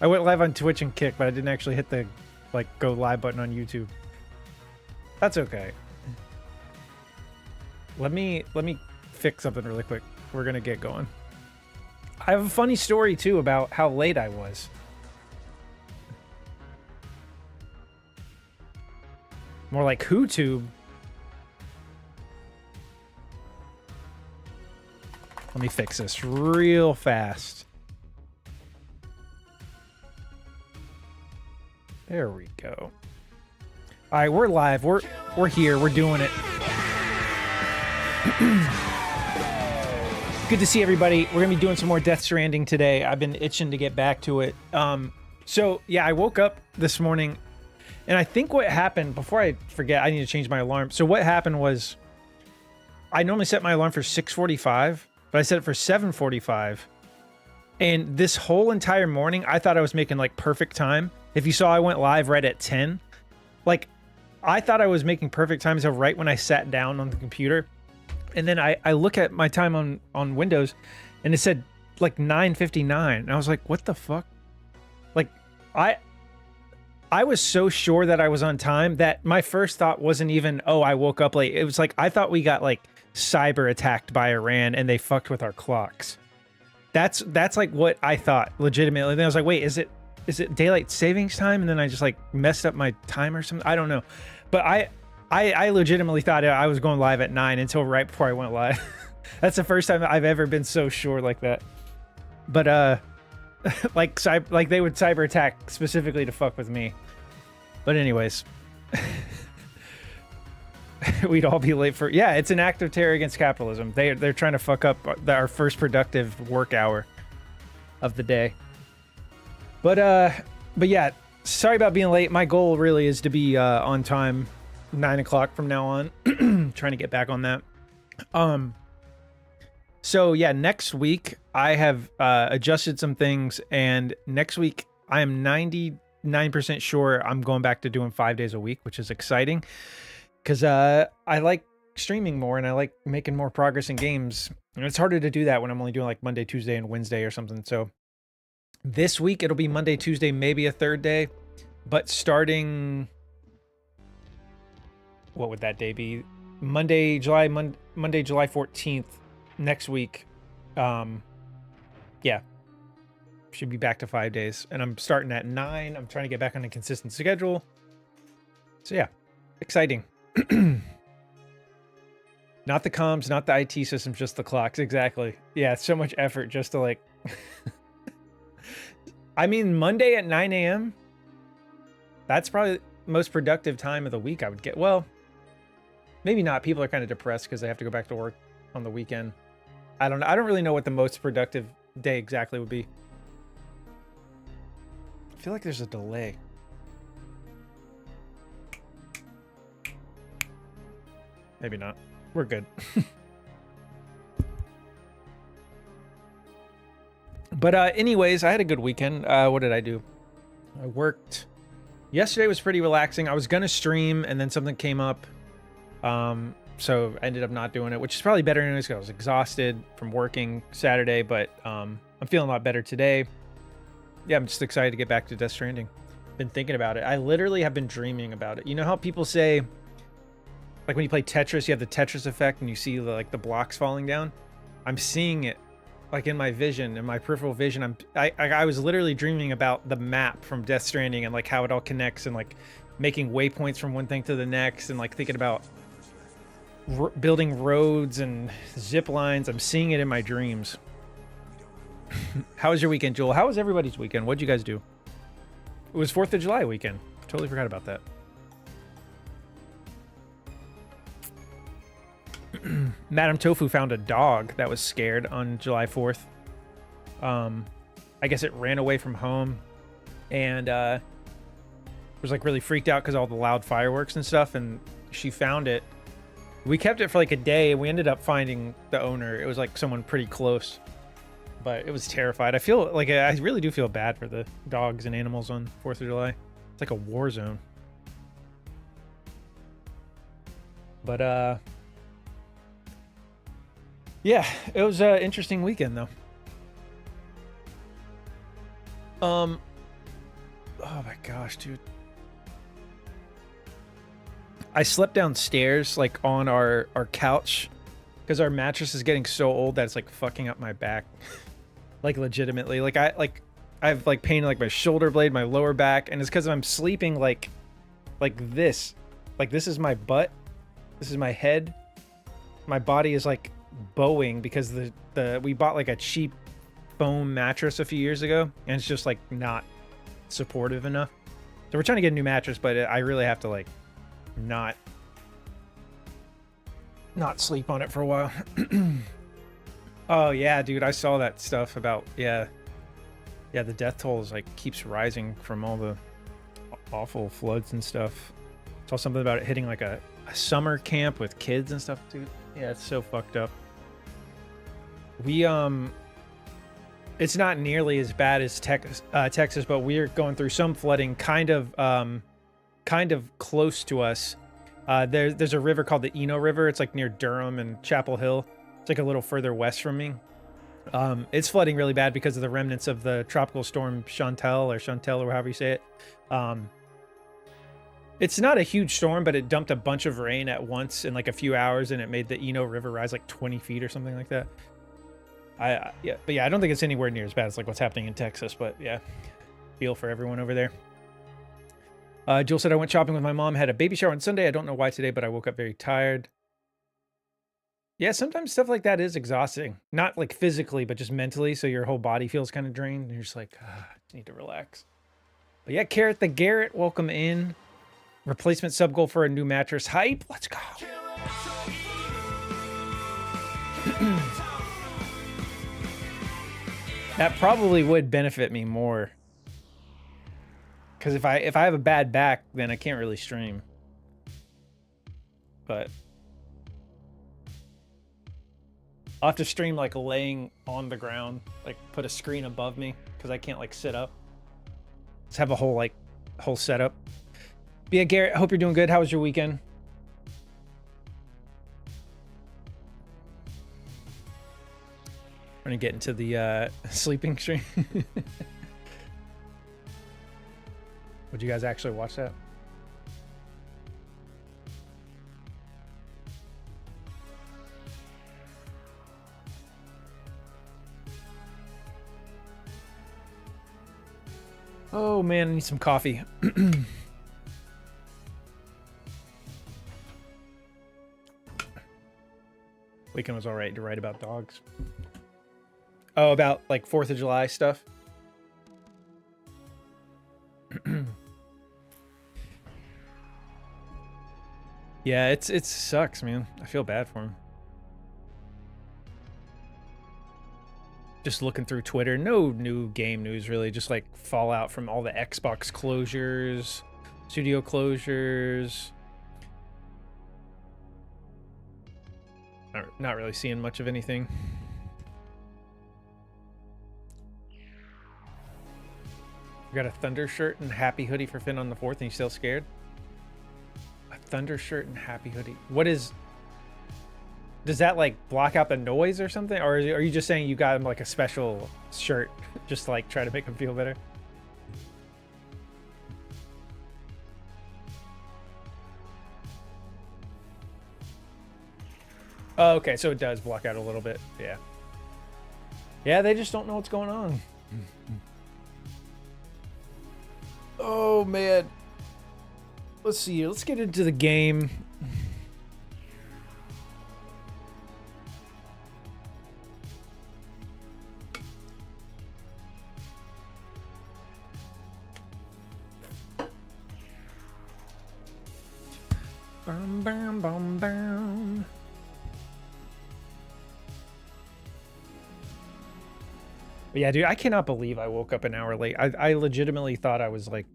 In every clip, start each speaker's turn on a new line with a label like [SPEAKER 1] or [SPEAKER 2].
[SPEAKER 1] I went live on Twitch and Kick, but I didn't actually hit the like go live button on YouTube. That's okay. Let me fix something really quick. We're gonna get going. I have a funny story too about how late I was. More like WhoTube. Let me fix this real fast. There we go. All right, we're live. We're here. We're doing it. Good to see everybody. We're gonna be doing some more Death Stranding today. I've been itching to get back to it. So yeah, I woke up this morning, and I think what happened, before I forget, I need to change my alarm. So what happened was, I normally set my alarm for 6:45, but I set it for 7:45. And this whole entire morning, I thought I was making like perfect time. If you saw, I went live right at 10. Like, I thought I was making perfect time until right when I sat down on the computer. And then I look at my time on Windows, and it said like 9:59. And I was like, what the fuck? Like, I was so sure that I was on time that my first thought wasn't even, oh, I woke up late. It was like, I thought we got like cyber attacked by Iran and they fucked with our clocks. That's like what I thought legitimately. Then I was like, wait, is it daylight savings time? And then I just like messed up my time or something. I don't know. But I legitimately thought I was going live at 9 until right before I went live. That's the first time I've ever been so sure like that. But like they would cyber attack specifically to fuck with me. But anyways, we'd all be late for, yeah, it's an act of terror against capitalism. They're trying to fuck up our first productive work hour of the day. But yeah, sorry about being late. My goal really is to be on time 9 o'clock from now on. Trying to get back on that. So yeah, next week I have adjusted some things, and next week I am 99% sure I'm going back to doing 5 days a week, which is exciting because I like streaming more and I like making more progress in games. And it's harder to do that when I'm only doing like Monday, Tuesday, and Wednesday or something. So this week it'll be Monday, Tuesday, maybe a third day, but starting, what would that day be? Monday, July 14th next week. Yeah, should be back to 5 days, and I'm starting at 9. I'm trying to get back on a consistent schedule. So yeah, exciting. Not the comms, not the IT systems, just the clocks. Exactly. Yeah, it's so much effort just to like. I mean, Monday at 9 a.m. That's probably the most productive time of the week I would get. Well, maybe not. People are kind of depressed because they have to go back to work on the weekend. I don't know. I don't really know what the most productive day exactly would be. I feel like there's a delay. Maybe not. We're good. But anyways, I had a good weekend. What did I do? I worked. Yesterday was pretty relaxing. I was going to stream, and then something came up. So I ended up not doing it, which is probably better anyways because I was exhausted from working Saturday, but I'm feeling a lot better today. Yeah, I'm just excited to get back to Death Stranding. Been thinking about it. I literally have been dreaming about it. You know how people say, like when you play Tetris, you have the Tetris effect and you see the blocks falling down? I'm seeing it like in my vision, in my peripheral vision. I was literally dreaming about the map from Death Stranding and like how it all connects and like making waypoints from one thing to the next and like thinking about building roads and zip lines. I'm seeing it in my dreams. How was your weekend, Joel? How was everybody's weekend? What'd you guys do? It was 4th of July weekend. Totally forgot about that. Madame Tofu found a dog that was scared on July 4th. I guess it ran away from home and was like really freaked out because all the loud fireworks and stuff, and she found it. We kept it for like a day, and we ended up finding the owner. It was like someone pretty close, but it was terrified. I feel like I really do feel bad for the dogs and animals on 4th of July. It's like a war zone. But yeah, it was an interesting weekend though. Oh my gosh, dude. I slept downstairs, like on our couch, because our mattress is getting so old that it's like fucking up my back. Like legitimately. I've like pain in like my shoulder blade, my lower back, and it's because I'm sleeping like this. Like this is my butt. This is my head. My body is like bowing because we bought like a cheap foam mattress a few years ago, and it's just like not supportive enough. So we're trying to get a new mattress, but I really have to like not sleep on it for a while. Oh yeah, dude, I saw that stuff about the death toll is like keeps rising from all the awful floods and stuff. Saw something about it hitting like a summer camp with kids and stuff, dude. Yeah, it's so fucked up. We it's not nearly as bad as Texas, but we're going through some flooding kind of close to us. There's a river called the Eno River. It's like near Durham and Chapel Hill. It's like a little further west from me. It's flooding really bad because of the remnants of the tropical storm Chantal or however you say it. It's not a huge storm, but it dumped a bunch of rain at once in like a few hours, and it made the Eno River rise like 20 feet or something like that. I don't think it's anywhere near as bad as like what's happening in Texas, but yeah, feel for everyone over there. Jill said, I went shopping with my mom, had a baby shower on Sunday. I don't know why today, but I woke up very tired. Yeah, sometimes stuff like that is exhausting. Not like physically, but just mentally. So your whole body feels kind of drained. And you're just like, I need to relax. But yeah, Carrot the Garrett, welcome in. Replacement sub goal for a new mattress. Hype. Let's go. That probably would benefit me more. Because if I have a bad back, then I can't really stream. But I'll have to stream like laying on the ground, like put a screen above me because I can't like sit up. Just have a whole setup. But yeah, Garrett, I hope you're doing good. How was your weekend? I'm gonna get into the sleeping stream. Would you guys actually watch that? Oh man, I need some coffee. Weekend was all right to write about dogs. Oh, about like 4th of July stuff. Yeah, it sucks, man. I feel bad for him. Just looking through Twitter, no new game news really, just like fallout from all the Xbox closures, studio closures. Not really seeing much of anything. We got a Thunder shirt and happy hoodie for Finn on the 4th, and he's still scared? A Thunder shirt and happy hoodie. What is... Does that like block out the noise or something? Or are you just saying you got him like a special shirt just to like try to make him feel better? Oh, okay, so it does block out a little bit. Yeah. Yeah, they just don't know what's going on. Oh, man. Let's see. Let's get into the game. Bum, bum, bum, bum. But yeah, dude, I cannot believe I woke up an hour late. I legitimately thought I was like...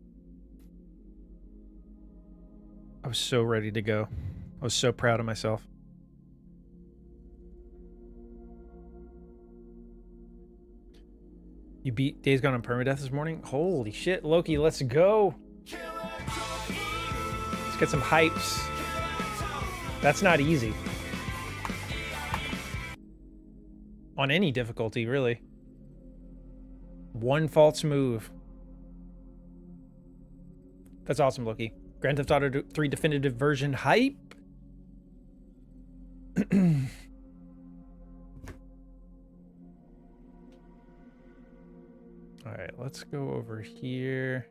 [SPEAKER 1] I was so ready to go. I was so proud of myself. You beat Days Gone on permadeath this morning? Holy shit, Loki, let's go. Let's get some hypes. That's not easy. On any difficulty, really. One false move. That's awesome, Loki. Grand Theft Auto 3 definitive version hype. All right, let's go over here.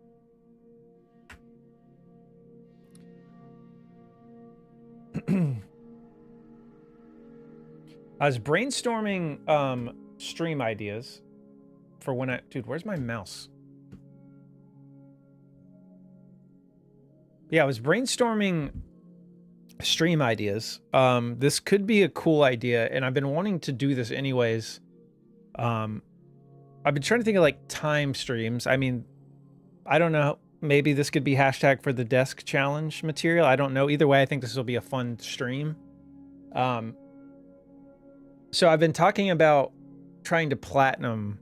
[SPEAKER 1] I was brainstorming stream ideas for when dude, where's my mouse? Yeah, I was brainstorming stream ideas. This could be a cool idea, and I've been wanting to do this anyways. I've been trying to think of like time streams. I mean, I don't know. Maybe this could be hashtag for the desk challenge material. I don't know. Either way, I think this will be a fun stream. So I've been talking about trying to platinum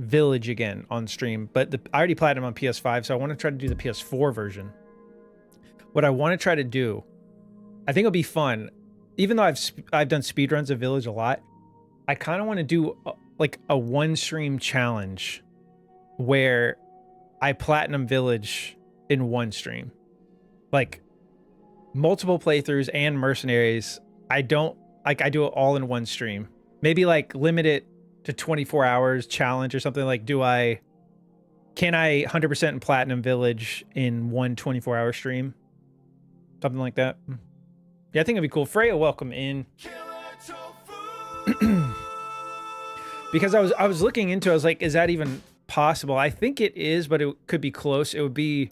[SPEAKER 1] Village again on stream, but I already platinum on PS5, so I want to try to do the PS4 version. What I want to try to do, I think it'll be fun. Even though I've done speedruns of Village a lot, I kind of want to do like a one stream challenge where I platinum Village in one stream. Like multiple playthroughs and mercenaries. I do it all in one stream. Maybe like limit it to 24 hours challenge or something. Like, can I 100% in platinum Village in one 24-hour stream? Something like that. Yeah, I think it'd be cool. Freya, welcome in. Because I was looking into it, I was like, is that even possible? I think it is, but it could be close. It would be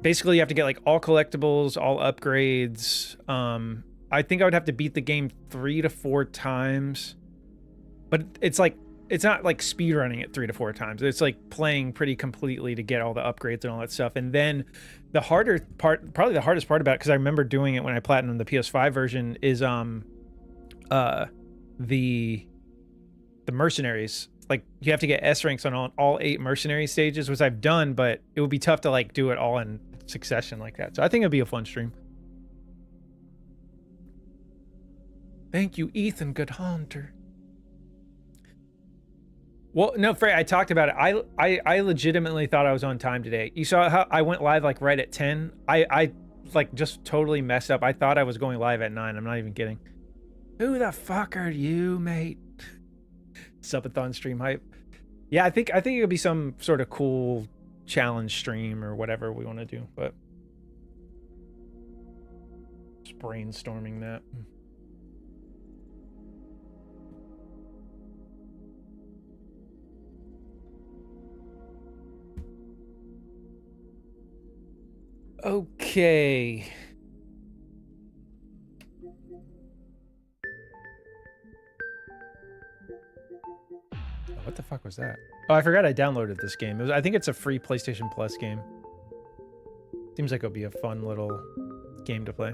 [SPEAKER 1] basically you have to get like all collectibles, all upgrades. I think I would have to beat the game 3 to 4 times, but it's not like speed running it 3 to 4 times. It's like playing pretty completely to get all the upgrades and all that stuff. And then the harder part, probably the hardest part about it, because I remember doing it when I platinumed the PS5 version, is the mercenaries. Like you have to get S ranks on all 8 mercenary stages, which I've done, but it would be tough to like do it all in succession like that. So I think it'd be a fun stream. Thank you, Ethan, good hunter. Well, no, Frey, I talked about it. I legitimately thought I was on time today. You saw how I went live like right at 10. I like just totally messed up. I thought I was going live at 9. I'm not even kidding. Who the fuck are you, mate? Subathon stream hype. Yeah, I think it'll be some sort of cool challenge stream or whatever we want to do, but just brainstorming that. Okay. What the fuck was that? Oh, I forgot I downloaded this game. I think it's a free PlayStation Plus game. Seems like it'll be a fun little game to play.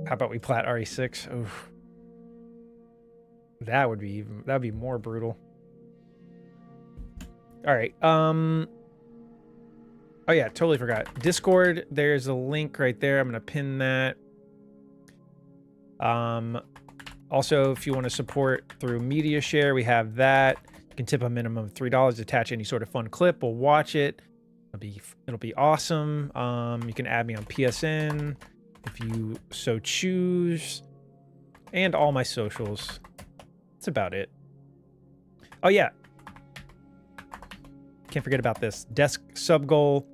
[SPEAKER 1] How about we plat RE6? Oof. That'd be more brutal. All right. Oh yeah, totally forgot. Discord, there's a link right there. I'm gonna pin that. Also, if you want to support through Media Share, we have that. You can tip a minimum of $3, attach any sort of fun clip. We'll watch it. It'll be awesome. You can add me on PSN if you so choose, and all my socials. That's about it. Oh yeah, can't forget about this desk sub goal.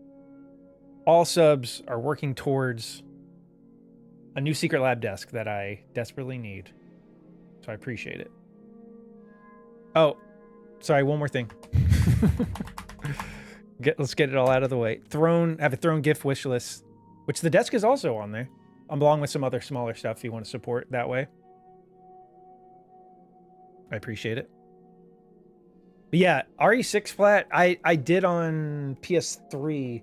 [SPEAKER 1] All subs are working towards a new Secret Lab desk that I desperately need. So I appreciate it. Oh, sorry, one more thing. Let's get it all out of the way. Have a Throne gift wish list, which the desk is also on there, along with some other smaller stuff if you want to support that way. I appreciate it. But yeah, RE6 flat, I did on PS3.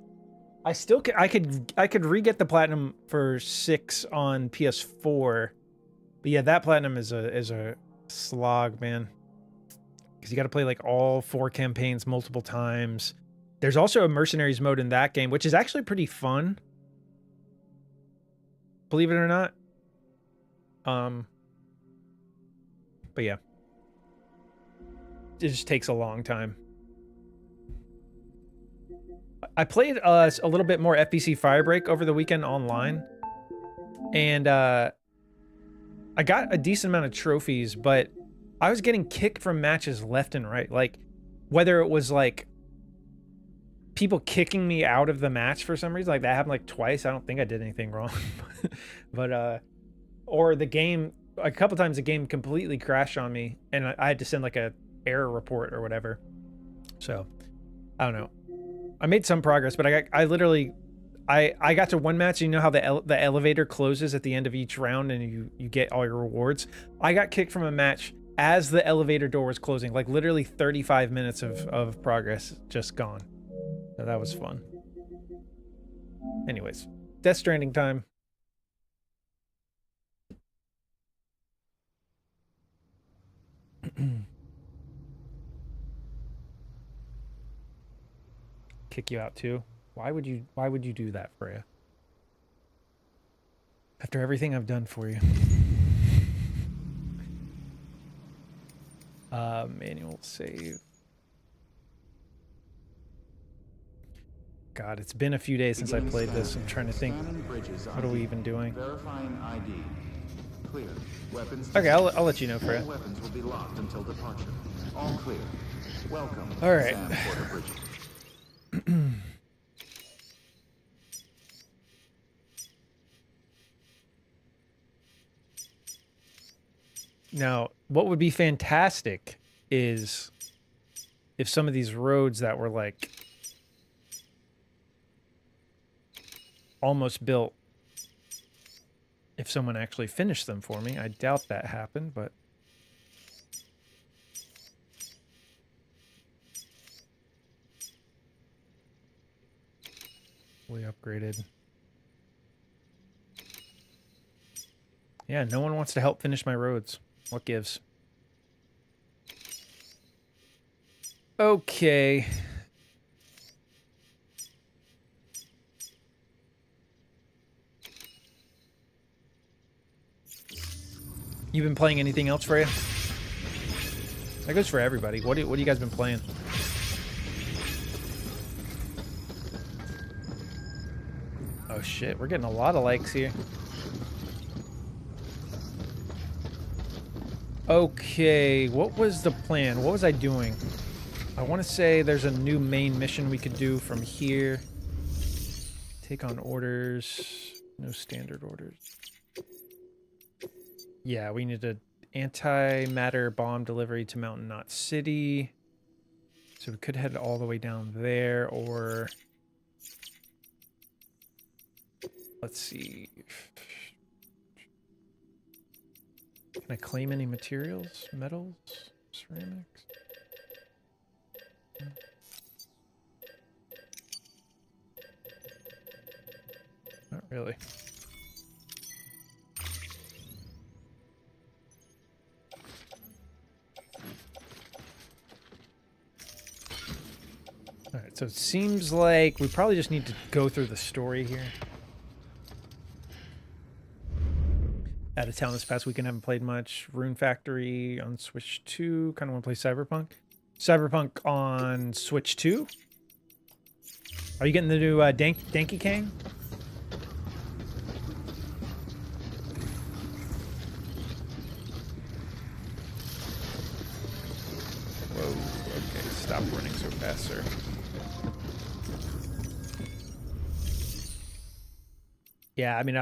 [SPEAKER 1] I could re-get the platinum for 6 on PS4. But yeah, that platinum is a slog, man. Because you got to play like all 4 campaigns multiple times. There's also a mercenaries mode in that game, which is actually pretty fun. Believe it or not. But yeah. just takes a long time. I played a little bit more FBC Firebreak over the weekend online, and I got a decent amount of trophies, but I was getting kicked from matches left and right. Like, whether it was like people kicking me out of the match for some reason, like that happened like twice. I don't think I did anything wrong, but or the game, a couple times the game completely crashed on me, and I had to send like a error report or whatever. So I don't know. I made some progress, but I literally got to one match. You know how the elevator closes at the end of each round and you get all your rewards? I got kicked from a match as the elevator door was closing. Like literally 35 minutes of progress just gone. So that was fun. Anyways, Death Stranding time. Kick you out too? Why would you do that, Freya? After everything I've done for you. Manual save. God, it's been a few days since I played this. I'm trying to think, what are we even doing?
[SPEAKER 2] Verifying ID. Clear. Weapons.
[SPEAKER 1] Okay, I'll let you know, Freya.
[SPEAKER 2] All weapons will be locked until departure. All clear. Welcome.
[SPEAKER 1] All right. Now, what would be fantastic is if some of these roads that were like almost built, if someone actually finished them for me. I doubt that happened, but we upgraded. Yeah, no one wants to help finish my roads. What gives? Okay. You been playing anything else, Freya? That goes for everybody. What do you guys been playing? Oh shit, we're getting a lot of likes here. Okay, what was the plan? What was I doing? I want to say there's a new main mission we could do from here. Take on orders. No standard orders. Yeah, we need an antimatter bomb delivery to Mountain Knot City. So we could head all the way down there, or... Let's see. Can I claim any materials? Metals? Ceramics? Not really. Alright, so it seems like we probably just need to go through the story here. Out of town this past weekend, haven't played much. Rune Factory on Switch 2. Kind of want to play Cyberpunk. Cyberpunk on Switch 2. Are you getting the new Danky Kang? Whoa, okay, stop running so fast, sir. Yeah, I mean,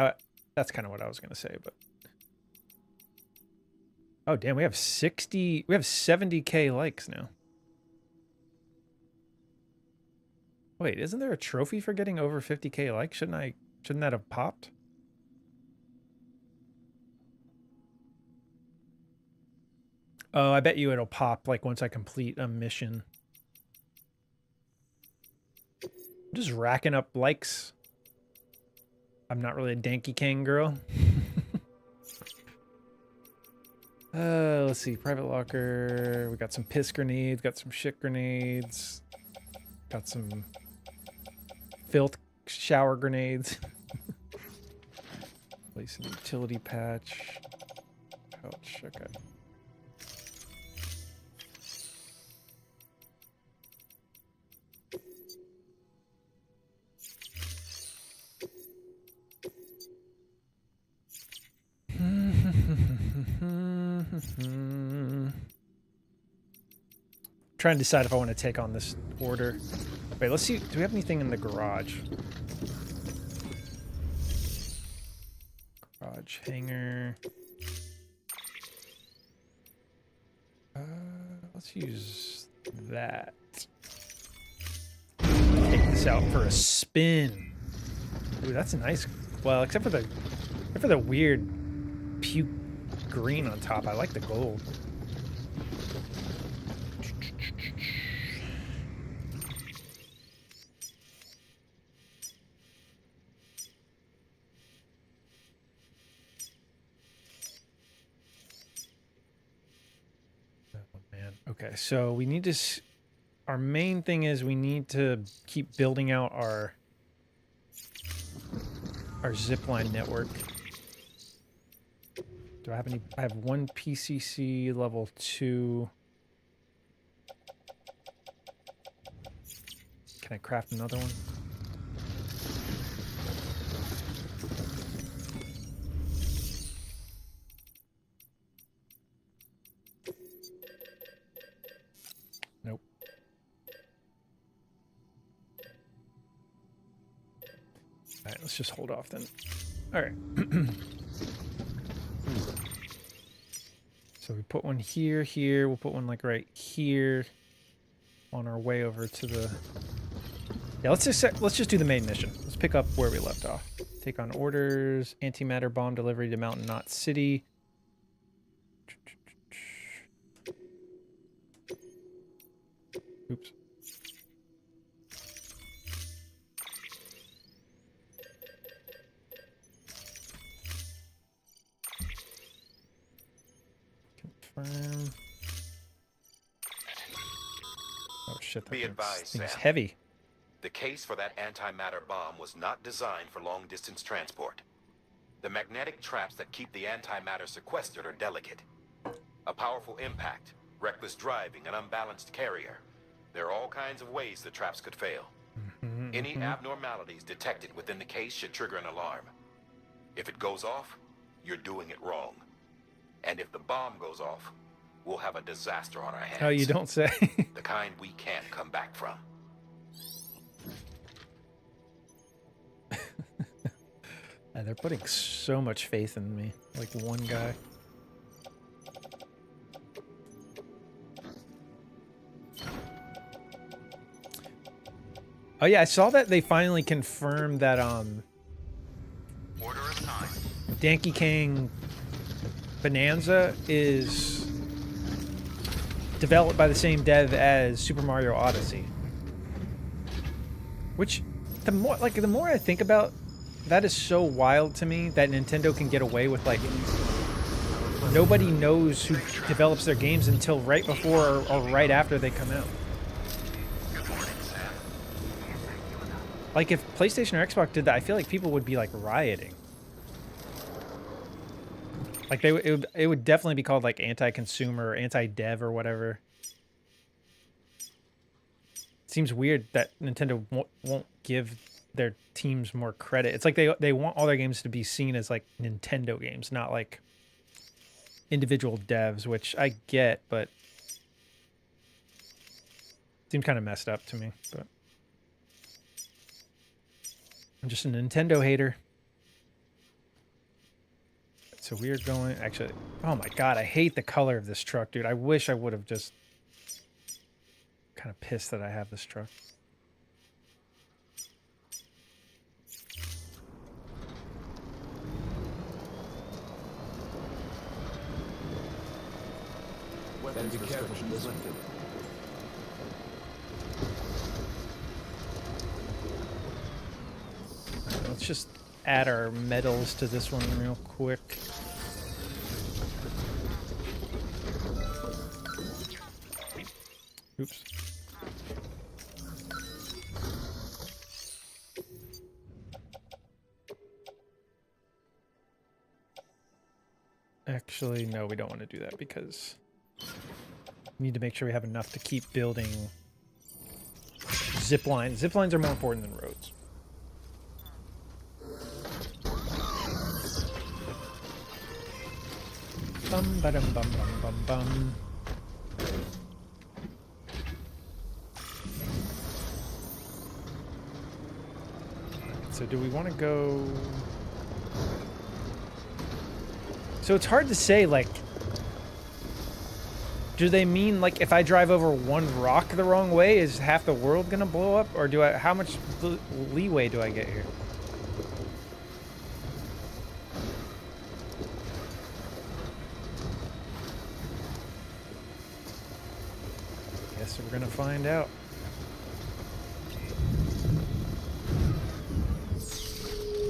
[SPEAKER 1] that's kind of what I was going to say, but... Oh, damn, we have 70K likes now. Wait, isn't there a trophy for getting over 50K likes? Shouldn't that have popped? Oh, I bet you it'll pop like once I complete a mission. I'm just racking up likes. I'm not really a Danky Kang girl. Let's see. Private locker. We got some piss grenades. Got some shit grenades. Got some filth shower grenades. Place an utility patch. Pouch. Okay. trying to decide if I want to take on this order. Wait, let's see. Do we have anything in the garage? Garage hanger. Let's use that. Take this out for a spin. Ooh, that's nice. Well, except for the weird puke green on top. I like the gold. Okay, so we need to... Our main thing is we need to keep building out our zipline network. Do I have any... I have one PCC level 2. Can I craft another one? Nope. All right, let's just hold off then. All right. So we put one here, here. We'll put one like right here on our way over to the... Yeah, let's just do the main mission. Let's pick up where we left off. Take on orders, antimatter bomb delivery to Mountain Knot City. Oops. Confirm. Oh shit, that
[SPEAKER 3] Be advised,
[SPEAKER 1] thing's
[SPEAKER 3] Sam.
[SPEAKER 1] heavy.
[SPEAKER 3] The case for that antimatter bomb was not designed for long-distance transport. The magnetic traps that keep the antimatter sequestered are delicate. A powerful impact, reckless driving, an unbalanced carrier. There are all kinds of ways the traps could fail. Any abnormalities detected within the case should trigger an alarm. If it goes off, you're doing it wrong. And if the bomb goes off, we'll have a disaster on our hands.
[SPEAKER 1] Oh, you don't say.
[SPEAKER 3] The kind we can't come back from.
[SPEAKER 1] They're putting so much faith in me. Like one guy. Oh yeah, I saw that they finally confirmed that
[SPEAKER 3] Order assigned.
[SPEAKER 1] Donkey Kong Bonanza is developed by the same dev as Super Mario Odyssey. Which the more I think about, that is so wild to me that Nintendo can get away with, like, nobody knows who develops their games until right before or right after they come out.
[SPEAKER 3] Good morning, Sam.
[SPEAKER 1] Like, if PlayStation or Xbox did that, I feel like people would be, like, rioting. Like, it would definitely be called, like, anti-consumer or anti-dev or whatever. It seems weird that Nintendo won't give their teams more credit. It's like they want all their games to be seen as, like, Nintendo games, not, like, individual devs, which I get, but seems kind of messed up to me. But I'm just a Nintendo hater. So we're going... Actually, oh my god, I hate the color of this truck, dude. I wish I would have just... Kind of pissed that I have this truck.
[SPEAKER 2] Weapons restrictions lifted.
[SPEAKER 1] Let's just add our metals to this one real quick. Oops. Actually, no, we don't want to do that because we need to make sure we have enough to keep building zip lines. Zip lines are more important than roads. Bum ba dum bum bum bum bum. so do we want to go... So it's hard to say, like... Do they mean, like, if I drive over one rock the wrong way, is half the world gonna blow up? Or do I... How much leeway do I get here? Guess we're gonna find out.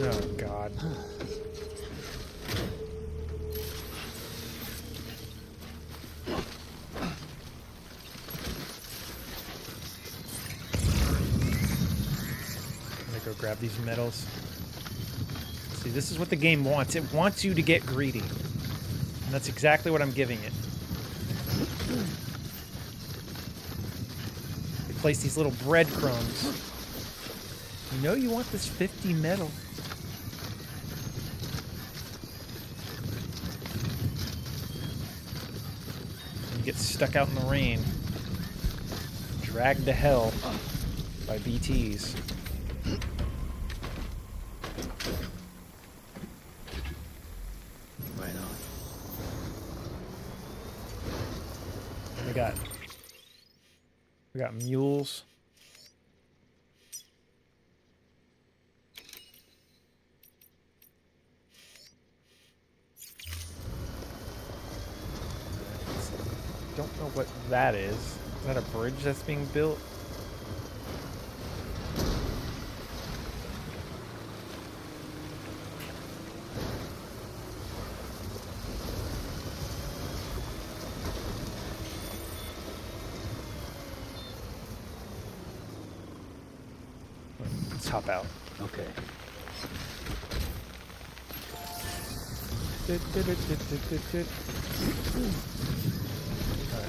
[SPEAKER 1] Oh, God. Go grab these medals. See, this is what the game wants. It wants you to get greedy. And that's exactly what I'm giving it. They place these little breadcrumbs. You know you want this 50 medal. You get stuck out in the rain. Dragged to hell by BTs. We got mules. Don't know what that is. Is that a bridge that's being built? Hop out.
[SPEAKER 4] Okay.
[SPEAKER 1] Alright,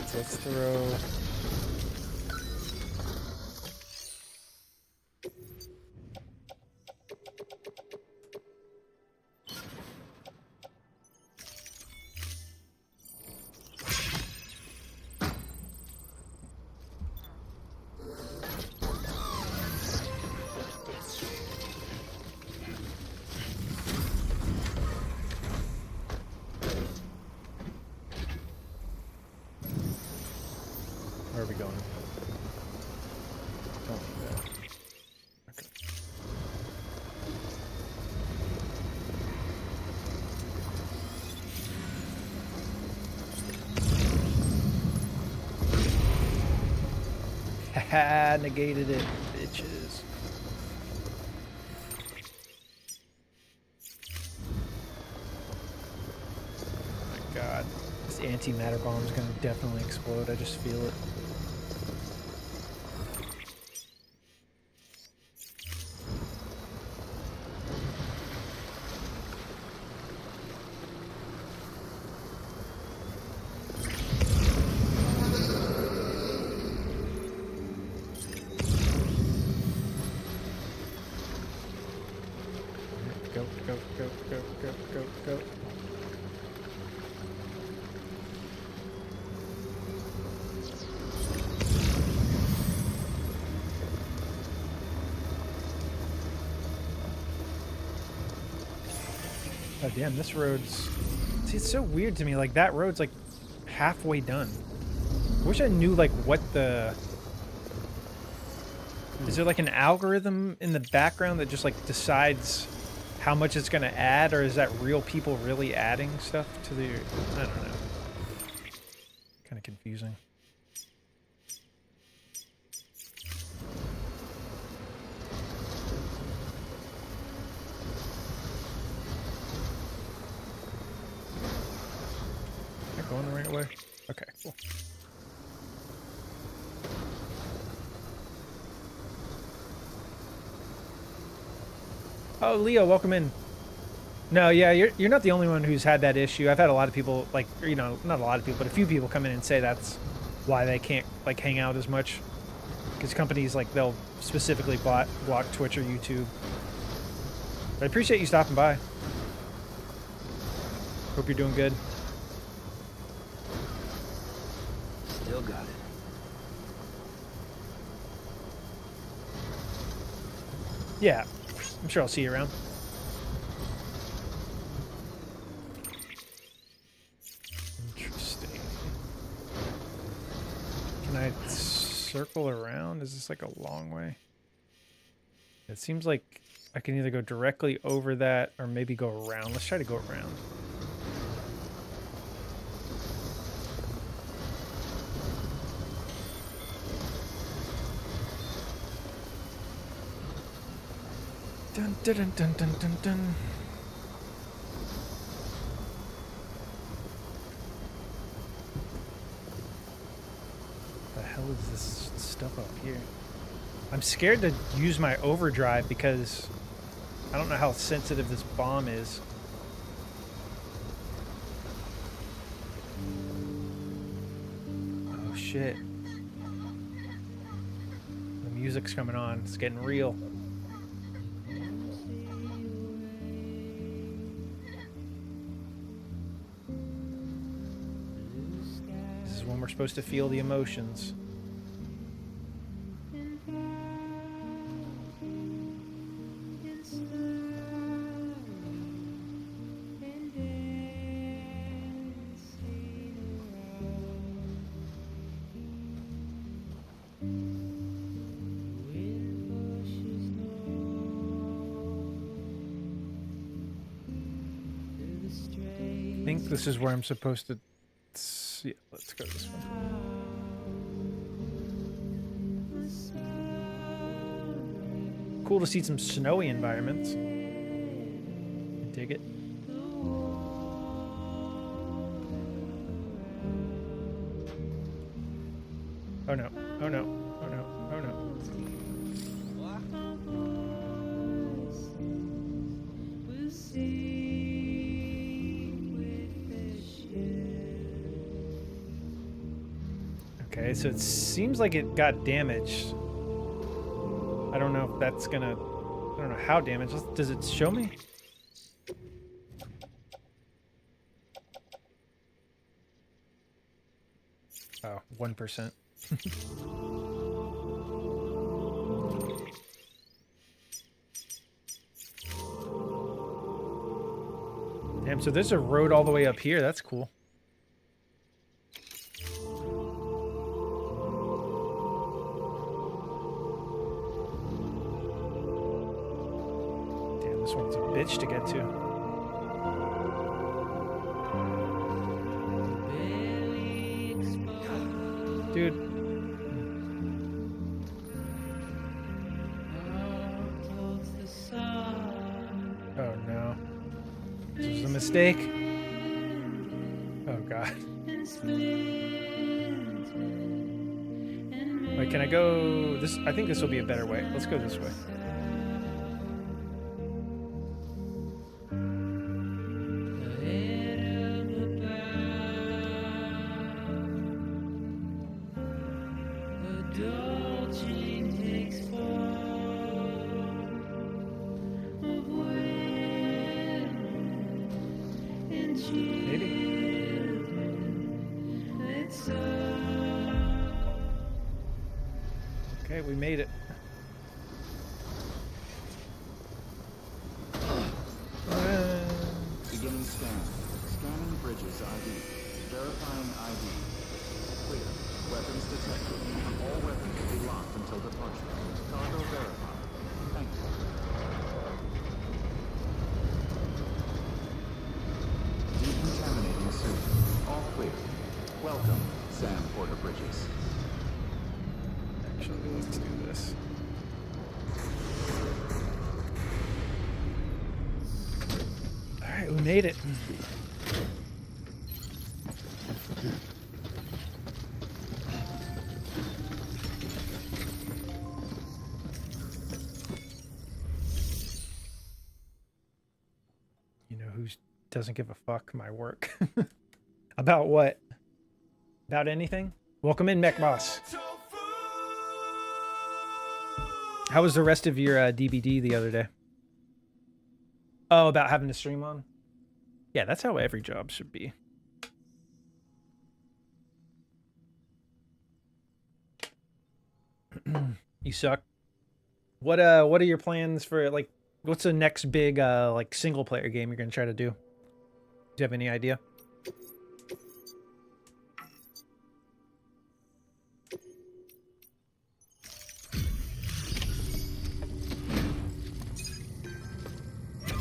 [SPEAKER 1] so let's throw... Where are we going? Don't do that. Okay. Haha, negated it, bitches. Oh my god. This antimatter bomb is gonna definitely explode, I just feel it. Go, go, go, go, go, go, go. Oh damn, this road's... See, it's so weird to me, like that road's like halfway done. I wish I knew like what the... Is there like an algorithm in the background that just like decides how much it's going to add, or is that real people really adding stuff to the... I don't know. Kind of confusing. Am I going the right way? Okay, cool. Oh, Leo, welcome in. No, yeah, you're not the only one who's had that issue. I've had a lot of people, like, you know, not a lot of people, but a few people come in and say that's why they can't, like, hang out as much. Because companies, like, they'll specifically block Twitch or YouTube. But I appreciate you stopping by. Hope you're doing good.
[SPEAKER 4] Still got it.
[SPEAKER 1] Yeah. I'm sure I'll see you around. Interesting. Can I circle around? Is this like a long way? It seems like I can either go directly over that or maybe go around. Let's try to go around. Dun dun dun dun dun dun dun. The hell is this stuff up here? I'm scared to use my overdrive because I don't know how sensitive this bomb is. Oh shit. The music's coming on. It's getting real. This is when we're supposed to feel the emotions. I think this is where I'm supposed to... Yeah, let's go this way. Cool to see some snowy environments. Dig it. Oh no, oh no, oh no, oh no. Okay, so it seems like it got damaged. I don't know if that's gonna... I don't know how damaged. Does it show me? Oh, 1%. Damn, so there's a road all the way up here. That's cool. This one's a bitch to get to. Dude. Oh no. This was a mistake. Oh god. Wait, can I go this? I think this will be a better way. Let's go this way. Okay, we made it.
[SPEAKER 2] Beginning scan. Scanning bridges ID. Verifying ID. Clear. Weapons detected. All weapons will be locked until departure. Cargo verified. Thank you. Decontaminating suit. All clear. Welcome, Sam Porter Bridges.
[SPEAKER 1] Actually, let's do this. Alright, we made it. You know who doesn't give a fuck? My work. About what? About anything? Welcome in, Mech Boss. How was the rest of your DBD the other day? Oh, about having to stream on? Yeah, that's how every job should be. You suck. What are your plans for, like, What's the next big like single player game you're gonna try to do? Do you have any idea?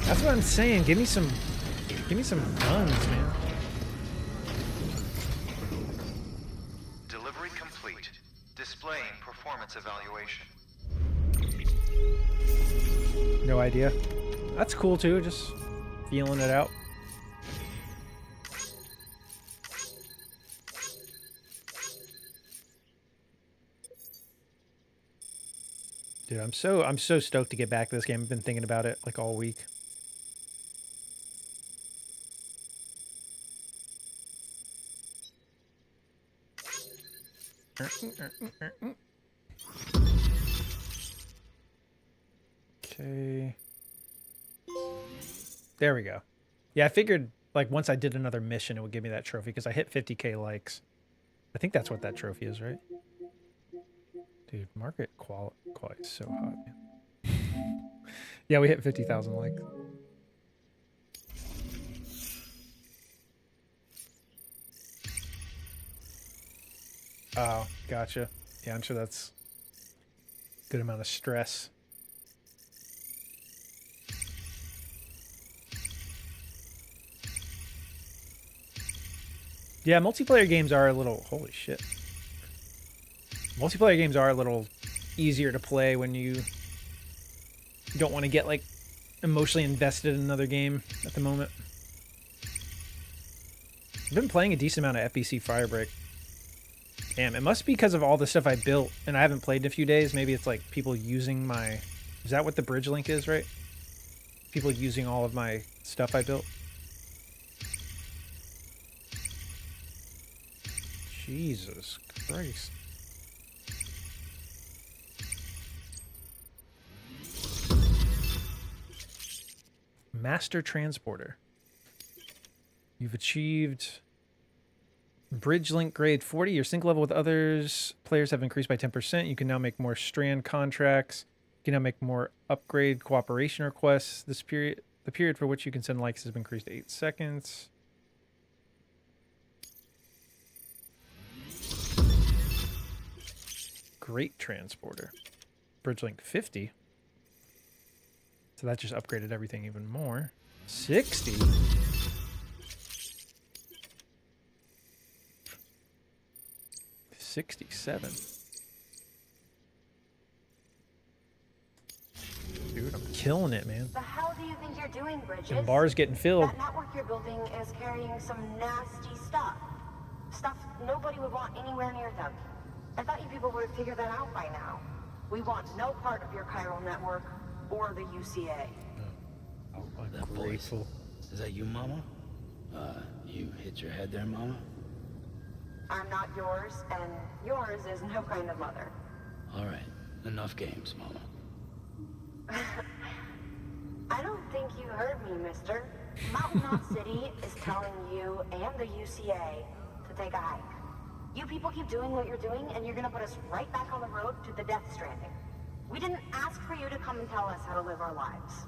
[SPEAKER 1] That's what I'm saying. Give me some guns, man.
[SPEAKER 5] Delivery complete. Displaying performance evaluation.
[SPEAKER 1] No idea. That's cool too, just feeling it out. Dude, I'm so stoked to get back to this game. I've been thinking about it like all week. Okay. There we go. Yeah, I figured like once I did another mission, it would give me that trophy because I hit 50K likes. I think that's what that trophy is, right? Dude, market quality is so hot, man. Yeah, we hit 50,000 likes. Oh, gotcha. Yeah, I'm sure that's a good amount of stress. Yeah, multiplayer games are a little... Holy shit. Multiplayer games are a little easier to play when you don't want to get, like, emotionally invested in another game at the moment. I've been playing a decent amount of FBC Firebreak. Damn, it must be because of all the stuff I built, and I haven't played in a few days. Maybe it's, like, people using my... Is that what the bridge link is, right? People using all of my stuff I built. Jesus Christ. Master Transporter. You've achieved Bridge Link grade 40. Your sync level with others players have increased by 10%. You can now make more strand contracts. You can now make more upgrade cooperation requests. The period for which you can send likes has been increased to 8 seconds. Great Transporter. Bridge Link 50. So that just upgraded everything even more. 60. $67. Dude, I'm killing it, man.
[SPEAKER 6] The hell do you think you're doing, Bridges?
[SPEAKER 1] The bar's getting filled.
[SPEAKER 6] That network you're building is carrying some nasty stuff. Stuff nobody would want anywhere near them. I thought you people would have figured that out by now. We want no part of your chiral network or the UCA.
[SPEAKER 1] Oh, I'm
[SPEAKER 4] That
[SPEAKER 1] grateful.
[SPEAKER 4] voice. Is that you, Mama? You hit your head there, Mama?
[SPEAKER 6] I'm not yours, and yours is no kind of mother.
[SPEAKER 4] All right, enough games, Mama.
[SPEAKER 6] I don't think you heard me, mister. Mountain Knot City is telling you and the UCA to take a hike. You people keep doing what you're doing, and you're gonna put us right back on the road to the Death Stranding. We didn't ask for you to come and tell us how to live our lives.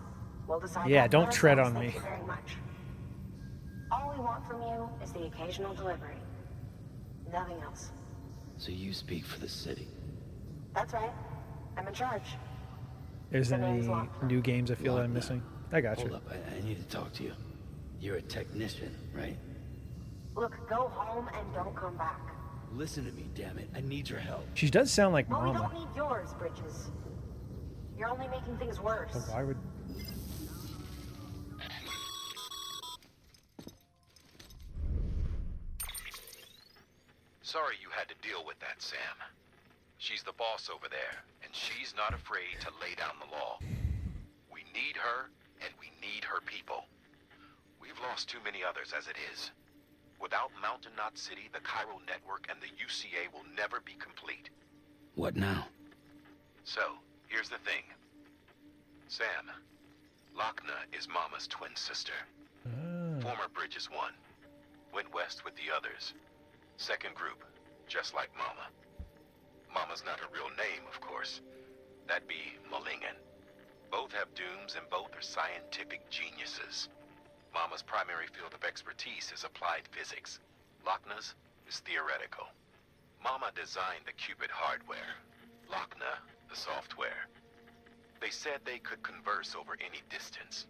[SPEAKER 6] We'll decide.
[SPEAKER 1] Yeah,
[SPEAKER 6] that
[SPEAKER 1] don't
[SPEAKER 6] for
[SPEAKER 1] tread
[SPEAKER 6] ourselves.
[SPEAKER 1] on me.
[SPEAKER 6] Thank you very much. All we want from you is the occasional delivery. Nothing else.
[SPEAKER 4] So you speak for the city.
[SPEAKER 6] That's right. I'm in charge.
[SPEAKER 1] There's
[SPEAKER 6] The name's
[SPEAKER 1] any
[SPEAKER 6] locked.
[SPEAKER 1] new games I feel that I'm
[SPEAKER 4] Locked
[SPEAKER 1] missing? I got
[SPEAKER 4] Hold
[SPEAKER 1] you.
[SPEAKER 4] up, I need to talk to you. You're a technician, right?
[SPEAKER 6] Look, go home and don't come back.
[SPEAKER 4] Listen to me, damn it. I need your help.
[SPEAKER 1] She does sound like
[SPEAKER 6] Well, we
[SPEAKER 1] Mama.
[SPEAKER 6] don't need yours, Bridges. You're only making things worse.
[SPEAKER 1] So why would...
[SPEAKER 3] Sorry you had to deal with that, Sam. She's the boss over there, and she's not afraid to lay down the law. We need her, and we need her people. We've lost too many others as it is. Without Mountain Knot City, the Chiral Network, and the UCA will never be complete.
[SPEAKER 4] What now?
[SPEAKER 3] So, here's the thing. Sam, Lochna is Mama's twin sister. Former Bridges 1. Went west with the others. Second group, just like Mama. Mama's not her real name, of course. That'd be Malingan. Both have dooms and both are scientific geniuses. Mama's primary field of expertise is applied physics. Lochna's is theoretical. Mama designed the Cupid hardware. Lochna, the software. They said they could converse over any distance.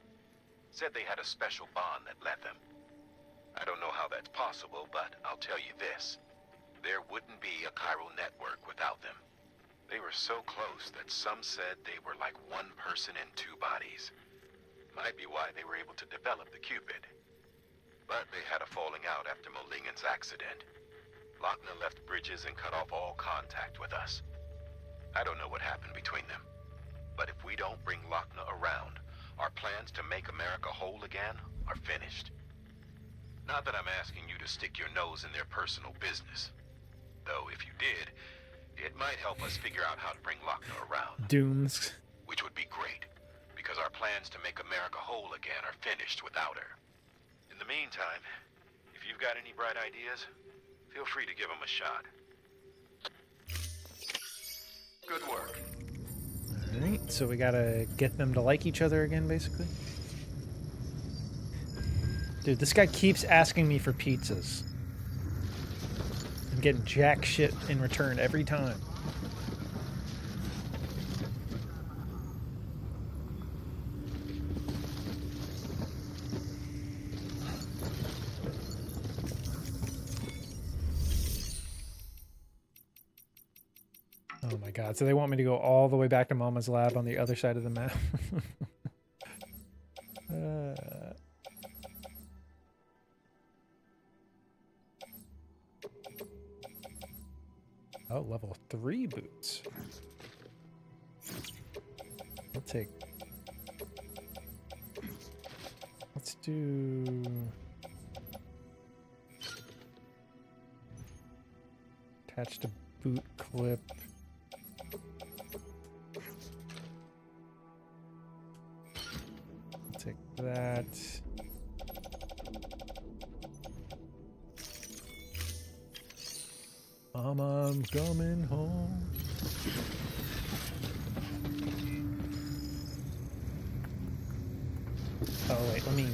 [SPEAKER 3] Said they had a special bond that led them. I don't know how that's possible, but I'll tell you this. There wouldn't be a chiral network without them. They were so close that some said they were like one person in two bodies. Might be why they were able to develop the Cupid. But they had a falling out after Molingan's accident. Lochna left Bridges and cut off all contact with us. I don't know what happened between them. But if we don't bring Lochna around, our plans to make America whole again are finished. Not that I'm asking you to stick your nose in their personal business. Though if you did, it might help us figure out how to bring Lochna around.
[SPEAKER 1] Dooms.
[SPEAKER 3] Which would be great, because our plans to make America whole again are finished without her. In the meantime, if you've got any bright ideas, feel free to give them a shot. Good work.
[SPEAKER 1] Alright, so we gotta get them to like each other again, basically. Dude, this guy keeps asking me for pizzas. I'm getting jack shit in return every time. Oh my god, so they want me to go all the way back to Mama's lab on the other side of the map. Oh, level 3 boots. I'll take... Let's do... Attach to boot clip. I'll take that. Mama, I'm coming home. Oh, wait, let me...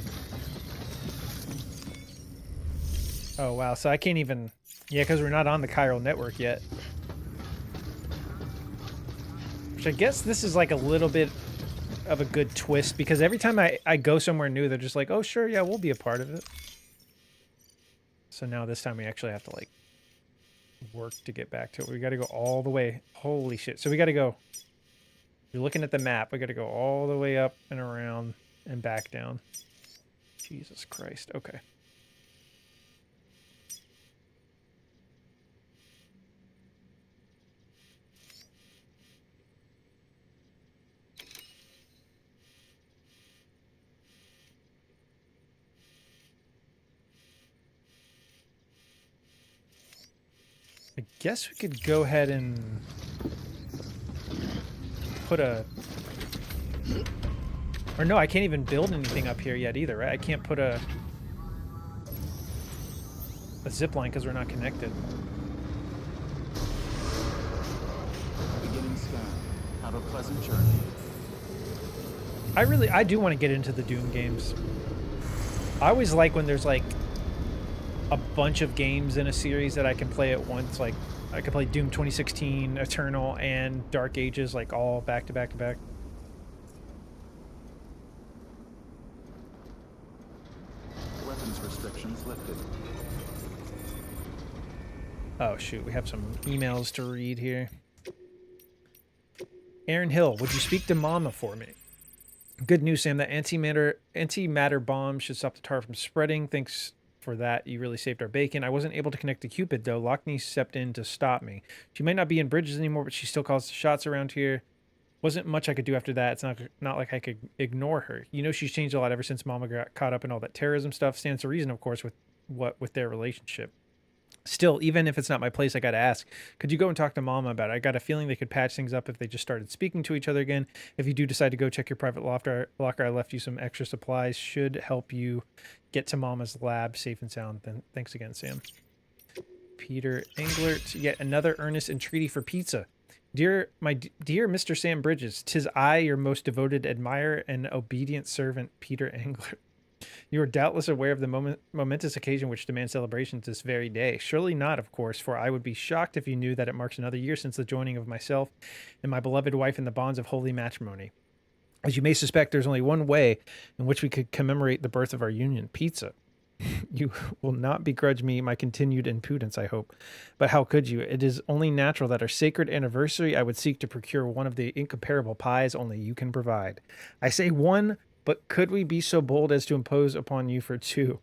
[SPEAKER 1] Oh, wow, so I can't even... Yeah, because we're not on the chiral network yet. Which I guess this is like a little bit of a good twist, because every time I go somewhere new, they're just like, oh, sure, yeah, we'll be a part of it. So now this time we actually have to, like, work to get back to it. We got to go all the way. Holy shit. So we got to go... You're looking at the map. We got to go all the way up and around and back down. Jesus Christ. Okay. I guess we could go ahead and put a... Or no, I can't even build anything up here yet either, right? I can't put a zip line because we're not connected.
[SPEAKER 2] Beginning scan. Have a pleasant journey.
[SPEAKER 1] I do want to get into the Doom games. I always like when there's like a bunch of games in a series that I can play at once. Like I could play Doom 2016, Eternal, and Dark Ages, like all back to back to back.
[SPEAKER 2] Weapons restrictions lifted.
[SPEAKER 1] Oh shoot, we have some emails to read here. Aaron Hill, would you speak to Mama for me? Good news, Sam. That antimatter bomb should stop the tar from spreading. Thanks for that. You really saved our bacon. I wasn't able to connect to Cupid, though. Lockney stepped in to stop me. She might not be in Bridges anymore, but she still calls the shots around here. Wasn't much I could do after that. It's not like I could ignore her. You know, she's changed a lot ever since Mama got caught up in all that terrorism stuff. Stands to reason, of course, with their relationship. Still, even if it's not my place, I gotta ask, could you go and talk to Mama about it? I got a feeling they could patch things up if they just started speaking to each other again. If you do decide to go check your private locker, I left you some extra supplies. Should help you get to Mama's lab safe and sound. Then thanks again, Sam. Peter Englert, yet another earnest entreaty for pizza. Dear Mr. Sam Bridges, 'tis I, your most devoted admirer and obedient servant, Peter Engler. You are doubtless aware of the momentous occasion which demands celebrations this very day. Surely not, of course, for I would be shocked if you knew that it marks another year since the joining of myself and my beloved wife in the bonds of holy matrimony. As you may suspect, there's only one way in which we could commemorate the birth of our union: pizza. You will not begrudge me my continued impudence, I hope. But how could you? It is only natural that our sacred anniversary I would seek to procure one of the incomparable pies only you can provide. I say one, but could we be so bold as to impose upon you for two?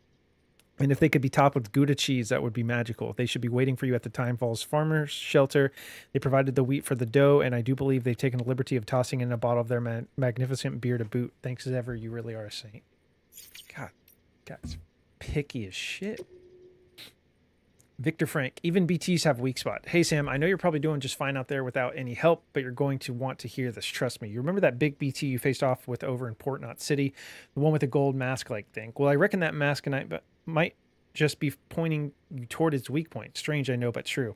[SPEAKER 1] And if they could be topped with Gouda cheese, that would be magical. They should be waiting for you at the Time Falls Farmers Shelter. They provided the wheat for the dough, and I do believe they've taken the liberty of tossing in a bottle of their magnificent beer to boot. Thanks as ever, you really are a saint. God, guys, picky as shit. Victor Frank, even BTs have a weak spot. Hey, Sam, I know you're probably doing just fine out there without any help, but you're going to want to hear this. Trust me. You remember that big BT you faced off with over in Port Knot City? The one with the gold mask-like thing? Well, I reckon that mask might just be pointing you toward its weak point. Strange, I know, but true.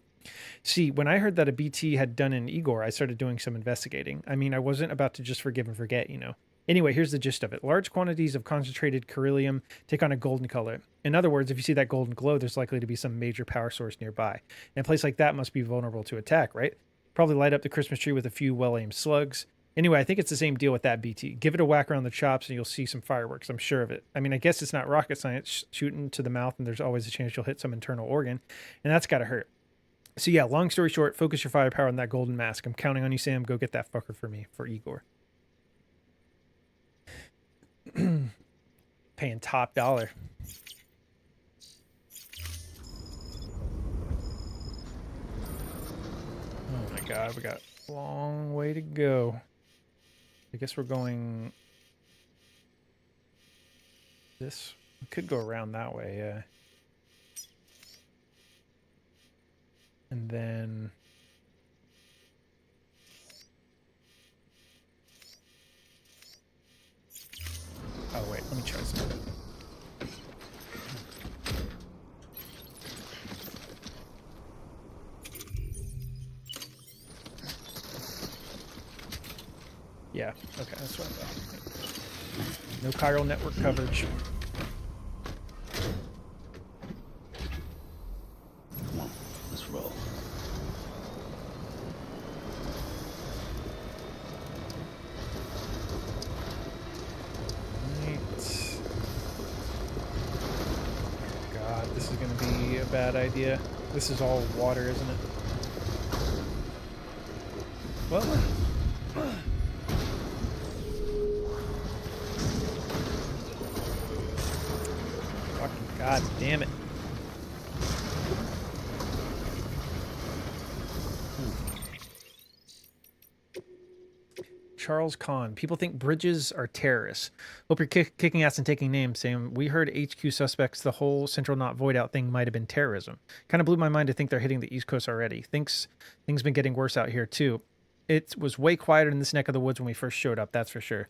[SPEAKER 1] See, when I heard that a BT had done in Igor, I started doing some investigating. I mean, I wasn't about to just forgive and forget, you know. Anyway, here's the gist of it. Large quantities of concentrated beryllium take on a golden color. In other words, if you see that golden glow, there's likely to be some major power source nearby. And a place like that must be vulnerable to attack, right? Probably light up the Christmas tree with a few well-aimed slugs. Anyway, I think it's the same deal with that BT. Give it a whack around the chops and you'll see some fireworks. I'm sure of it. I mean, I guess it's not rocket science shooting to the mouth and there's always a chance you'll hit some internal organ. And that's got to hurt. So yeah, long story short, focus your firepower on that golden mask. I'm counting on you, Sam. Go get that fucker for me, for Igor. Paying top dollar. Oh my god, we got a long way to go. I guess we're going this. We could go around that way, yeah. And then oh wait, let me try something. Yeah, okay, that's what I thought. No chiral network coverage.
[SPEAKER 4] Let's roll. God, this is going to be a bad idea. This is all water, isn't it? Well, fucking god damn it. Charles Kahn. People think bridges are terrorists. Hope you're kicking ass and taking names, Sam. We heard HQ suspects the whole Central Knot Void Out thing might have been terrorism. Kind of blew my mind to think they're hitting the East Coast already. Things been getting worse out here, too. It was way quieter in this neck of the woods when we first showed up, that's for sure.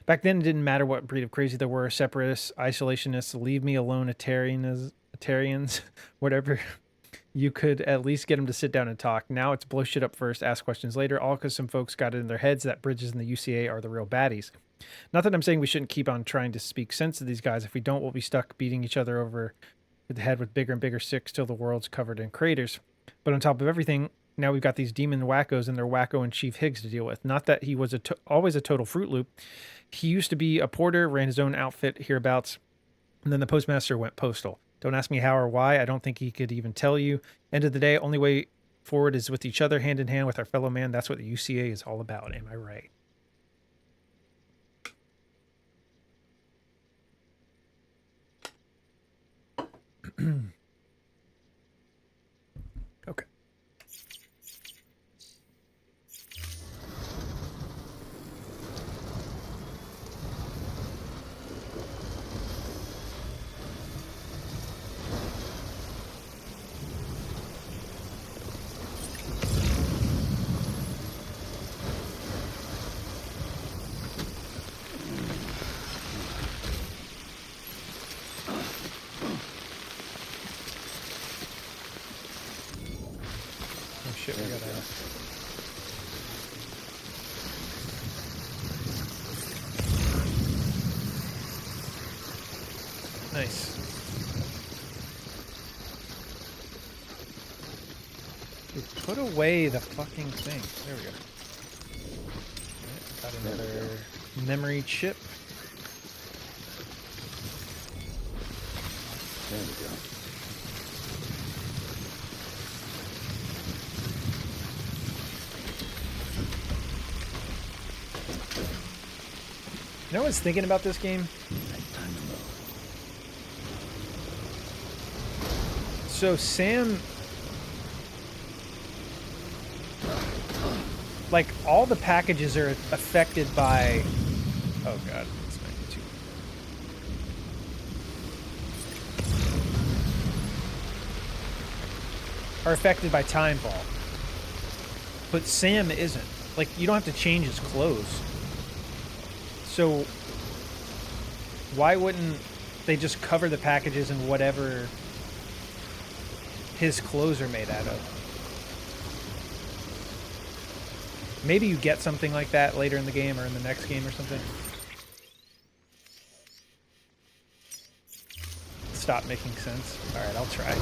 [SPEAKER 4] Back then, it didn't matter what breed of crazy there were. Separatists, isolationists, leave me alone, Atarians, whatever. You could at least get them to sit down and talk. Now it's blow shit up first, ask questions later, all because some folks got it in their heads that Bridges and the UCA are the real baddies. Not that I'm saying we shouldn't keep on trying to speak sense to these guys. If we don't, we'll be stuck beating each other over the head with bigger and bigger sticks till the world's covered in craters. But on top of everything, now we've got these demon wackos and their wacko and Chief Higgs to deal with. Not that he was always a total Fruit Loop. He used to be a porter, ran his own outfit hereabouts, and then the postmaster went postal. Don't ask me how or why. I don't think he could even tell you. End of the day, only way forward is with each other, hand in hand with our fellow man. That's what the UCA is all about. Am I right? Okay. Oh shit, we gotta...
[SPEAKER 1] Nice. Dude, put away the fucking thing. There we go. Got another memory chip.
[SPEAKER 2] There we go.
[SPEAKER 1] You know what I was thinking about this game? So Sam, like all the packages are affected by, oh god, this might be too. Are affected by timefall. But Sam isn't. Like you don't have to change his clothes. So why wouldn't they just cover the packages in whatever his clothes are made out of? Maybe you get something like that later in the game or in the next game or something. Stop making sense. All right, I'll try.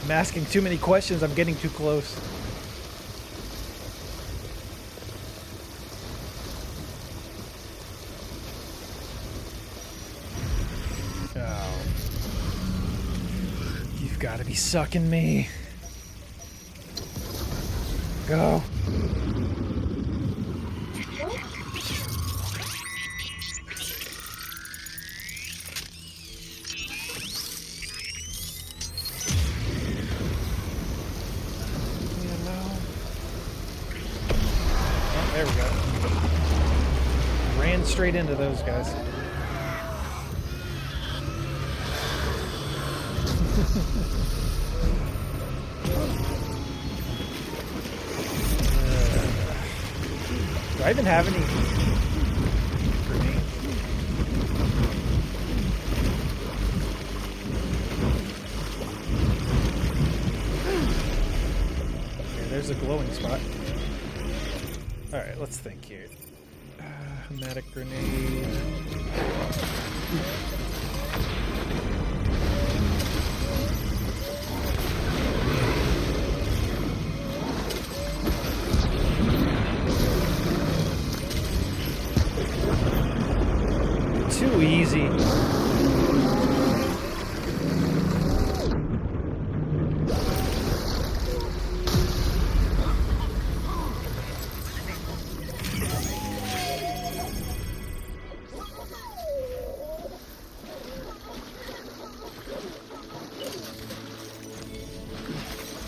[SPEAKER 1] I'm asking too many questions. I'm getting too close. Oh. You've got to be sucking me. Go. Oh, there we go. Ran straight into those guys. Do I even have any grenades? Okay, there's a glowing spot. Alright, let's think here. Hematic grenade. Too easy.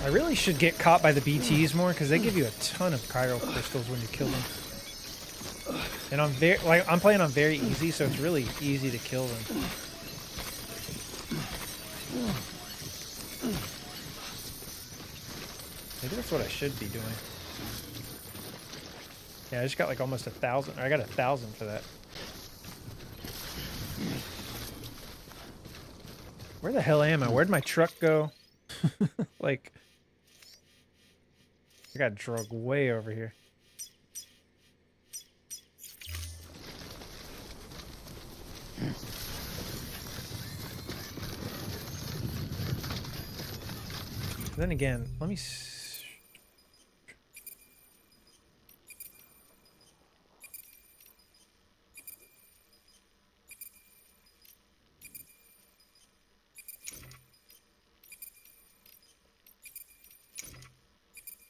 [SPEAKER 1] I really should get caught by the BTs more because they give you a ton of chiral crystals when you kill them. And I'm playing on very easy, so it's really easy to kill them. Maybe that's what I should be doing. Yeah, I just got like almost 1,000. I got 1,000 for that. Where the hell am I? Where'd my truck go? Like, I got drug way over here. Then again, let me.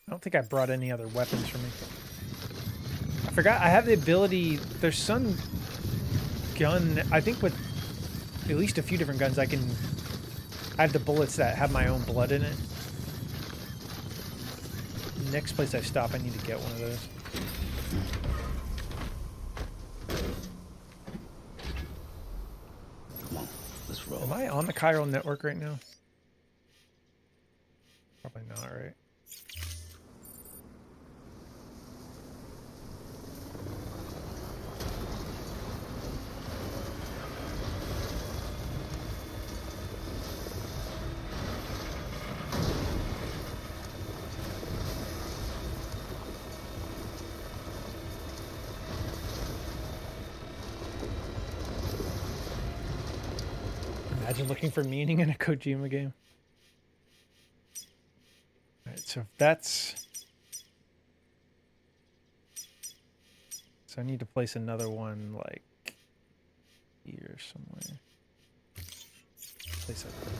[SPEAKER 1] I don't think I brought any other weapons for me. I forgot I have the ability. There's some gun. I think with at least a few different guns, I have the bullets that have my own blood in it. Next place I stop, I need to get one of those.
[SPEAKER 2] Come on, let's roll.
[SPEAKER 1] Am I on the chiral network right now? Probably not, right? Imagine looking for meaning in a Kojima game. Alright, so if that's... So I need to place another one, like, here somewhere. Place like that.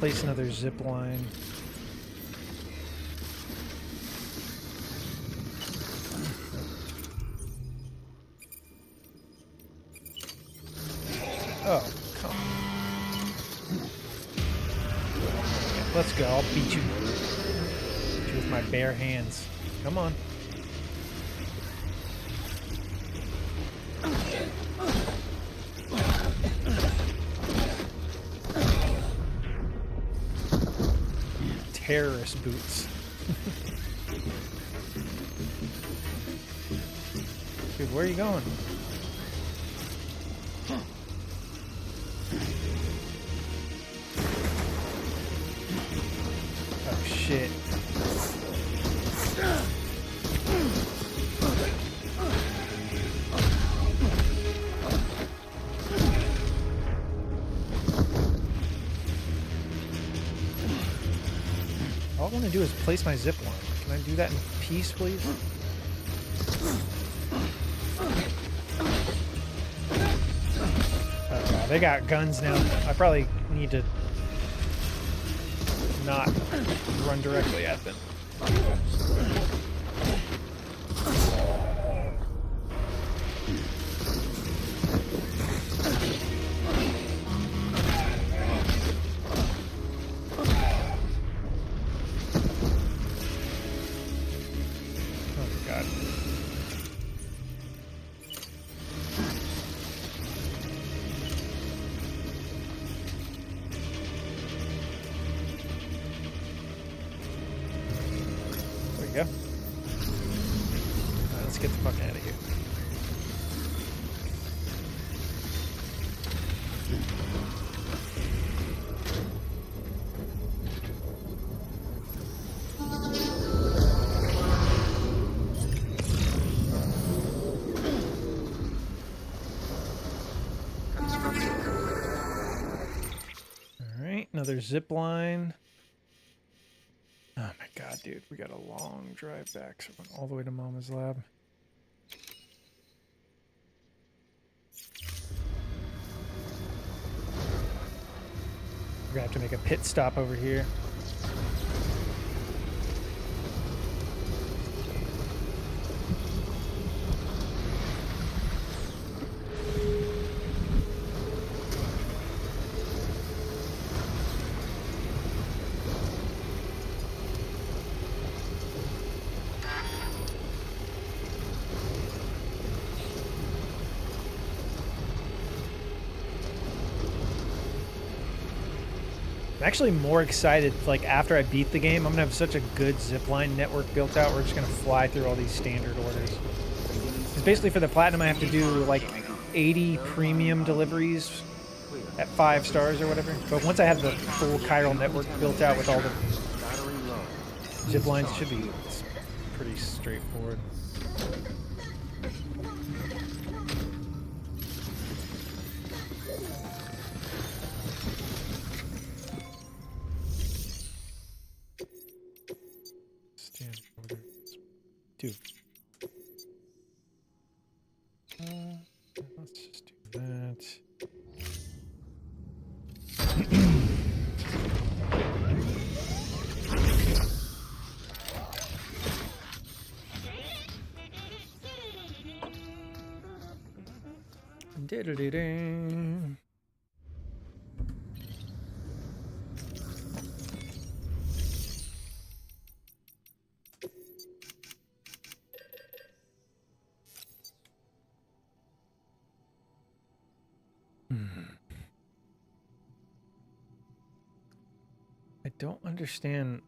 [SPEAKER 1] Place another zip line. Oh, come on. Let's go. I'll beat you. Beat you with my bare hands. Come on. Terrorist boots. Dude, where are you going? Oh shit. All I want to do is place my zip line. Can I do that in peace, please? Oh, they got guns now. I probably need to not run directly at them. Go. Alright, let's get the fuck out of here. Alright, another zip line. Oh my god, dude, we got a long drive back, so we're going all the way to Mama's lab. We're gonna have to make a pit stop over here. I'm actually more excited, like, after I beat the game. I'm gonna have such a good zipline network built out. We're just gonna fly through all these standard orders. Because basically for the platinum I have to do like 80 premium deliveries at 5 stars or whatever. But once I have the full chiral network built out with all the zip lines, it should be pretty straightforward. Diddle-dee-ding. I don't understand.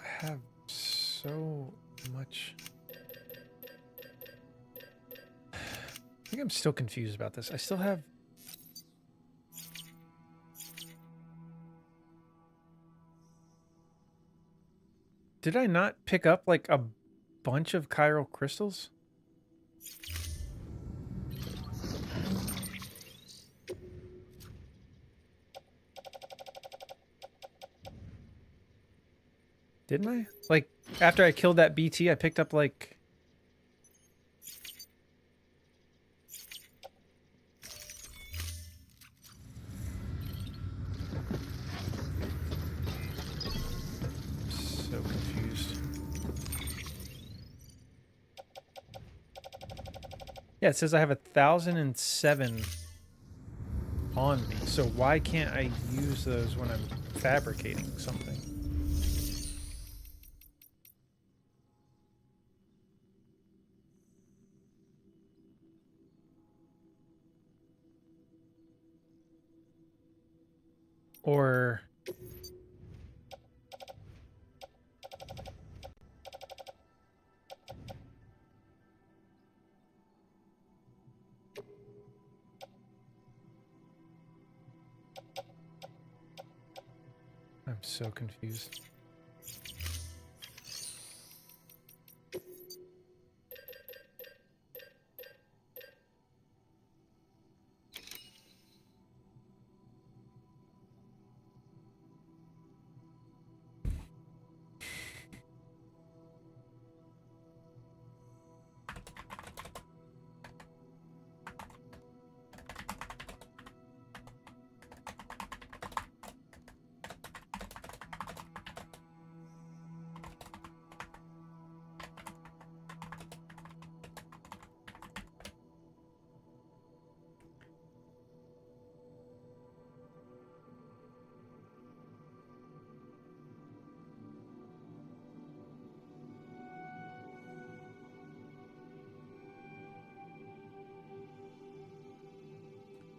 [SPEAKER 1] I have so much. I think I'm still confused about this. I still have. Did I not pick up like a bunch of chiral crystals? Didn't I? Like, after I killed that BT, I picked up, like... So confused. Yeah, it says I have 1,007 on me. So why can't I use those when I'm fabricating something? Or... I'm so confused.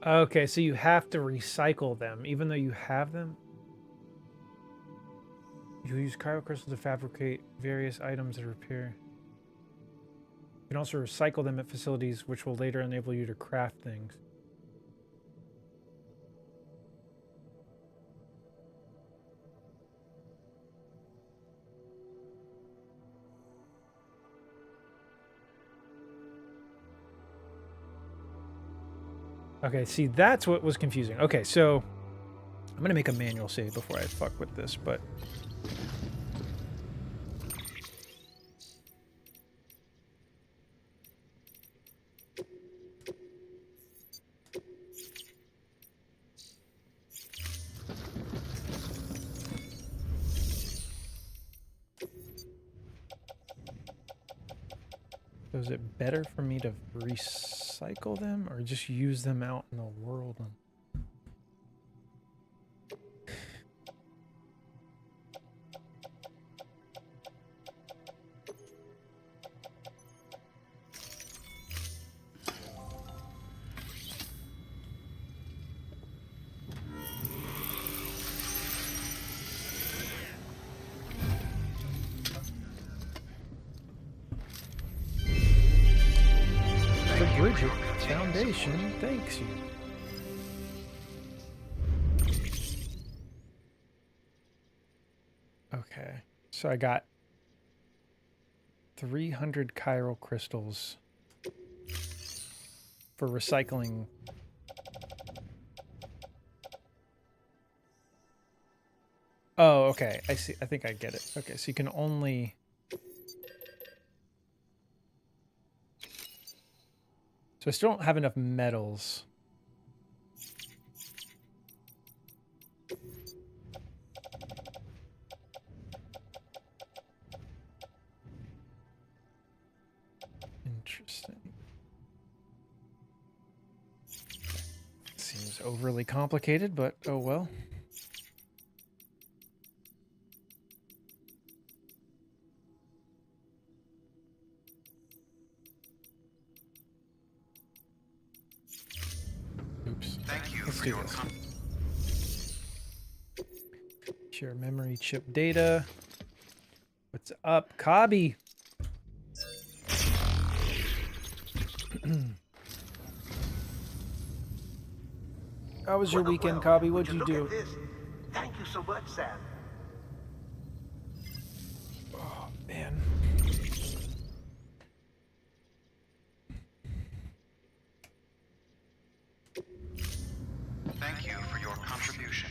[SPEAKER 1] Okay, so you have to recycle them, even though you have them? You use chiral crystals to fabricate various items and repair. You can also recycle them at facilities, which will later enable you to craft things. Okay, see, that's what was confusing. Okay, so I'm going to make a manual save before I fuck with this, but... So is it better for me to recycle them or just use them out in the world? Bridget Foundation thanks you. Okay, so I got 300 chiral crystals for recycling. Oh, okay, I see. I think I get it. Okay, so you can only... So I still don't have enough metals. Interesting. Seems overly complicated, but oh well. Oops.
[SPEAKER 5] Thank you
[SPEAKER 1] Let's
[SPEAKER 5] for
[SPEAKER 1] do
[SPEAKER 5] your
[SPEAKER 1] this. Share memory chip data. What's up, Cobby? How was your weekend, Cobby? What'd you do?
[SPEAKER 7] Thank you so much, Sam.
[SPEAKER 1] Oh, man.
[SPEAKER 5] Thank you for your contribution.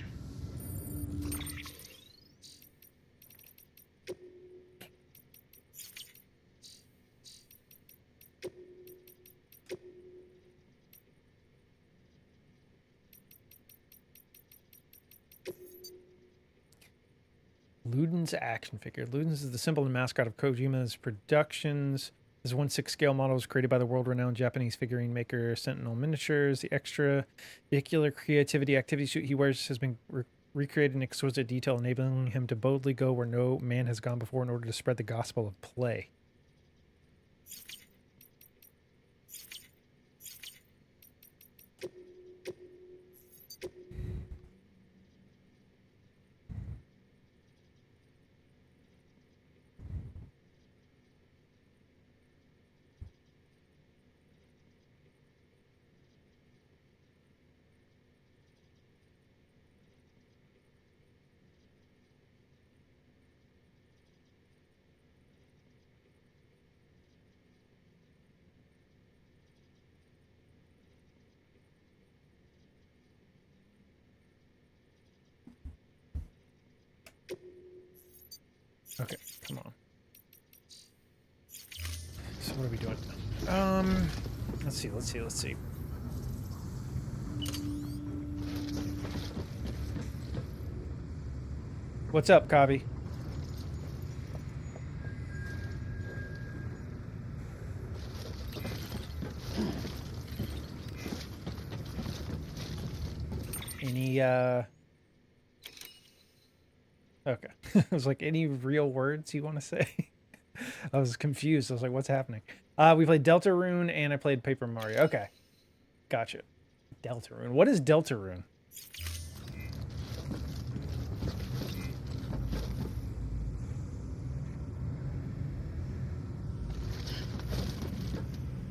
[SPEAKER 1] Luden's action figure. Luden's is the symbol and mascot of Kojima's Productions. This 1/6 scale model was created by the world-renowned Japanese figurine maker Sentinel Miniatures. The extra vehicular creativity activity suit he wears has been recreated in exquisite detail, enabling him to boldly go where no man has gone before in order to spread the gospel of play. Okay, come on. So what are we doing? Let's see. What's up, Cobby? Any, okay. I was like, any real words you want to say? I was confused. I was like, what's happening? We played Deltarune and I played Paper Mario. Okay. Gotcha. Deltarune. What is Deltarune?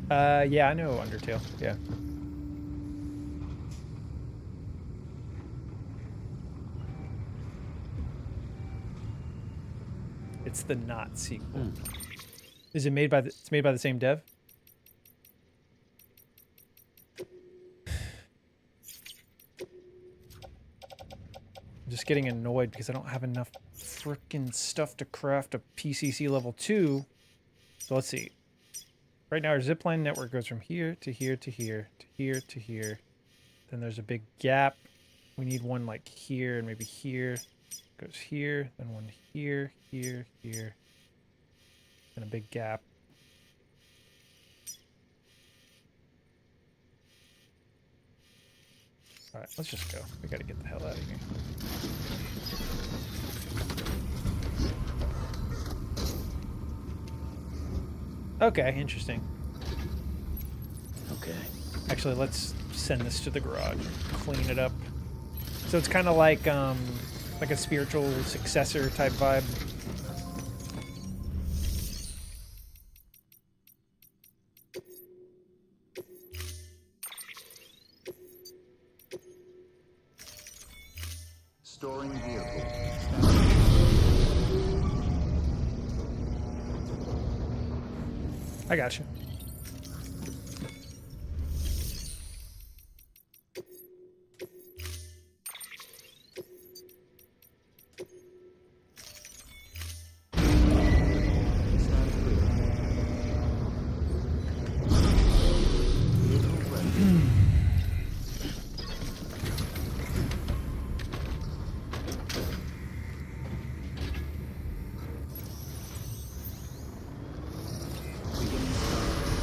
[SPEAKER 1] Yeah, I know Undertale. Yeah. It's the not sequel. Is it made by it's made by the same dev? I'm just getting annoyed because I don't have enough frickin' stuff to craft a PCC level 2. So let's see. Right now our zipline network goes from here to here to here to here to here. Then there's a big gap. We need one like here and maybe here. Goes here, then one here, here, here. And a big gap. Alright, let's just go. We gotta get the hell out of here. Okay, interesting.
[SPEAKER 7] Okay.
[SPEAKER 1] Actually, let's send this to the garage. Clean it up. So it's kind of like a spiritual successor type vibe.
[SPEAKER 2] Storing vehicle.
[SPEAKER 1] I got you.
[SPEAKER 2] Stand clear. Vehicle ready. Beginning start.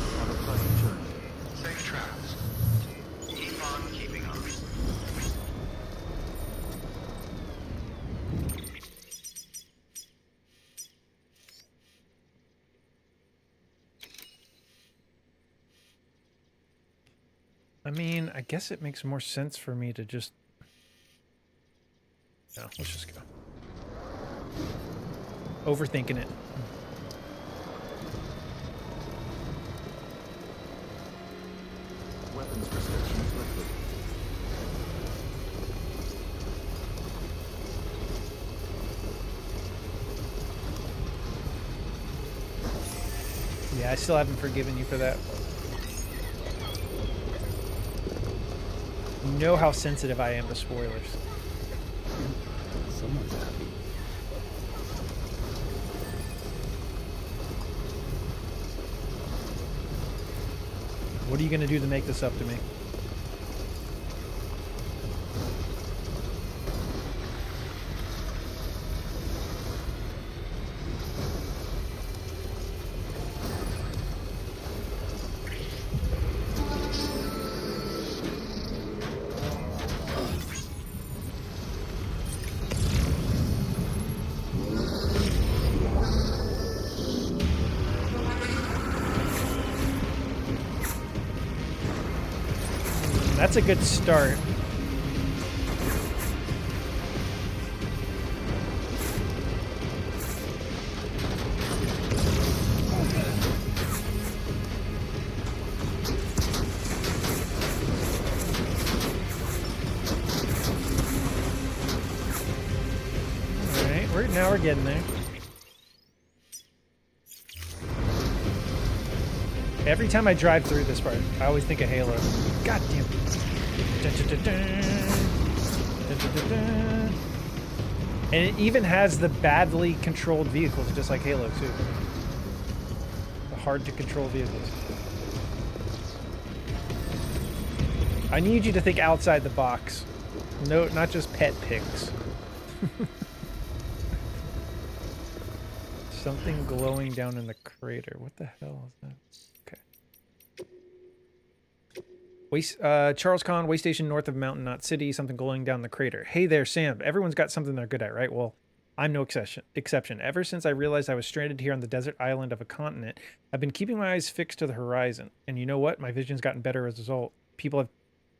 [SPEAKER 1] I mean, I guess it makes more sense for me to just... No, let's just go. Overthinking it.
[SPEAKER 2] Weapons restrictions lifted.
[SPEAKER 1] Yeah, I still haven't forgiven you for that. You know how sensitive I am to spoilers.
[SPEAKER 8] Someone's happy.
[SPEAKER 1] What are you going to do to make this up to me? That's a good start. Alright, now we're getting there. Every time I drive through this part, I always think of Halo. God damn it. Dun, dun, dun, dun. Dun, dun, dun, dun. And it even has the badly controlled vehicles, just like Halo 2. The hard to control vehicles. I need you to think outside the box. No, not just pet pics. Something glowing down in the crater. What the hell is that? Charles Kahn, way station north of Mountain Knot City, something glowing down the crater. Hey there, Sam. Everyone's got something they're good at, right? Well, I'm no exception. Ever since I realized I was stranded here on the desert island of a continent, I've been keeping my eyes fixed to the horizon. And you know what? My vision's gotten better as a result. People have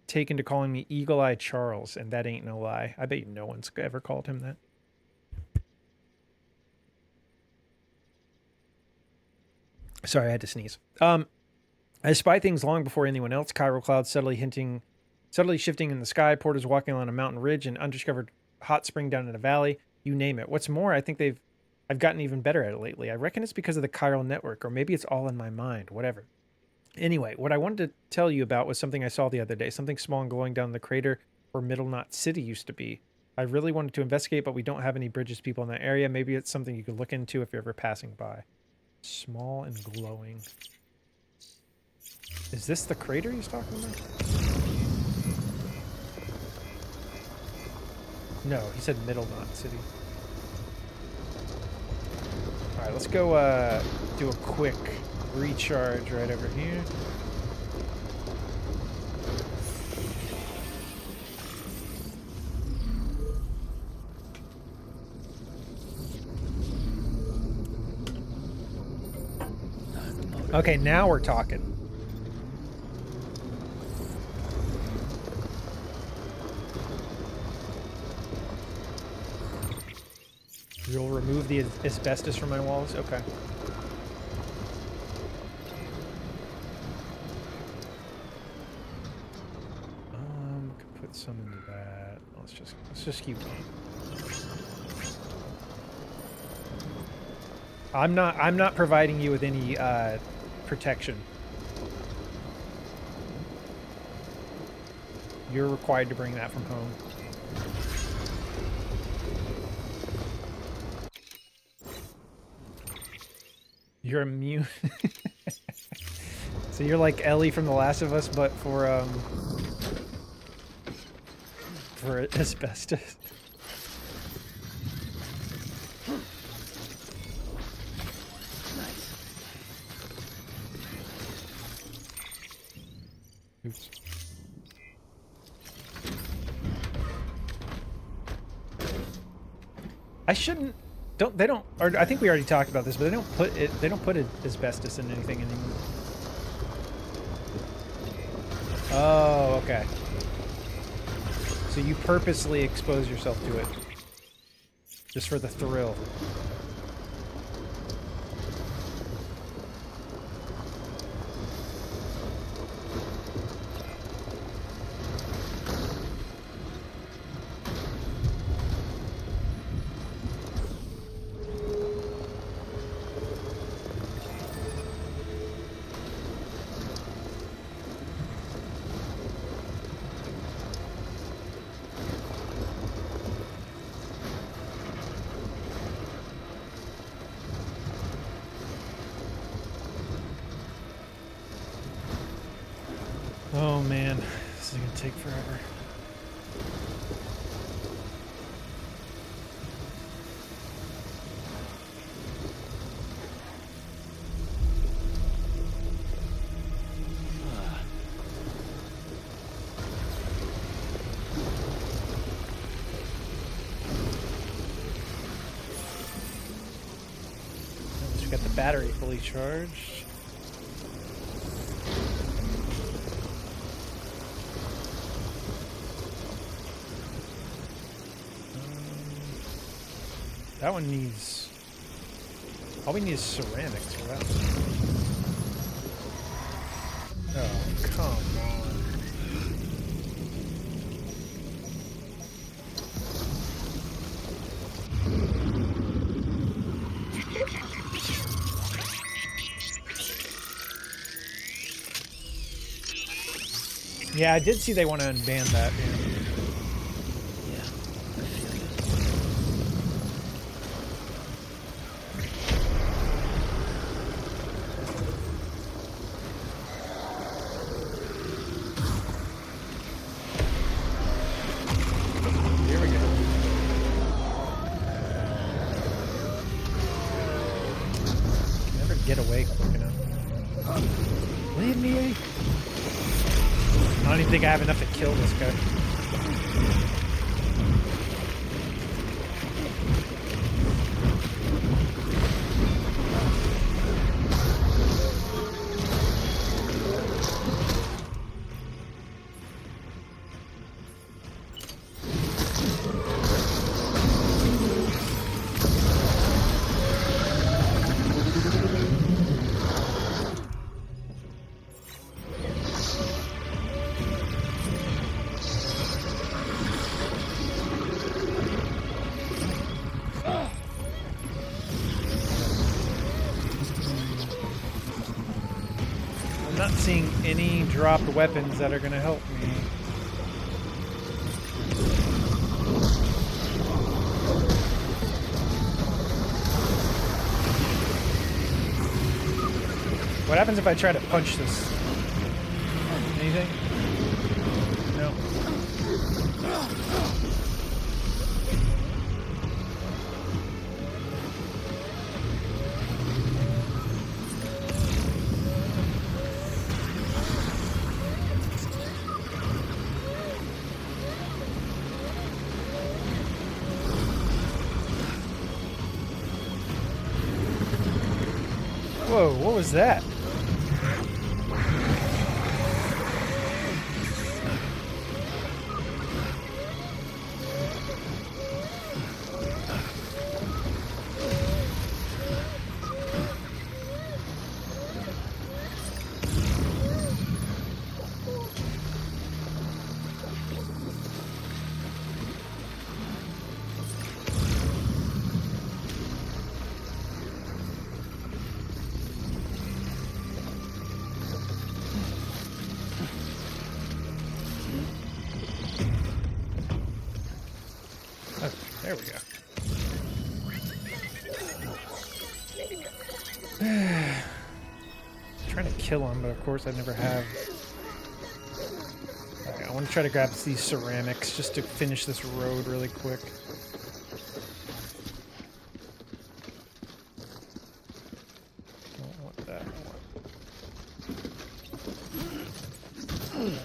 [SPEAKER 1] taken to calling me Eagle-Eye Charles, and that ain't no lie. I bet you no one's ever called him that. Sorry, I had to sneeze. I spy things long before anyone else. Chiral clouds subtly shifting in the sky. Porters walking along a mountain ridge. An undiscovered hot spring down in a valley. You name it. What's more, I think I've gotten even better at it lately. I reckon it's because of the chiral network, or maybe it's all in my mind. Whatever. Anyway, what I wanted to tell you about was something I saw the other day. Something small and glowing down the crater where Middle Knot City used to be. I really wanted to investigate, but we don't have any Bridges people in that area. Maybe it's something you could look into if you're ever passing by. Small and glowing. Is this the crater he's talking about? No, he said Middle Knot City. Alright, let's go do a quick recharge right over here. Okay, now we're talking. You'll remove the asbestos from my walls? Okay. Could put some into that. Let's just keep going. I'm not providing you with any protection. You're required to bring that from home. You're immune. So you're like Ellie from The Last of Us, but for asbestos. Oops. I shouldn't. They don't. Or I think we already talked about this, but they don't put it. They don't put asbestos in anything anymore. Oh, okay. So you purposely expose yourself to it. Just for the thrill. Oh man, this is gonna take forever. At least we got the battery fully charged. That one needs... All we need is ceramics for that one. Oh, come on. Yeah, I did see they want to unban that. Here we go. Never get away quick enough. Leave me. I don't even think I have enough to kill this guy. I'm not seeing any dropped weapons that are going to help me. What happens if I try to punch this? Anything? No. Whoa, what was that? Oh, there we go. Trying to kill him, but of course I never have. Okay, I want to try to grab these ceramics just to finish this road really quick. Don't want that. I want that.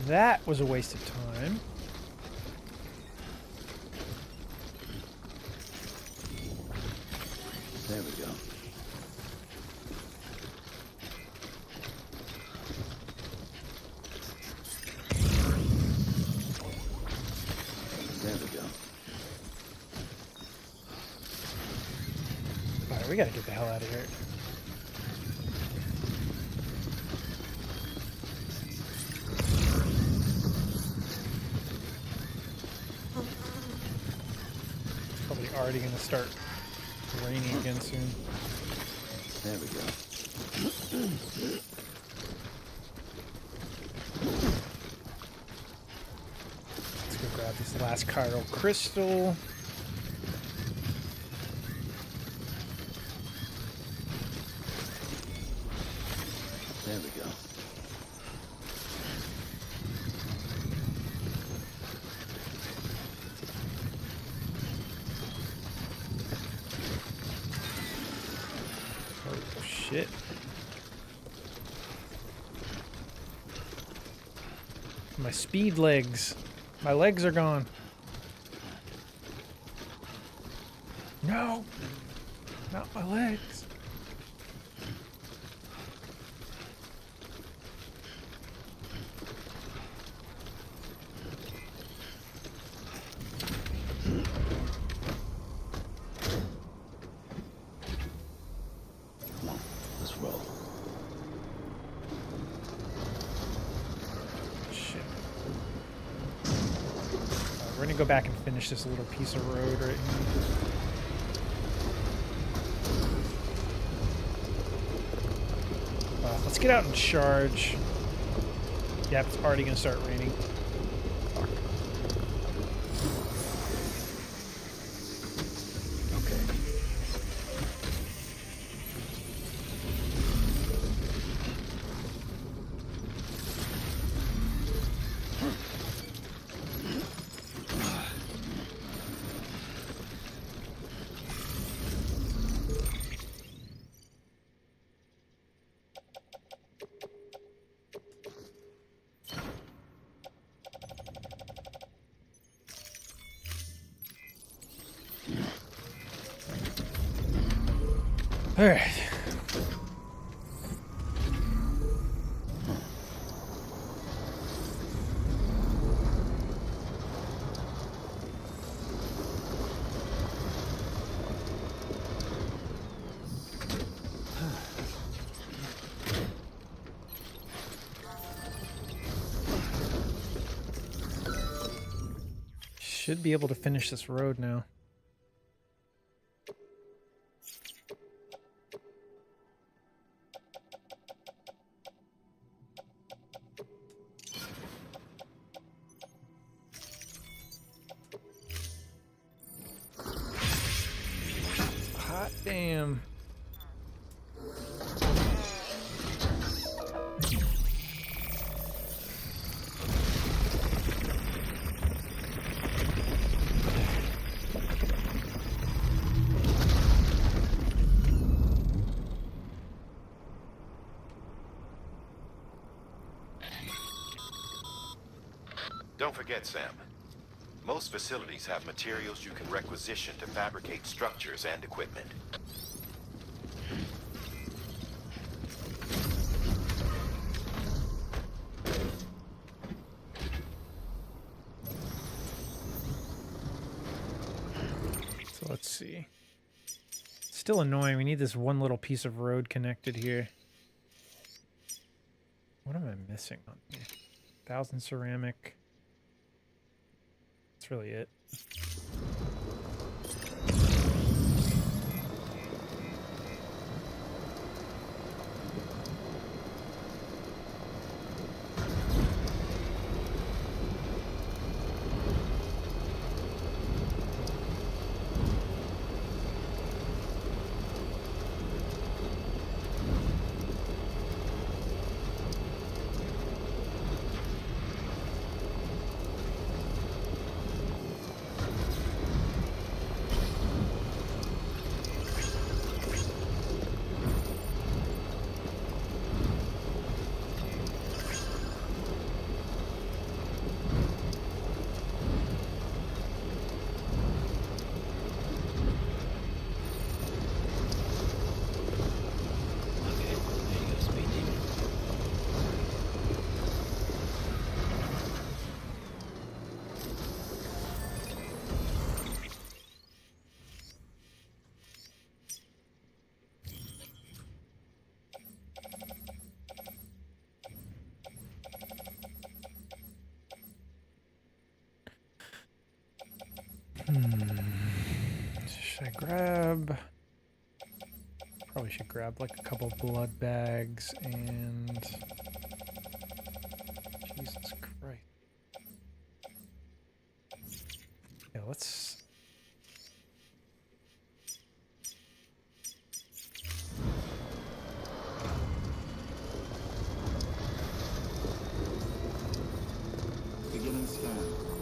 [SPEAKER 1] That was a waste of time.
[SPEAKER 2] There we go. There we go.
[SPEAKER 1] Alright, we gotta get the hell out of here. It's probably already gonna start raining again soon.
[SPEAKER 2] There we go.
[SPEAKER 1] Let's go grab this last chiral crystal.
[SPEAKER 2] There we go.
[SPEAKER 1] Oh shit. My speed legs. My legs are gone. No! Not my legs.
[SPEAKER 2] Come on, let's roll.
[SPEAKER 1] Shit. We're gonna go back and finish this little piece of road right here. Let's get out and charge. Yep, it's already gonna start raining. Fuck.
[SPEAKER 2] Okay.
[SPEAKER 1] All right. Should be able to finish this road now. Hot damn.
[SPEAKER 3] Don't forget, Sam. Most facilities have materials you can requisition to fabricate structures and equipment.
[SPEAKER 1] So let's see. Still annoying. We need this one little piece of road connected here. What am I missing on here? 1,000 ceramic. That's really it. Should I grab? Probably should grab like a couple blood bags and Jesus Christ. Yeah, let's.
[SPEAKER 2] Beginning scan.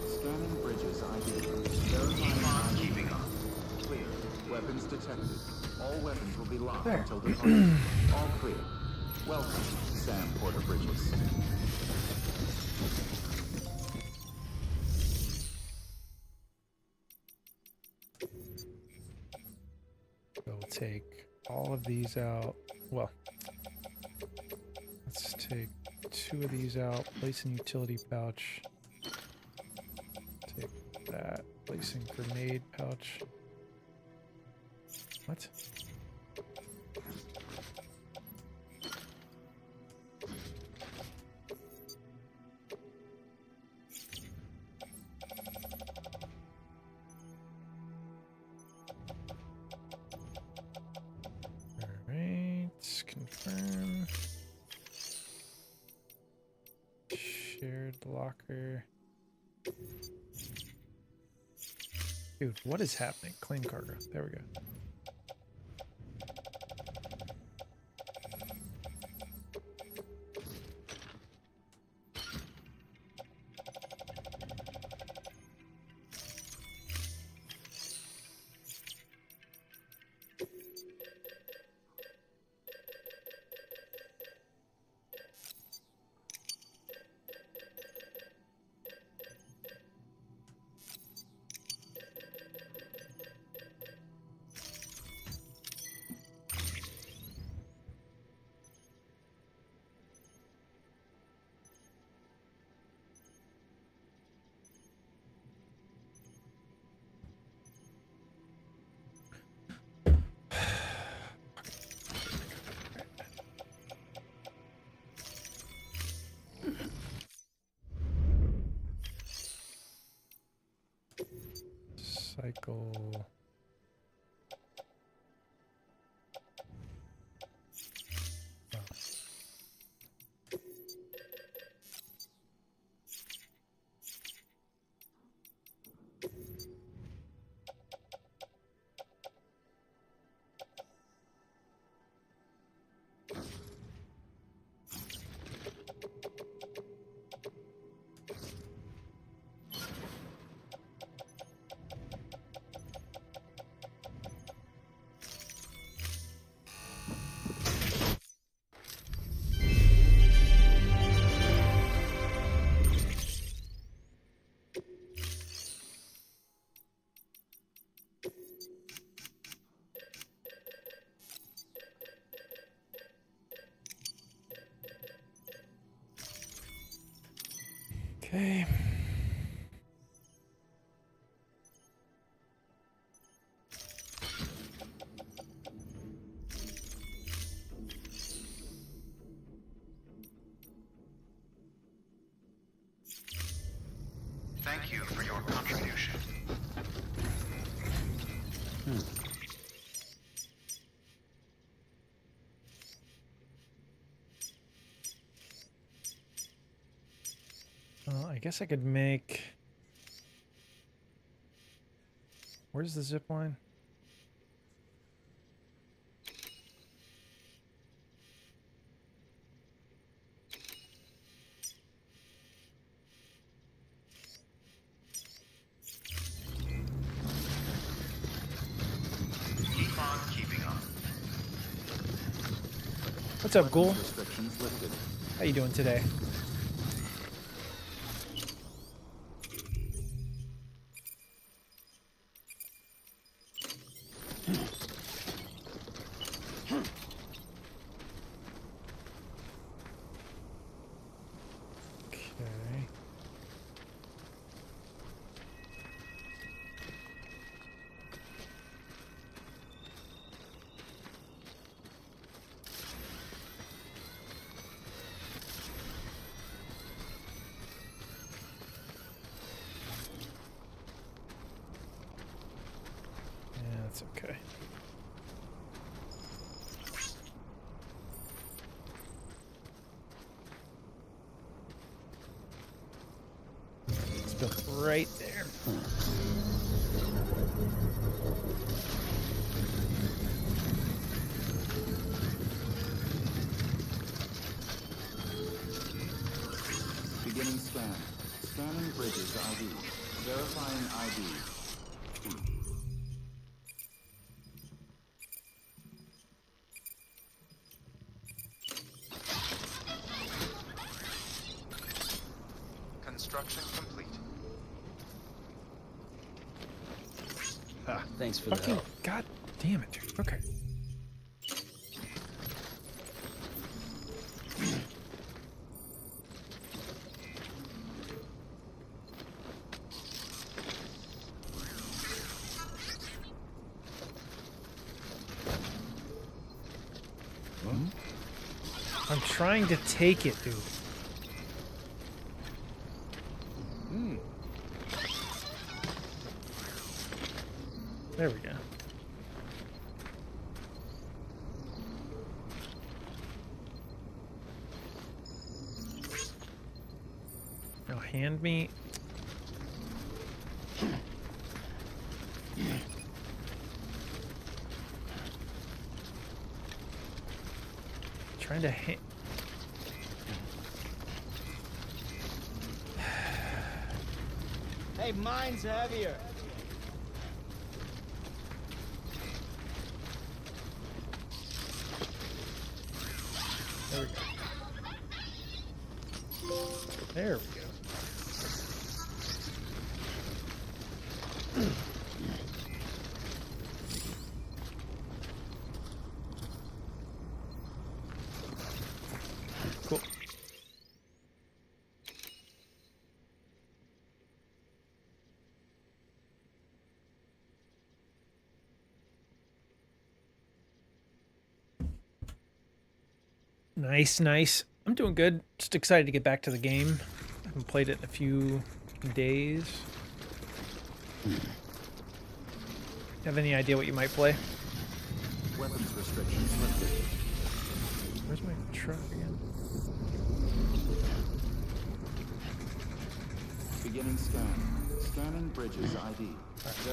[SPEAKER 2] Scanning bridges ID. Verifying ID.
[SPEAKER 5] Keeping up.
[SPEAKER 2] Clear. Weapons detected. All weapons will be locked
[SPEAKER 1] There.
[SPEAKER 2] until departure. All clear. Welcome, Sam Porter Bridges.
[SPEAKER 1] We'll take all of these out. Well, let's take 2 of these out, place in utility pouch. Take that, place in grenade pouch. What? Alright, confirm. Shared locker. Dude, what is happening? Claim cargo. There we go. Cycle. Okay.
[SPEAKER 5] Thank you for your contribution.
[SPEAKER 1] Well, I guess I could make. Where's the zip line?
[SPEAKER 5] Keep on keeping up.
[SPEAKER 1] What's up, Ghoul?
[SPEAKER 2] Restrictions lifted.
[SPEAKER 1] How you doing today? Okay. That's okay. It's built right there.
[SPEAKER 2] Beginning scan. Scanning bridges ID. Verifying ID.
[SPEAKER 5] Construction complete.
[SPEAKER 8] Thanks for the
[SPEAKER 1] Fucking
[SPEAKER 8] help.
[SPEAKER 1] god damn it, dude. Okay. I'm trying to take it, dude. There we go. Now hand me. Trying to hit.
[SPEAKER 8] Hey, mine's heavier.
[SPEAKER 1] There we go. There we go. Cool. Nice, nice. I'm doing good. Just excited to get back to the game. I haven't played it in a few days. Have any idea what you might play?
[SPEAKER 2] Weapons restrictions lifted.
[SPEAKER 1] Where's my truck again?
[SPEAKER 2] Beginning scan. Scanning bridges ID.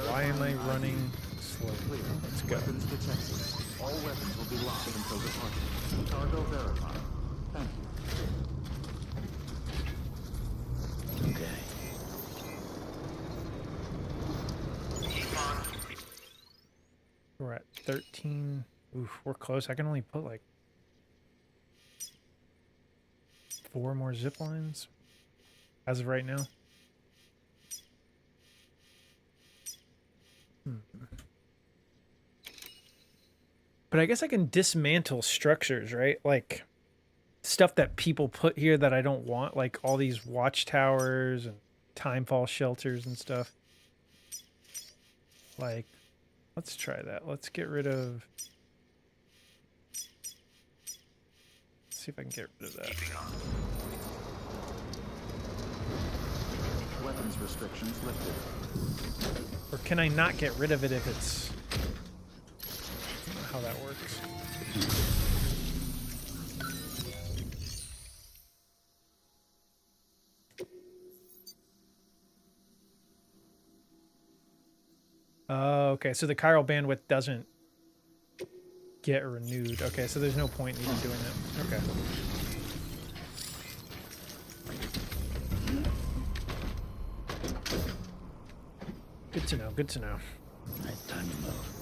[SPEAKER 1] Why am I
[SPEAKER 2] Verifying
[SPEAKER 1] running
[SPEAKER 2] ID.
[SPEAKER 1] slow?
[SPEAKER 2] Clear.
[SPEAKER 1] Let's go.
[SPEAKER 2] Weapons detected. All weapons will be locked until departure. Cargo verified. Thank you.
[SPEAKER 8] Okay.
[SPEAKER 1] We're at 13. Oof, we're close. I can only put like 4 more zip lines as of right now. But I guess I can dismantle structures, right? Like stuff that people put here that I don't want, like all these watchtowers and timefall shelters and stuff. Like, let's try that. Let's get rid of... Let's see if I can get rid of that.
[SPEAKER 2] Weapons restrictions lifted.
[SPEAKER 1] Or can I not get rid of it if it's... I don't know how that works. Oh, okay. So the chiral bandwidth doesn't get renewed. Okay, so there's no point in even doing it. Okay. Good to know. Good to know.
[SPEAKER 8] Nice time to move.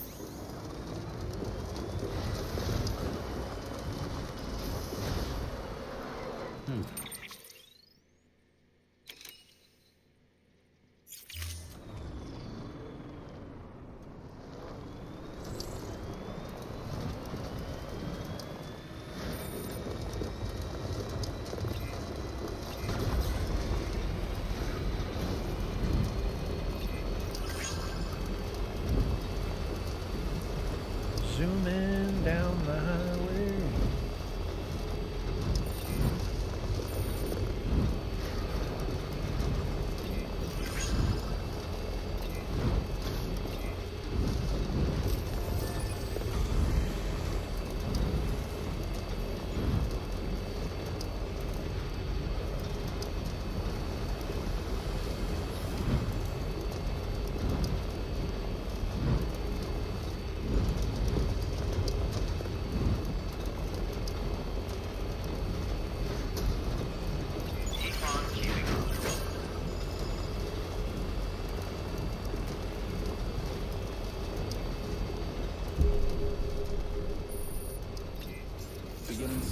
[SPEAKER 1] Zooming down the highway.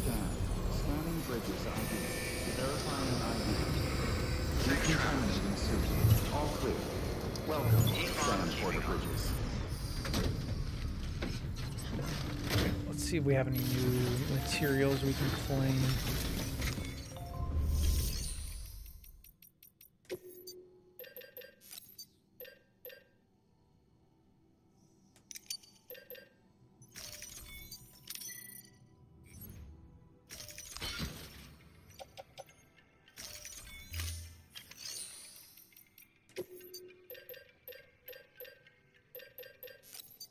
[SPEAKER 2] scan. Scanning bridges ID. Verifying ID. Decontaminating suit. All clear. Welcome, Sand Porter Bridges.
[SPEAKER 1] Let's see if we have any new materials we can claim.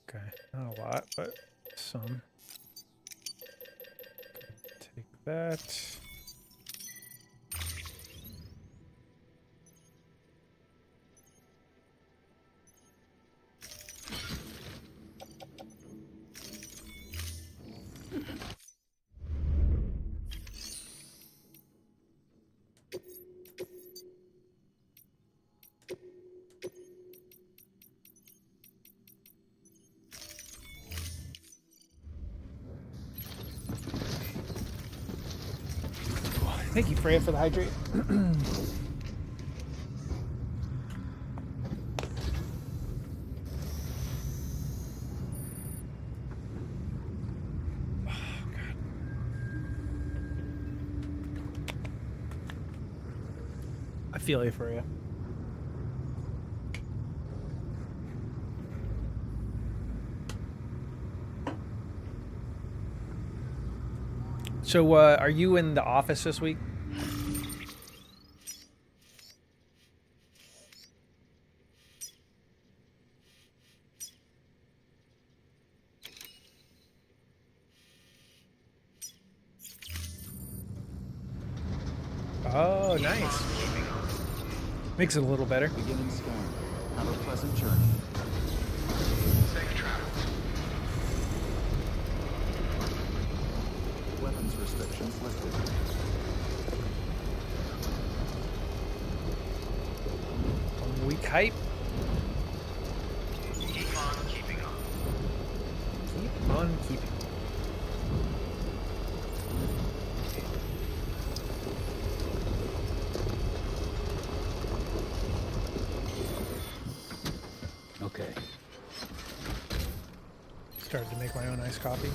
[SPEAKER 1] Okay, not a lot, but some. Take that. Thank you, Freya, for the hydrate. I feel you, Freya. So, are you in the office this week? Oh, nice. Makes it a little better.
[SPEAKER 2] Beginning scan. Have a pleasant journey.
[SPEAKER 5] Safe travels.
[SPEAKER 2] Weapons restrictions listed.
[SPEAKER 1] Weak hype.
[SPEAKER 5] Keep on keeping on.
[SPEAKER 1] Keep on keeping.
[SPEAKER 8] Okay.
[SPEAKER 1] Started to make my own iced coffee.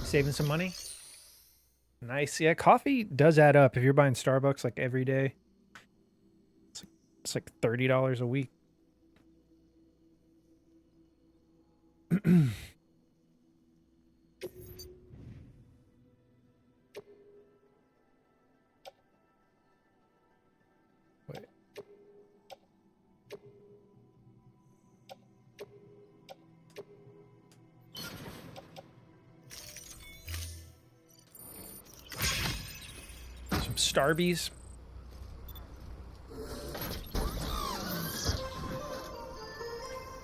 [SPEAKER 1] Saving some money. Nice. Yeah, coffee does add up. If you're buying Starbucks like every day, it's like $30 a week. Wait. Some Starbies.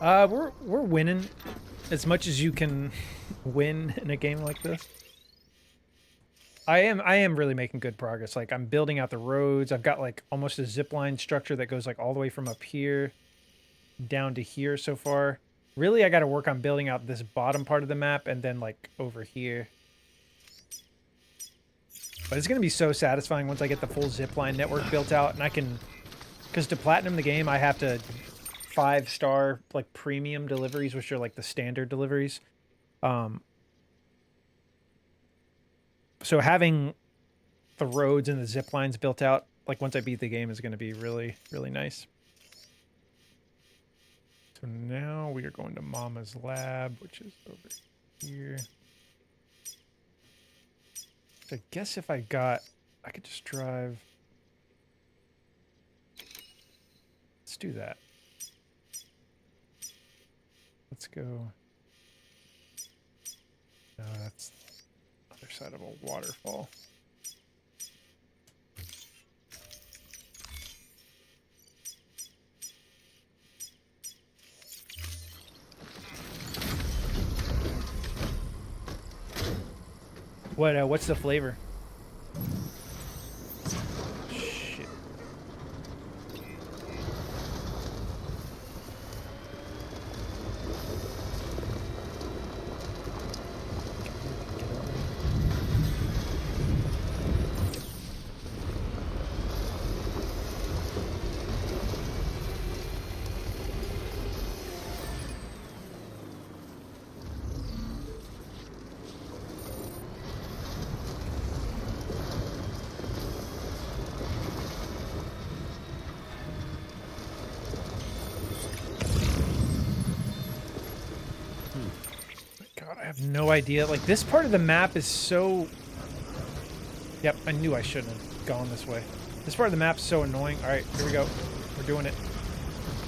[SPEAKER 1] We're winning as much as you can win in a game like this. I am really making good progress. Like, I'm building out the roads. I've got like almost a zip line structure that goes like all the way from up here down to here so far. Really, I got to work on building out this bottom part of the map and then like over here. But it's going to be so satisfying once I get the full zip line network built out, and I can, because to platinum the game, I have to 5-star like premium deliveries, which are like the standard deliveries. So having the roads and the zip lines built out, like once I beat the game, is going to be really, really nice. So now we are going to Mama's lab, which is over here. So I guess if I could just drive. Let's do that. Let's go. No, that's the other side of a waterfall. What's the flavor? Shit. have no idea. Like, this part of the map is so... Yep, I knew I shouldn't have gone this way. This part of the map is so annoying. All right, here we go. We're doing it.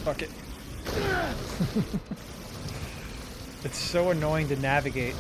[SPEAKER 1] Fuck it. It's so annoying to navigate.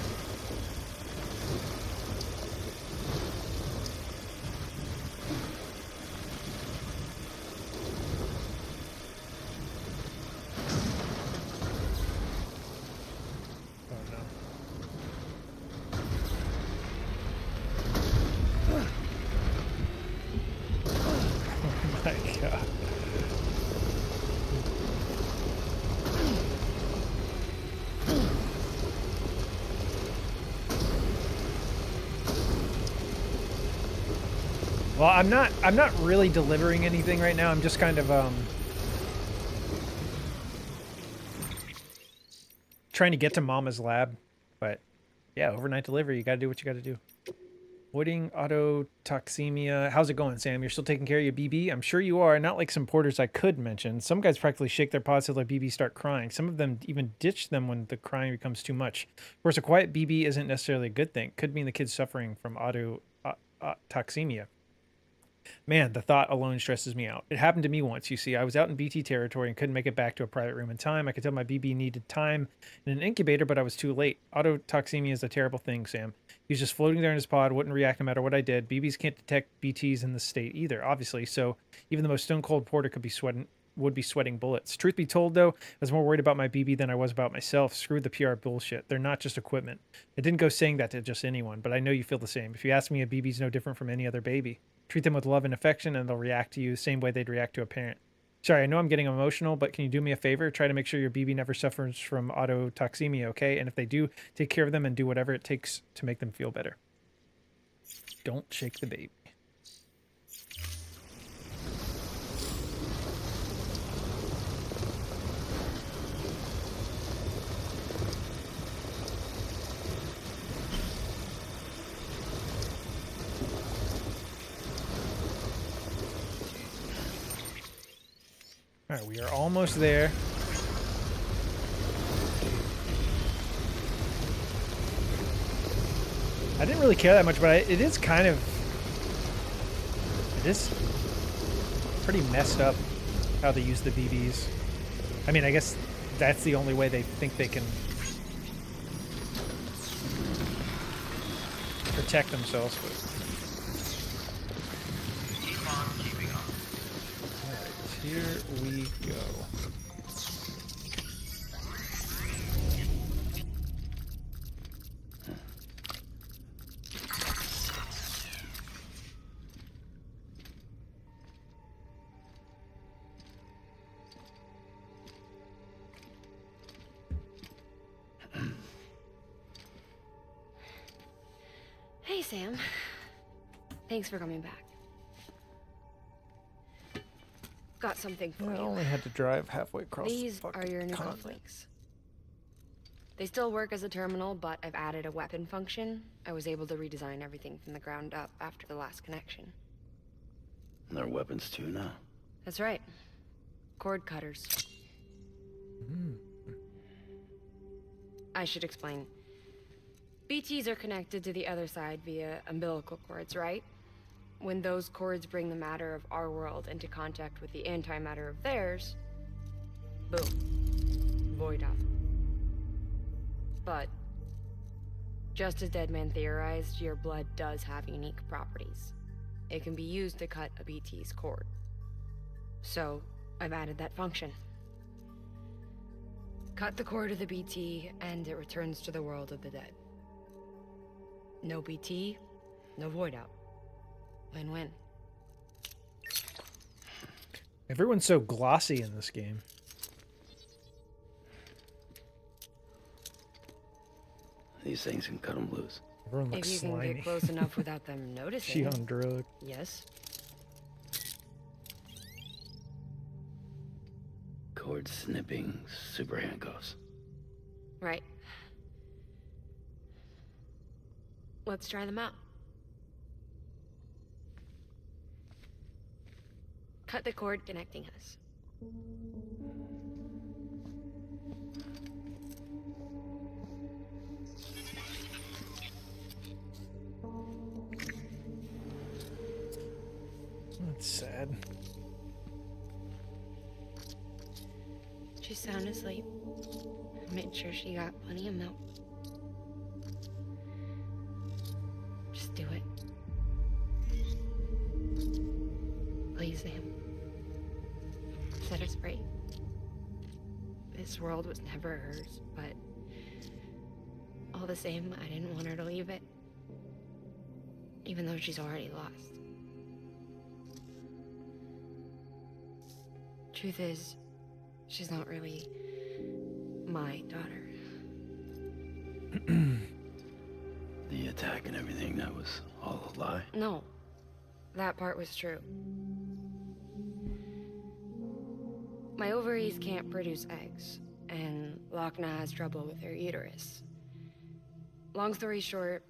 [SPEAKER 1] Well, I'm not really delivering anything right now. I'm just kind of trying to get to Mama's lab. But yeah, overnight delivery, you got to do what you got to do. Avoiding autotoxemia. How's it going, Sam? You're still taking care of your BB? I'm sure you are. Not like some porters I could mention. Some guys practically shake their pods till their BB start crying. Some of them even ditch them when the crying becomes too much. Of course, a quiet BB isn't necessarily a good thing. Could mean the kid's suffering from autotoxemia. Man, the thought alone stresses me out. It happened to me once, you see. I was out in BT territory and couldn't make it back to a private room in time. I could tell my BB needed time in an incubator, but I was too late. Autotoxemia is a terrible thing, Sam. He was just floating there in his pod, wouldn't react no matter what I did. BBs can't detect BTs in this state either, obviously, so even the most stone-cold porter would be sweating bullets. Truth be told, though, I was more worried about my BB than I was about myself. Screw the PR bullshit. They're not just equipment. I didn't go saying that to just anyone, but I know you feel the same. If you ask me, a BB's no different from any other baby. Treat them with love and affection, and they'll react to you the same way they'd react to a parent. Sorry, I know I'm getting emotional, but can you do me a favor? Try to make sure your BB never suffers from autotoxemia, okay? And if they do, take care of them and do whatever it takes to make them feel better. Don't shake the baby. All right, we are almost there. I didn't really care that much, but it is kind of... It is pretty messed up how they use the BBs. I mean, I guess that's the only way they think they can protect themselves, but... Here we go.
[SPEAKER 9] Hey, Sam. Thanks for coming back. Got something for
[SPEAKER 1] I
[SPEAKER 9] you.
[SPEAKER 1] only had to drive halfway across.
[SPEAKER 9] These
[SPEAKER 1] the
[SPEAKER 9] are your new
[SPEAKER 1] continent.
[SPEAKER 9] cufflinks. They still work as a terminal, but I've added a weapon function. I was able to redesign everything from the ground up after the last connection.
[SPEAKER 8] And they're weapons too now.
[SPEAKER 9] That's right. Cord cutters. I should explain. BTs are connected to the other side via umbilical cords, right? When those cords bring the matter of our world into contact with the antimatter of theirs, boom, void out. But, just as Deadman theorized, your blood does have unique properties. It can be used to cut a BT's cord. So, I've added that function. Cut the cord of the BT, and it returns to the world of the dead. No BT, no void out. Win-win.
[SPEAKER 1] Everyone's so glossy in this game.
[SPEAKER 8] These things can cut them loose.
[SPEAKER 1] Everyone
[SPEAKER 9] If
[SPEAKER 1] looks
[SPEAKER 9] you can
[SPEAKER 1] slimy.
[SPEAKER 9] get close enough without them noticing.
[SPEAKER 1] She on drug.
[SPEAKER 9] Yes.
[SPEAKER 8] Cord snipping, super handcuffs.
[SPEAKER 9] Right. Let's try them out. Cut the cord connecting us.
[SPEAKER 1] That's sad.
[SPEAKER 9] She's sound asleep. I made sure she got plenty of milk. Just do it. Please, Sam. Set her straight. This world was never hers, but all the same, I didn't want her to leave it. Even though she's already lost. Truth is, she's not really my daughter.
[SPEAKER 8] The attack and everything, that was all a lie?
[SPEAKER 9] No, that part was true. My ovaries can't produce eggs, and Lochna has trouble with her uterus. Long story short,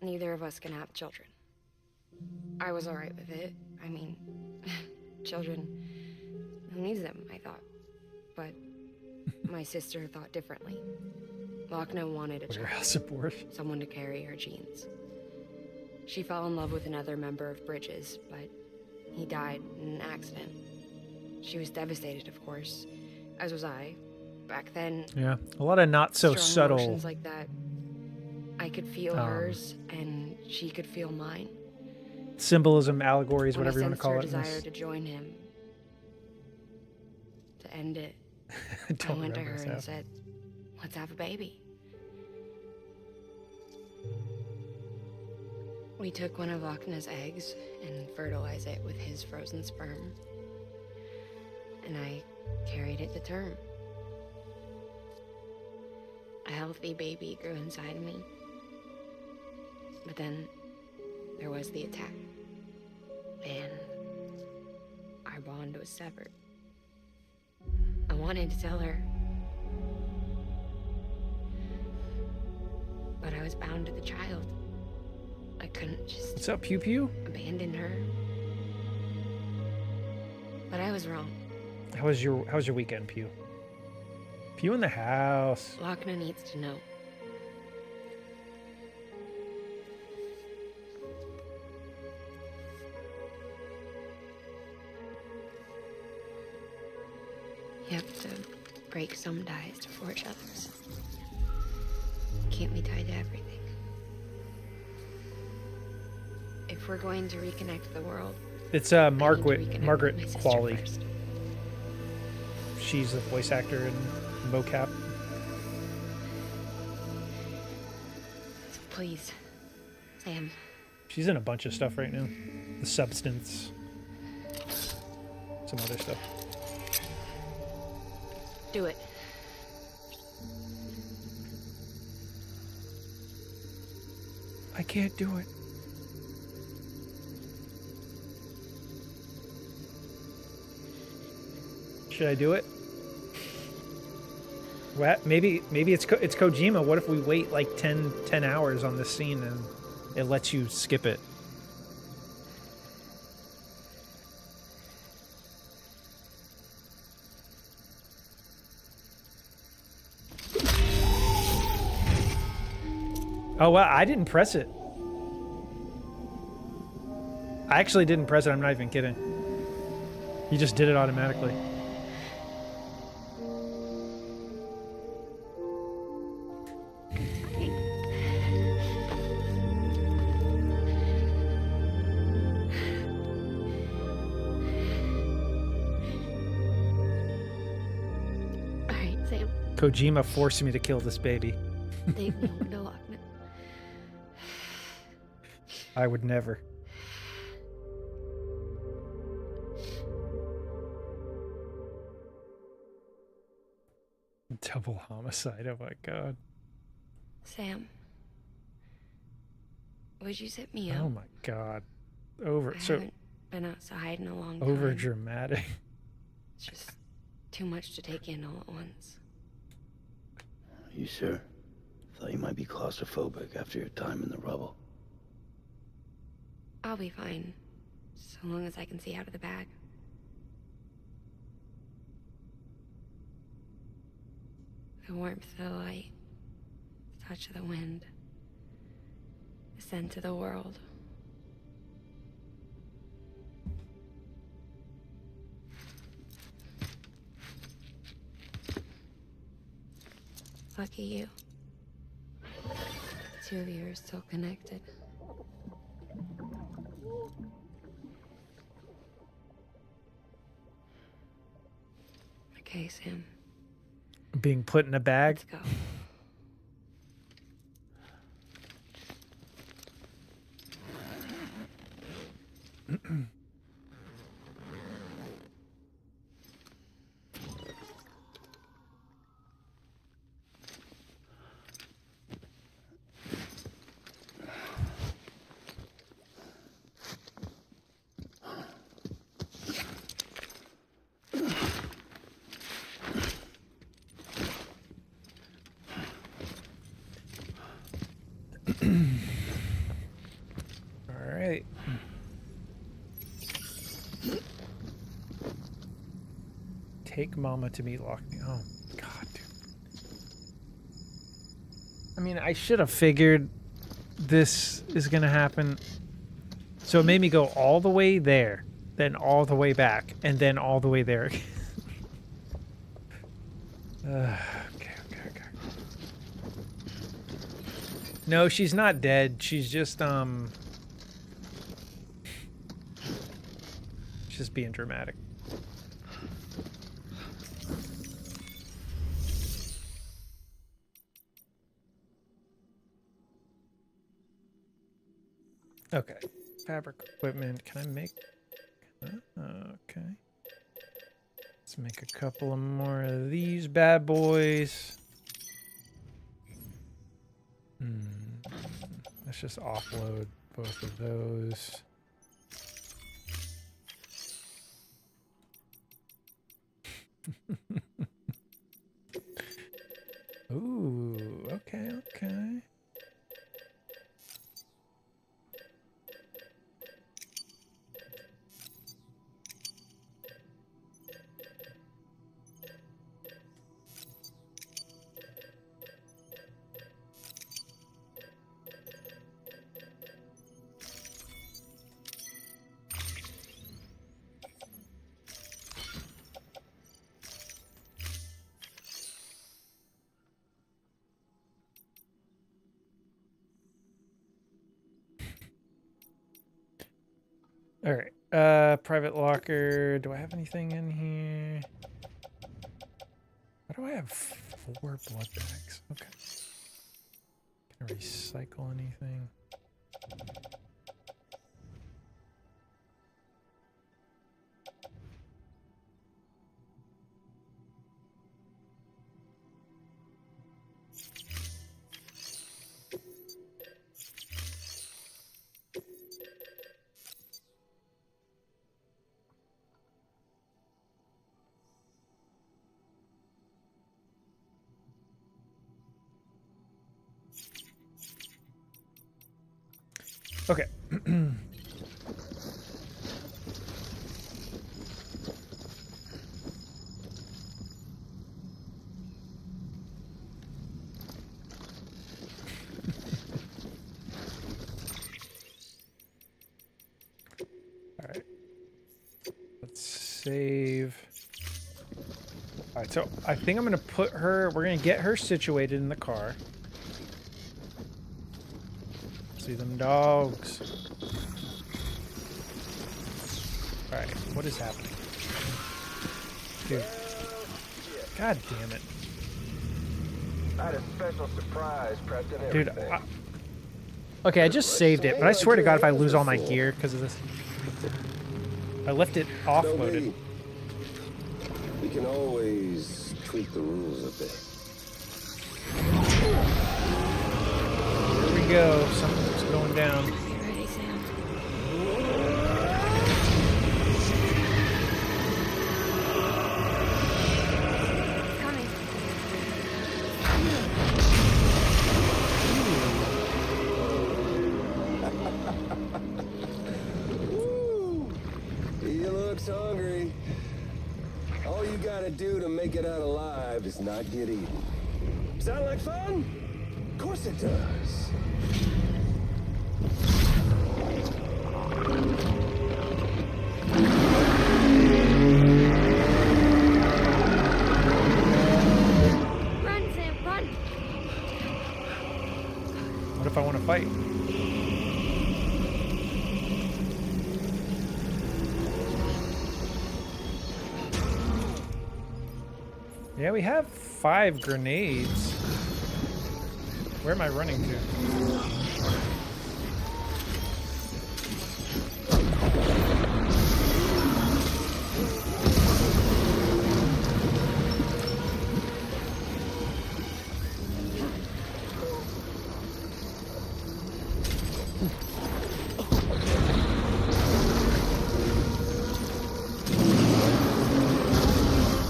[SPEAKER 9] neither of us can have children. I was alright with it. I mean, children, who needs them, I thought. But my sister thought differently. Lochna wanted a child,
[SPEAKER 1] Warehouse abortion.
[SPEAKER 9] someone to carry her genes. She fell in love with another member of Bridges, but he died in an accident. She was devastated, of course, as was I. Back then,
[SPEAKER 1] Yeah, a lot of not so
[SPEAKER 9] strong
[SPEAKER 1] subtle.
[SPEAKER 9] emotions like that. I could feel hers, and she could feel mine.
[SPEAKER 1] Symbolism, allegories,
[SPEAKER 9] When I
[SPEAKER 1] whatever you want to
[SPEAKER 9] sensed
[SPEAKER 1] call
[SPEAKER 9] her
[SPEAKER 1] it. in
[SPEAKER 9] desire
[SPEAKER 1] this.
[SPEAKER 9] to join him, to end it,
[SPEAKER 1] I
[SPEAKER 9] I
[SPEAKER 1] don't
[SPEAKER 9] went to
[SPEAKER 1] remember
[SPEAKER 9] her
[SPEAKER 1] this
[SPEAKER 9] and
[SPEAKER 1] happening.
[SPEAKER 9] said, "Let's have a baby." We took one of Lochna's eggs and fertilized it with his frozen sperm. And I carried it to term. A healthy baby grew inside me. But then there was the attack. And our bond was severed. I wanted to tell her. But I was bound to the child. I couldn't just
[SPEAKER 1] What's up, Pew Pew?
[SPEAKER 9] abandon her. But I was wrong.
[SPEAKER 1] How was your weekend, Pew? Pew in the house.
[SPEAKER 9] Lochna needs to know. You have to break some ties to forge others. Can't be tied to everything. If we're going to reconnect the world,
[SPEAKER 1] It's
[SPEAKER 9] I need to
[SPEAKER 1] Margaret
[SPEAKER 9] reconnect with
[SPEAKER 1] Margaret
[SPEAKER 9] my sister
[SPEAKER 1] Qualley.
[SPEAKER 9] first.
[SPEAKER 1] She's the voice actor in mocap.
[SPEAKER 9] So please, Sam,
[SPEAKER 1] She's in a bunch of stuff right now. The Substance. Some other stuff.
[SPEAKER 9] do it.
[SPEAKER 1] I can't do it. Should I do it? What? Maybe it's Kojima. What if we wait like 10 hours on this scene and it lets you skip it? Oh, well, I didn't press it. I actually didn't press it. I'm not even kidding. You just did it automatically.
[SPEAKER 9] All right, Sam,
[SPEAKER 1] Kojima forced me to kill this baby.
[SPEAKER 9] take me home to Lochna.
[SPEAKER 1] I would never. Double homicide. Oh my god.
[SPEAKER 9] Sam, would you sit me up?
[SPEAKER 1] Oh my god. Over
[SPEAKER 9] I
[SPEAKER 1] so
[SPEAKER 9] haven't been outside in a long time.
[SPEAKER 1] over dramatic.
[SPEAKER 9] It's just too much to take in all at once.
[SPEAKER 8] You sure? Thought you might be claustrophobic after your time in the rubble.
[SPEAKER 9] I'll be fine, so long as I can see out of the bag. The warmth of the light, the touch of the wind, the scent of the world. Lucky you. The two of you are still connected. Okay, Sam.
[SPEAKER 1] Being put in a bag.
[SPEAKER 9] Let's go.
[SPEAKER 1] All right. Take Mama to meet Lock. Oh God, dude. I mean, I should have figured this is gonna happen. So it made me go all the way there, then all the way back, and then all the way there again. Okay. No, she's not dead. She's just being dramatic. Okay. Fabric equipment. Can I make... Okay. Let's make a couple of more of these bad boys. Let's just offload both of those. Ooh, okay. All right. Private locker. Do I have anything in here? Why do I have 4 blood bags? Okay. Can I recycle anything? Okay. All right. Let's save. All right, so I think I'm going to put her, we're going to get her situated in the car. See them dogs. All right, what is happening? Dude. God damn it.
[SPEAKER 10] I had a special surprise prepped and
[SPEAKER 1] Dude,
[SPEAKER 10] everything.
[SPEAKER 1] okay, I just saved it, but I swear to God if I lose all my gear because of this. I left it offloaded.
[SPEAKER 10] We can always tweak the rules a bit.
[SPEAKER 1] Here we go. Something's going down.
[SPEAKER 9] Get ready, Sam. It's coming.
[SPEAKER 10] He looks hungry. All you gotta do to make it out alive is not get eaten. Sound like fun? Of course it does.
[SPEAKER 9] Run, Sam, run!
[SPEAKER 1] What if I want to fight? Yeah, we have 5 grenades. Where am I running to?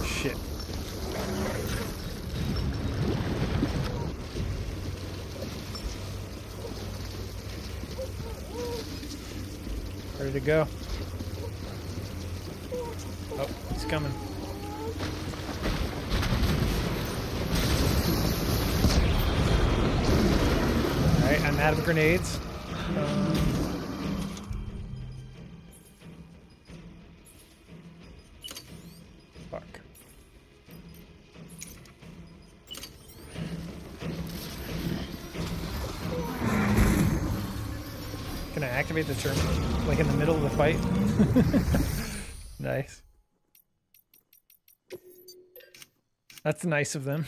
[SPEAKER 1] Shit. Ready to go. Oh, he's coming. Alright, I'm out of grenades. Fuck. Can I activate the terminal? Like in the middle of the fight? Nice. That's nice of them.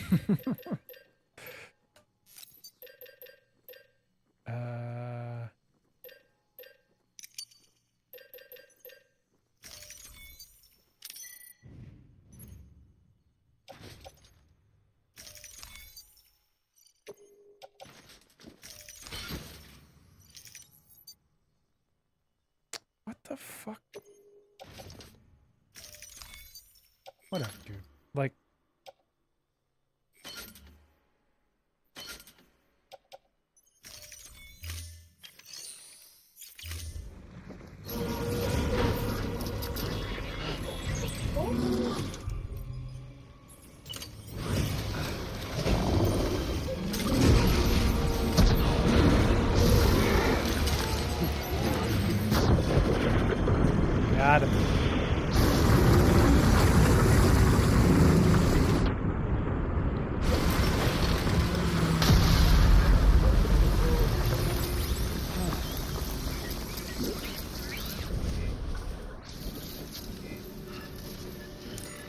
[SPEAKER 1] What the fuck? Whatever, dude. Like... Got him.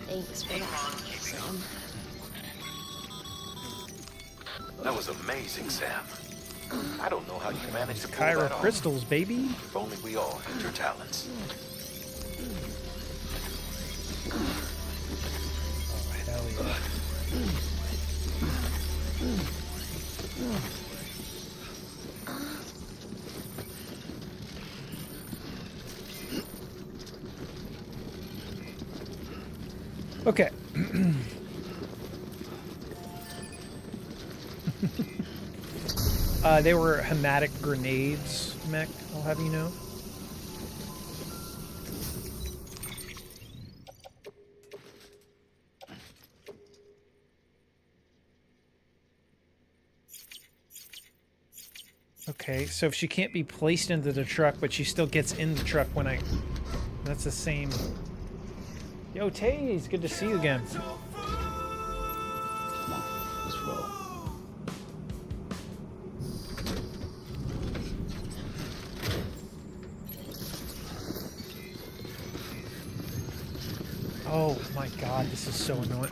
[SPEAKER 9] Thanks for that, Sam.
[SPEAKER 3] That was amazing, Sam. I don't know how you managed to pull
[SPEAKER 1] Kyra
[SPEAKER 3] that off.
[SPEAKER 1] crystals, baby.
[SPEAKER 3] If only we all had your talents.
[SPEAKER 1] Oh, hell yeah. Okay. They were hematic grenades, mech, I'll have you know. Okay, so if she can't be placed into the truck, but she still gets in the truck when I... That's the same... Yo, Taze, good to see you again.
[SPEAKER 8] Come on, let's roll.
[SPEAKER 1] Oh my god, this is so annoying.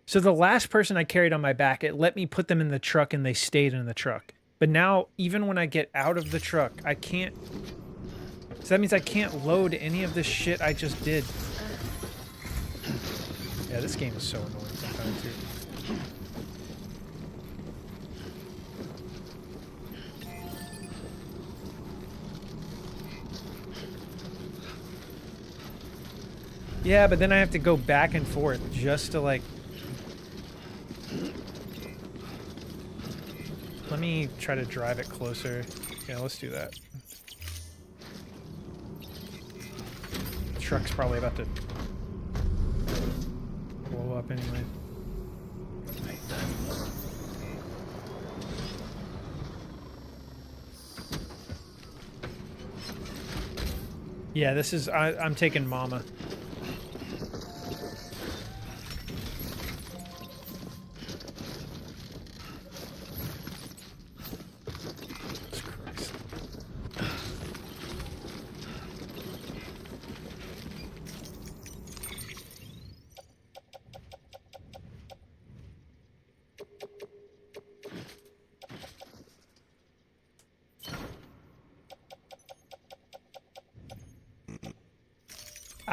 [SPEAKER 1] So the last person I carried on my back, it let me put them in the truck and they stayed in the truck. But now, even when I get out of the truck, I can't... So that means I can't load any of this shit I just did. Yeah, this game is so annoying sometimes, too. Yeah, but then I have to go back and forth just to, like... Let me try to drive it closer. Yeah, let's do that. The truck's probably about to blow up anyway. Yeah, this is... I'm taking Mama.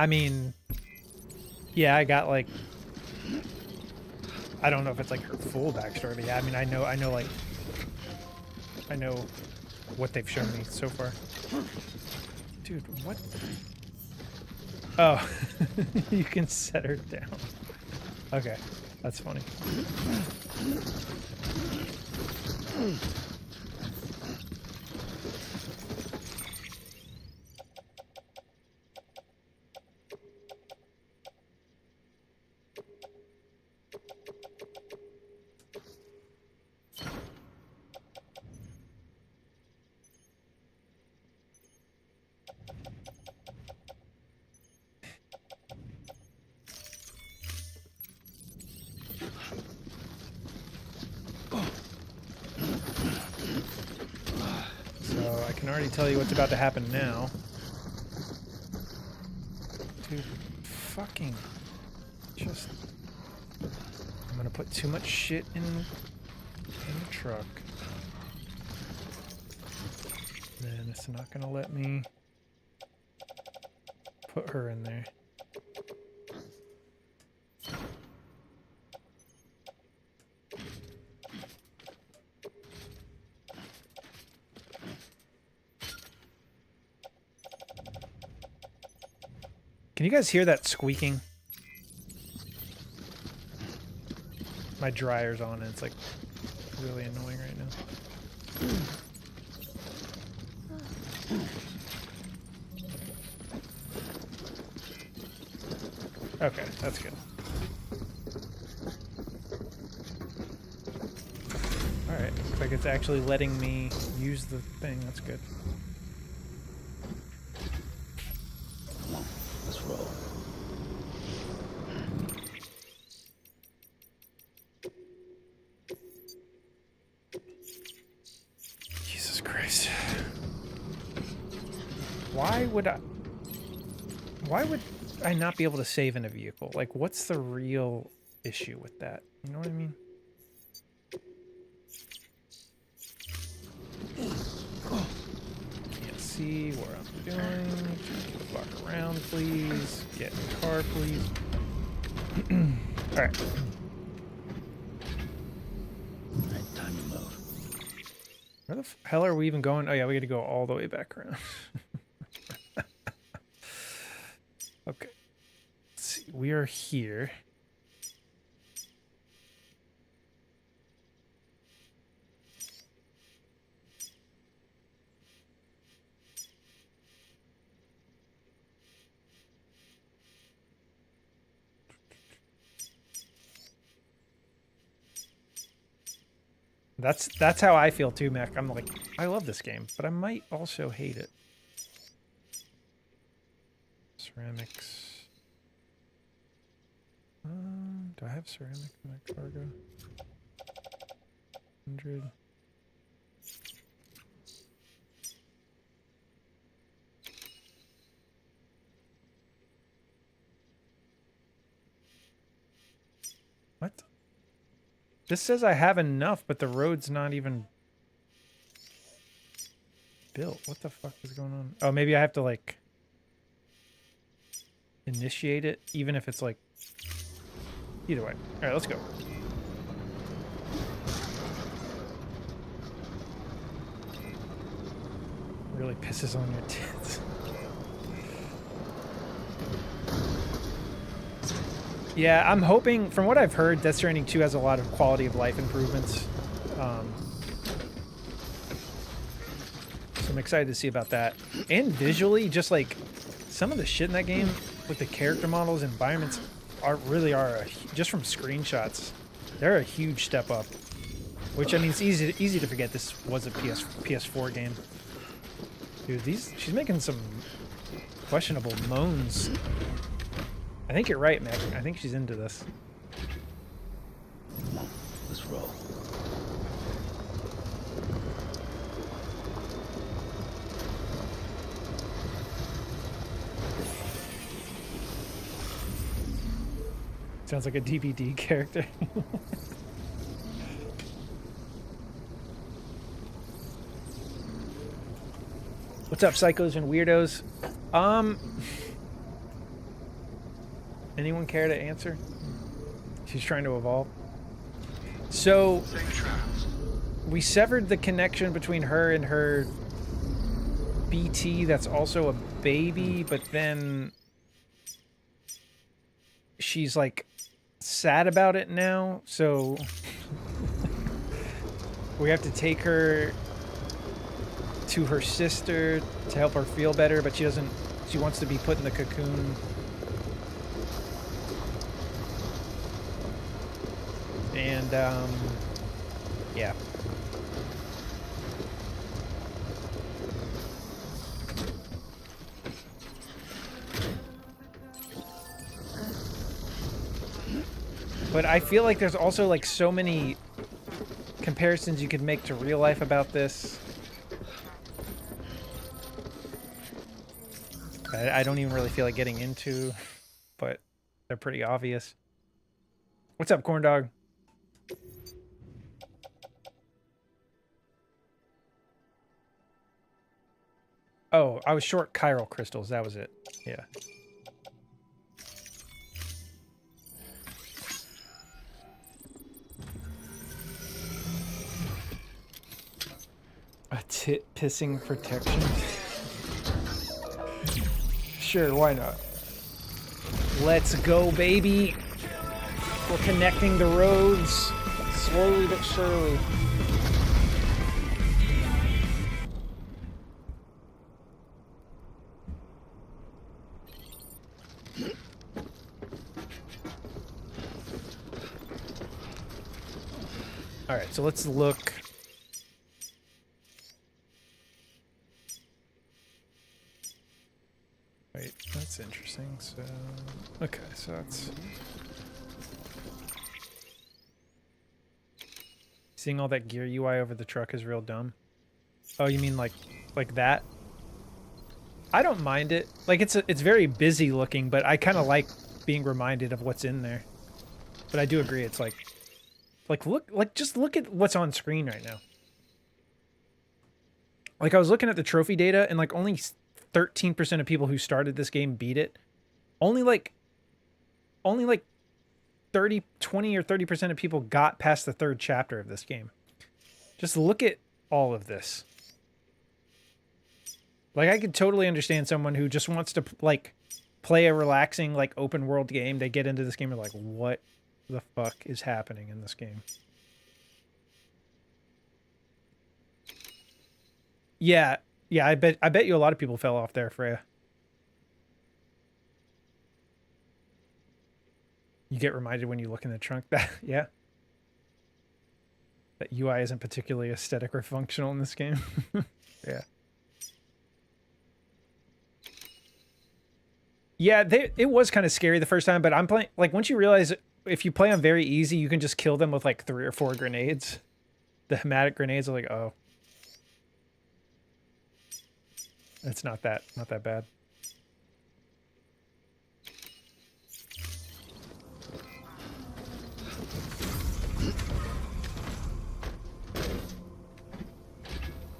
[SPEAKER 1] I mean, yeah, I got like, I don't know if it's like her full backstory, but yeah, I mean, I know what they've shown me so far. Dude, what? Oh, you can set her down. Okay, that's funny. So I can already tell you what's about to happen now. Dude, fucking just... I'm gonna put too much shit in the truck. Then it's not gonna let me put her in there. Can you guys hear that squeaking? My dryer's on and it's like really annoying right now. Okay, that's good. Alright, looks like it's actually letting me use the thing. That's good.
[SPEAKER 8] Let's roll.
[SPEAKER 1] Jesus Christ. Why would I not be able to save in a vehicle? Like, what's the real issue with that? You know what I mean? Can't see where I'm doing. Get the fuck around, please. Get in the car, please. Alright.
[SPEAKER 8] Alright, time to move.
[SPEAKER 1] Where the hell are we even going? Oh yeah, we got to go all the way back around. Okay. Let's see. We are here. That's how I feel too, Mac. I'm like, I love this game, but I might also hate it. Ceramics. Do I have ceramic in my cargo? 100. What? This says I have enough, but the road's not even built. What the fuck is going on? Oh, maybe I have to like initiate it, even if it's like... Either way. Alright, let's go. Really pisses on your tits. Yeah, I'm hoping, from what I've heard, Death Stranding 2 has a lot of quality of life improvements. So I'm excited to see about that. And visually, just like some of the shit in that game with the character models, environments just from screenshots, they're a huge step up. Which, I mean, it's easy to forget this was a PS4 game. Dude, she's making some questionable moans. I think you're right, Mac. I think she's into this.
[SPEAKER 8] Let's roll.
[SPEAKER 1] Sounds like a DVD character. What's up, psychos and weirdos? Anyone care to answer? She's trying to evolve. So, we severed the connection between her and her BT that's also a baby, but then she's like sad about it now, so we have to take her to her sister to help her feel better, but she wants to be put in the cocoon. And yeah. But I feel like there's also like so many comparisons you could make to real life about this. I don't even really feel like getting into, but they're pretty obvious. What's up, corn dog? Oh, I was short chiral crystals. That was it. Yeah. A tit pissing protection. Sure, why not? Let's go, baby. We're connecting the roads slowly but surely. All right, so let's look. Wait, that's interesting. So, okay, so that's seeing all that gear UI over the truck is real dumb. Oh, you mean like that? I don't mind it. Like it's very busy looking, but I kind of like being reminded of what's in there. But I do agree, it's like just look at what's on screen right now. Like I was looking at the trophy data, and like only 13% of people who started this game beat it. Only like 20 or 30% of people got past the 3rd chapter of this game. Just look at all of this. Like I could totally understand someone who just wants to like play a relaxing like open world game. They get into this game and like, what the fuck is happening in this game? Yeah, I bet you a lot of people fell off there, Freya. You get reminded when you look in the trunk that yeah. That UI isn't particularly aesthetic or functional in this game. Yeah. Yeah, it was kind of scary the first time, but I'm playing like once you realize if you play on very easy, you can just kill them with like 3 or 4 grenades. The hematic grenades are like, oh. It's not that bad.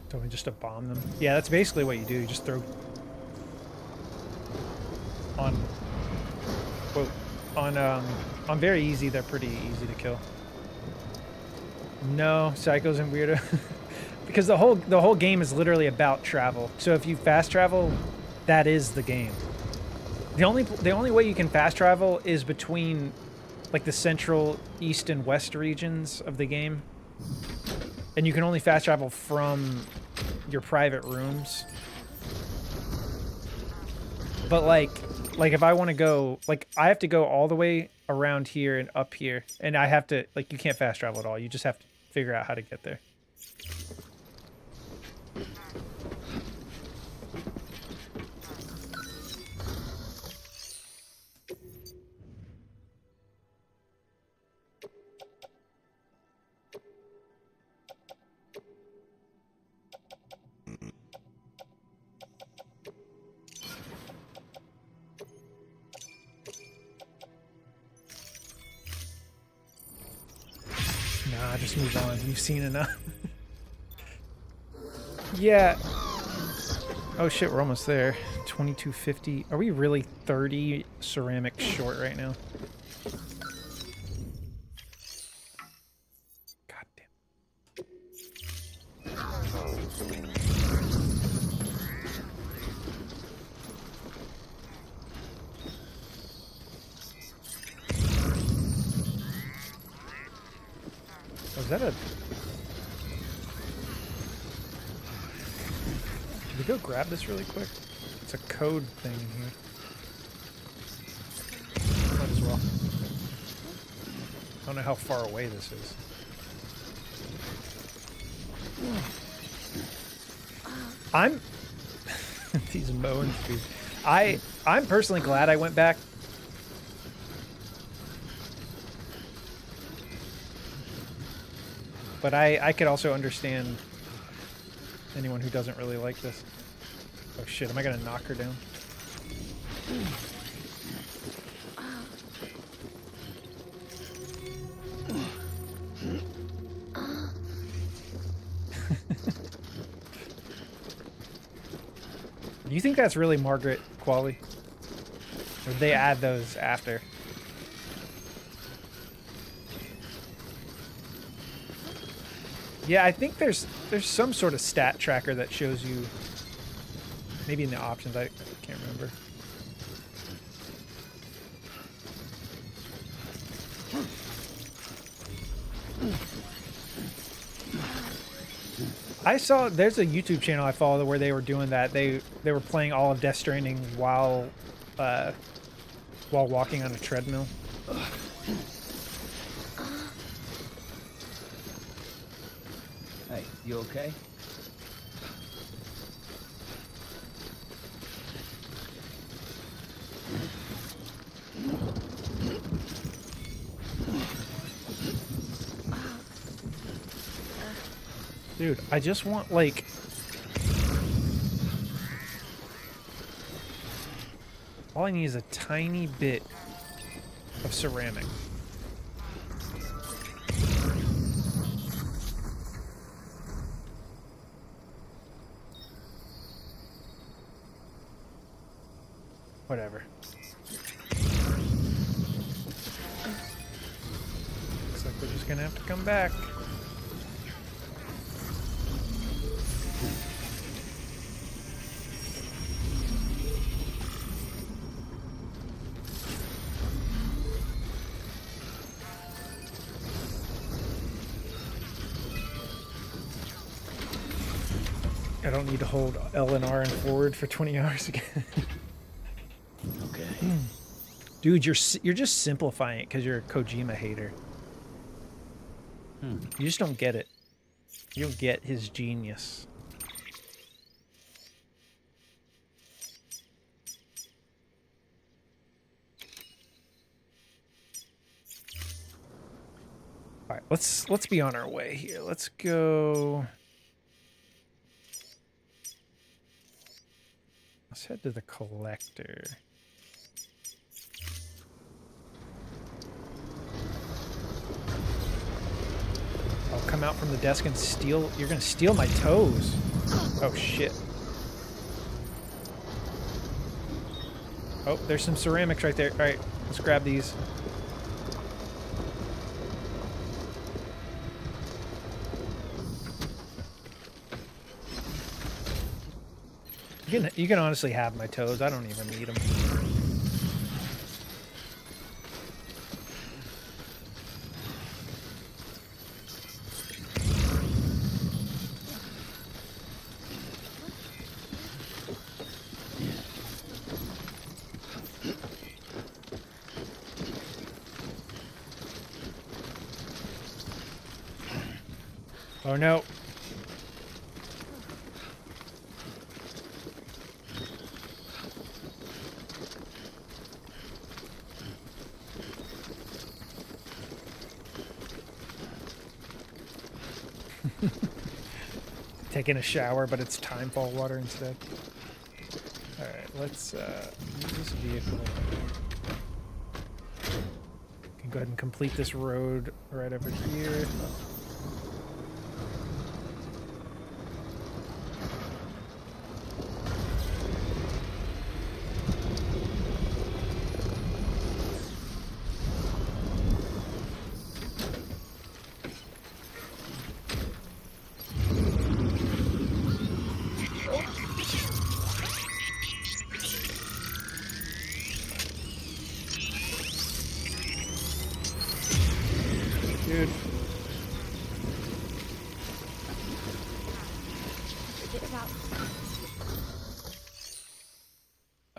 [SPEAKER 1] Don't we just to bomb them? Yeah, that's basically what you do. You just throw on very easy. They're pretty easy to kill. No, psychos and weirdo. Because the whole game is literally about travel. So if you fast travel, that is the game. The only way you can fast travel is between like the central, east, and west regions of the game. And you can only fast travel from your private rooms. But like if I want to go, like I have to go all the way around here and up here, and I have to like you can't fast travel at all. You just have to figure out how to get there. Nah, just move on. You've seen enough. Yeah. Oh shit, we're almost there. 2250. Are we really 30 ceramic short right now? God damn. Was that a... Should we go grab this really quick? It's a code thing in here. Might as well. I don't know how far away this is. I'm... These moans, dude. I'm personally glad I went back. But I could also understand anyone who doesn't really like this. Oh shit, am I gonna knock her down? Do you think that's really Margaret Qualley? Or did they add those after? Yeah, I think there's some sort of stat tracker that shows you, maybe in the options, I can't remember. I saw there's a YouTube channel I follow where they were doing that. They were playing all of Death Stranding while walking on a treadmill.
[SPEAKER 8] Hey, you okay?
[SPEAKER 1] Dude, I just want, like... All I need is a tiny bit of ceramic. Whatever. Looks like we're just gonna have to come back. I don't need to hold L and R and forward for 20 hours again.
[SPEAKER 8] Okay.
[SPEAKER 1] Dude, you're just simplifying it because you're a Kojima hater. You just don't get it. You don't get his genius. All right, let's be on our way here. Let's go. Let's head to the collector. I'll come out from the desk and steal. You're gonna steal my toes. Oh shit. Oh, there's some ceramics right there. All right, let's grab these. You can honestly have my toes. I don't even need them. Oh no. Taking a shower, but it's timefall water instead. Alright, let's use this vehicle. Can go ahead and complete this road right over here.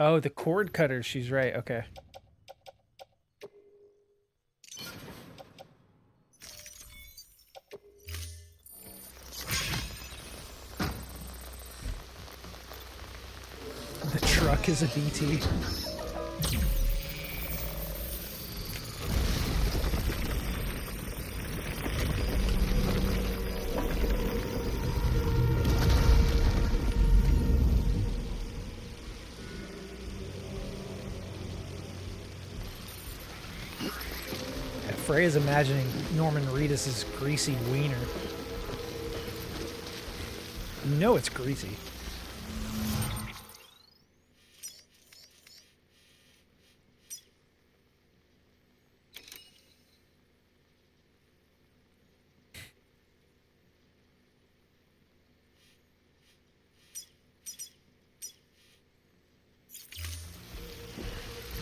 [SPEAKER 1] Oh, the cord cutters. She's right. Okay. The truck is a BT. Freya's imagining Norman Reedus' greasy wiener. You know it's greasy.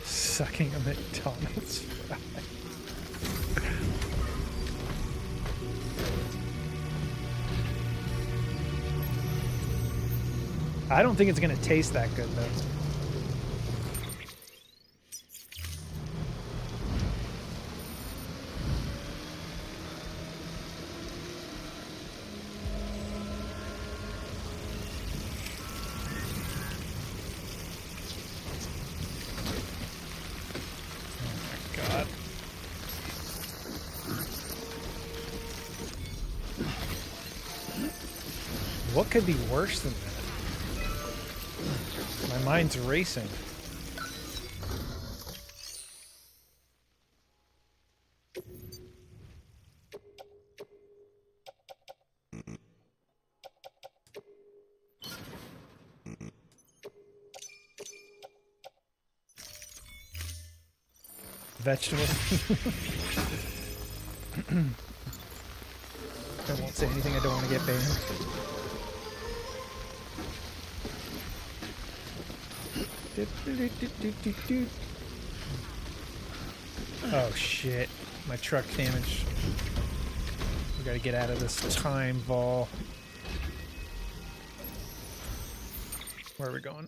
[SPEAKER 1] Sucking a McDonald's fry. I don't think it's gonna taste that good though. What could be worse than that? My mind's racing. Vegetables. I won't say anything. I don't want to get banned. Oh shit, my truck damaged. We gotta get out of this time vol. Where are we going?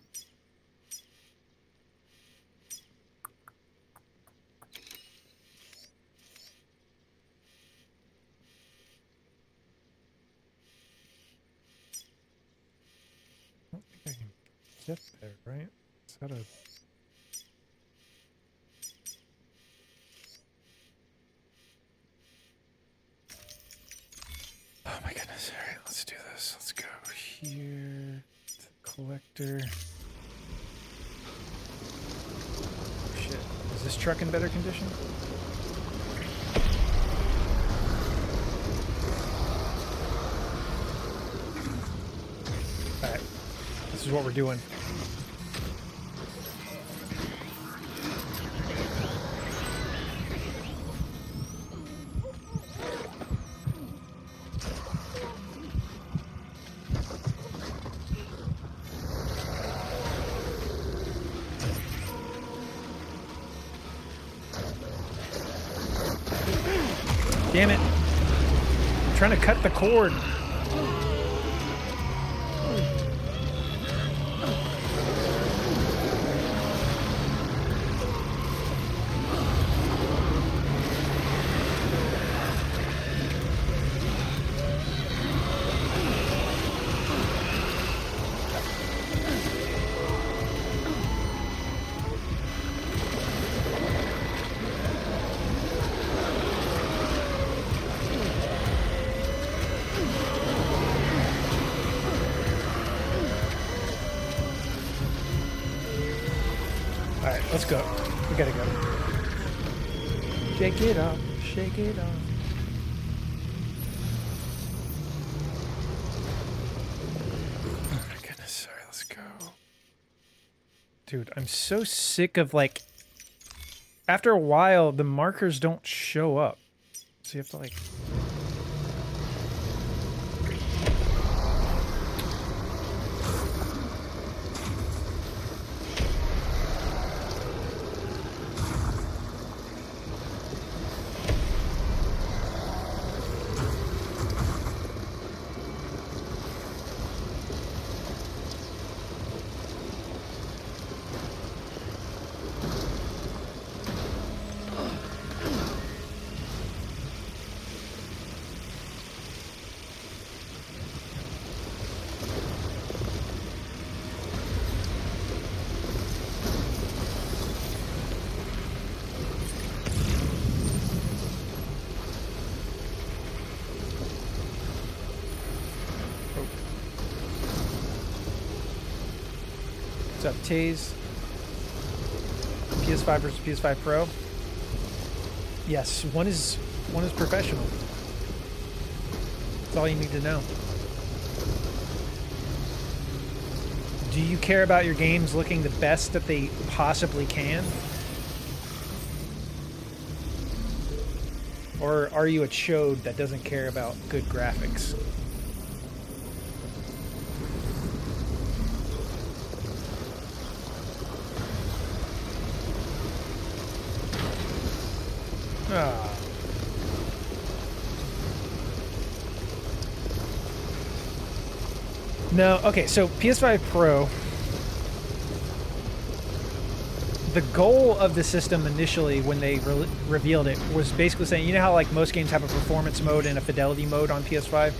[SPEAKER 1] I don't think I can get there, right? Is that a... Oh my goodness. Alright, let's do this. Let's go here to the collector. Oh shit. Is this truck in better condition? Alright. This is what we're doing. Damn it. I'm trying to cut the cord. Let's go. We gotta go. Shake it off. Shake it off. Oh my goodness. Sorry, let's go. Dude, I'm so sick of like... After a while, the markers don't show up. So you have to like... What's up, Taze? PS5 versus PS5 Pro. Yes, one is professional. That's all you need to know. Do you care about your games looking the best that they possibly can? Or are you a chode that doesn't care about good graphics? Ah. No, okay, so PS5 Pro, the goal of the system initially when they revealed it was basically saying, you know how like most games have a performance mode and a fidelity mode on PS5?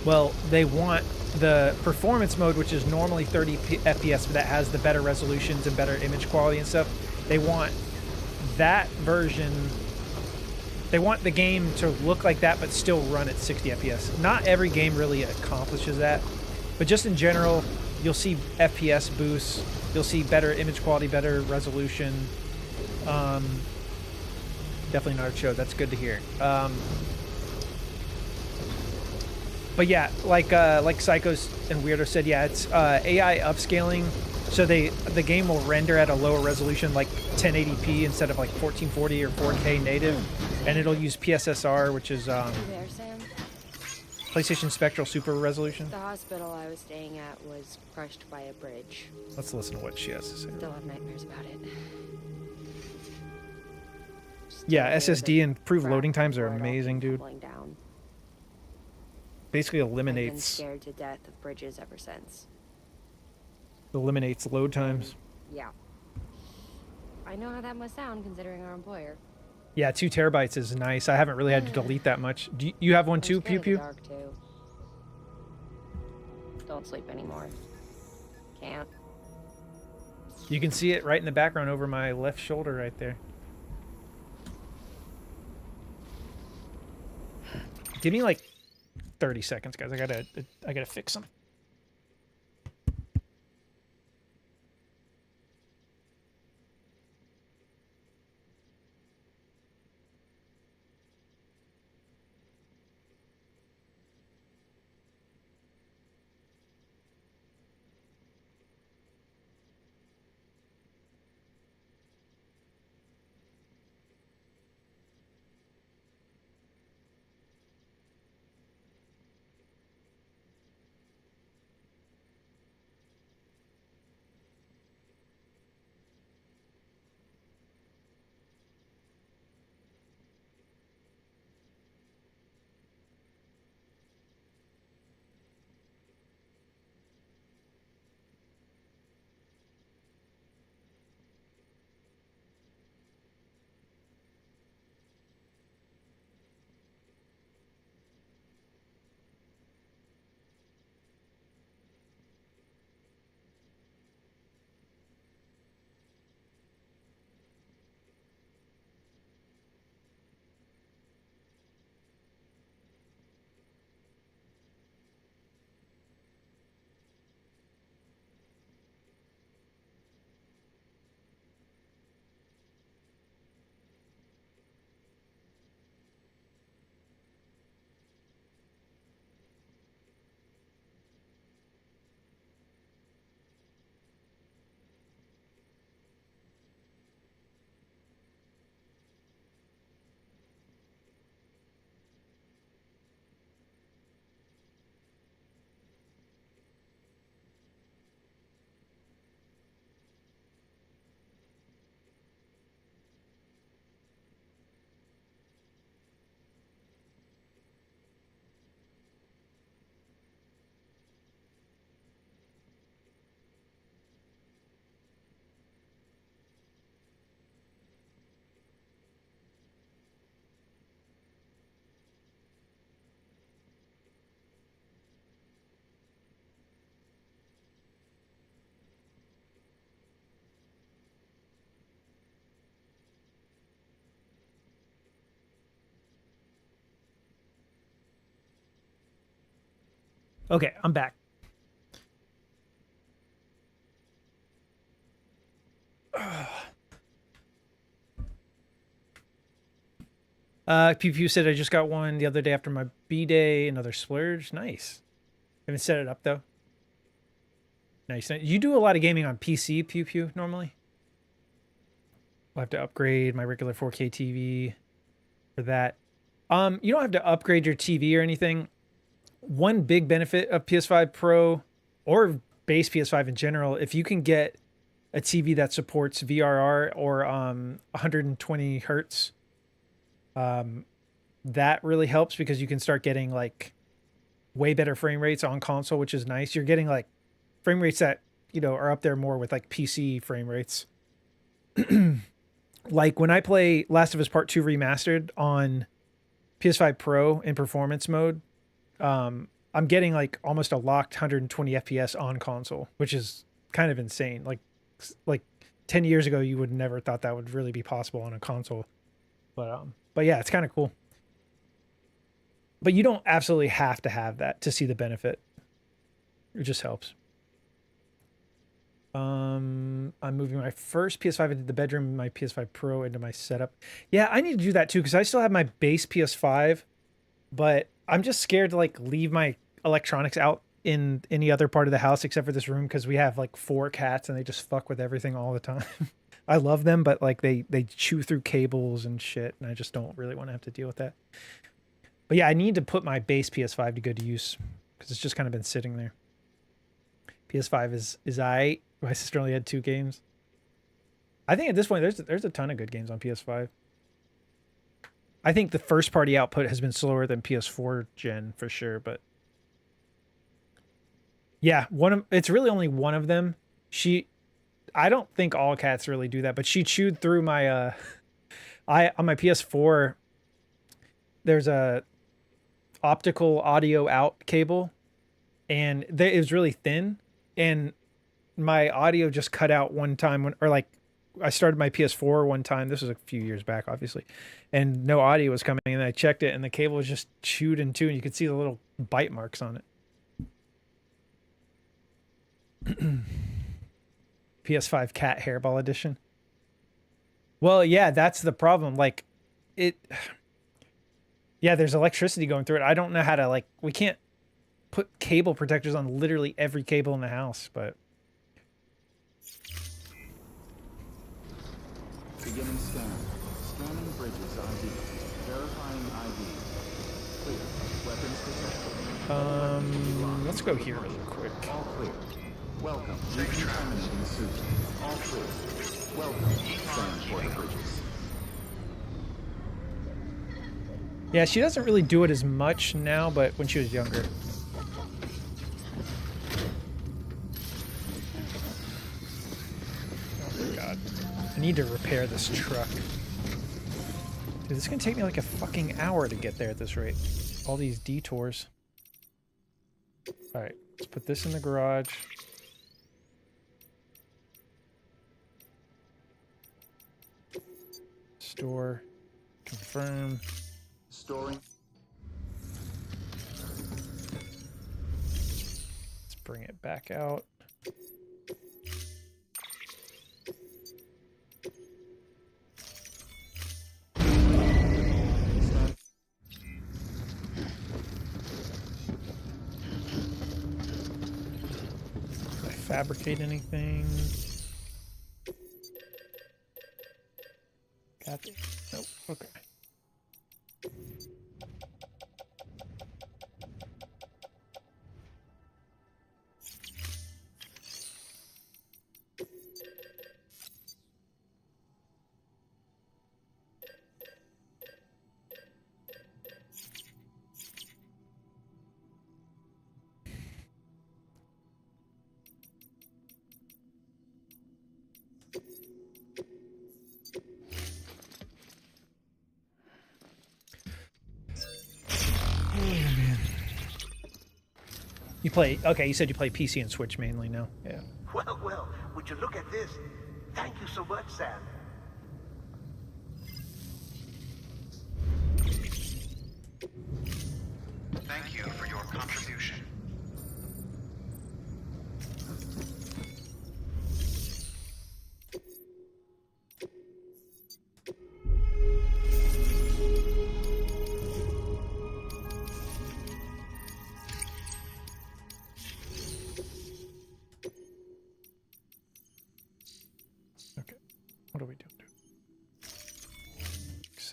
[SPEAKER 1] Well, they want the performance mode, which is normally 30 FPS, but that has the better resolutions and better image quality and stuff. They want that version. They want the game to look like that, but still run at 60 FPS. Not every game really accomplishes that, but just in general, you'll see FPS boosts. You'll see better image quality, better resolution. Definitely not a show. That's good to hear. But yeah, like Psychos and Weirdo said, yeah, it's AI upscaling. So the game will render at a lower resolution, like 1080p instead of like 1440 or 4K native, and it'll use PSSR, which is
[SPEAKER 9] You there, Sam?
[SPEAKER 1] PlayStation Spectral Super Resolution.
[SPEAKER 9] The hospital I was staying at was crushed by a bridge.
[SPEAKER 1] Let's listen to what she has to say.
[SPEAKER 9] Still have nightmares about it.
[SPEAKER 1] Yeah,
[SPEAKER 9] Still hear
[SPEAKER 1] SSD
[SPEAKER 9] the
[SPEAKER 1] and improved
[SPEAKER 9] crack
[SPEAKER 1] loading times are
[SPEAKER 9] before it all
[SPEAKER 1] amazing,
[SPEAKER 9] came
[SPEAKER 1] dude.
[SPEAKER 9] tumbling down.
[SPEAKER 1] Basically
[SPEAKER 9] I've been
[SPEAKER 1] eliminates
[SPEAKER 9] scared to death of bridges ever since.
[SPEAKER 1] load times.
[SPEAKER 9] Yeah. I know how that must sound considering our employer.
[SPEAKER 1] Yeah, 2 terabytes is nice. I haven't really had to delete that much. Do you have one
[SPEAKER 9] I'm
[SPEAKER 1] too,
[SPEAKER 9] scared
[SPEAKER 1] Pew
[SPEAKER 9] of the
[SPEAKER 1] Pew?
[SPEAKER 9] dark too. Don't sleep anymore. Can't.
[SPEAKER 1] You can see it right in the background over my left shoulder right there. Give me like 30 seconds, guys. I gotta fix them. Okay, I'm back. Pew Pew said I just got one the other day after my B-day. Another splurge. Nice. Haven't set it up though. Nice. You do a lot of gaming on PC, Pew Pew, normally? I'll have to upgrade my regular 4K TV for that. You don't have to upgrade your TV or anything. One big benefit of PS5 Pro or base PS5 in general, if you can get a TV that supports VRR or 120 hertz, that really helps because you can start getting like way better frame rates on console, which is nice. You're getting like frame rates that, you know, are up there more with like PC frame rates. Like when I play Last of Us Part 2 Remastered on PS5 Pro in performance mode, I'm getting like almost a locked 120 FPS on console, which is kind of insane. Like 10 years ago, you would never thought that would really be possible on a console. But yeah, it's kind of cool. But you don't absolutely have to have that to see the benefit. It just helps. I'm moving my first PS5 into the bedroom, my PS5 Pro into my setup. Yeah, I need to do that too because I still have my base PS5, but I'm just scared to like leave my electronics out in any other part of the house except for this room because we have like 4 cats and they just fuck with everything all the time. I love them, but like they chew through cables and shit, and I just don't really want to have to deal with that. But yeah, I need to put my base PS5 to good use because it's just kind of been sitting there. PS5 is aight. My sister only had 2 games. I think at this point there's a ton of good games on PS5. I think the first party output has been slower than PS4 gen for sure, but yeah, it's really only one of them. I don't think all cats really do that, but she chewed through my on my PS4 there's a optical audio out cable and it was really thin and my audio just cut out one time I started my PS4 one time. This was a few years back, obviously, and no audio was coming. And I checked it, and the cable was just chewed in two, and you could see the little bite marks on it. PS5 cat hairball edition. Well, yeah, that's the problem. Like, yeah, there's electricity going through it. I don't know how to we can't put cable protectors on literally every cable in the house, but.
[SPEAKER 2] Beginning scan. Scanning bridges ID. Verifying ID. Clear. Weapons detected.
[SPEAKER 1] Let's go here really quick.
[SPEAKER 2] All clear. Welcome. Decontaminating suit. All clear. Welcome. Transport bridges.
[SPEAKER 1] Yeah, she doesn't really do it as much now, but when she was younger. Oh my god. I need to repair this truck. Dude, this is gonna take me like a fucking hour to get there at this rate. All these detours. Alright, let's put this in the garage. Store. Confirm.
[SPEAKER 2] Storing.
[SPEAKER 1] Let's bring it back out. Did I fabricate anything? Got it. Nope. Okay. You play, okay, you said you play PC and Switch mainly now. Yeah.
[SPEAKER 7] Well, would you look at this? Thank you so much, Sam.
[SPEAKER 5] Thank you for your contribution.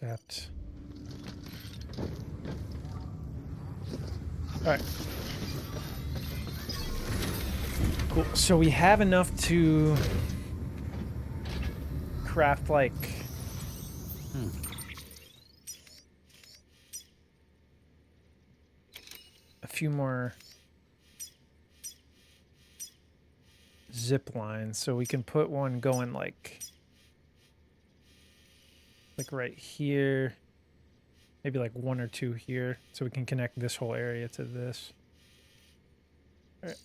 [SPEAKER 1] Accept. All right. Cool. So we have enough to craft like a few more zip lines, so we can put one going like right here, maybe like 1 or 2 here, so we can connect this whole area to this. All right.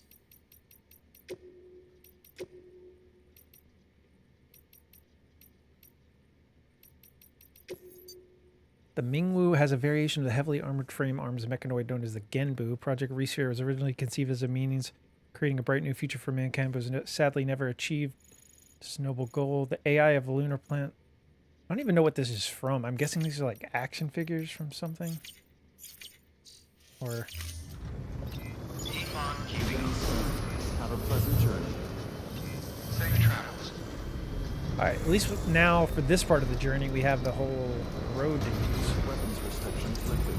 [SPEAKER 1] The Mingwu has a variation of the heavily armored frame arms mechanoid known as the Genbu. Project Resphere was originally conceived as a means creating a bright new future for mankind, but was sadly never achieved this noble goal. The AI of a lunar plant. I don't even know what this is from. I'm guessing these are like action figures from something. Or...
[SPEAKER 2] Have a pleasant journey.
[SPEAKER 5] Safe travels.
[SPEAKER 1] Alright, at least now for this part of the journey we have the whole road to use.
[SPEAKER 2] Weapons restrictions lifted.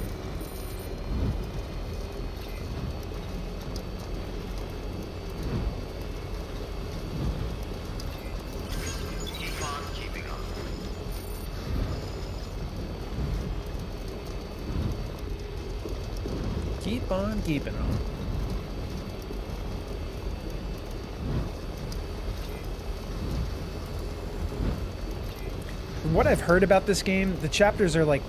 [SPEAKER 5] Keep on keeping on.
[SPEAKER 1] Keep on keeping on. From what I've heard about this game, the chapters are like...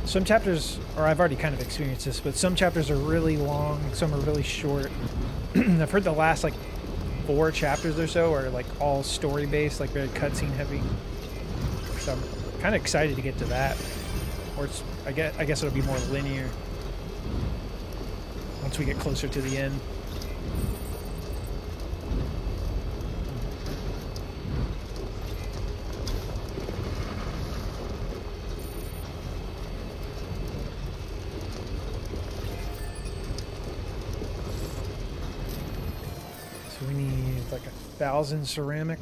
[SPEAKER 1] Some chapters, or I've already kind of experienced this, but some chapters are really long, some are really short. I've heard the last like 4 chapters or so are like all story-based, like very cutscene heavy. So I'm kind of excited to get to that. Or it's, I guess it'll be more linear once we get closer to the end. So we need like 1,000 ceramic.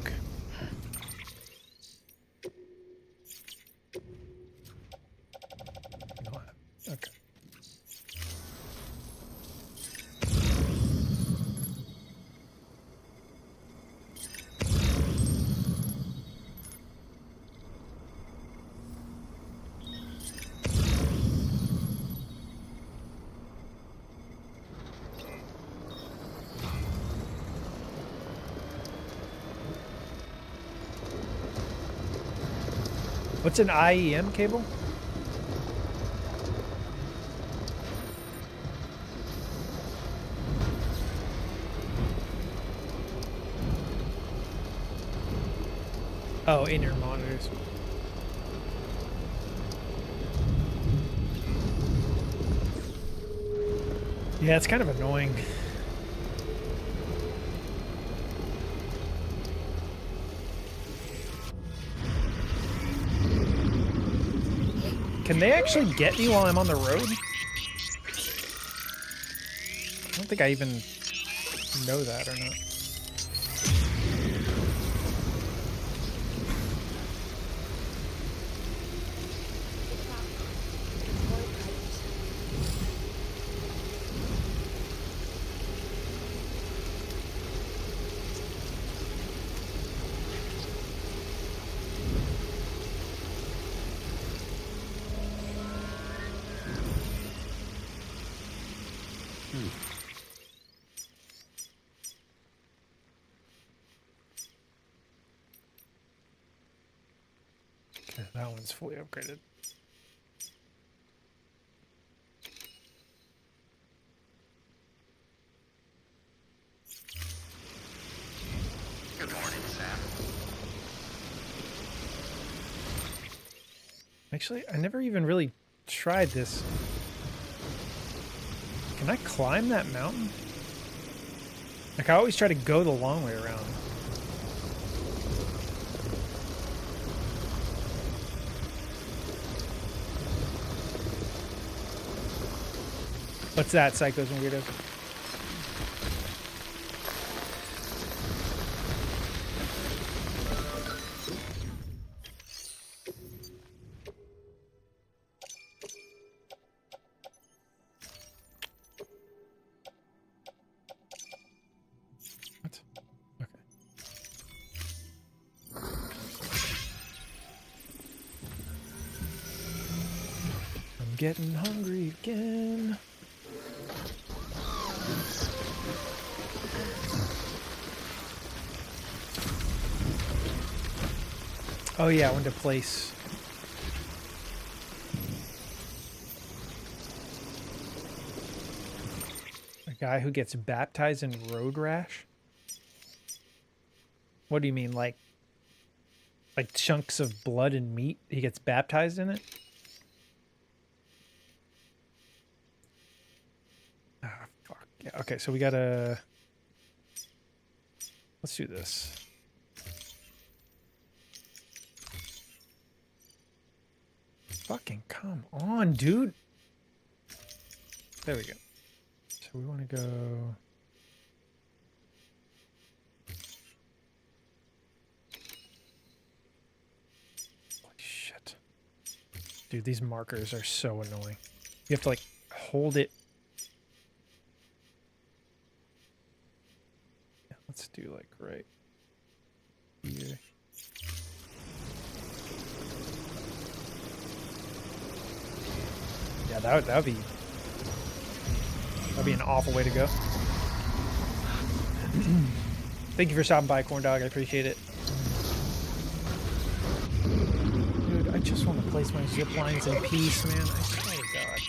[SPEAKER 1] Okay. What's an IEM cable? Oh, in your monitors. Yeah, it's kind of annoying. Can they actually get me while I'm on the road? I don't think I even know that or not. Okay, that one's fully upgraded.
[SPEAKER 5] Good morning, Sam.
[SPEAKER 1] Actually, I never even really tried this. Can I climb that mountain? Like, I always try to go the long way around. What's that, Psychos and Weirdos? getting hungry again. Oh yeah, I went to place. A guy who gets baptized in road rash? What do you mean, like chunks of blood and meat? He gets baptized in it? Ah, fuck. Yeah, okay, so we gotta... Let's do this. Fucking come on, dude. There we go. So we want to go... Holy shit. Dude, these markers are so annoying. You have to, like, hold it. Yeah, let's do, like, right here. Yeah, that'd be an awful way to go. Thank you for stopping by, Corn Dog. I appreciate it. Dude, I just want to place my zip lines in peace, man. I swear to God.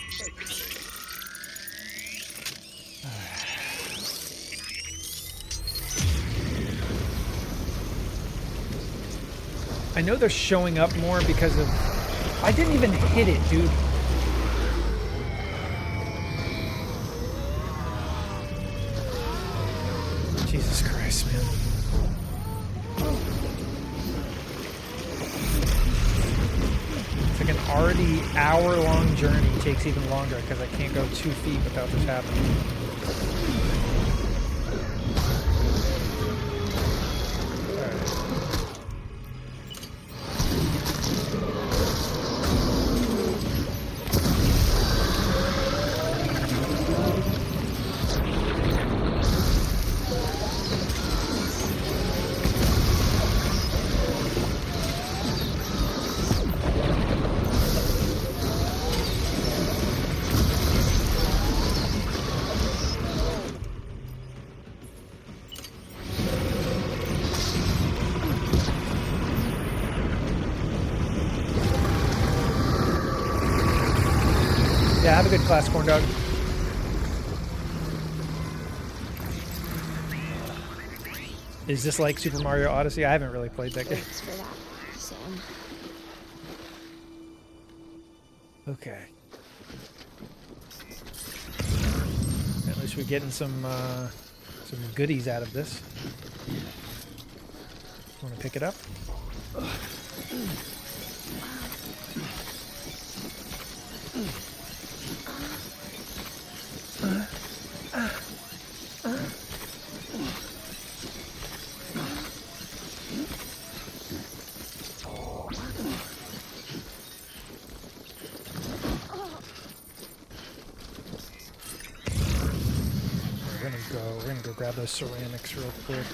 [SPEAKER 1] I know they're showing up more because of... I didn't even hit it, dude. Jesus Christ, man. It's like an already hour-long journey takes even longer because I can't go 2 feet without this happening. Yeah, have a good class, Corn Dog. Is this like Super Mario Odyssey? I haven't really played that game.
[SPEAKER 9] Thanks for that, Sam.
[SPEAKER 1] Okay. At least we're getting some goodies out of this. Want to pick it up? We're gonna go grab those ceramics real quick.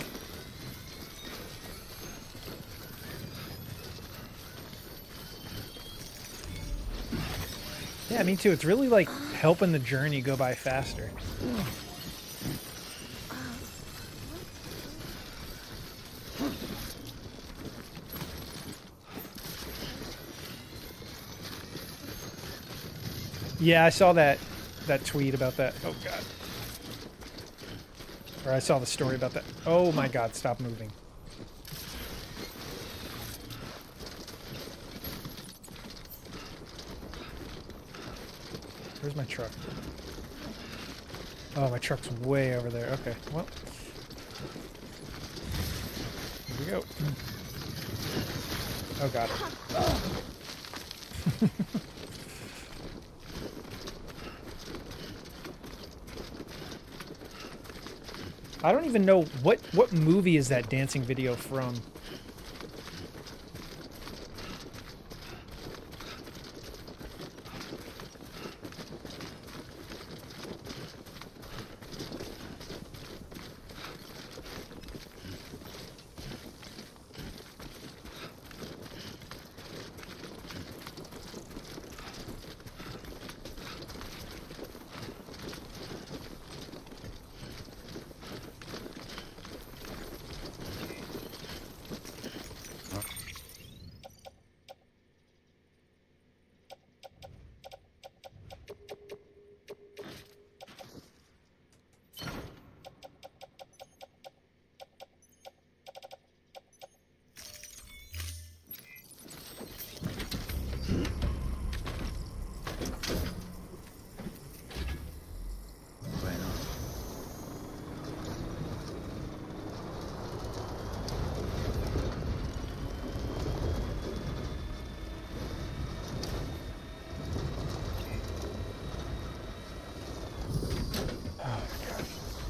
[SPEAKER 1] Yeah, me too. It's really like helping the journey go by faster. Yeah, I saw that tweet about that. Oh god. Or I saw the story about that. Oh my god, stop moving. Where's my truck? Oh, my truck's way over there. Okay, well. Here we go. Oh god. I don't even know what movie is that dancing video from.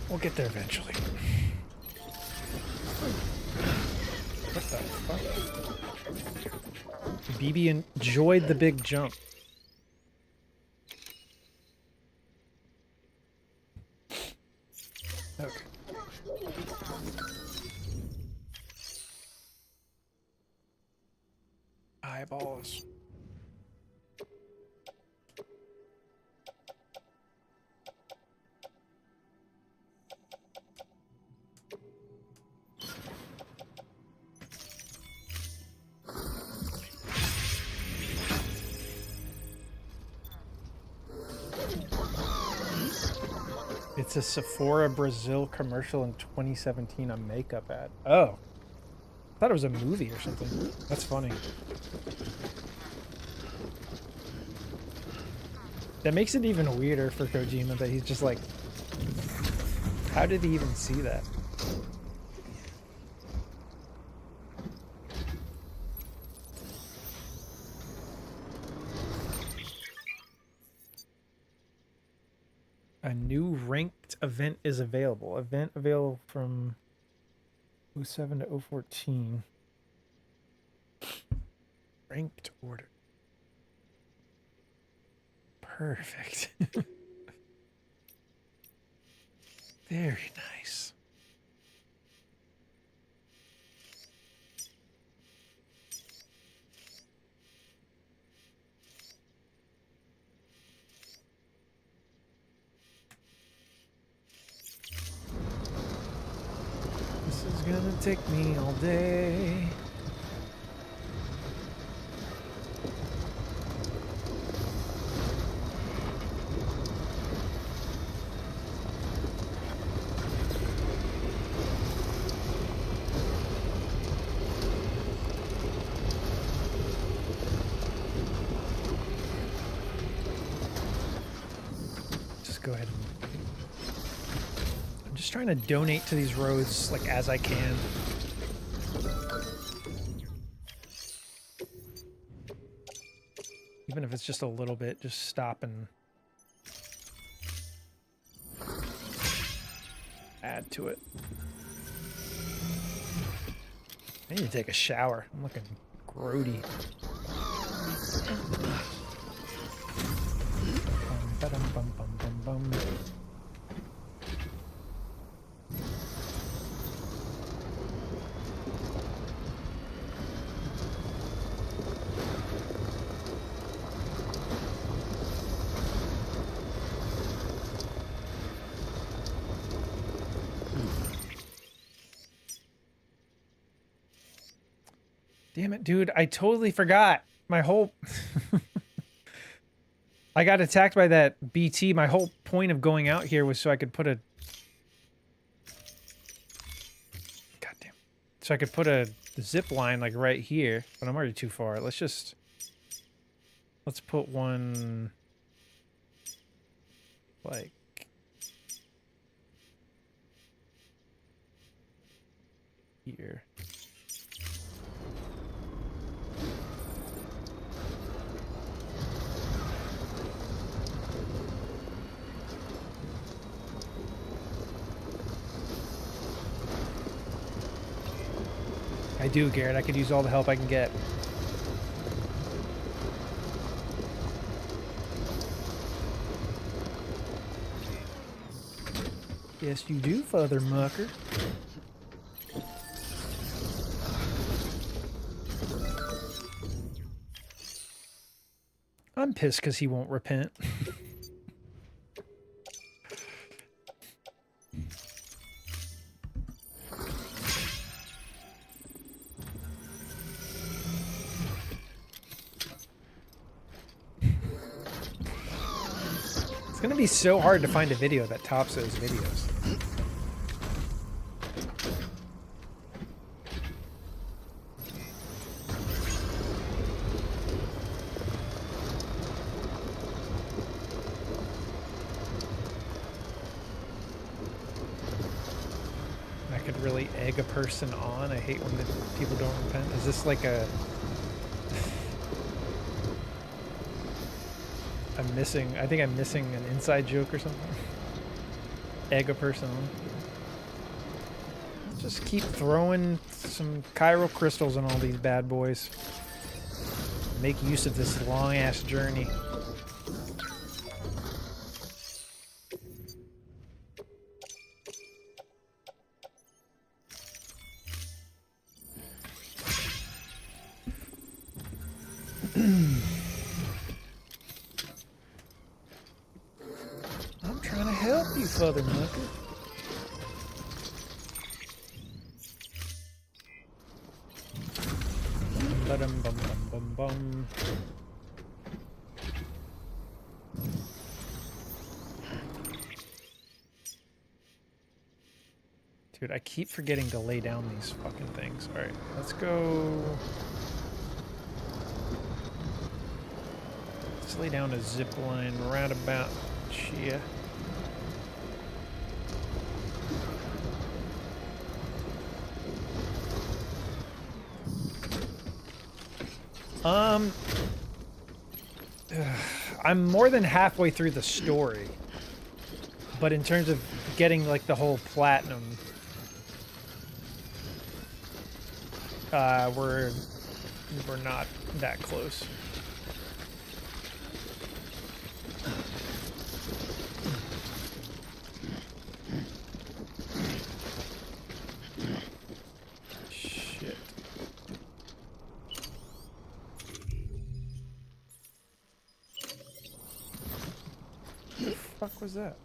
[SPEAKER 1] We'll get there eventually. What the fuck? BB enjoyed the big jump. Okay. Eyeballs. It's a Sephora Brazil commercial in 2017, a makeup ad. Oh. I thought it was a movie or something. That's funny. That makes it even weirder for Kojima that he's just like, how did he even see that? A new ranked event is available. Event available from 07 to 014. Ranked order. Perfect. Very nice. This is gonna take me all day. Go ahead. I'm just trying to donate to these roads like as I can. Even if it's just a little bit, just stop and add to it. I need to take a shower. I'm looking grody. Bum, bum, bum, bum. Damn it, dude. I totally forgot. My whole... I got attacked by that BT. My whole point of going out here was so I could put a... Goddamn. So I could put a zip line like right here, but I'm already too far. Let's put one like here. I do, Garrett. I could use all the help I can get. Yes, you do, Father Mucker. I'm pissed because he won't repent. It's gonna be so hard to find a video that tops those videos. I could really egg a person on. I hate when the people don't repent. Is this like a... I think I'm missing an inside joke or something. egg a person on. Just keep throwing some chiral crystals on all these bad boys. Make use of this long-ass journey. I'm trying to help you, Father Mucker. Bum bum bum bum bum. Dude, I keep forgetting to lay down these fucking things. Alright, let's go. Let's lay down a zip line right about here. I'm more than halfway through the story, but in terms of getting like the whole platinum, we're not that close. Shit. What the fuck was that?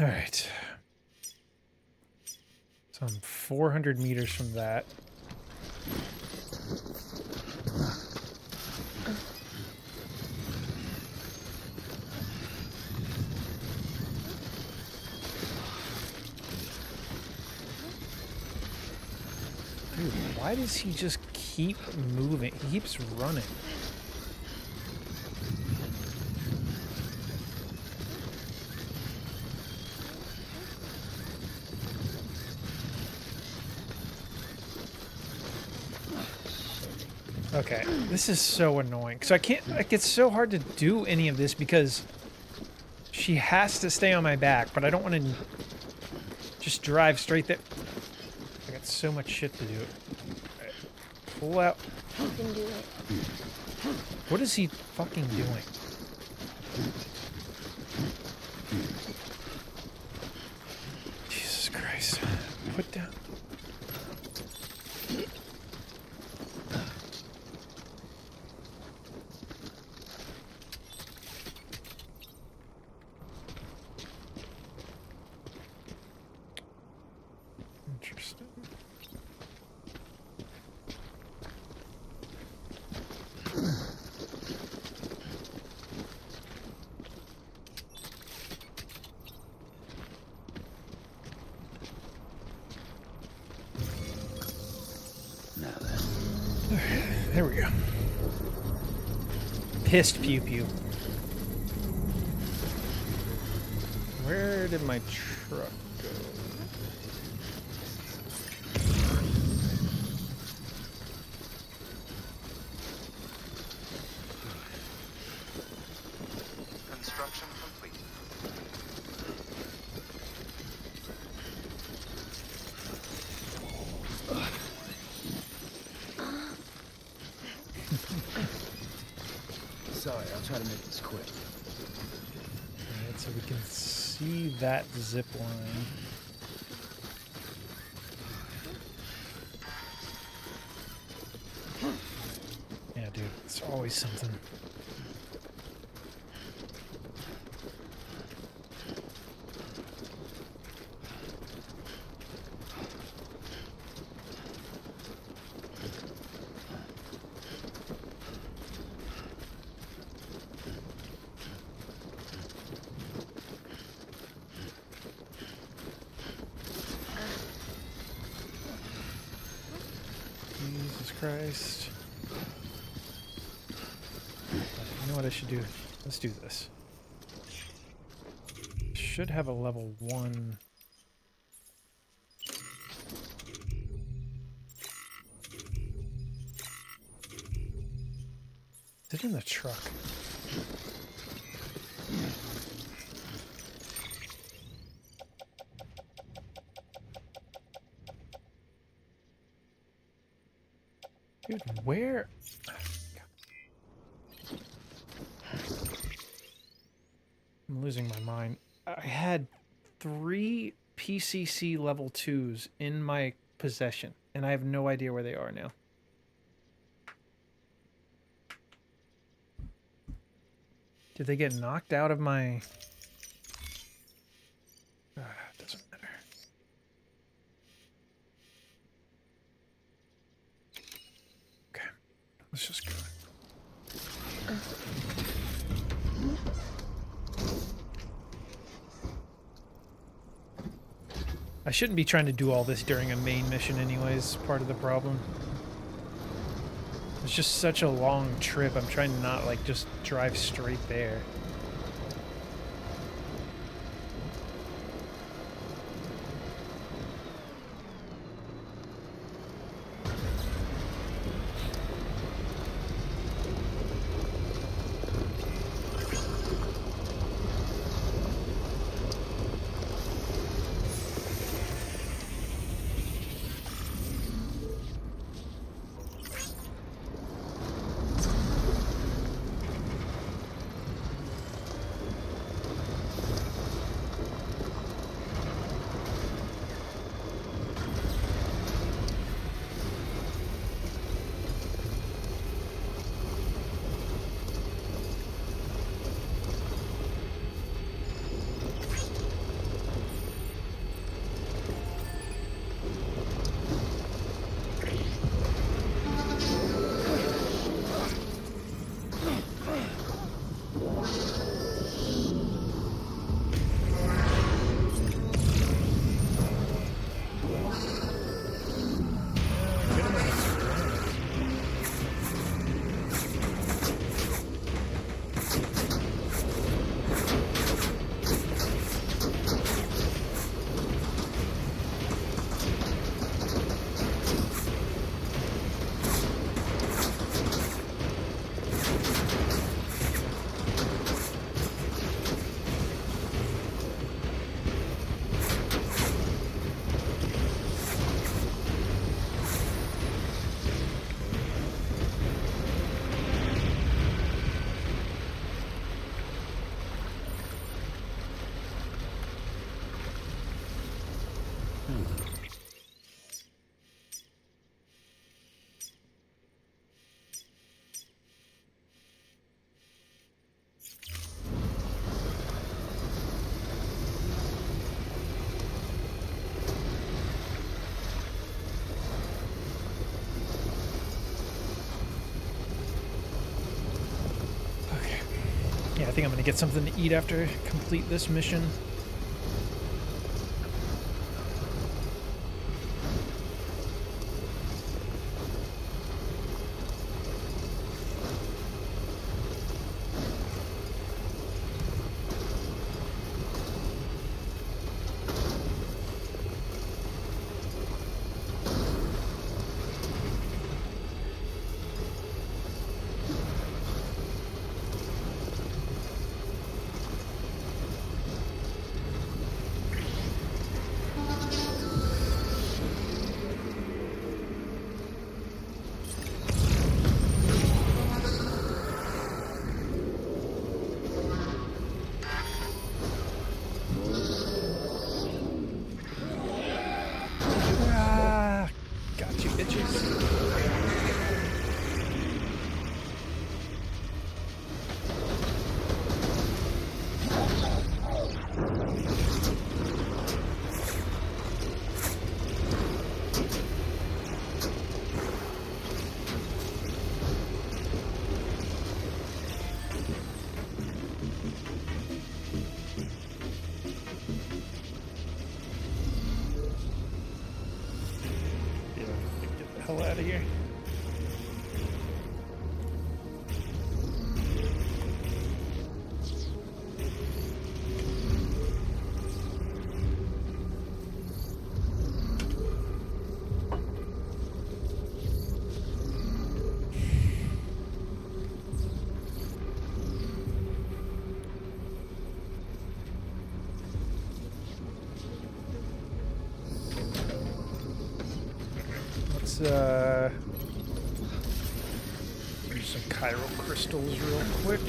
[SPEAKER 1] All right. So I'm 400 meters from that. Dude, why does he just keep moving? He keeps running. Okay, this is so annoying. So I can't, like, it's so hard to do any of this because she has to stay on my back, but I don't want to just drive straight there. I got so much shit to do. Right. Pull out.
[SPEAKER 9] You can do it.
[SPEAKER 1] What is he fucking doing? Jesus Christ. Put down. Interesting.
[SPEAKER 8] Now then.
[SPEAKER 1] There we go. Pissed pew pew. Where did my truck go?
[SPEAKER 5] Construction complete.
[SPEAKER 8] Sorry, I'll try to make this quick.
[SPEAKER 1] Alright, so we can see that zip line. Yeah, dude, it's always something. Jesus Christ. know what I should do? Let's do this. Should have a level 1. Is it in the truck? Dude, where? I'm losing my mind. I had 3 PCC level 2s in my possession, and I have no idea where they are now. Did they get knocked out of my... doesn't matter. Okay, let's just go. I shouldn't be trying to do all this during a main mission anyways, part of the problem. It's just such a long trip. I'm trying to not, like, just drive straight there. Yeah, I think I'm gonna get something to eat after I complete this mission. Hell out of here. let's do some chiral crystals real quick.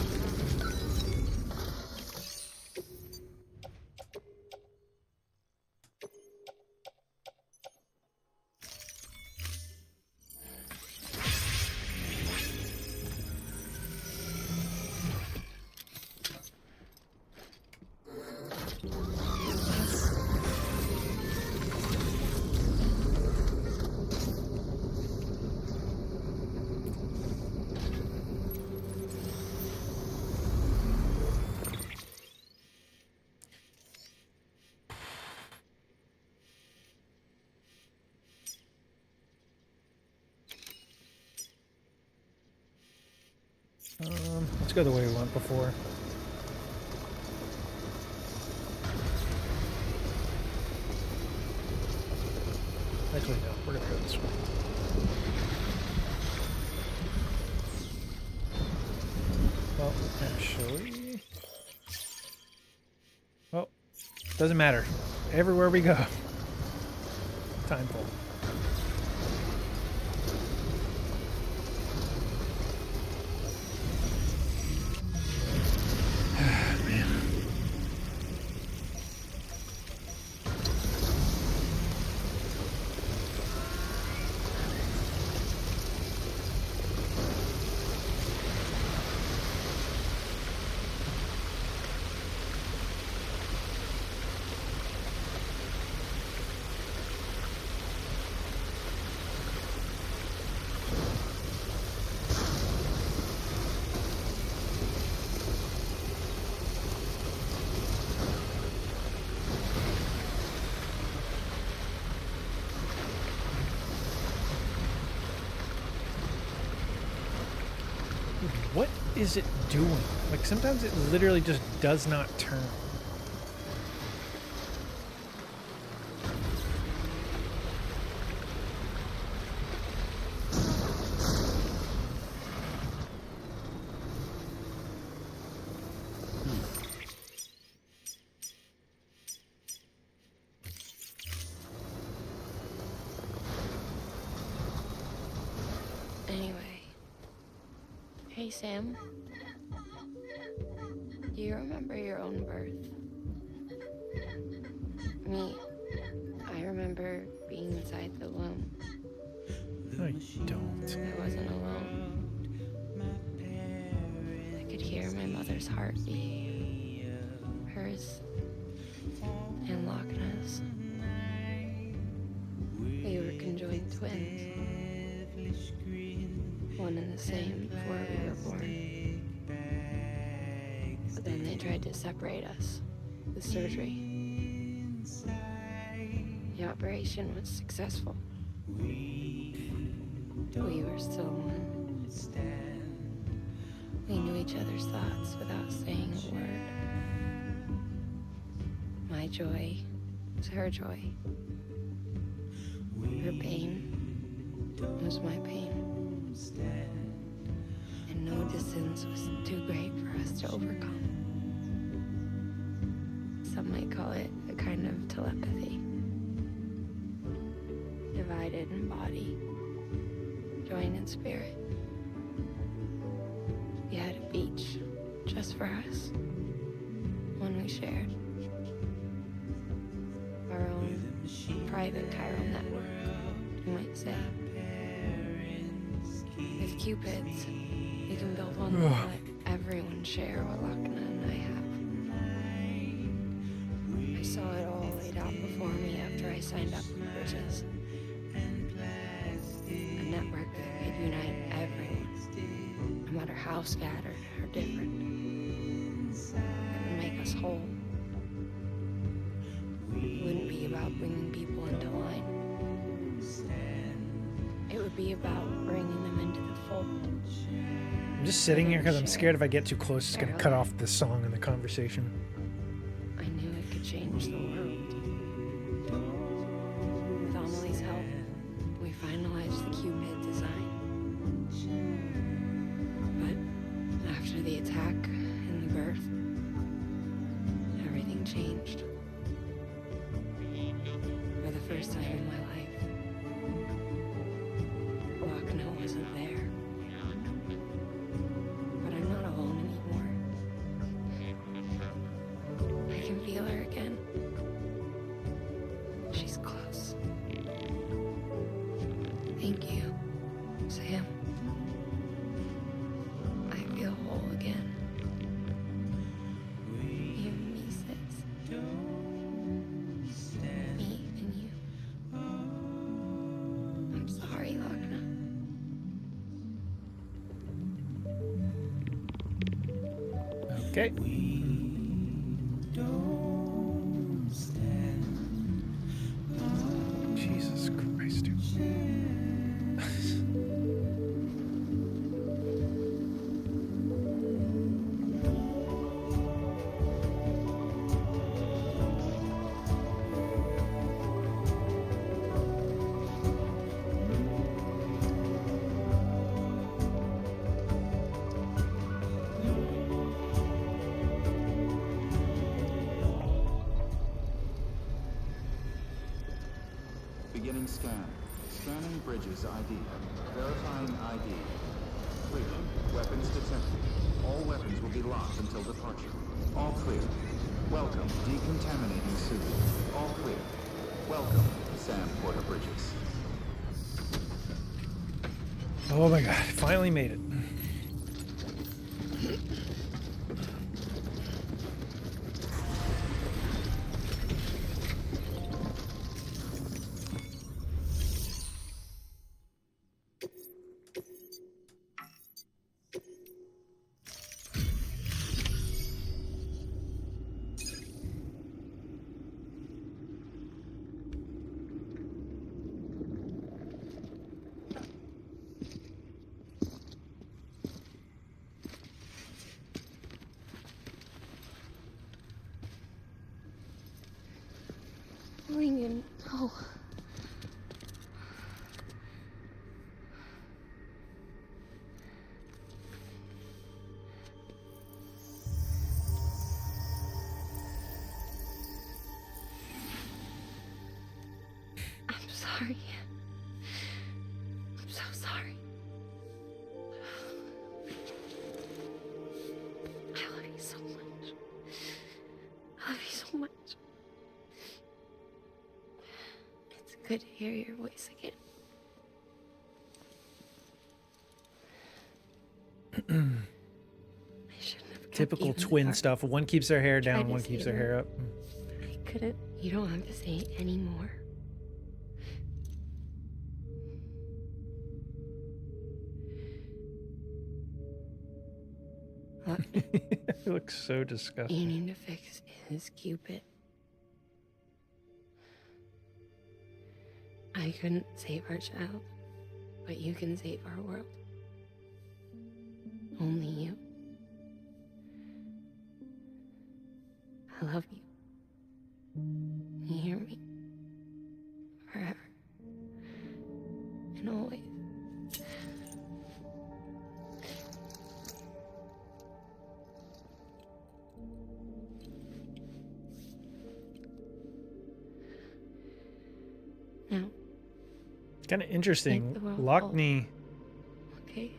[SPEAKER 1] Let's go the way we went before. Actually, no, we're gonna go this way. Well, actually... Well, doesn't matter. Everywhere we go. Time full. What is it doing? Like, sometimes it literally just does not turn.
[SPEAKER 9] Anyway. Hey, Sam. Do you remember your own birth? Me. I remember being inside the womb.
[SPEAKER 1] I don't.
[SPEAKER 9] I wasn't alone. I could hear my mother's heartbeat. Hers. And Loch Ness. We were conjoined twins. One and the same before we were born. But then they tried to separate us with surgery. The operation was successful. We were still one. We knew each other's thoughts without saying a word. My joy was her joy. Her pain was my pain. And no distance was too great for us to overcome. Some might call it a kind of telepathy. Divided in body, joined in spirit. We had a beach just for us, one we shared. Our own private chiral network, you might say. With Cupids, we can build one that will let everyone share what Lochna and I have. I saw it all laid out before me after I signed up for Bridges. A network that could unite everyone, no matter how scattered or different. It would make us whole. It wouldn't be about bringing people into line. It would be about bringing them into the fold.
[SPEAKER 1] I'm just sitting here because I'm scared if I get too close, it's going to cut off the song and the conversation.
[SPEAKER 9] I knew it could change the world. With Amelie's help, we finalized the Cupid design. But after the attack and the birth, everything changed. For the first time in my life, wasn't there. But I'm not alone anymore. I can feel her again. She's close. Thank you, Sam. I feel whole again. You and me, Sis. Me and you. I'm sorry, Lagna.
[SPEAKER 1] Okay. Jesus Christ, dude.
[SPEAKER 2] Beginning scan. Scanning bridges ID. Verifying ID. Clear. Weapons detected. All weapons will be locked until departure. All clear. Welcome, decontaminating suit. All clear. Welcome, Sam Porter Bridges.
[SPEAKER 1] Oh my god, finally made it.
[SPEAKER 9] Ringing. Oh. I'm sorry. I'm so sorry. I love you so much. I love you so much. It's good to hear your voice again. I shouldn't have kept
[SPEAKER 1] Typical
[SPEAKER 9] you in the
[SPEAKER 1] twin
[SPEAKER 9] dark.
[SPEAKER 1] stuff. One keeps their hair
[SPEAKER 9] Tried
[SPEAKER 1] down,
[SPEAKER 9] to
[SPEAKER 1] one keeps
[SPEAKER 9] save
[SPEAKER 1] their
[SPEAKER 9] her.
[SPEAKER 1] hair up.
[SPEAKER 9] I couldn't. You don't have to say it anymore. Look,
[SPEAKER 1] It looks so
[SPEAKER 9] you
[SPEAKER 1] disgusting.
[SPEAKER 9] need to fix his Cupid. I couldn't save our child, but you can save our world. Only you. I love you. You hear me? Forever. And always. Now,
[SPEAKER 1] Kind of interesting.
[SPEAKER 9] the world
[SPEAKER 1] Lockney
[SPEAKER 9] okay?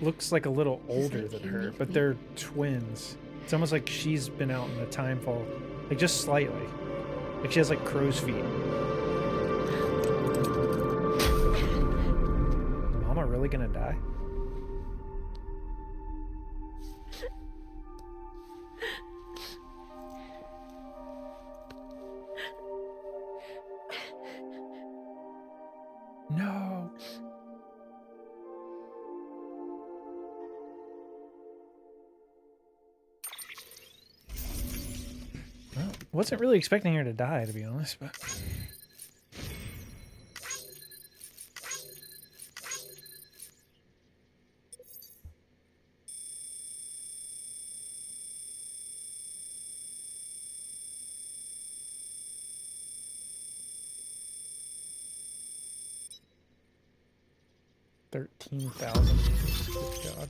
[SPEAKER 1] looks like a little
[SPEAKER 9] Just
[SPEAKER 1] older
[SPEAKER 9] like
[SPEAKER 1] than
[SPEAKER 9] you
[SPEAKER 1] her,
[SPEAKER 9] make
[SPEAKER 1] but
[SPEAKER 9] me.
[SPEAKER 1] they're twins. It's almost like she's been out in the time fall, like just slightly. Like she has like crow's feet. Mama really gonna die? No. Well, wasn't really expecting her to die, to be honest, but $13,000. Good God.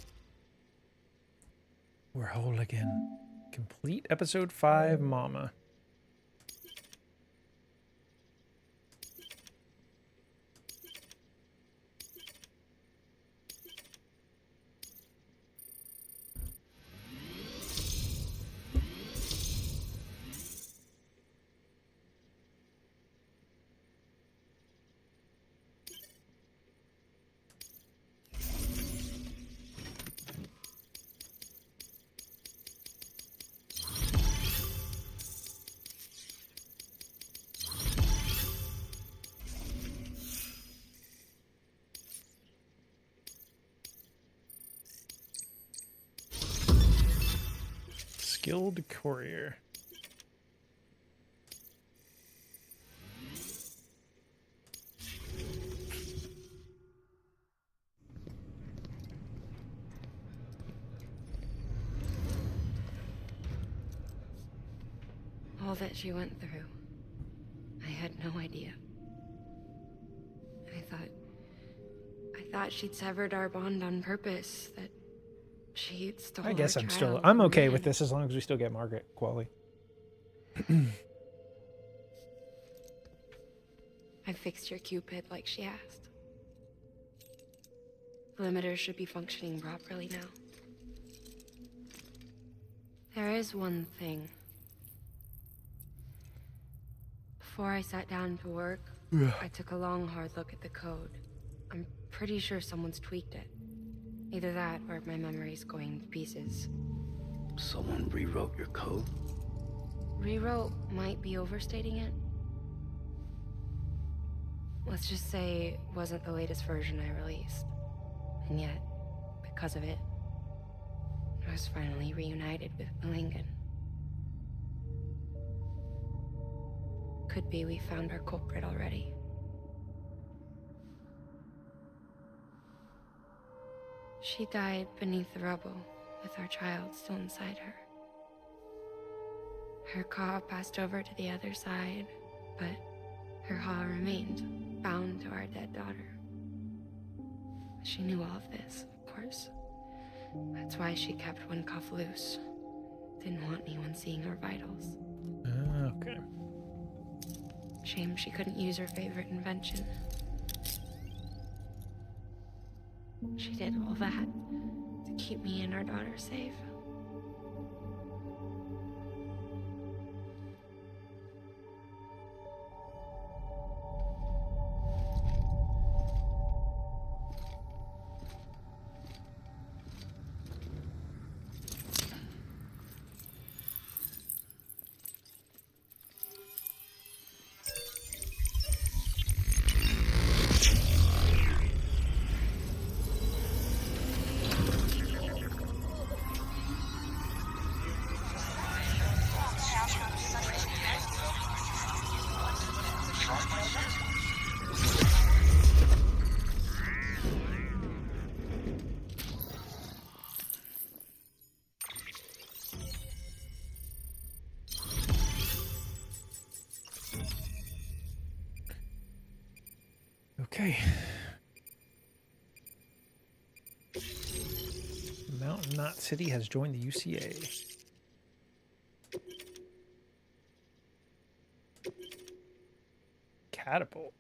[SPEAKER 1] We're whole again. Complete episode 5, Mama. Skilled courier.
[SPEAKER 9] All that she went through. I had no idea. I thought she'd severed our bond on purpose, that she'd stolen
[SPEAKER 1] I guess
[SPEAKER 9] our
[SPEAKER 1] I'm
[SPEAKER 9] child
[SPEAKER 1] I'm
[SPEAKER 9] from
[SPEAKER 1] okay
[SPEAKER 9] man.
[SPEAKER 1] with this as long as we still get Margaret Qualley.
[SPEAKER 9] I fixed your Cupid like she asked. The limiter should be functioning properly now. There is one thing. Before I sat down to work, I took a long, hard look at the code. I'm pretty sure someone's tweaked it. Either that, or my memory's going to pieces.
[SPEAKER 8] Someone rewrote your code?
[SPEAKER 9] Rewrote might be overstating it. Let's just say it wasn't the latest version I released. And yet, because of it, I was finally reunited with Malingan. Could be we found our culprit already. She died beneath the rubble, with our child still inside her. Her Ka passed over to the other side, but her Ha remained, bound to our dead daughter. She knew all of this, of course. That's why she kept one cuff loose. Didn't want anyone seeing her vitals.
[SPEAKER 1] Okay.
[SPEAKER 9] Shame she couldn't use her favorite invention. She did all that to keep me and our daughter safe.
[SPEAKER 1] Okay. Mountain Knot City has joined the UCA. Catapult.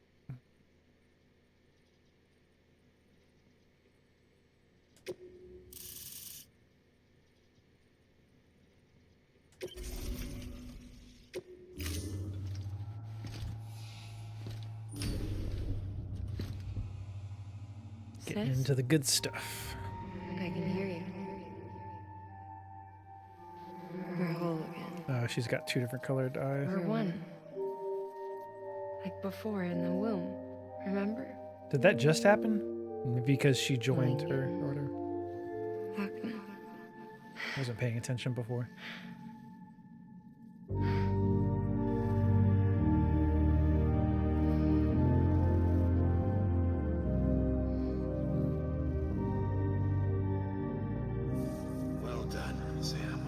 [SPEAKER 1] Getting
[SPEAKER 9] Sis?
[SPEAKER 1] into the good stuff.
[SPEAKER 9] I can hear you. We're whole again.
[SPEAKER 1] She's got two different colored eyes.
[SPEAKER 9] We're one. Like before in the womb. Remember?
[SPEAKER 1] Did that just happen? Because she joined her or whatever?
[SPEAKER 9] Look,
[SPEAKER 1] I wasn't paying attention before.
[SPEAKER 3] Well done, Sam.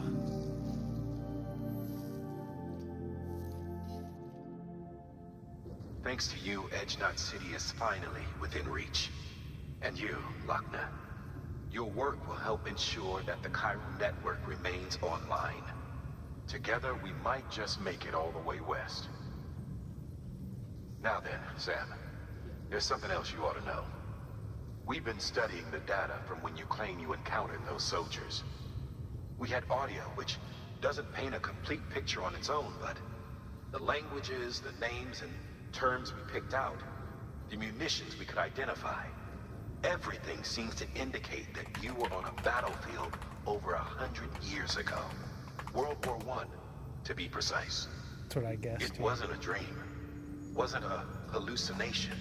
[SPEAKER 3] Thanks to you, Edge Knot City is finally within reach. And you, Lochner. Your work will help ensure that the Chiral network remains online. Together, we might just make it all the way west. Now then, Sam, there's something else you ought to know. We've been studying the data from when you claim you encountered those soldiers. We had audio, which doesn't paint a complete picture on its own, but the languages, the names, and terms we picked out, the munitions we could identify, everything seems to indicate that you were on a battlefield over 100 years ago. World War I, to be precise.
[SPEAKER 1] That's what I guessed.
[SPEAKER 3] It wasn't a dream. Wasn't a hallucination.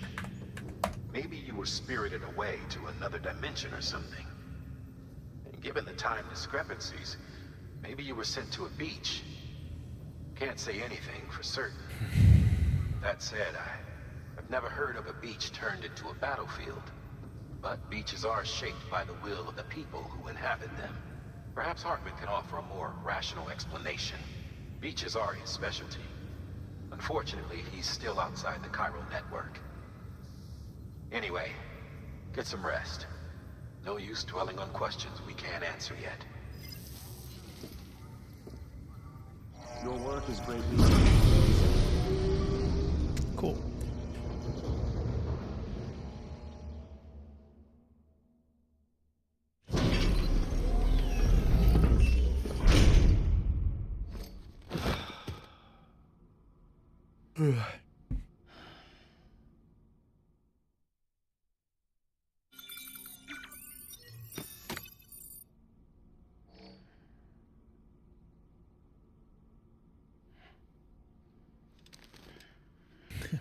[SPEAKER 3] Maybe you were spirited away to another dimension or something. And given the time discrepancies, Maybe you were sent to a beach. Can't say anything for certain. That said, I've never heard of a beach turned into a battlefield. But beaches are shaped by the will of the people who inhabit them. Perhaps Hartman can offer a more rational explanation. Beaches are his specialty. Unfortunately, he's still outside the chiral network. Anyway, get some rest. No use dwelling on questions we can't answer yet.
[SPEAKER 2] Your work is greatly
[SPEAKER 1] Cool.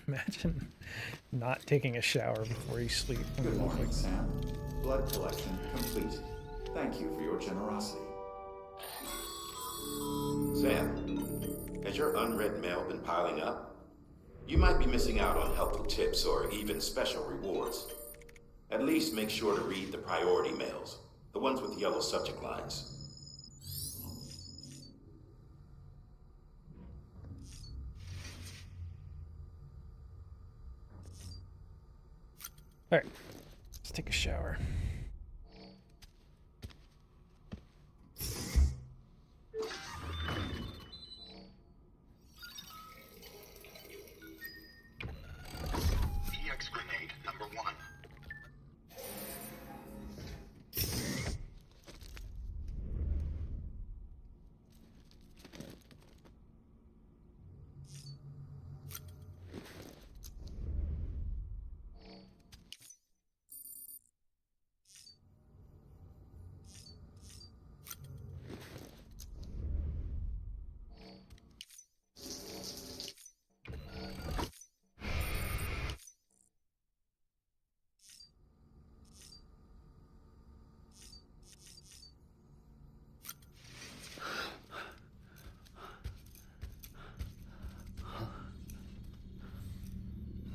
[SPEAKER 1] Imagine not taking a shower before you sleep.
[SPEAKER 2] Good morning, Sam. Blood collection complete. Thank you for your generosity.
[SPEAKER 3] Sam, has your unread mail been piling up? You might be missing out on helpful tips or even special rewards. At least make sure to read the priority mails, the ones with yellow subject lines.
[SPEAKER 1] All right, let's take a shower.
[SPEAKER 3] EX grenade number 1.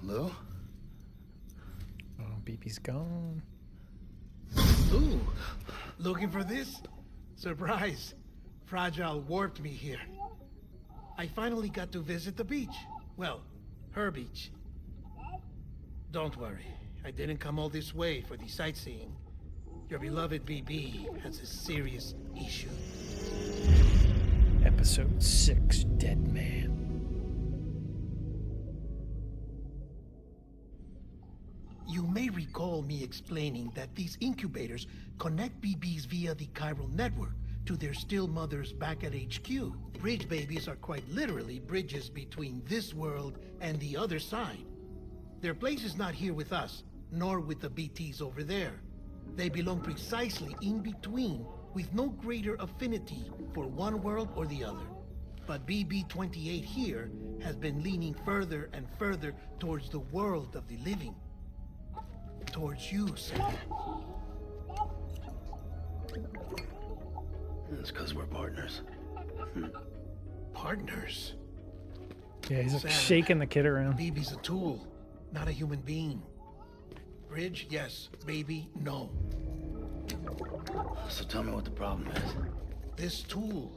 [SPEAKER 8] Hello?
[SPEAKER 1] Oh, BB's gone.
[SPEAKER 7] Ooh, looking for this? Surprise. Fragile warped me here. I finally got to visit the beach. Well, her beach. Don't worry, I didn't come all this way for the sightseeing. Your beloved BB has a serious issue.
[SPEAKER 1] Episode 6, Dead Man.
[SPEAKER 7] You may recall me explaining that these incubators connect BBs via the chiral network to their still mothers back at HQ. Bridge babies are quite literally bridges between this world and the other side. Their place is not here with us, nor with the BTs over there. They belong precisely in between, with no greater affinity for one world or the other. But BB-28 here has been leaning further and further towards the world of the living. Towards you, Sam.
[SPEAKER 8] It's because we're partners.
[SPEAKER 7] Partners?
[SPEAKER 1] Yeah, he's like
[SPEAKER 7] Sam,
[SPEAKER 1] shaking the kid around.
[SPEAKER 7] BB's a tool, not a human being. Bridge, yes. Baby, no.
[SPEAKER 8] So tell me what the problem is.
[SPEAKER 7] This tool,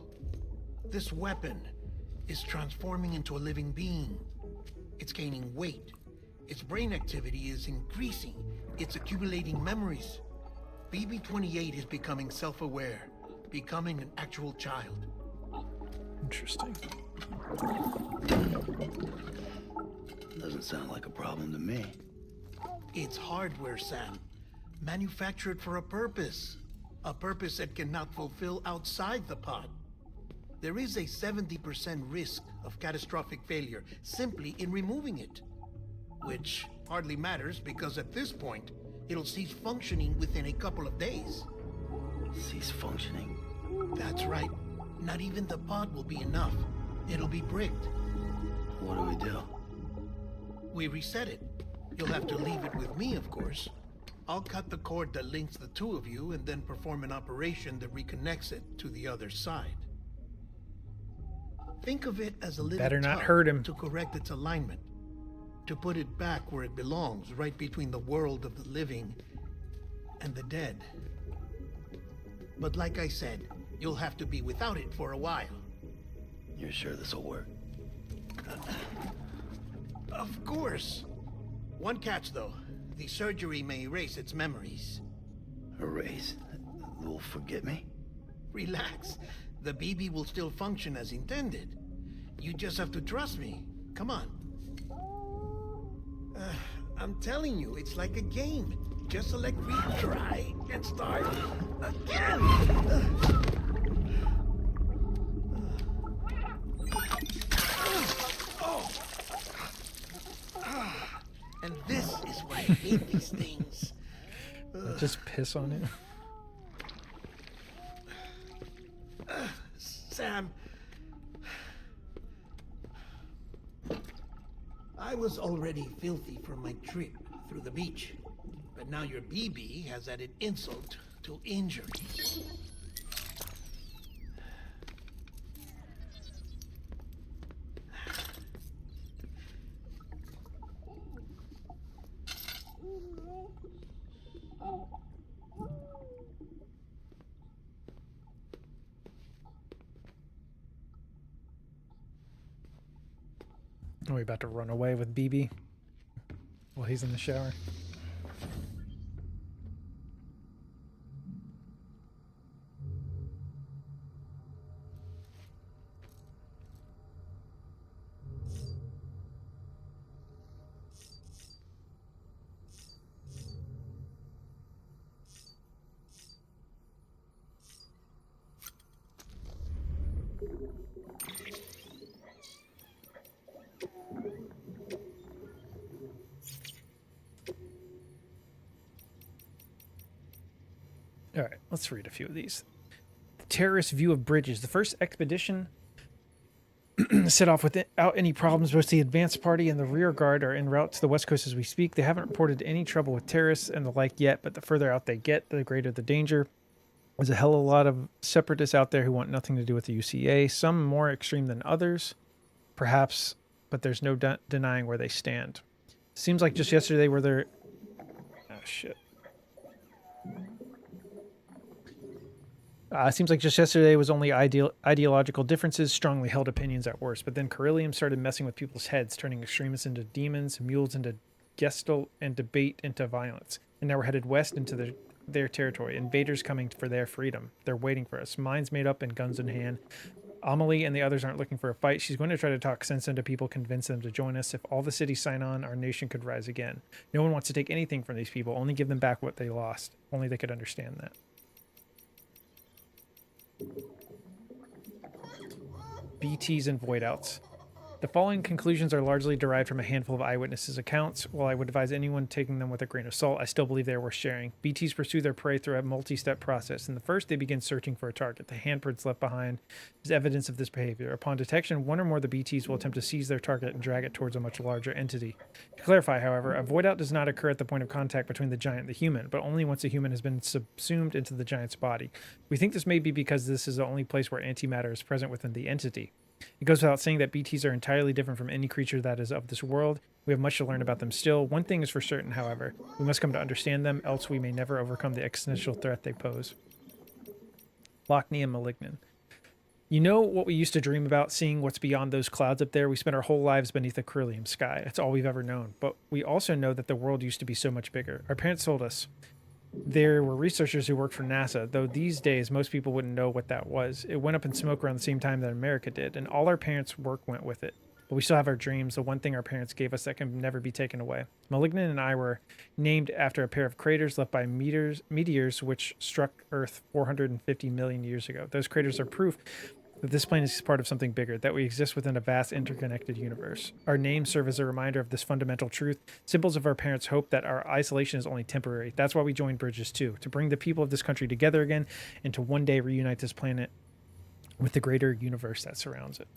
[SPEAKER 7] this weapon, is transforming into a living being. It's gaining weight. Its brain activity is increasing. It's accumulating memories. BB-28 is becoming self-aware, becoming an actual child.
[SPEAKER 1] Interesting.
[SPEAKER 8] Doesn't sound like a problem to me.
[SPEAKER 7] It's hardware, Sam. Manufactured for a purpose. A purpose it cannot fulfill outside the pod. There is a 70% risk of catastrophic failure simply in removing it. Which hardly matters because at this point, it'll cease functioning within a couple of days.
[SPEAKER 8] Cease functioning?
[SPEAKER 7] That's right. Not even the pod will be enough. It'll be bricked.
[SPEAKER 8] What do we do?
[SPEAKER 7] We reset it. You'll have to leave it with me, of course. I'll cut the cord that links the two of you and then perform an operation that reconnects it to the other side. Think of it as a little
[SPEAKER 1] Better not
[SPEAKER 7] tug
[SPEAKER 1] hurt him.
[SPEAKER 7] to correct its alignment. To put it back where it belongs, right between the world of the living and the dead. But like I said, you'll have to be without it for a while.
[SPEAKER 8] You're sure this'll work?
[SPEAKER 7] Of course. One catch though. The surgery may erase its memories.
[SPEAKER 8] Erase? Will forget me?
[SPEAKER 7] Relax. The BB will still function as intended. You just have to trust me. Come on. I'm telling you, it's like a game. Just select retry and start again. And this is why I hate these things.
[SPEAKER 1] Just piss on it.
[SPEAKER 7] Sam, I was already filthy from my trip through the beach, but now your BB has added insult to injury.
[SPEAKER 1] Are we about to run away with BB while he's in the shower? All right, let's read a few of these. The terrorist view of bridges. The first expedition set off without any problems. Both the advance party and the rear guard are en route to the west coast as we speak. They haven't reported any trouble with terrorists and the like yet, but the further out they get, the greater the danger. There's a hell of a lot of separatists out there who want nothing to do with the UCA, some more extreme than others, perhaps, but there's no denying where they stand. Seems like just yesterday were there... Oh, shit. Seems like just yesterday was only ideological differences, strongly held opinions at worst. But then Carillium started messing with people's heads, turning extremists into demons, mules into gestalt, and debate into violence. And now we're headed west into their territory. Invaders coming for their freedom. They're waiting for us. Minds made up and guns in hand. Amelie and the others aren't looking for a fight. She's going to try to talk sense into people, convince them to join us. If all the cities sign on, our nation could rise again. No one wants to take anything from these people, only give them back what they lost. Only they could understand that. BTs and voidouts. The following conclusions are largely derived from a handful of eyewitnesses' accounts. While I would advise anyone taking them with a grain of salt, I still believe they are worth sharing. BTs pursue their prey through a multi-step process. In the first, they begin searching for a target. The handprints left behind is evidence of this behavior. Upon detection, one or more of the BTs will attempt to seize their target and drag it towards a much larger entity. To clarify, however, a voidout does not occur at the point of contact between the giant and the human, but only once the human has been subsumed into the giant's body. We think this may be because this is the only place where antimatter is present within the entity. It goes without saying that BTs are entirely different from any creature that is of this world. We have much to learn about them still. One thing is for certain, however. We must come to understand them, else we may never overcome the existential threat they pose. Lochnia Malignant. You know what we used to dream about, seeing what's beyond those clouds up there? We spent our whole lives beneath the Carillium sky. It's all we've ever known. But we also know that the world used to be so much bigger. Our parents told us. There were researchers who worked for NASA, though these days most people wouldn't know what that was. It went up in smoke around the same time that America did, and all our parents' work went with it. But we still have our dreams, the one thing our parents gave us that can never be taken away. Malignant and I were named after a pair of craters left by meteors which struck Earth 450 million years ago. Those craters are proof that this planet is part of something bigger, that we exist within a vast interconnected universe. Our names serve as a reminder of this fundamental truth, symbols of our parents' hope that our isolation is only temporary. That's why we joined Bridges too, to bring the people of this country together again and to one day reunite this planet with the greater universe that surrounds it.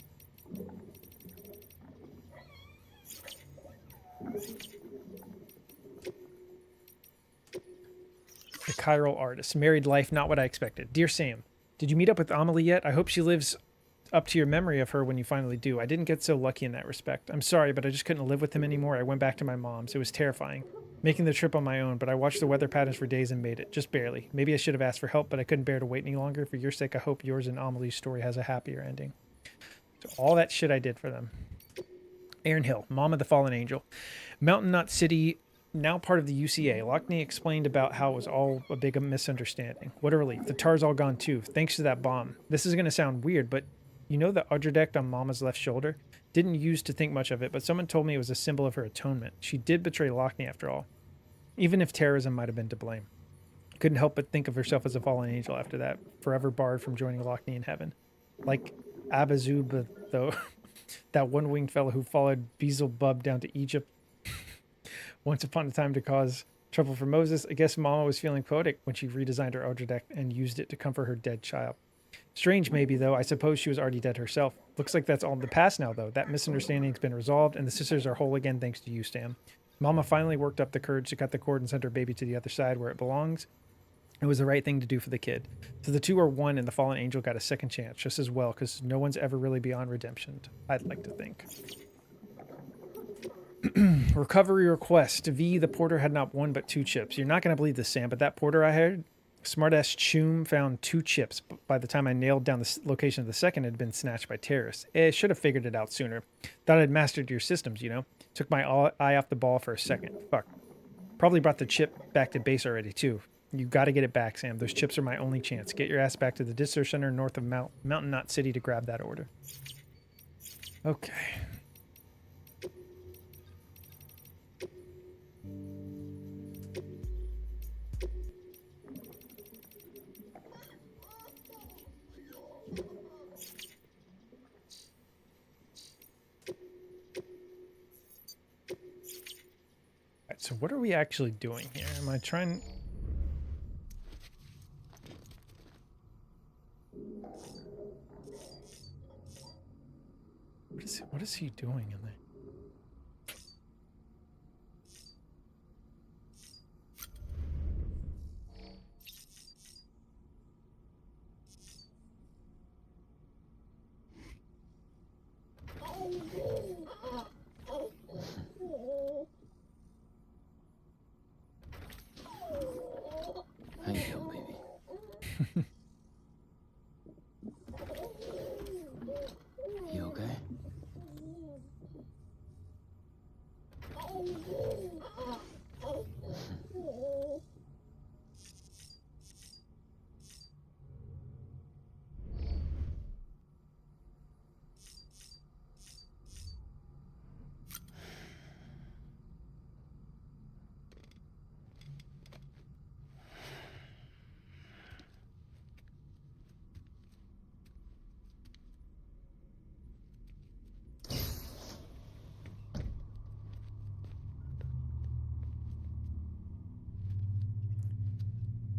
[SPEAKER 1] The Chiral Artist. Married life, not what I expected. Dear Sam, did you meet up with Amelie yet? I hope she lives up to your memory of her when you finally do. I didn't get so lucky in that respect. I'm sorry, but I just couldn't live with him anymore. I went back to my mom's. It was terrifying. Making the trip on my own, but I watched the weather patterns for days and made it. Just barely. Maybe I should have asked for help, but I couldn't bear to wait any longer. For your sake, I hope yours and Amelie's story has a happier ending. So all that shit I did for them. Aaron Hill, Mom of the Fallen Angel. Mountain Knot City, now part of the UCA. Lockney explained about how it was all a big misunderstanding. What a relief. The tar's all gone too, thanks to that bomb. This is going to sound weird, but you know the Ardredect on Mama's left shoulder? Didn't use to think much of it, but someone told me it was a symbol of her atonement. She did betray Lockney after all, even if terrorism might have been to blame. Couldn't help but think of herself as a fallen angel after that, forever barred from joining Lockney in heaven. Like Abazub, though, that one-winged fellow who followed Beelzebub down to Egypt once upon a time to cause trouble for Moses. I guess Mama was feeling poetic when she redesigned her Ardredect and used it to comfort her dead child. Strange, maybe, though. I suppose she was already dead herself. Looks like that's all in the past now, though. That misunderstanding's been resolved, and the sisters are whole again thanks to you, Stam. Mama finally worked up the courage to cut the cord and send her baby to the other side where it belongs. It was the right thing to do for the kid. So the two are one, and the fallen angel got a second chance just as well, because no one's ever really beyond redemption, I'd like to think. Recovery request. V, the porter had not one but 2 chips. You're not going to believe this, Sam, but that porter I hired, smartass Choom, found 2 chips. By the time I nailed down the location of the second, it had been snatched by terrorists. Should have figured it out sooner. Thought I'd mastered your systems, you know. Took my eye off the ball for a second. Fuck. Probably brought the chip back to base already, too. You got to get it back, Sam. Those chips are my only chance. Get your ass back to the district center north of Mountain Knot City to grab that order. Okay. So what are we actually doing here? Am I trying... What is he doing in there?
[SPEAKER 8] How you feel, baby? You okay?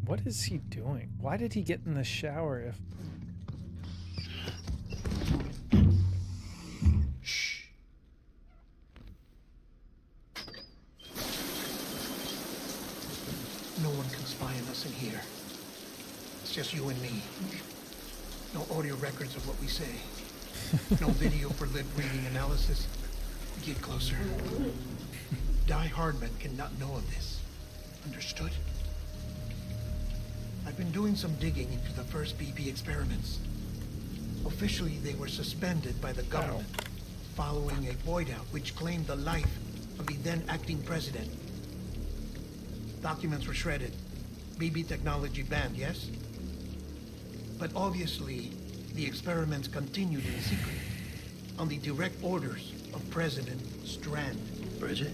[SPEAKER 1] What is he doing? Why did he get in the shower if...
[SPEAKER 7] Shh. No one can spy on us in here. It's just you and me. No audio records of what we say. No video for lip reading analysis. Get closer. Die Hardman cannot know of this. Understood? I've been doing some digging into the first BB experiments. Officially, they were suspended by the government following a void out which claimed the life of the then acting president. Documents were shredded. BB technology banned, yes? But obviously, the experiments continued in secret on the direct orders of President Strand.
[SPEAKER 8] Bridget?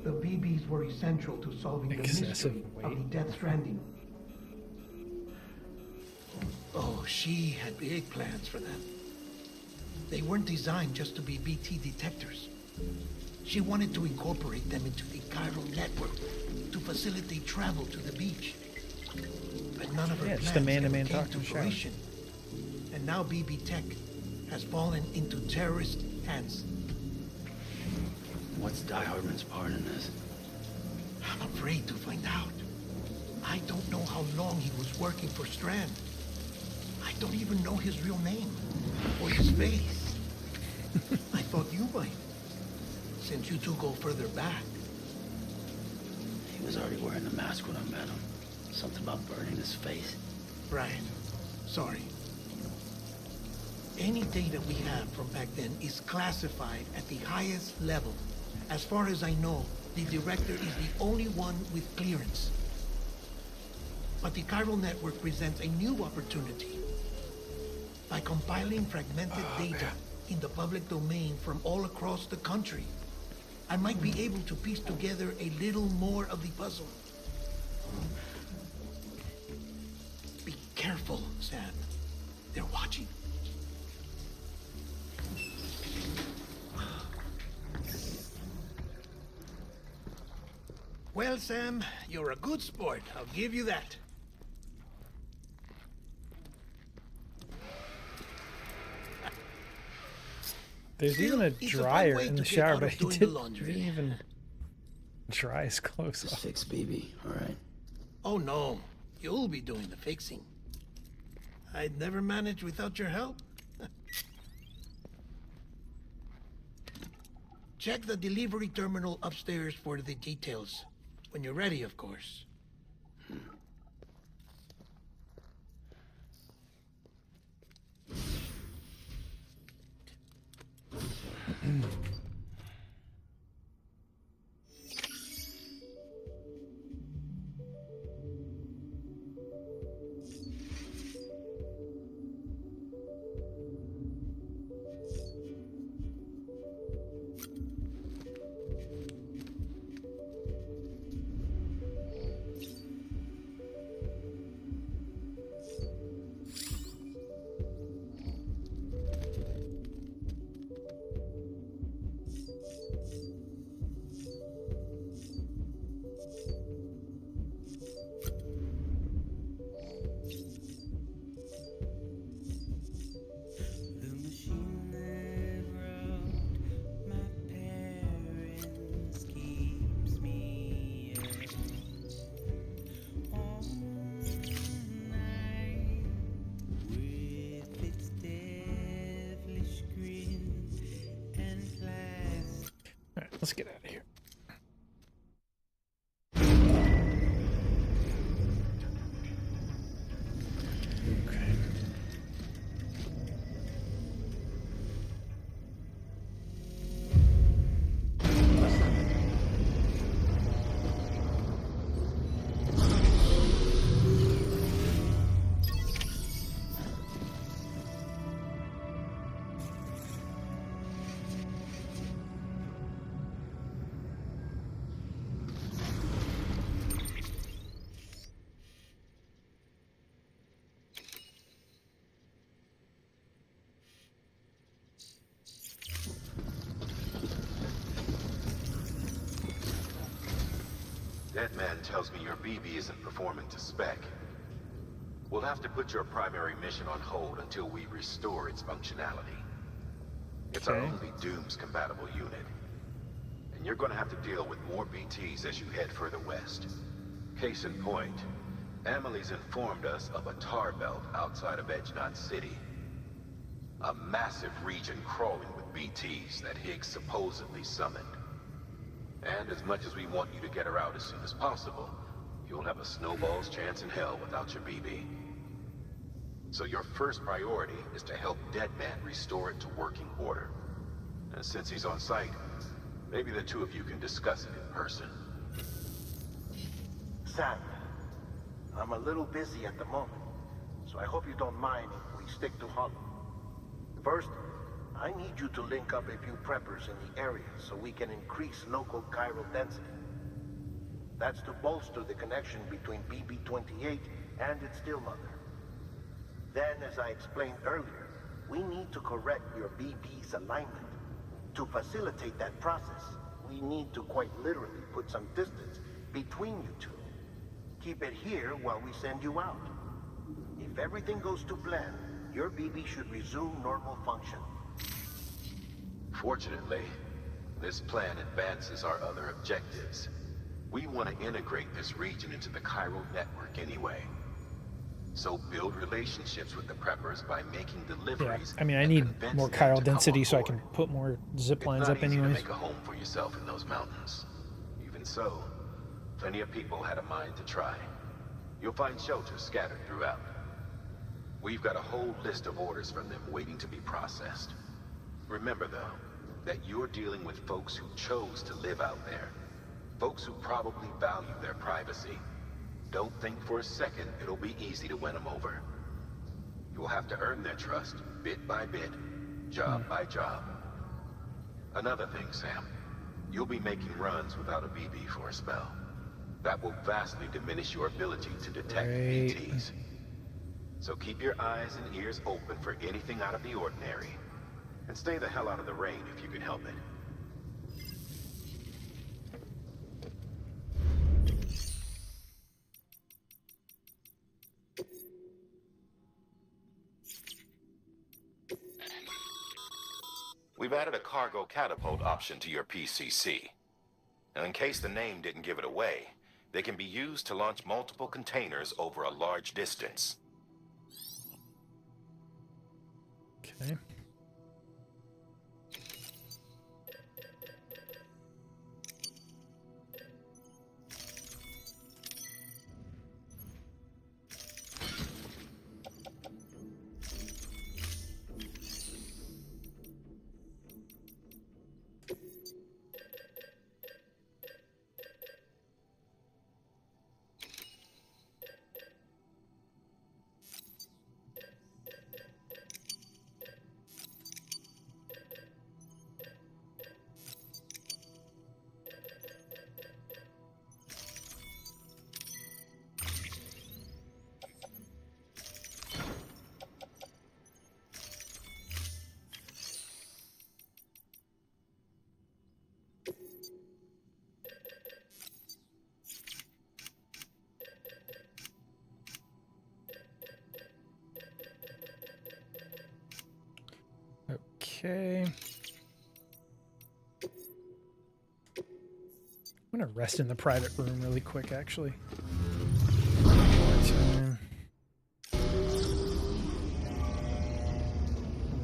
[SPEAKER 7] The BBs were essential to solving the mystery of the Death Stranding. Oh, she had big plans for them. They weren't designed just to be BT detectors. She wanted to incorporate them into the chiral network to facilitate travel to the beach. But none of her plans ever came to fruition. And now BB Tech has fallen into terrorist hands.
[SPEAKER 8] What's Die Hardman's part in this?
[SPEAKER 7] I'm afraid to find out. I don't know how long he was working for Strand. I don't even know his real name or his face. I thought you might, since you two go further back.
[SPEAKER 8] He was already wearing the mask when I met him. Something about burning his face.
[SPEAKER 7] Right. Sorry. Any data we have from back then is classified at the highest level. As far as I know, the director is the only one with clearance. But the chiral network presents a new opportunity. By compiling fragmented data in the public domain from all across the country, I might be able to piece together a little more of the puzzle. Be careful, Sam. They're watching. Well, Sam, you're a good sport. I'll give you that.
[SPEAKER 1] There's
[SPEAKER 7] Still,
[SPEAKER 1] even a
[SPEAKER 7] it's a fun
[SPEAKER 1] dryer
[SPEAKER 7] way
[SPEAKER 1] in
[SPEAKER 7] to
[SPEAKER 1] the
[SPEAKER 7] get
[SPEAKER 1] shower,
[SPEAKER 7] out
[SPEAKER 1] but
[SPEAKER 7] of
[SPEAKER 1] he
[SPEAKER 7] doing the
[SPEAKER 1] didn't
[SPEAKER 7] laundry.
[SPEAKER 1] even dry his clothes
[SPEAKER 8] Just
[SPEAKER 1] off.
[SPEAKER 8] fix BB, all right?
[SPEAKER 7] Oh no, you'll be doing the fixing. I'd never manage without your help. Check the delivery terminal upstairs for the details. When you're ready, of course.
[SPEAKER 1] All right, let's get out of here. Okay.
[SPEAKER 3] Deadman tells me your BB isn't performing to spec. We'll have to put your primary mission on hold until we restore its functionality. It's our
[SPEAKER 1] Okay.
[SPEAKER 3] only Dooms-compatible unit. And you're gonna have to deal with more BTs as you head further west. Case in point, Amelie's informed us of a tar belt outside of Edgenot City. A massive region crawling with BTs that Higgs supposedly summoned. And as much as we want you to get her out as soon as possible, you'll have a snowball's chance in hell without your BB. So your first priority is to help Deadman restore it to working order. And since he's on site, maybe the two of you can discuss it in person.
[SPEAKER 11] Sam, I'm a little busy at the moment, so I hope you don't mind if we stick to Hollow. First, I need you to link up a few preppers in the area so we can increase local chiral density. That's to bolster the connection between BB-28 and its stillmother. Then, as I explained earlier, we need to correct your BB's alignment. To facilitate that process, we need to quite literally put some distance between you two. Keep it here while we send you out. If everything goes to plan, your BB should resume normal function.
[SPEAKER 3] Fortunately, this plan advances our other objectives. We want to integrate this region into the chiral network anyway. So build relationships with the preppers by making
[SPEAKER 1] Yeah,
[SPEAKER 3] deliveries.
[SPEAKER 1] I mean, I
[SPEAKER 3] and
[SPEAKER 1] need
[SPEAKER 3] convince
[SPEAKER 1] more
[SPEAKER 3] them
[SPEAKER 1] chiral
[SPEAKER 3] to come
[SPEAKER 1] density
[SPEAKER 3] on
[SPEAKER 1] so I
[SPEAKER 3] board.
[SPEAKER 1] can put more zip lines
[SPEAKER 3] It's not
[SPEAKER 1] up
[SPEAKER 3] easy to
[SPEAKER 1] anyways.
[SPEAKER 3] make a home for yourself in those mountains. Even so, plenty of people had a mind to try. You'll find shelters scattered throughout. We've got a whole list of orders from them waiting to be processed. Remember, though, that you're dealing with folks who chose to live out there. Folks who probably value their privacy. Don't think for a second it'll be easy to win them over. You'll have to earn their trust, bit by bit, job by job. Another thing, Sam. You'll be making runs without a BB for a spell. That will vastly diminish your ability to detect BTs. So keep your eyes and ears open for anything out of the ordinary. And stay the hell out of the rain if you can help it. We've added a cargo catapult option to your PCC. Now, in case the name didn't give it away, they can be used to launch multiple containers over a large distance.
[SPEAKER 1] Okay. Okay. I'm gonna rest in the private room really quick, actually.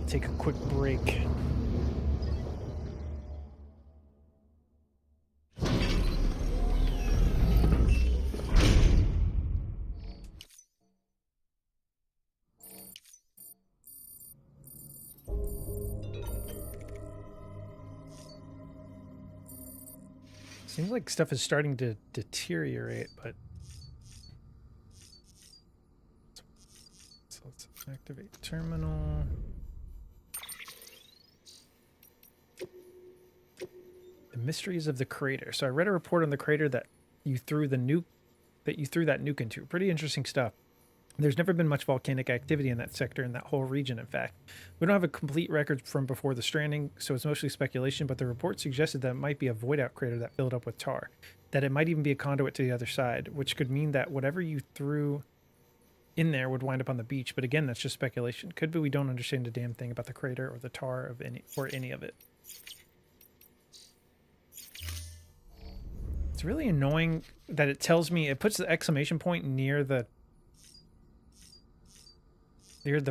[SPEAKER 1] Take a quick break. Seems like stuff is starting to deteriorate, but so let's activate terminal. The mysteries of the crater. So I read a report on the crater that you threw that nuke into. Pretty interesting stuff. There's never been much volcanic activity in that sector, in that whole region, in fact. We don't have a complete record from before the stranding, so it's mostly speculation, but the report suggested that it might be a void-out crater that filled up with tar. That it might even be a conduit to the other side, which could mean that whatever you threw in there would wind up on the beach. But again, that's just speculation. Could be we don't understand a damn thing about the crater or the tar of any of it. It's really annoying that it tells me, it puts the exclamation point near the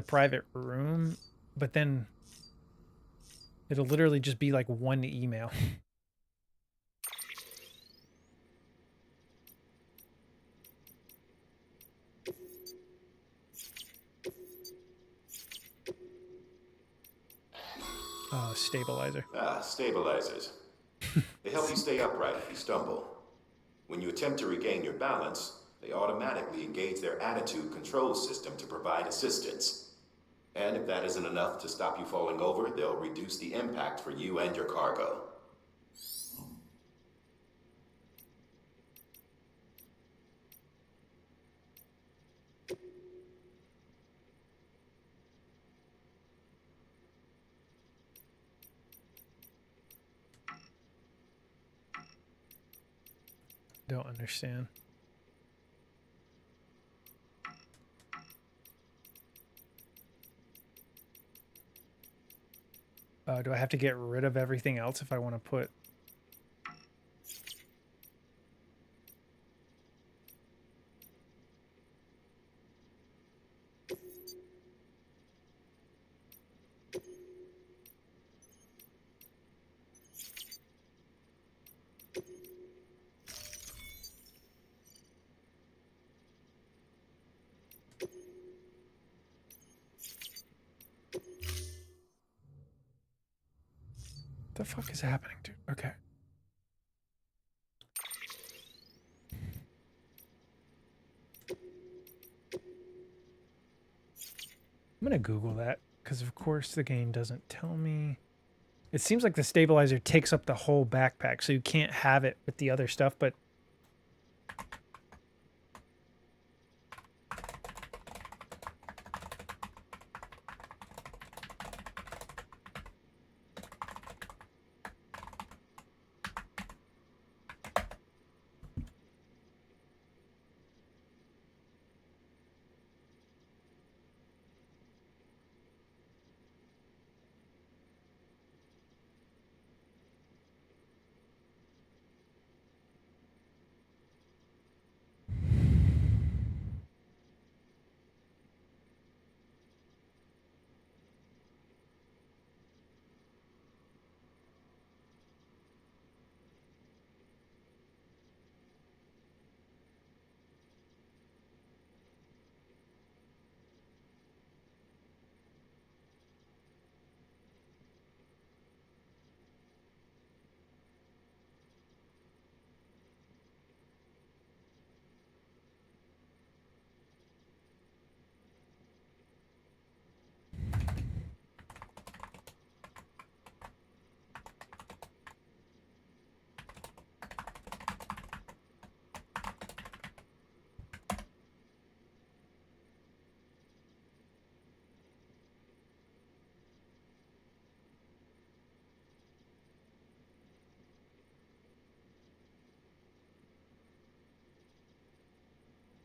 [SPEAKER 1] private room, but then it'll literally just be like one email. Stabilizer.
[SPEAKER 3] Stabilizers. They help you stay upright if you stumble. When you attempt to regain your balance, they automatically engage their attitude control system to provide assistance. And if that isn't enough to stop you falling over, they'll reduce the impact for you and your cargo.
[SPEAKER 1] Don't understand. Do I have to get rid of everything else if I want to put... The fuck is happening, dude? Okay. I'm gonna Google that because of course the game doesn't tell me. It seems like the stabilizer takes up the whole backpack, so you can't have it with the other stuff, but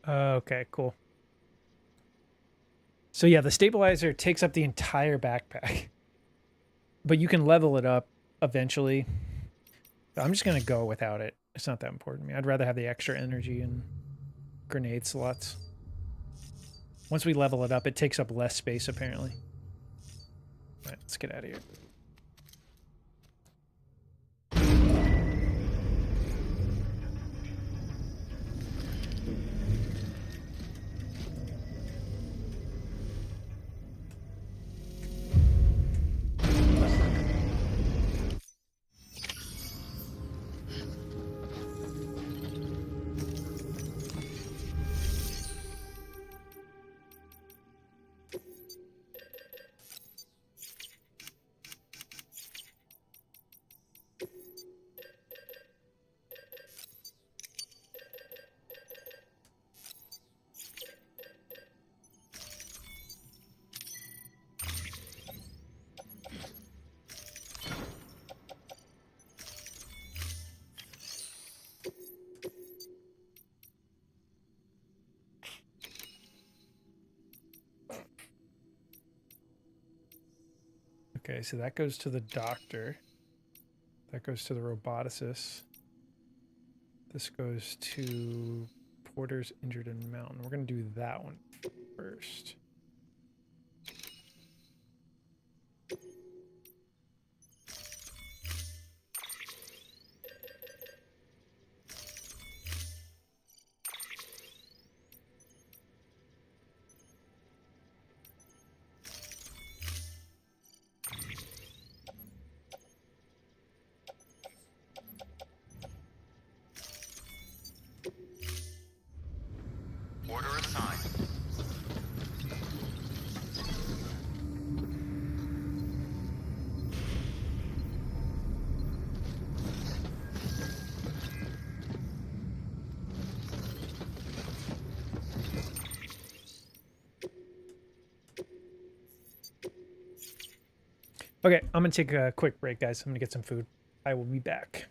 [SPEAKER 1] okay, cool. So yeah, the stabilizer takes up the entire backpack, but you can level it up eventually. I'm just gonna go without it. It's not that important to me. I'd rather have the extra energy and grenade slots. Once we level it up, it takes up less space apparently. All right, let's get out of here. Okay, so that goes to the doctor. That goes to the roboticist. This goes to Porter's injured in mountain. We're going to do that one first.
[SPEAKER 5] Order assigned.
[SPEAKER 1] Okay, I'm going to take a quick break, guys. I'm going to get some food. I will be back.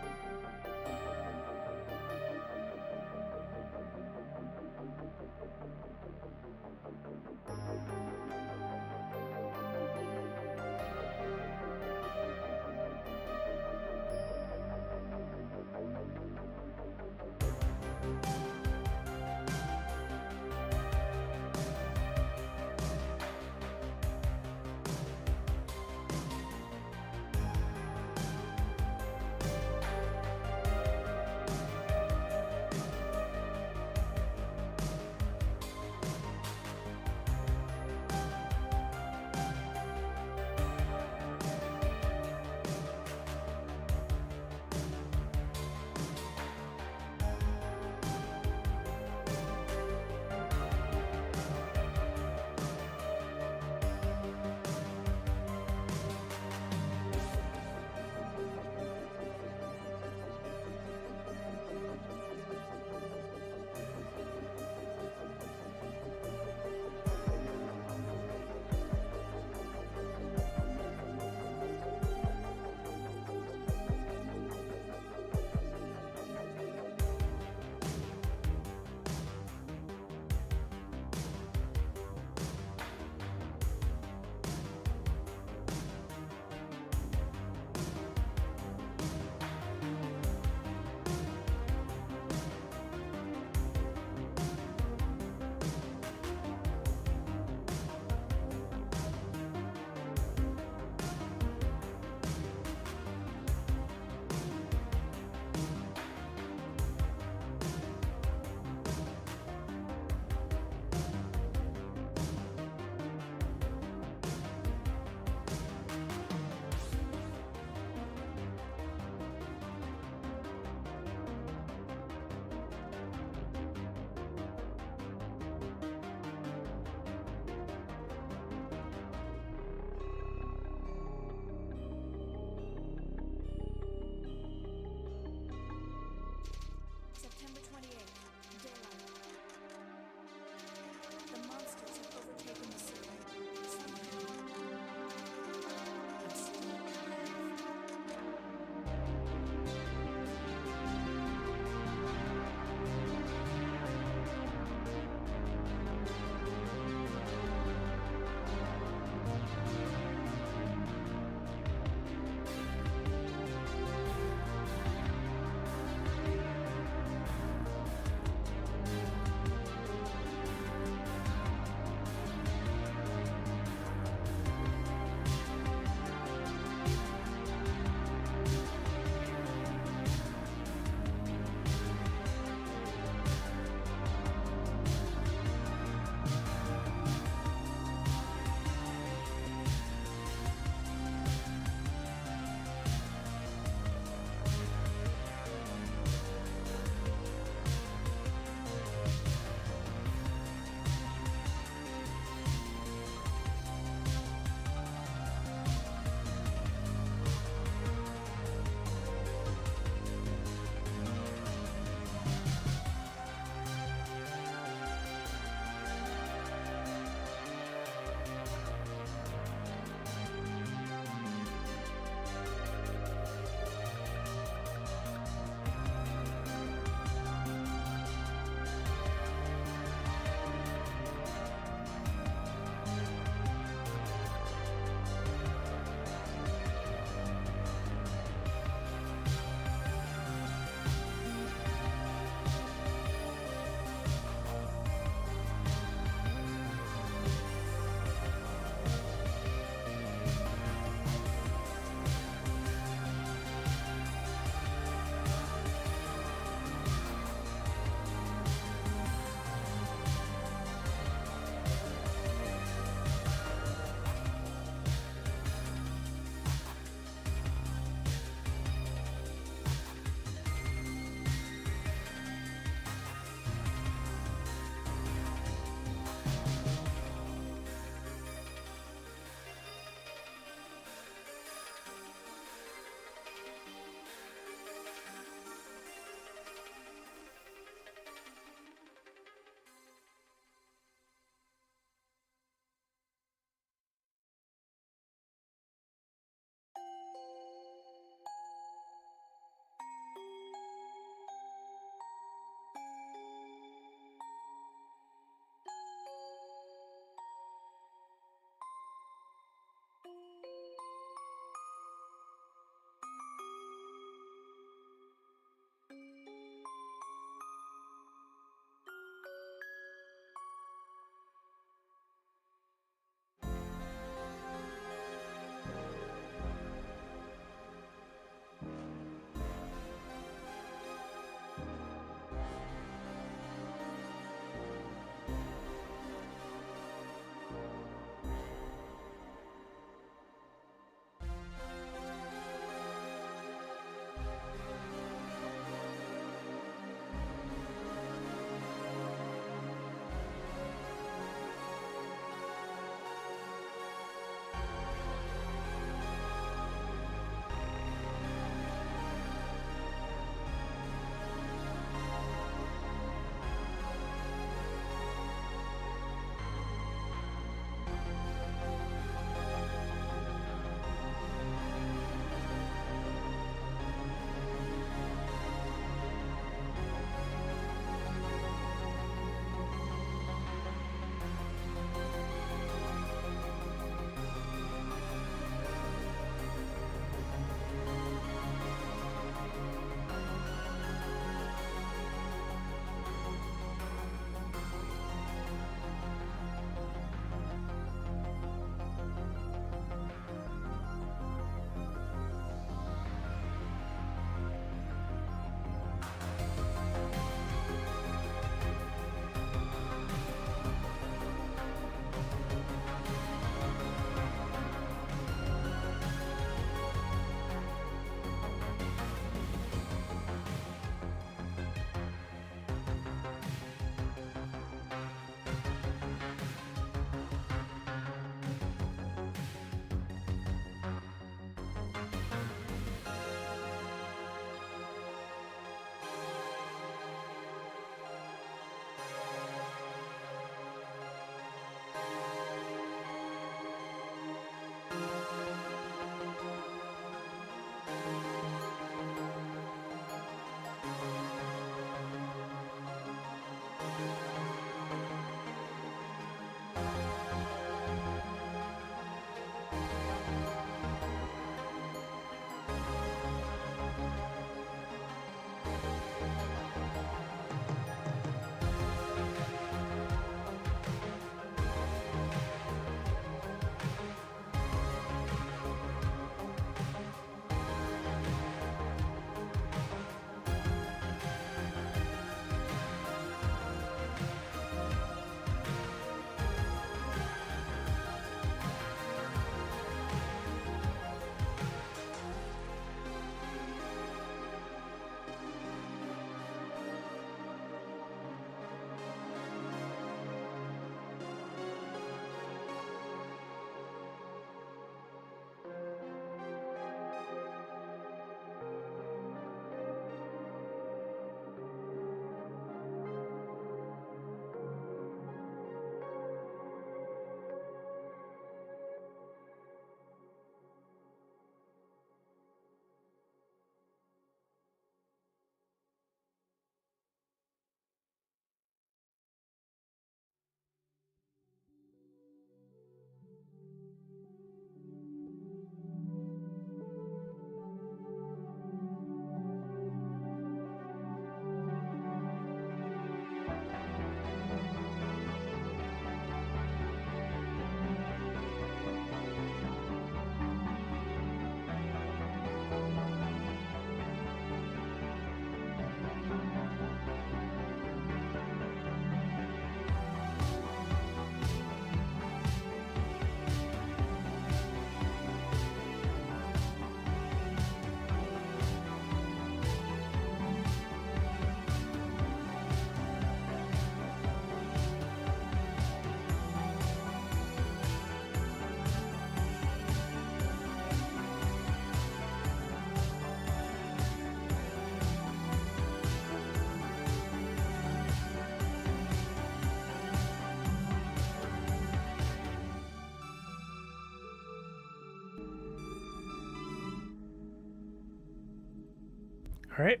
[SPEAKER 1] All right,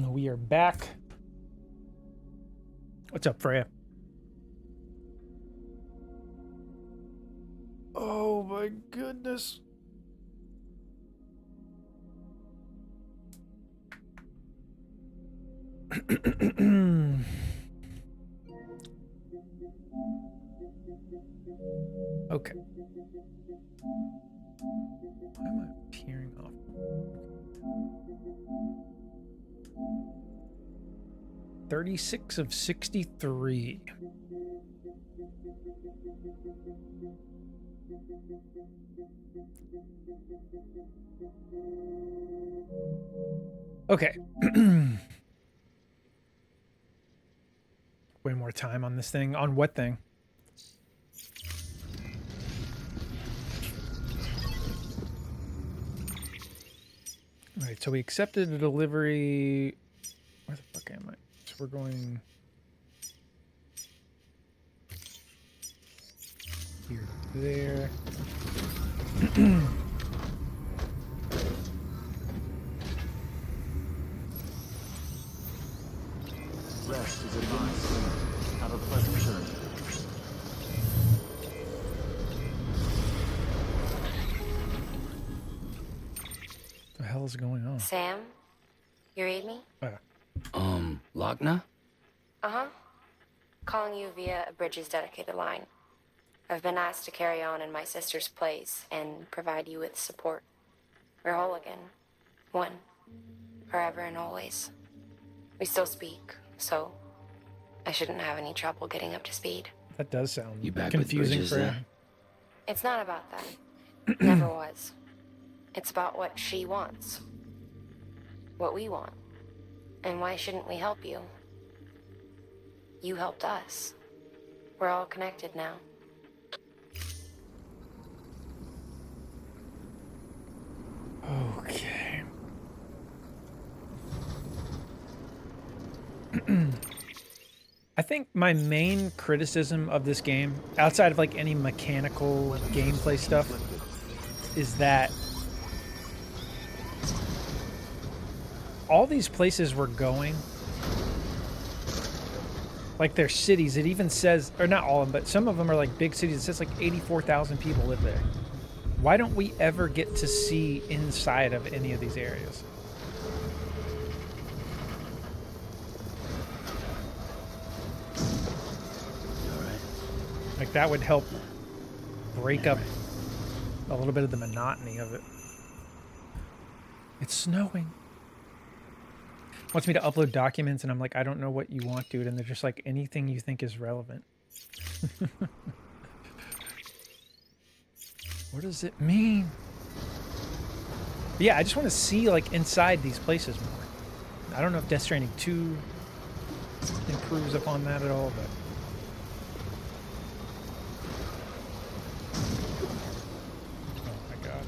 [SPEAKER 1] we are back. What's up, Freya? Oh my goodness. Okay. Why am I peering off? 36 of 63. Okay. Way more time on this thing. On what thing? All right, so we accepted a delivery. Where the fuck am I? So we're going here to there.
[SPEAKER 2] Rest is advised. Have a pleasant journey.
[SPEAKER 1] What the hell is going on?
[SPEAKER 9] Sam, you read me?
[SPEAKER 8] Lochna?
[SPEAKER 9] Uh-huh. Calling you via a Bridges dedicated line. I've been asked to carry on in my sister's place and provide you with support. We're whole again. One. Forever and always. We still speak, so I shouldn't have any trouble getting up to speed.
[SPEAKER 1] That does sound
[SPEAKER 8] You back with
[SPEAKER 1] confusing
[SPEAKER 8] Bridges
[SPEAKER 1] for
[SPEAKER 8] then?
[SPEAKER 1] him.
[SPEAKER 9] It's not about that. Never was. It's about what she wants. What we want. And why shouldn't we help you? You helped us. We're all connected now.
[SPEAKER 1] Okay. I think my main criticism of this game, outside of like any mechanical gameplay stuff, is that all these places we're going, like they're cities, it even says, or not all of them, but some of them are like big cities. It says like 84,000 people live there. Why don't we ever get to see inside of any of these areas? Like that would help break up a little bit of the monotony of it. It's snowing. Wants me to upload documents and I'm like, I don't know what you want, dude. And they're just like, anything you think is relevant. What does it mean? But yeah, I just want to see like inside these places more. I don't know if Death Stranding 2 improves upon that at all, but oh my god.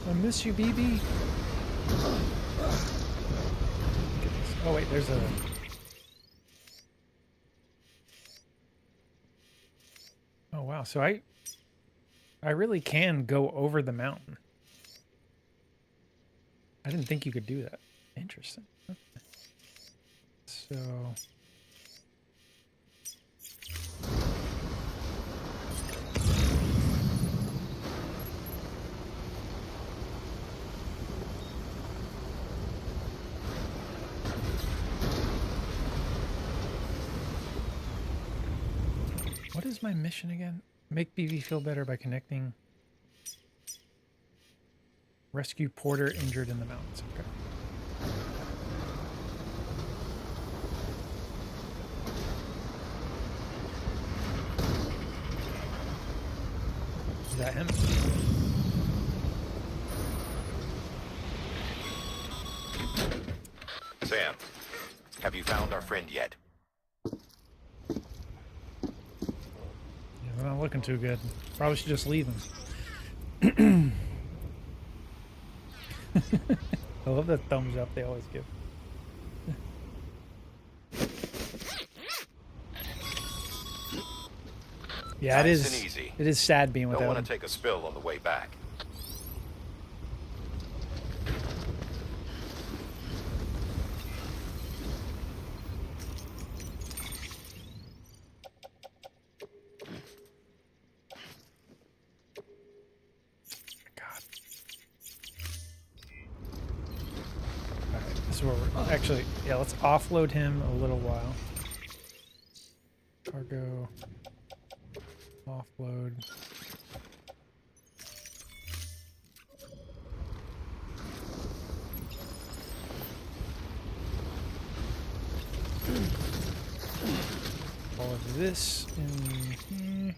[SPEAKER 1] I miss you, BB. Oh wait, there's a... Oh wow, so I really can go over the mountain. I didn't think you could do that. Interesting. Okay. So... What is my mission again? Make BB feel better by connecting. Rescue Porter injured in the mountains. Okay. Is that him?
[SPEAKER 3] Sam, have you found our friend yet?
[SPEAKER 1] Yeah, we're not looking too good. Probably should just leave him. I love that thumbs up they always give. Yeah,
[SPEAKER 3] Nice
[SPEAKER 1] it
[SPEAKER 3] and
[SPEAKER 1] is.
[SPEAKER 3] easy.
[SPEAKER 1] It is sad being without
[SPEAKER 3] Don't want
[SPEAKER 1] him.
[SPEAKER 3] to take a spill on the way back.
[SPEAKER 1] God. All right, this is where we're actually. Yeah, let's offload him a little while. Cargo. Offload. All of this in here.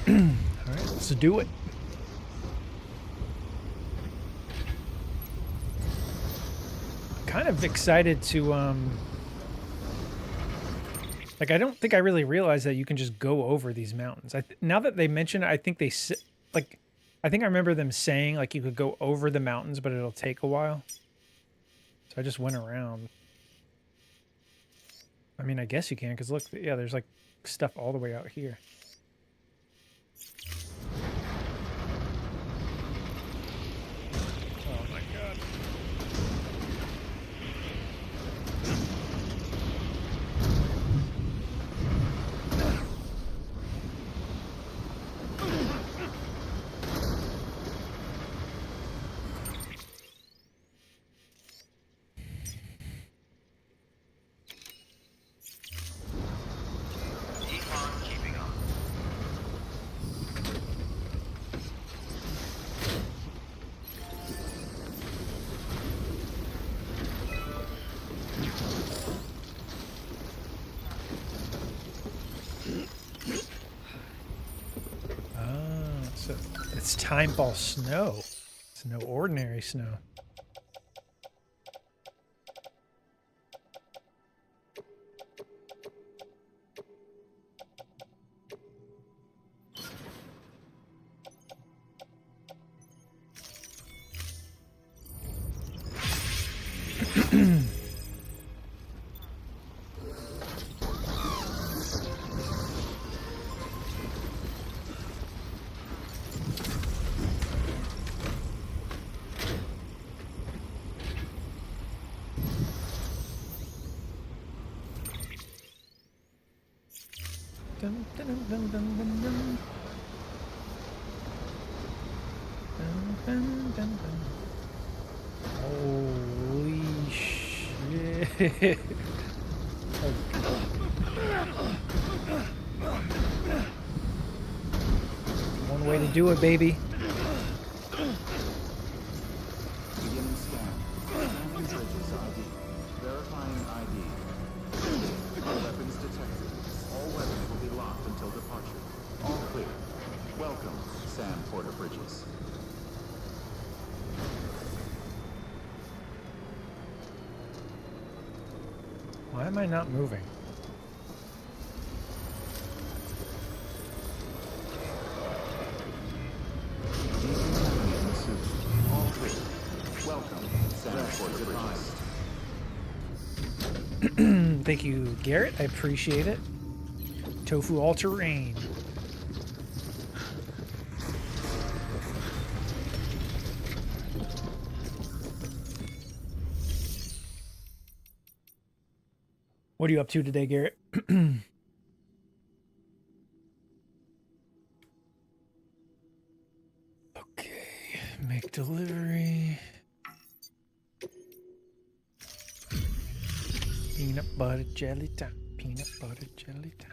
[SPEAKER 1] All right, let's do it. Kind of excited to like I don't think I really realized that you can just go over these mountains. Now that they mention it, I think like I think I remember them saying like you could go over the mountains, but it'll take a while. So I just went around. I mean, I guess you can because look, yeah, there's like stuff all the way out here. Oh my god.
[SPEAKER 5] Keep on keeping on.
[SPEAKER 1] So it's timefall snow. It's no ordinary snow. Dun, dun, dun, dun, dun, dun, dun. Dun, dun, dun, dun. Holy shit. One way to do it, baby.
[SPEAKER 2] Beginning scan. Scanning bridges ID. Verifying ID. Weapons detected. All weapons will be locked until departure. All clear. Welcome, Sam Porter Bridges.
[SPEAKER 1] Why am I not moving?
[SPEAKER 2] Decontaminating suit. All clear. Welcome, Sam Porter Bridges.
[SPEAKER 1] Thank you, Garrett. I appreciate it. Tofu all terrain. What are you up to today, Garrett? Okay, make delivery. Peanut butter jelly time. Peanut butter jelly time.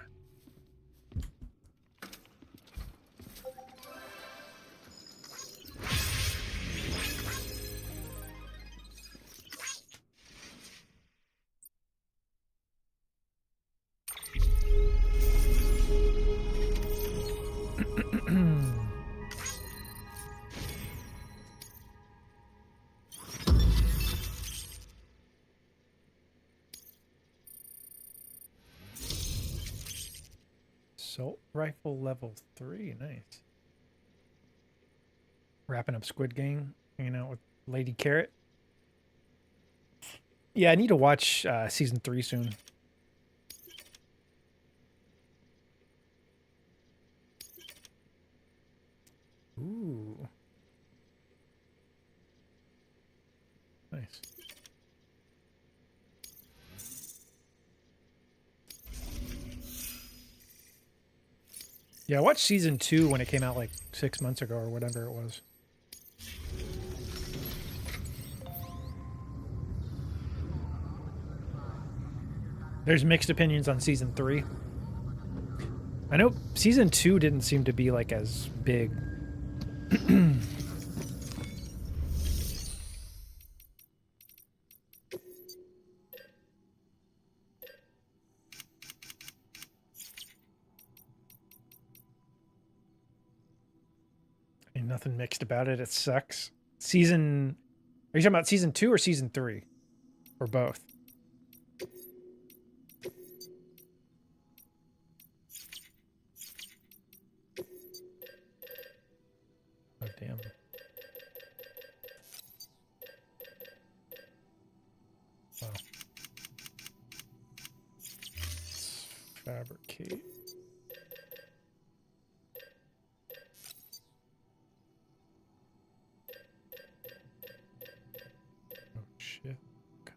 [SPEAKER 1] Assault rifle level 3. Nice. Wrapping up Squid Game, hanging out with Lady Carrot. Yeah, I need to watch season 3 soon. Ooh. Nice. Yeah, I watched season 2 when it came out like 6 months ago or whatever it was. There's mixed opinions on season 3. I know season 2 didn't seem to be like as big. Ain't nothing mixed about it. It sucks. Are you talking about season 2 or season 3? Or both? Oh, damn. Wow. Let's fabricate. Oh, shit. Okay.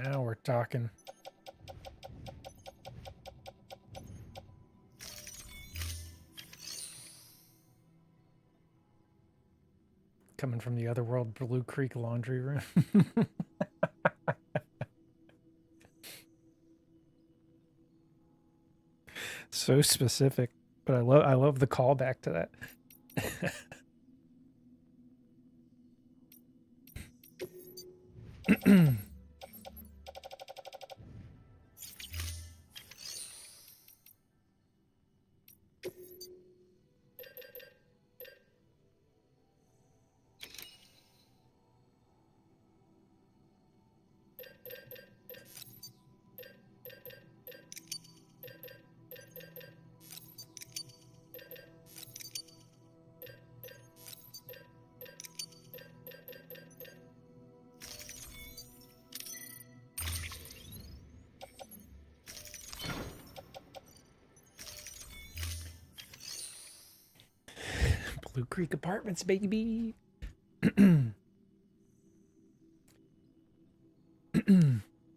[SPEAKER 1] Now we're talking. Coming from the other world, Blue Creek laundry room. So specific, but I love the callback to that. Blue Creek Apartments, baby.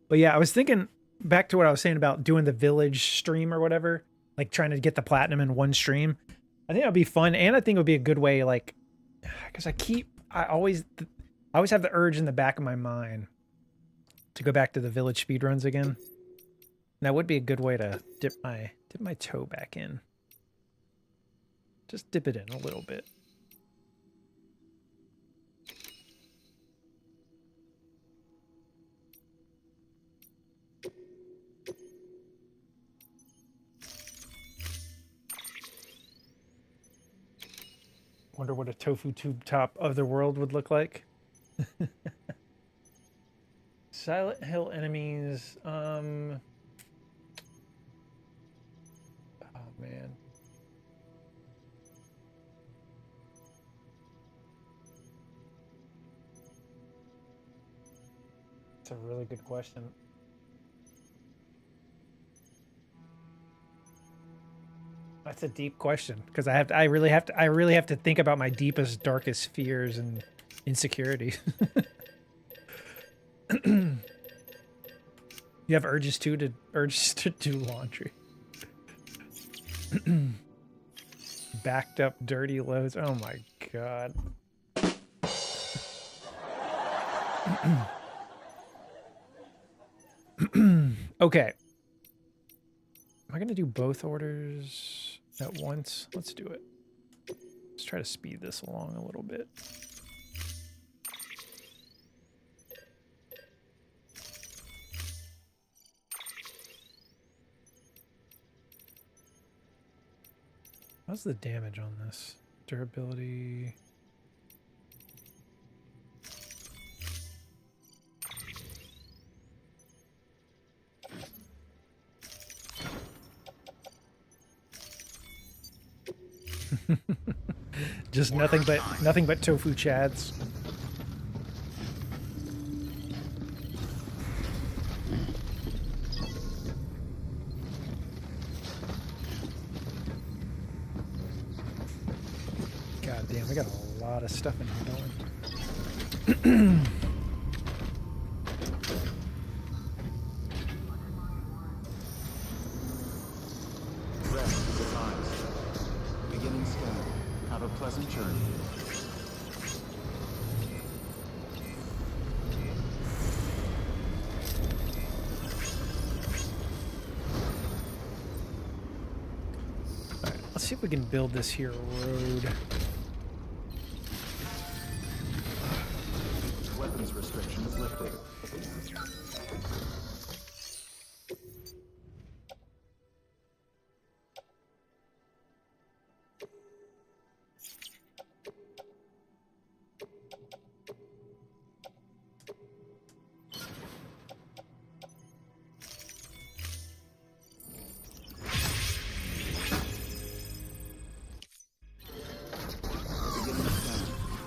[SPEAKER 1] But yeah, I was thinking back to what I was saying about doing the village stream or whatever, like trying to get the platinum in one stream. I think it would be fun, and I think it would be a good way, like, because I always have the urge in the back of my mind to go back to the village speedruns again. And that would be a good way to dip my toe back in. Just dip it in a little bit. Wonder what a tofu tube top of the world would look like. Silent Hill enemies. Oh man. That's a really good question. That's a deep question because I really have to think about my deepest, darkest fears and insecurities. You have urges to do laundry. Backed up dirty loads. Oh my god. Okay. Am I gonna do both orders at once? Let's do it. Let's try to speed this along a little bit. How's the damage on this? Durability. Just nothing but tofu chads. God damn, we got a lot of stuff in here, don't we?
[SPEAKER 2] Rest is advised. Beginning scan. Have a pleasant journey.
[SPEAKER 1] Alright, let's see if we can build this here road.
[SPEAKER 2] Weapons restrictions lifted. Beginning scan.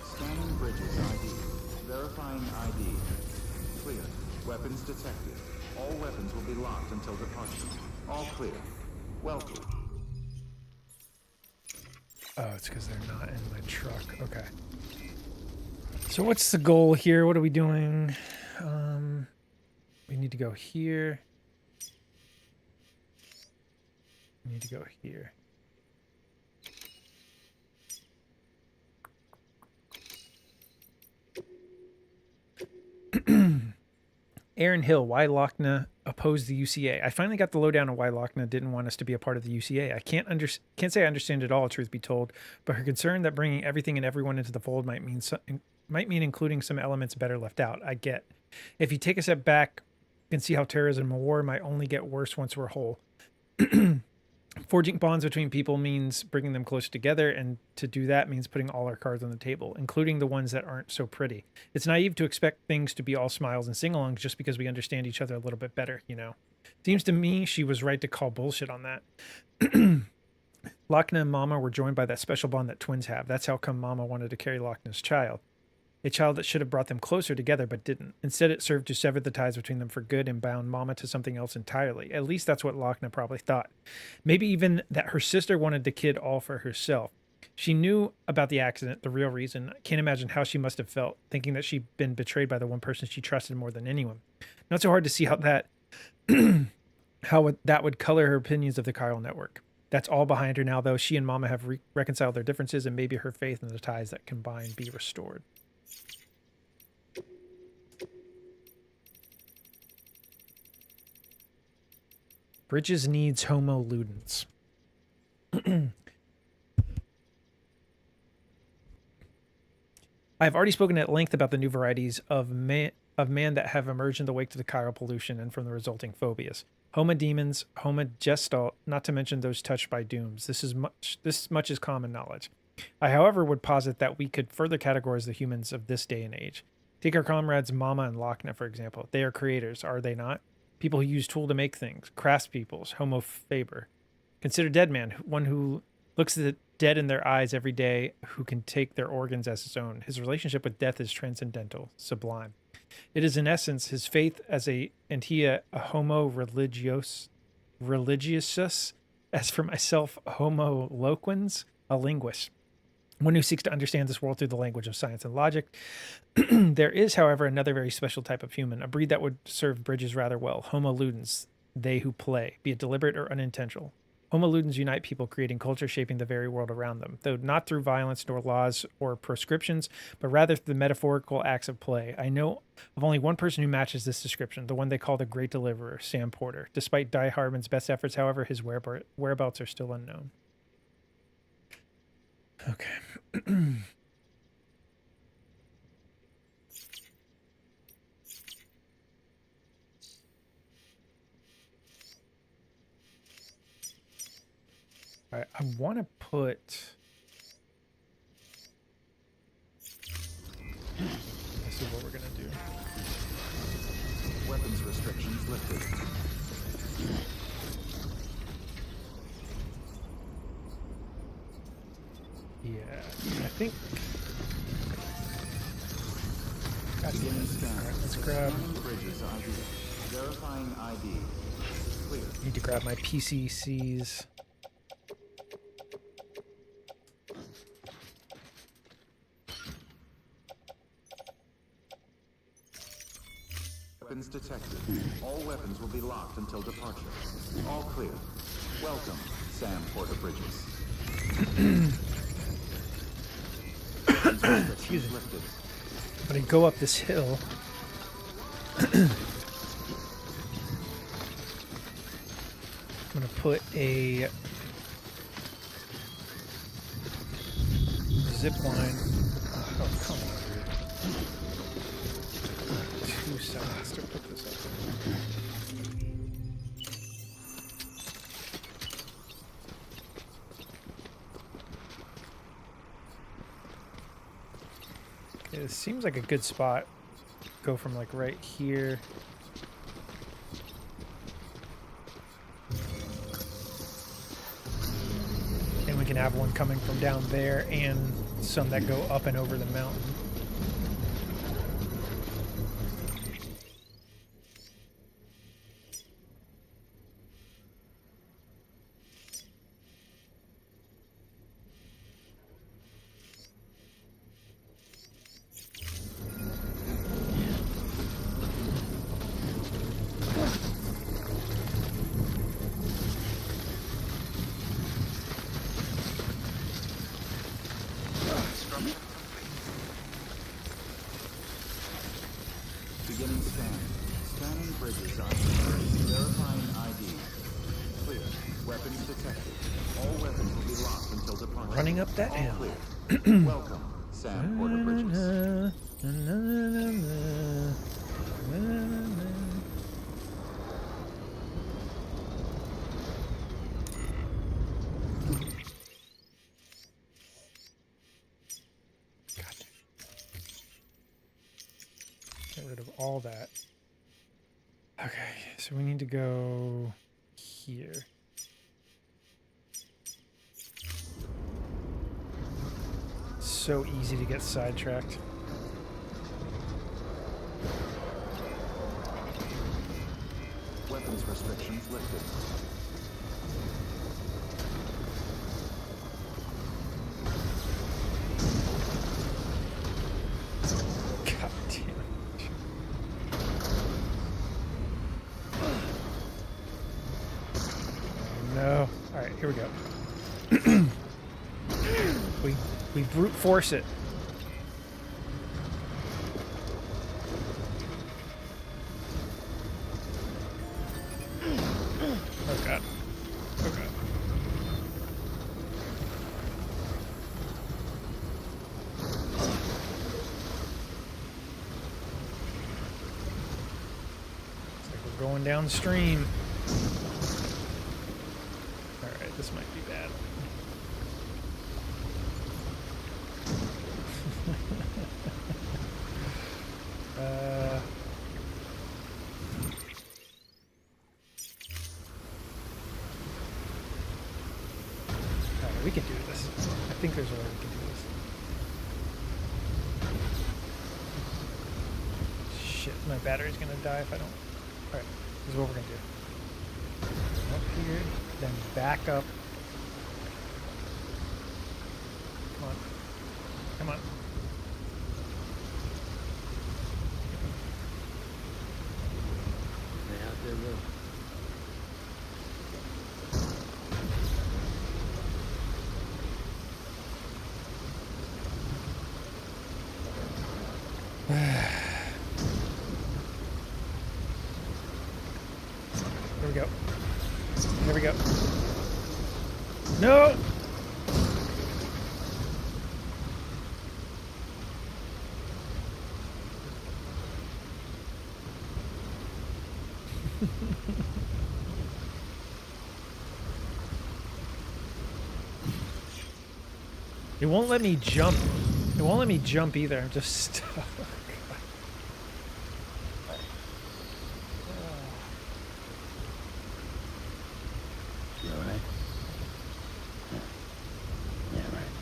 [SPEAKER 2] Scanning bridges ID. Verifying ID. Clear. Weapons detected. All weapons will be locked until departure. All clear. Welcome.
[SPEAKER 1] Oh, it's because they're not in my truck. Okay. So what's the goal here? What are we doing? We need to go here. We need to go here. Aaron Hill, why Lochna opposed the UCA? I finally got the lowdown on why Lochna didn't want us to be a part of the UCA. I can't say I understand it all, truth be told, but her concern that bringing everything and everyone into the fold might mean including some elements better left out. I get. If you take a step back and see how terrorism and war might only get worse once we're whole. Forging bonds between people means bringing them closer together, and to do that means putting all our cards on the table, including the ones that aren't so pretty. It's naive to expect things to be all smiles and sing-alongs just because we understand each other a little bit better, you know. Seems to me she was right to call bullshit on that. Lochna and Mama were joined by that special bond that twins have. That's how come Mama wanted to carry Lochna's child. A child that should have brought them closer together but didn't. Instead, it served to sever the ties between them for good and bound Mama to something else entirely. At least that's what Lochna probably thought. Maybe even that her sister wanted the kid all for herself. She knew about the accident, the real reason. I can't imagine how she must have felt, thinking that she'd been betrayed by the one person she trusted more than anyone. Not so hard to see how that would color her opinions of the chiral network. That's all behind her now, though. She and Mama have reconciled their differences, and maybe her faith in the ties that combine be restored. Bridges needs Homo ludens. I have already spoken at length about the new varieties of man that have emerged in the wake of the chiral pollution and from the resulting phobias. Homo demons, Homo gestalt, not to mention those touched by dooms. This much is common knowledge. I, however, would posit that we could further categorize the humans of this day and age. Take our comrades Mama and Lochna, for example. They are creators, are they not? People who use tool to make things, craftspeoples, Homo faber. Consider Dead Man, one who looks at the dead in their eyes every day, who can take their organs as his own. His relationship with death is transcendental, sublime. It is in essence his faith as a Homo religiosus. As for myself, Homo loquens, a linguist. One who seeks to understand this world through the language of science and logic. There is, however, another very special type of human, a breed that would serve Bridges rather well. Homo ludens, they who play, be it deliberate or unintentional. Homo ludens unite people, creating culture, shaping the very world around them, though not through violence nor laws or prescriptions, but rather through the metaphorical acts of play. I know of only one person who matches this description, the one they call the Great Deliverer, Sam Porter. Despite Die Hardman's best efforts, however, his whereabouts are still unknown. Okay. All right, I want to put... This is what we're going to do.
[SPEAKER 2] Weapons restrictions lifted.
[SPEAKER 1] Yeah, I think.
[SPEAKER 2] Beginning scan.
[SPEAKER 1] All right, let's grab.
[SPEAKER 2] Scanning Bridges ID. Verifying ID. Clear.
[SPEAKER 1] Need to grab my PCCs.
[SPEAKER 2] Weapons detected. All weapons will be locked until departure. All clear. Welcome, Sam Porter Bridges.
[SPEAKER 1] Excuse me. I'm gonna go up this hill. I'm gonna put a zip line. Oh, come on. 2 seconds to put this up. Yeah, it seems like a good spot. Go from like right here. And we can have one coming from down there and some that go up and over the mountain.
[SPEAKER 2] Beginning scan. Scanning Bridges ID. Verifying ID. Clear. Weapons detected. All weapons will be locked until departure.
[SPEAKER 1] Running up that
[SPEAKER 2] All
[SPEAKER 1] hill.
[SPEAKER 2] clear. Welcome, Sam Porter Bridges.
[SPEAKER 1] Get rid of all that. Okay, so we need to go here. So easy to get sidetracked.
[SPEAKER 2] Weapons restrictions lifted.
[SPEAKER 1] God damn it. No. Alright, here we go. We brute force it. Oh god. Oh god. Looks like we're going downstream. Alright, this might be bad. Alright, we can do this. I think there's a way we can do this. Shit, my battery's gonna die if I don't. Alright, this is what we're gonna do. Up here, then back up. Come on. Come on.
[SPEAKER 8] Stay out there, Lou.
[SPEAKER 1] Here we go. Here we go. No! It won't let me jump. It won't let me jump either. I'm just stuck.
[SPEAKER 8] You alright? Yeah, right.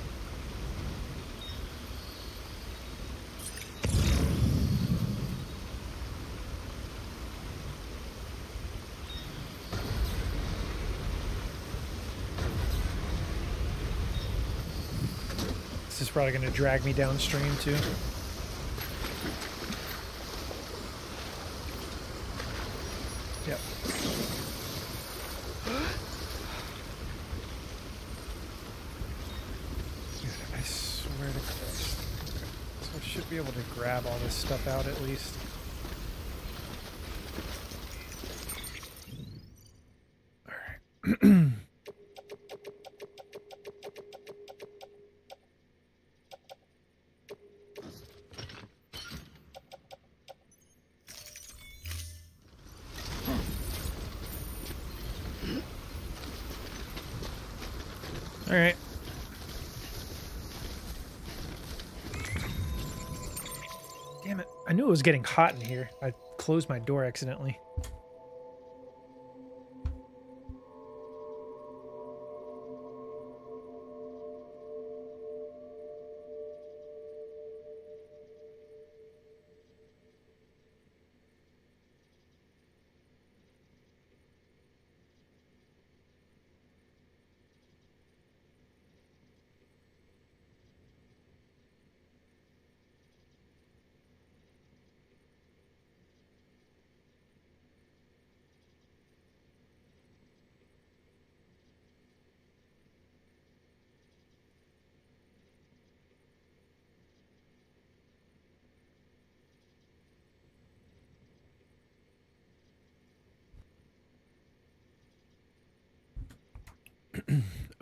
[SPEAKER 1] This is probably going to drag me downstream too. Yep. Dude, I swear to Christ. So I should be able to grab all this stuff out at least. Alright. All right. Damn it. I knew it was getting hot in here. I closed my door accidentally.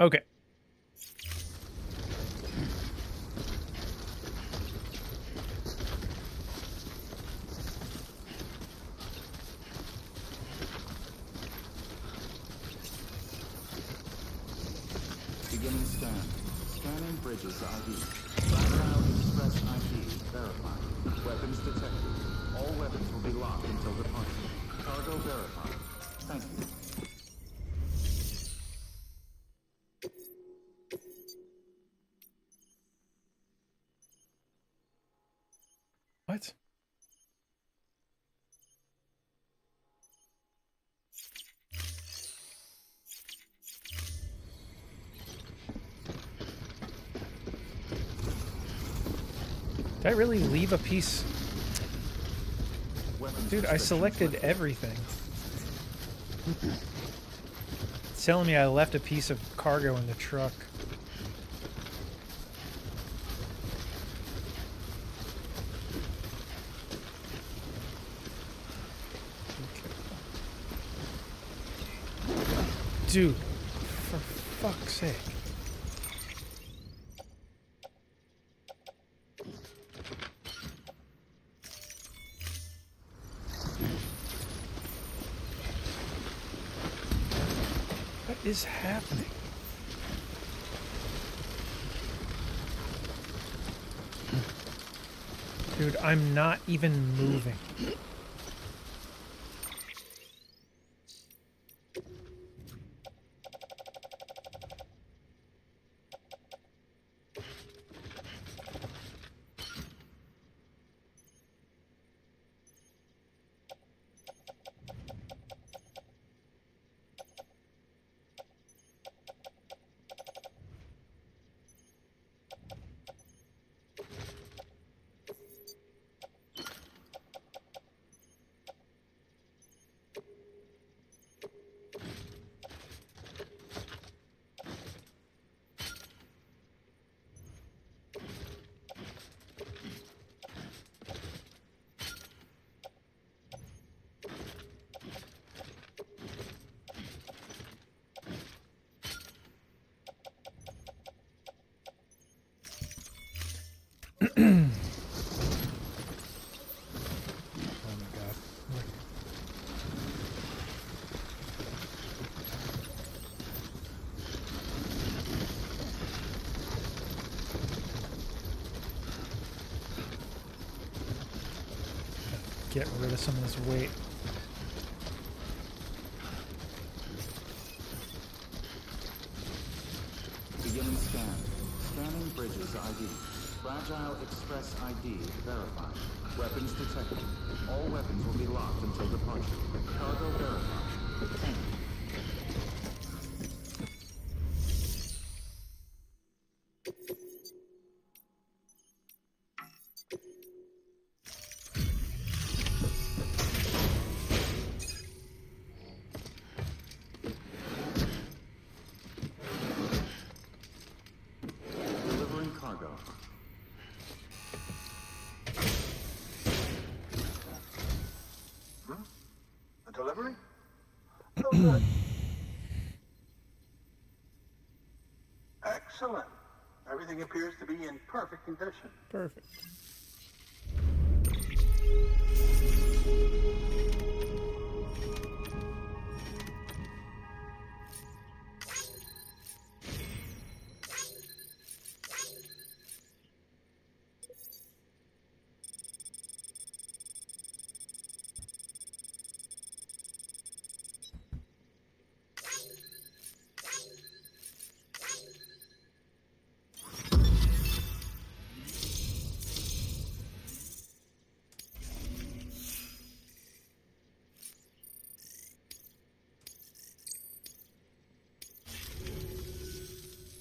[SPEAKER 1] Okay.
[SPEAKER 2] Beginning scan. Scanning bridges ID. Fragile Express ID verified. Weapons detected. All weapons will be locked until departure. Cargo verified. Thank you.
[SPEAKER 1] What? Did I really leave a piece? Dude, I selected everything. It's telling me I left a piece of cargo in the truck. Dude, for fuck's sake. What is happening? Dude, I'm not even moving. Get rid of some of this weight.
[SPEAKER 2] Beginning scan. Scanning bridges ID. Fragile Express ID verified. Weapons detected. All weapons will be locked until departure. Cargo verified. Thank you. cargo. A delivery? Oh, good. Excellent. Everything appears to be in perfect condition.
[SPEAKER 1] Perfect.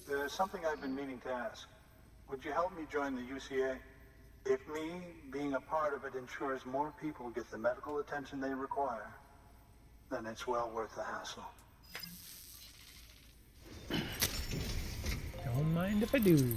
[SPEAKER 2] There's something I've been meaning to ask. Would you help me join the UCA? If me being a part of it ensures more people get the medical attention they require, then it's well worth the hassle.
[SPEAKER 1] Don't mind if I do.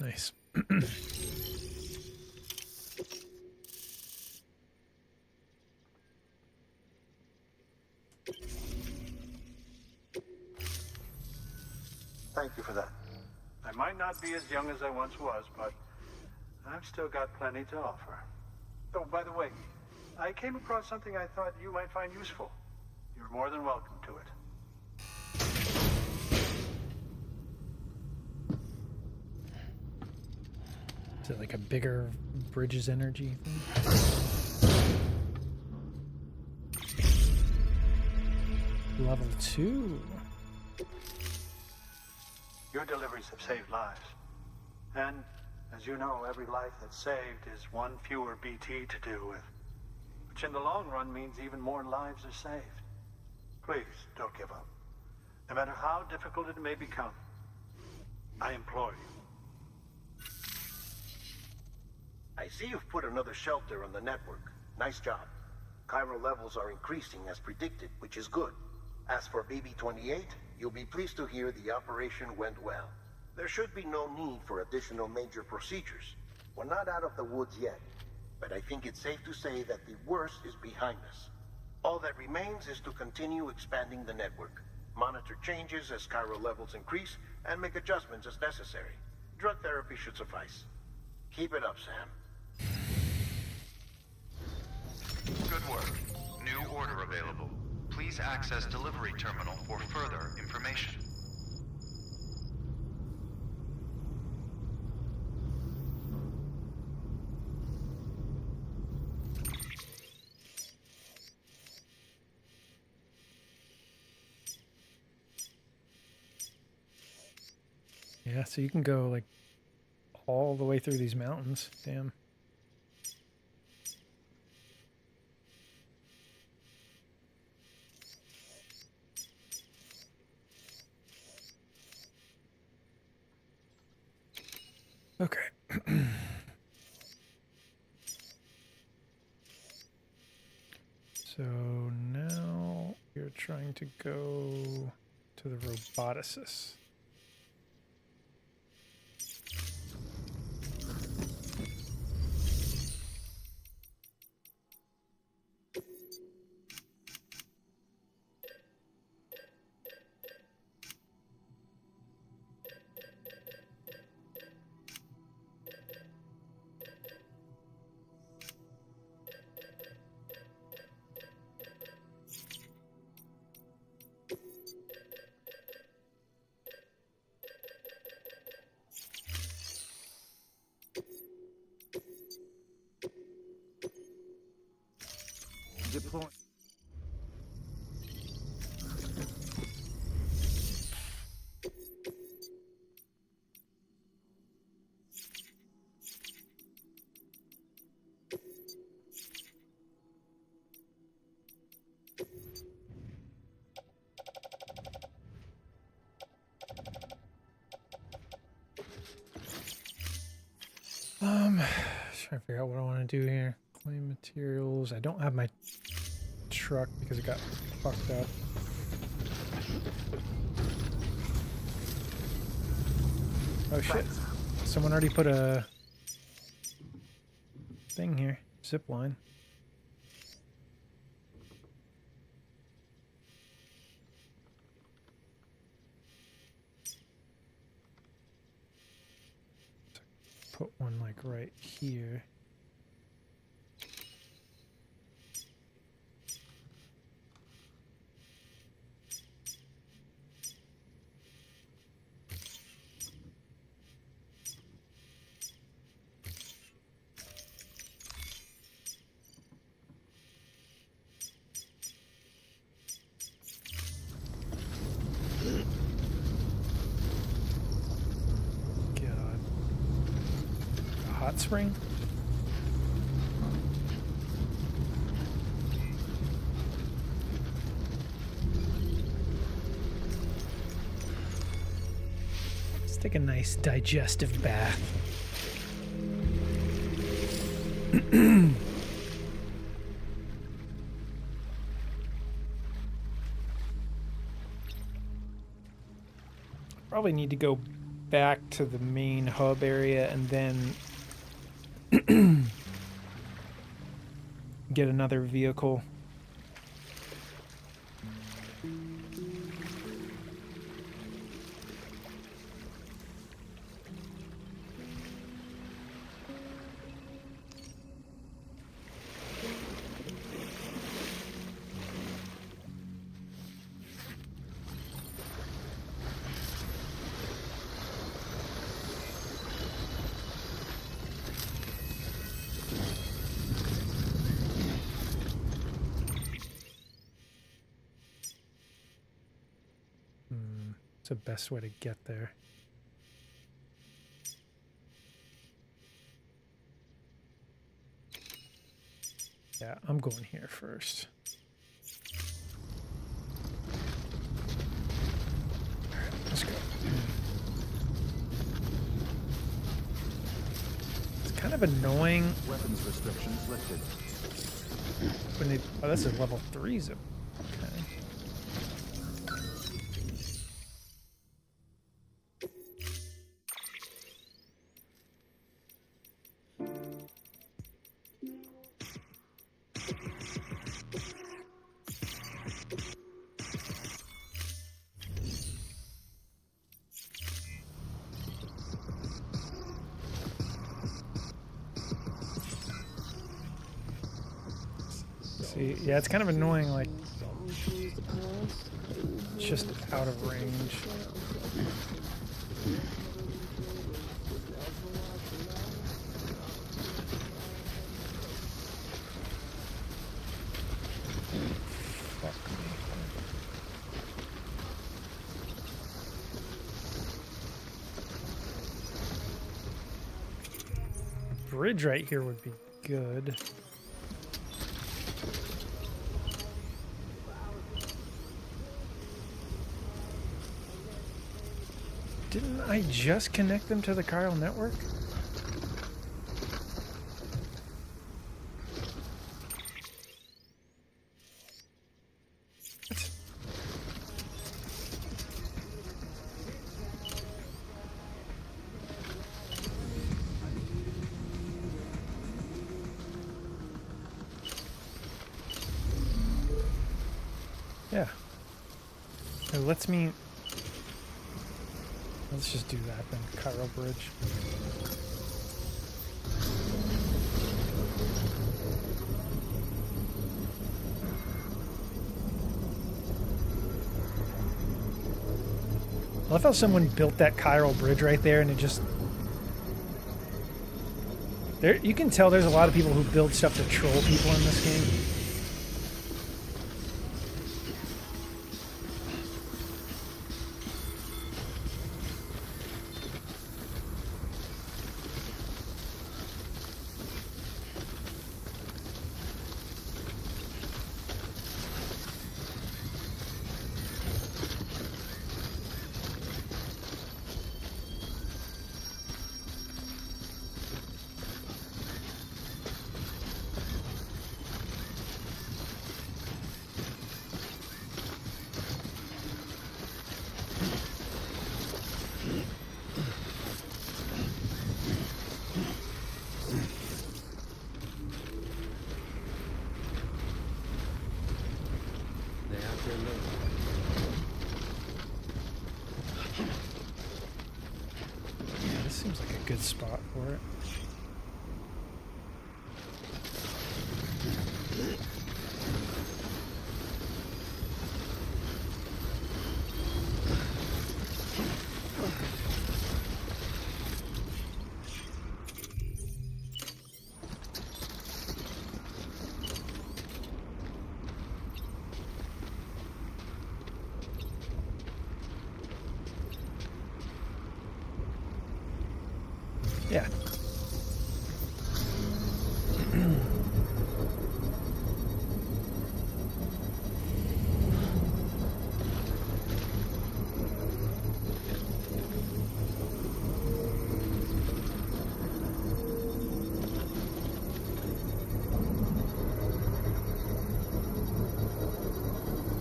[SPEAKER 1] Nice.
[SPEAKER 2] Thank you for that. I might not be as young as I once was, but I've still got plenty to offer. Oh, by the way, I came across something I thought you might find useful. You're more than welcome to it.
[SPEAKER 1] Is it like a bigger Bridges energy thing? Level 2.
[SPEAKER 2] Your deliveries have saved lives. And, as you know, every life that's saved is one fewer BT to deal with. Which in the long run means even more lives are saved. Please, don't give up. No matter how difficult it may become, I implore you.
[SPEAKER 11] I see you've put another shelter on the network. Nice job. Chiral levels are increasing as predicted, which is good. As for BB-28, you'll be pleased to hear the operation went well. There should be no need for additional major procedures. We're not out of the woods yet, but I think it's safe to say that the worst is behind us. All that remains is to continue expanding the network, monitor changes as chiral levels increase, and make adjustments as necessary. Drug therapy should suffice. Keep it up, Sam.
[SPEAKER 5] Good work. New order available. Please access delivery terminal for further information.
[SPEAKER 1] Yeah, so you can go like all the way through these mountains. Damn. Okay. So now you're trying to go to the roboticist.
[SPEAKER 2] Deploy.
[SPEAKER 1] Trying to figure out what I want to do here. Claim materials. I don't have my truck because it got fucked up. Oh shit. Someone already put a thing here. Zip line. Put one like right here. God. A hot spring? Let's take a nice digestive bath. Probably need to go back to the main hub area and then get another vehicle. The best way to get there. Yeah, I'm going here first. All right, let's go. It's kind of annoying.
[SPEAKER 2] Weapons restrictions lifted.
[SPEAKER 1] When they, oh, that's a level 3 zip. Okay. See, yeah, it's kind of annoying, like, it's just out of range. Fuck me. A bridge right here would be good. Didn't I just connect them to the chiral network? What? Yeah. It lets me... Let's just do that then. Chiral bridge. I love how someone built that chiral bridge right there and it just... There, you can tell there's a lot of people who build stuff to troll people in this game. good spot for it. Yeah.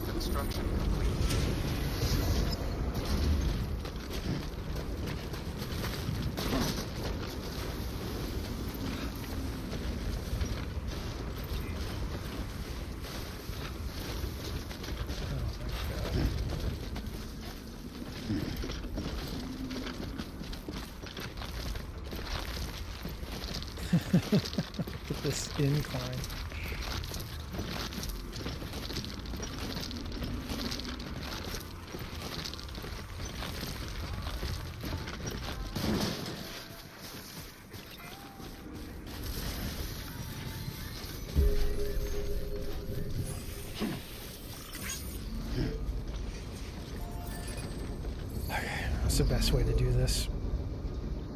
[SPEAKER 2] Construction complete.
[SPEAKER 1] Look at this incline. Okay, what's the best way to do this?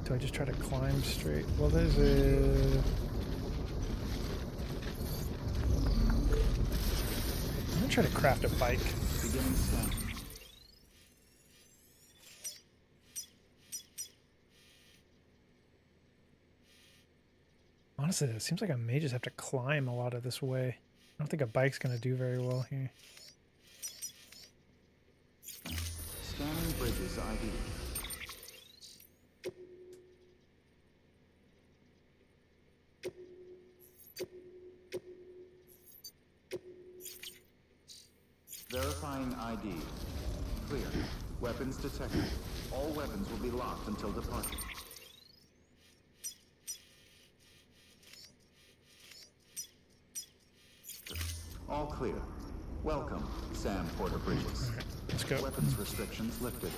[SPEAKER 1] Do I just try to climb straight? Well, there's a... I'm gonna try to craft a bike.
[SPEAKER 2] Beginning scan.
[SPEAKER 1] Honestly, it seems like I may just have to climb a lot of this way. I don't think a bike's gonna do very well here.
[SPEAKER 2] Scanning bridges ID. Verifying ID. Clear. Weapons detected. All weapons will be locked until departure. All clear. Welcome, Sam Porter Bridges.
[SPEAKER 1] All right, let's go.
[SPEAKER 2] Weapons restrictions lifted.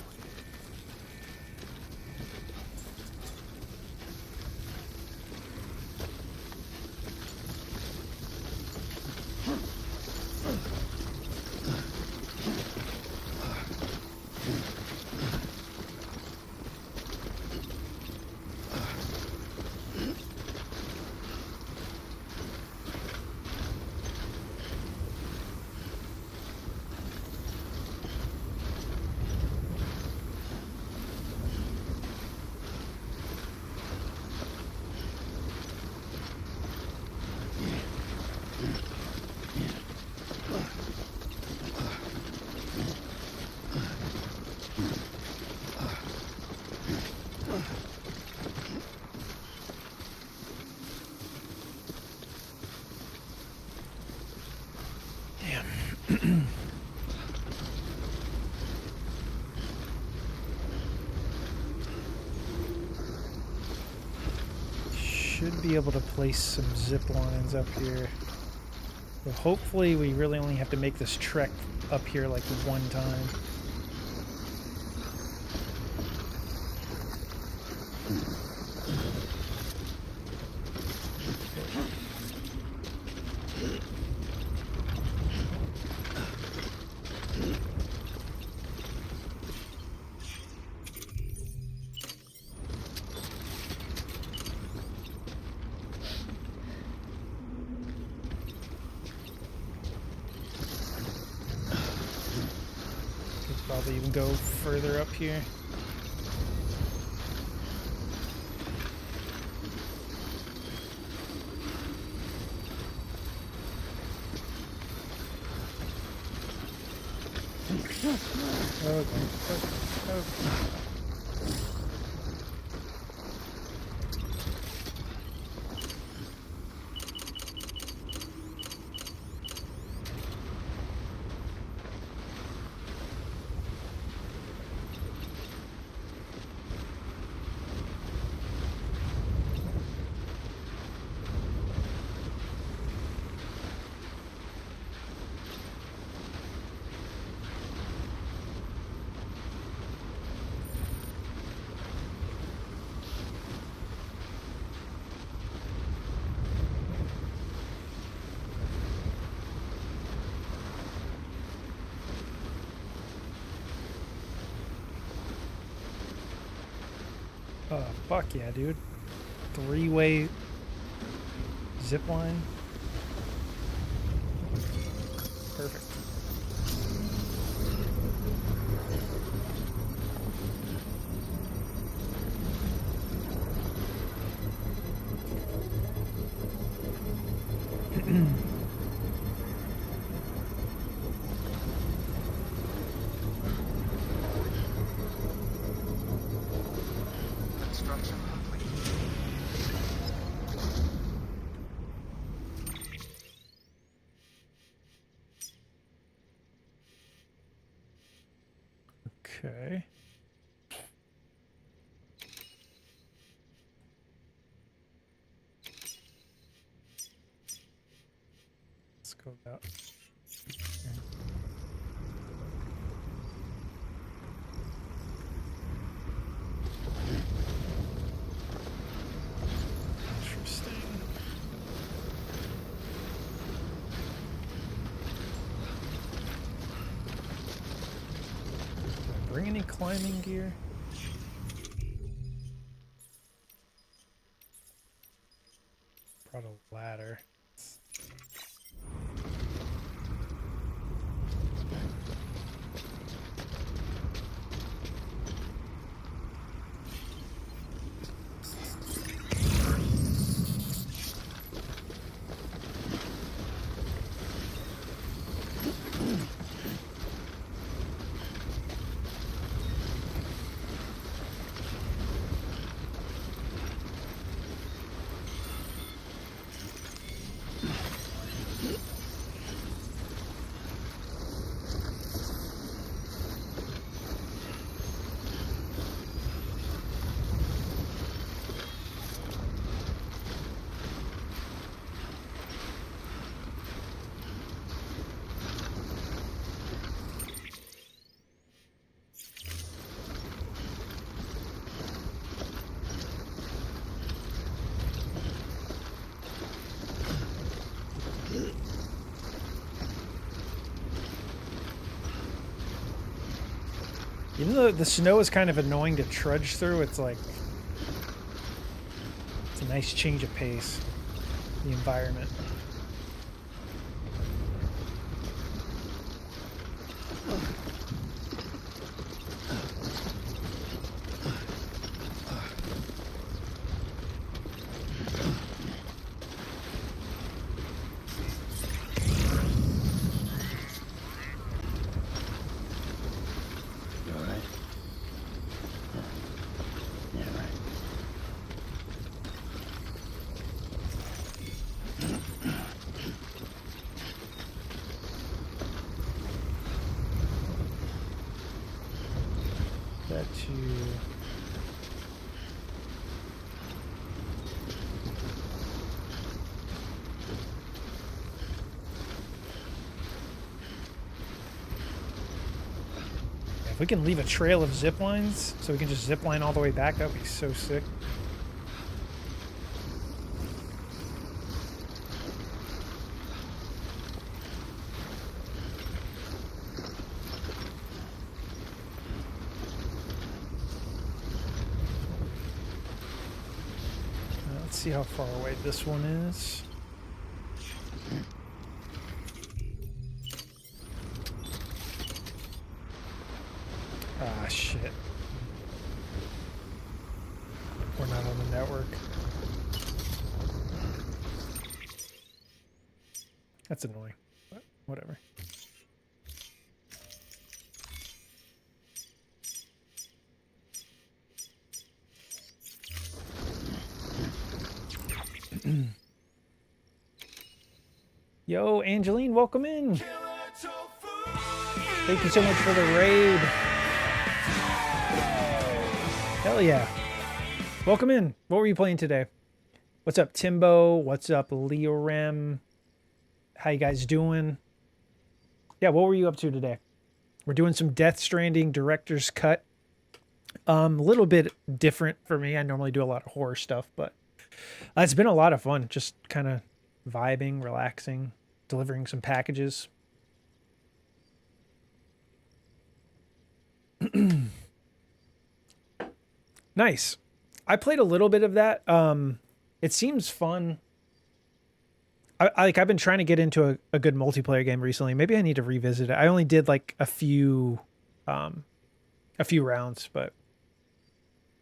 [SPEAKER 1] Should be able to place some zip lines up here. So hopefully we really only have to make this trek up here like one time. Probably even go further up here. Okay. Oh, fuck yeah, dude. 3-way zip line. Perfect.
[SPEAKER 5] Construction complete.
[SPEAKER 1] Okay. Let's go about. Interesting. Did I bring any climbing gear? Brought a ladder. Even though the snow is kind of annoying to trudge through, it's like, it's a nice change of pace, the environment. That to if we can leave a trail of zip lines so we can just zip line all the way back, that would be so sick. Let's see how far away this one is. Ah, shit. We're not on the network. That's annoying, but whatever. Yo, Angeline, welcome in. Thank you so much for the raid. Hell yeah. Welcome in. What were you playing today? What's up, Timbo? What's up, Leorem? How you guys doing? Yeah, what were you up to today? We're doing some Death Stranding director's cut. A little bit different for me. I normally do a lot of horror stuff, but it's been a lot of fun. Just kind of vibing, relaxing, delivering some packages. Nice. I played a little bit of that. It seems fun. I've been trying to get into a good multiplayer game recently. Maybe I need to revisit it. I only did like a few rounds, but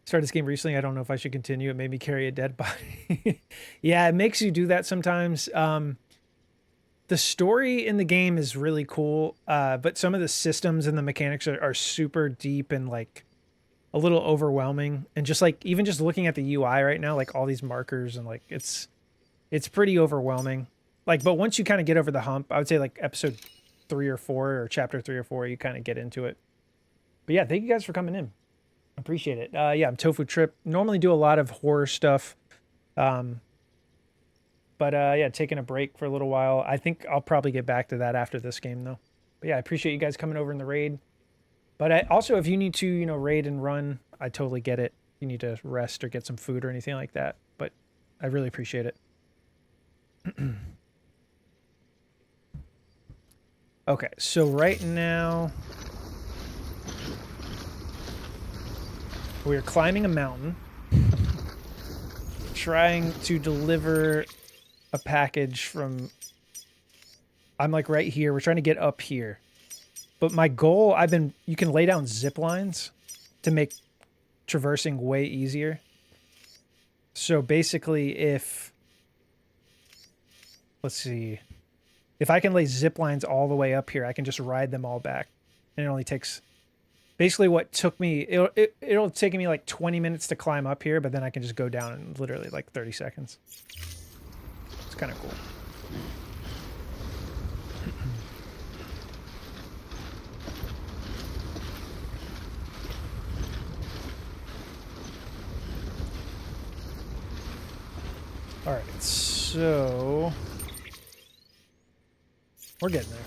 [SPEAKER 1] started this game recently. I don't know if I should continue. It made me carry a dead body. Yeah, it makes you do that sometimes. The story in the game is really cool, but some of the systems and the mechanics are super deep and like a little overwhelming. And just like even just looking at the UI right now, like all these markers and like it's pretty overwhelming. Like, but once you kind of get over the hump, I would say like episode 3 or 4 or chapter 3 or 4, you kind of get into it. But yeah, thank you guys for coming in. Appreciate it. Yeah, I'm Tofu Trip. Normally do a lot of horror stuff. But yeah, taking a break for a little while. I think I'll probably get back to that after this game though. But yeah, I appreciate you guys coming over in the raid. But also, if you need to, you know, raid and run, I totally get it. You need to rest or get some food or anything like that. But I really appreciate it. Okay, so right now we're climbing a mountain, trying to deliver a package from, I'm like right here. We're trying to get up here. But my goal, you can lay down zip lines to make traversing way easier. So basically let's see, if I can lay zip lines all the way up here, I can just ride them all back. And it only takes, basically what took me, it'll take me like 20 minutes to climb up here, but then I can just go down in literally like 30 seconds. It's kind of cool. All right, so we're getting there.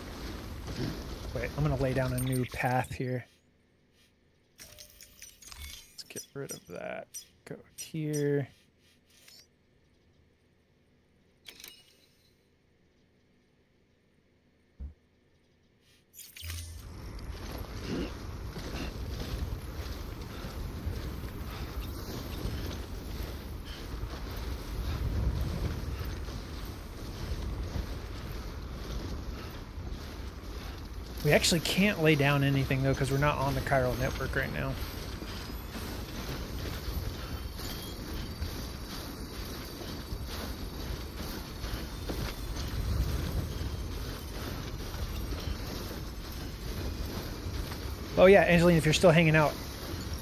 [SPEAKER 1] Wait, I'm gonna lay down a new path here. Let's get rid of that. Go here. We actually can't lay down anything though because we're not on the chiral network right now. Oh yeah, Angeline, if you're still hanging out,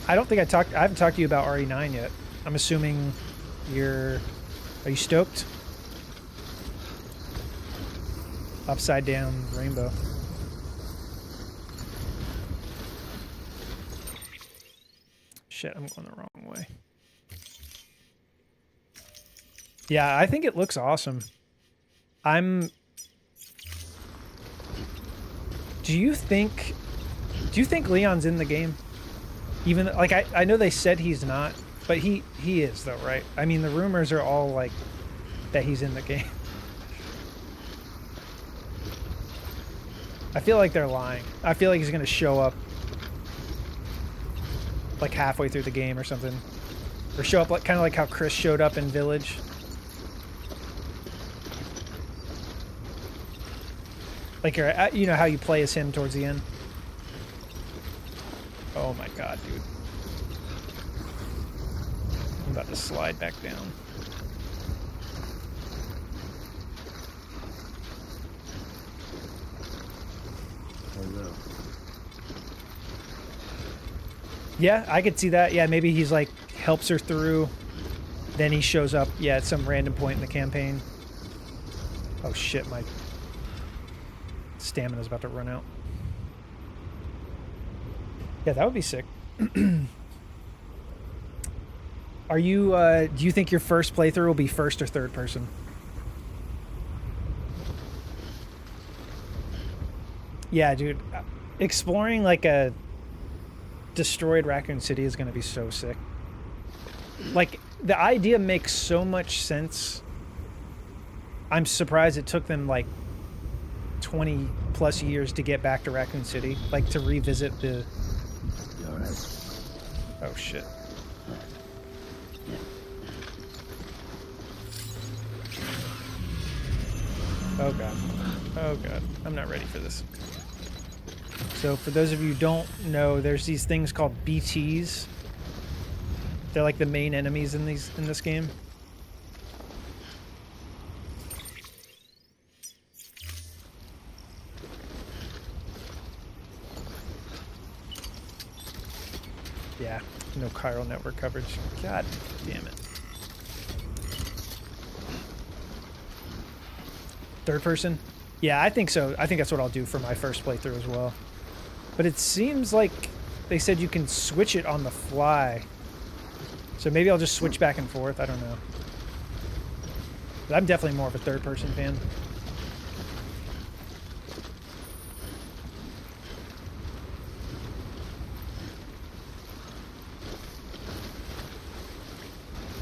[SPEAKER 1] I don't think I haven't talked to you about RE9 yet. I'm assuming are you stoked? Upside down rainbow. Shit, I'm going the wrong way. Yeah, I think it looks awesome. Do you think Leon's in the game? Even like I know they said he's not, but he is though, right? I mean, the rumors are all like that he's in the game. I feel like they're lying. I feel like he's gonna show up like halfway through the game or something, or show up like kind of like how Chris showed up in Village. Like you know how you play as him towards the end. Oh my god, dude! I'm about to slide back down.
[SPEAKER 8] Hello.
[SPEAKER 1] Yeah, I could see that. Yeah, maybe he's like helps her through, then he shows up, yeah, at some random point in the campaign. Oh shit, my stamina's about to run out. Yeah, that would be sick. Are you do you think your first playthrough will be first or third person? Yeah, dude. Exploring like a destroyed Raccoon City is going to be so sick. Like, the idea makes so much sense. I'm surprised it took them like 20 plus years to get back to Raccoon City, like to revisit the...
[SPEAKER 8] You all right?
[SPEAKER 1] Oh shit. Oh god. Oh god. I'm not ready for this. So for those of you who don't know, there's these things called BTs. They're like the main enemies in this game. Yeah, no chiral network coverage. God damn it. Third person? Yeah, I think so. I think that's what I'll do for my first playthrough as well. But it seems like they said you can switch it on the fly. So maybe I'll just switch back and forth. I don't know. But I'm definitely more of a third person fan.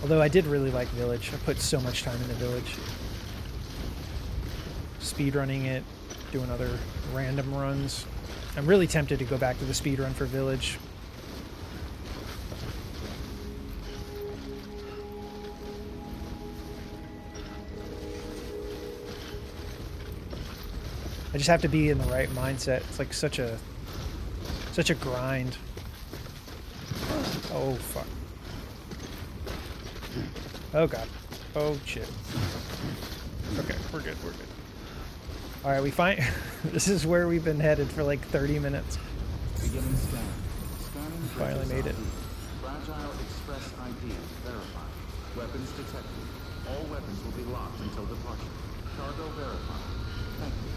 [SPEAKER 1] Although I did really like Village. I put so much time into Village. Speedrunning it, doing other random runs. I'm really tempted to go back to the speedrun for Village. I just have to be in the right mindset. It's like such a grind. Oh fuck. Oh god. Oh shit. Okay, we're good, we're good. Alright, we find this is where we've been headed for like 30 minutes.
[SPEAKER 2] Beginning scan. Scanning
[SPEAKER 1] Finally made it.
[SPEAKER 2] Fragile Express ID verified. Weapons detected. All weapons will be locked until departure. Cargo verified. Thank you.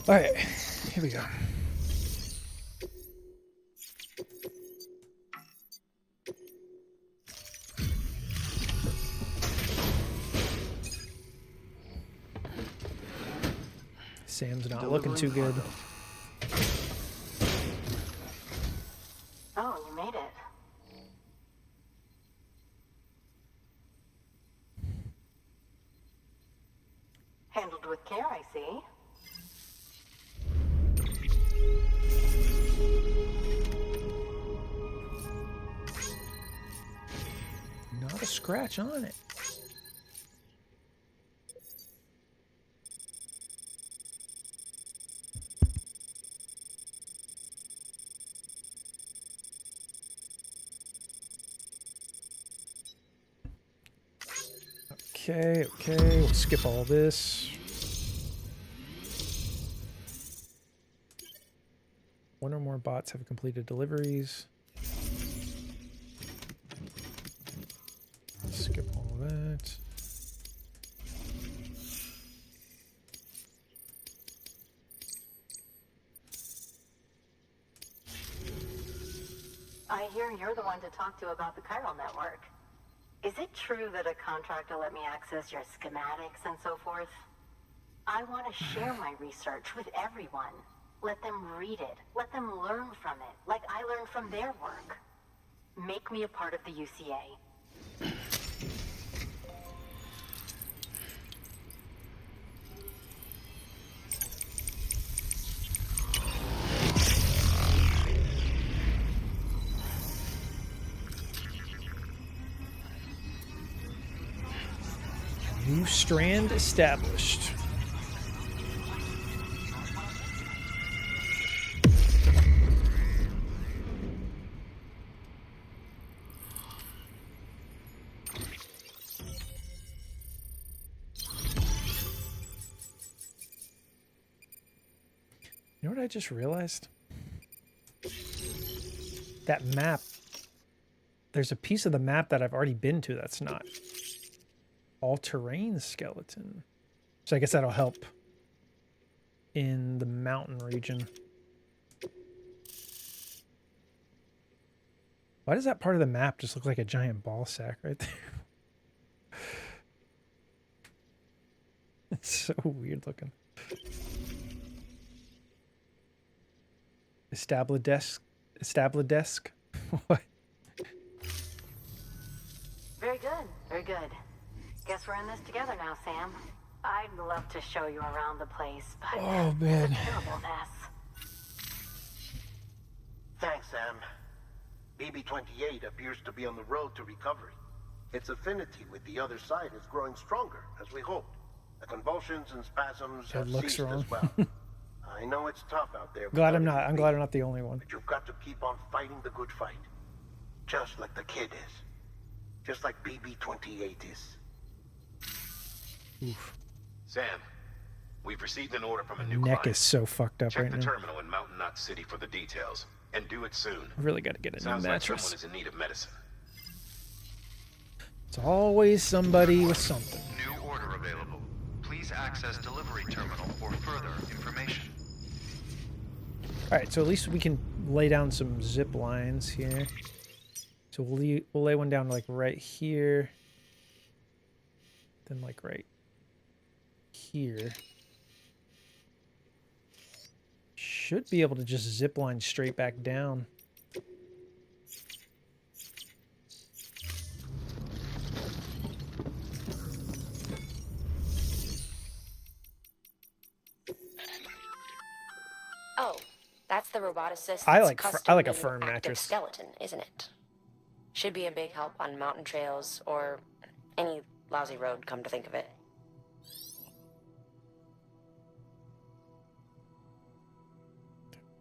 [SPEAKER 1] Alright, here we go. Sam's not looking too good.
[SPEAKER 6] Oh, you made it. Handled with care, I see.
[SPEAKER 1] Not a scratch on it. Okay, we'll skip all this. One or more bots have completed deliveries. Skip all that.
[SPEAKER 6] I hear you're the one to talk to about the chiral network. Is it true that a contractor let me access your schematics and so forth? I want to share my research with everyone. Let them read it. Let them learn from it, like I learned from their work. Make me a part of the UCA.
[SPEAKER 1] New strand established. You know what I just realized? That map. There's a piece of the map that I've already been to that's not. All-terrain skeleton. So I guess that'll help in the mountain region. Why does that part of the map just look like a giant ball sack right there? It's so weird looking. Established. What?
[SPEAKER 6] Very good, very good. Guess we're in this together now, Sam. I'd love to show you around the place, but
[SPEAKER 1] Oh, man.
[SPEAKER 6] it's a terrible mess.
[SPEAKER 11] Thanks, Sam. BB-28 appears to be on the road to recovery. Its affinity with the other side is growing stronger, as we hoped. The convulsions and spasms have ceased as well. I know it's tough out there.
[SPEAKER 1] Glad I'm not. I'm glad I'm not the only one.
[SPEAKER 11] But you've got to keep on fighting the good fight. Just like the kid is. Just like BB-28 is.
[SPEAKER 1] Oof.
[SPEAKER 3] Sam, we've received an order from a new
[SPEAKER 1] Neck
[SPEAKER 3] client.
[SPEAKER 1] is so fucked up
[SPEAKER 3] Check
[SPEAKER 1] right
[SPEAKER 3] the
[SPEAKER 1] now.
[SPEAKER 3] terminal in Mountain Knot City for the details, and do it soon.
[SPEAKER 1] I really got to get a new
[SPEAKER 3] Sounds like someone
[SPEAKER 1] mattress.
[SPEAKER 3] is in need of medicine.
[SPEAKER 1] It's always somebody with something.
[SPEAKER 5] New order available. Please access delivery terminal for further information.
[SPEAKER 1] All right, so at least we can lay down some zip lines here. So we'll lay one down like right here. Then like right here. Should be able to just zip line straight back down.
[SPEAKER 12] Oh, that's the roboticist's
[SPEAKER 1] I like a
[SPEAKER 12] custom-made
[SPEAKER 1] firm
[SPEAKER 12] active
[SPEAKER 1] mattress.
[SPEAKER 12] skeleton, isn't it? Should be a big help on mountain trails or any lousy road, come to think of it.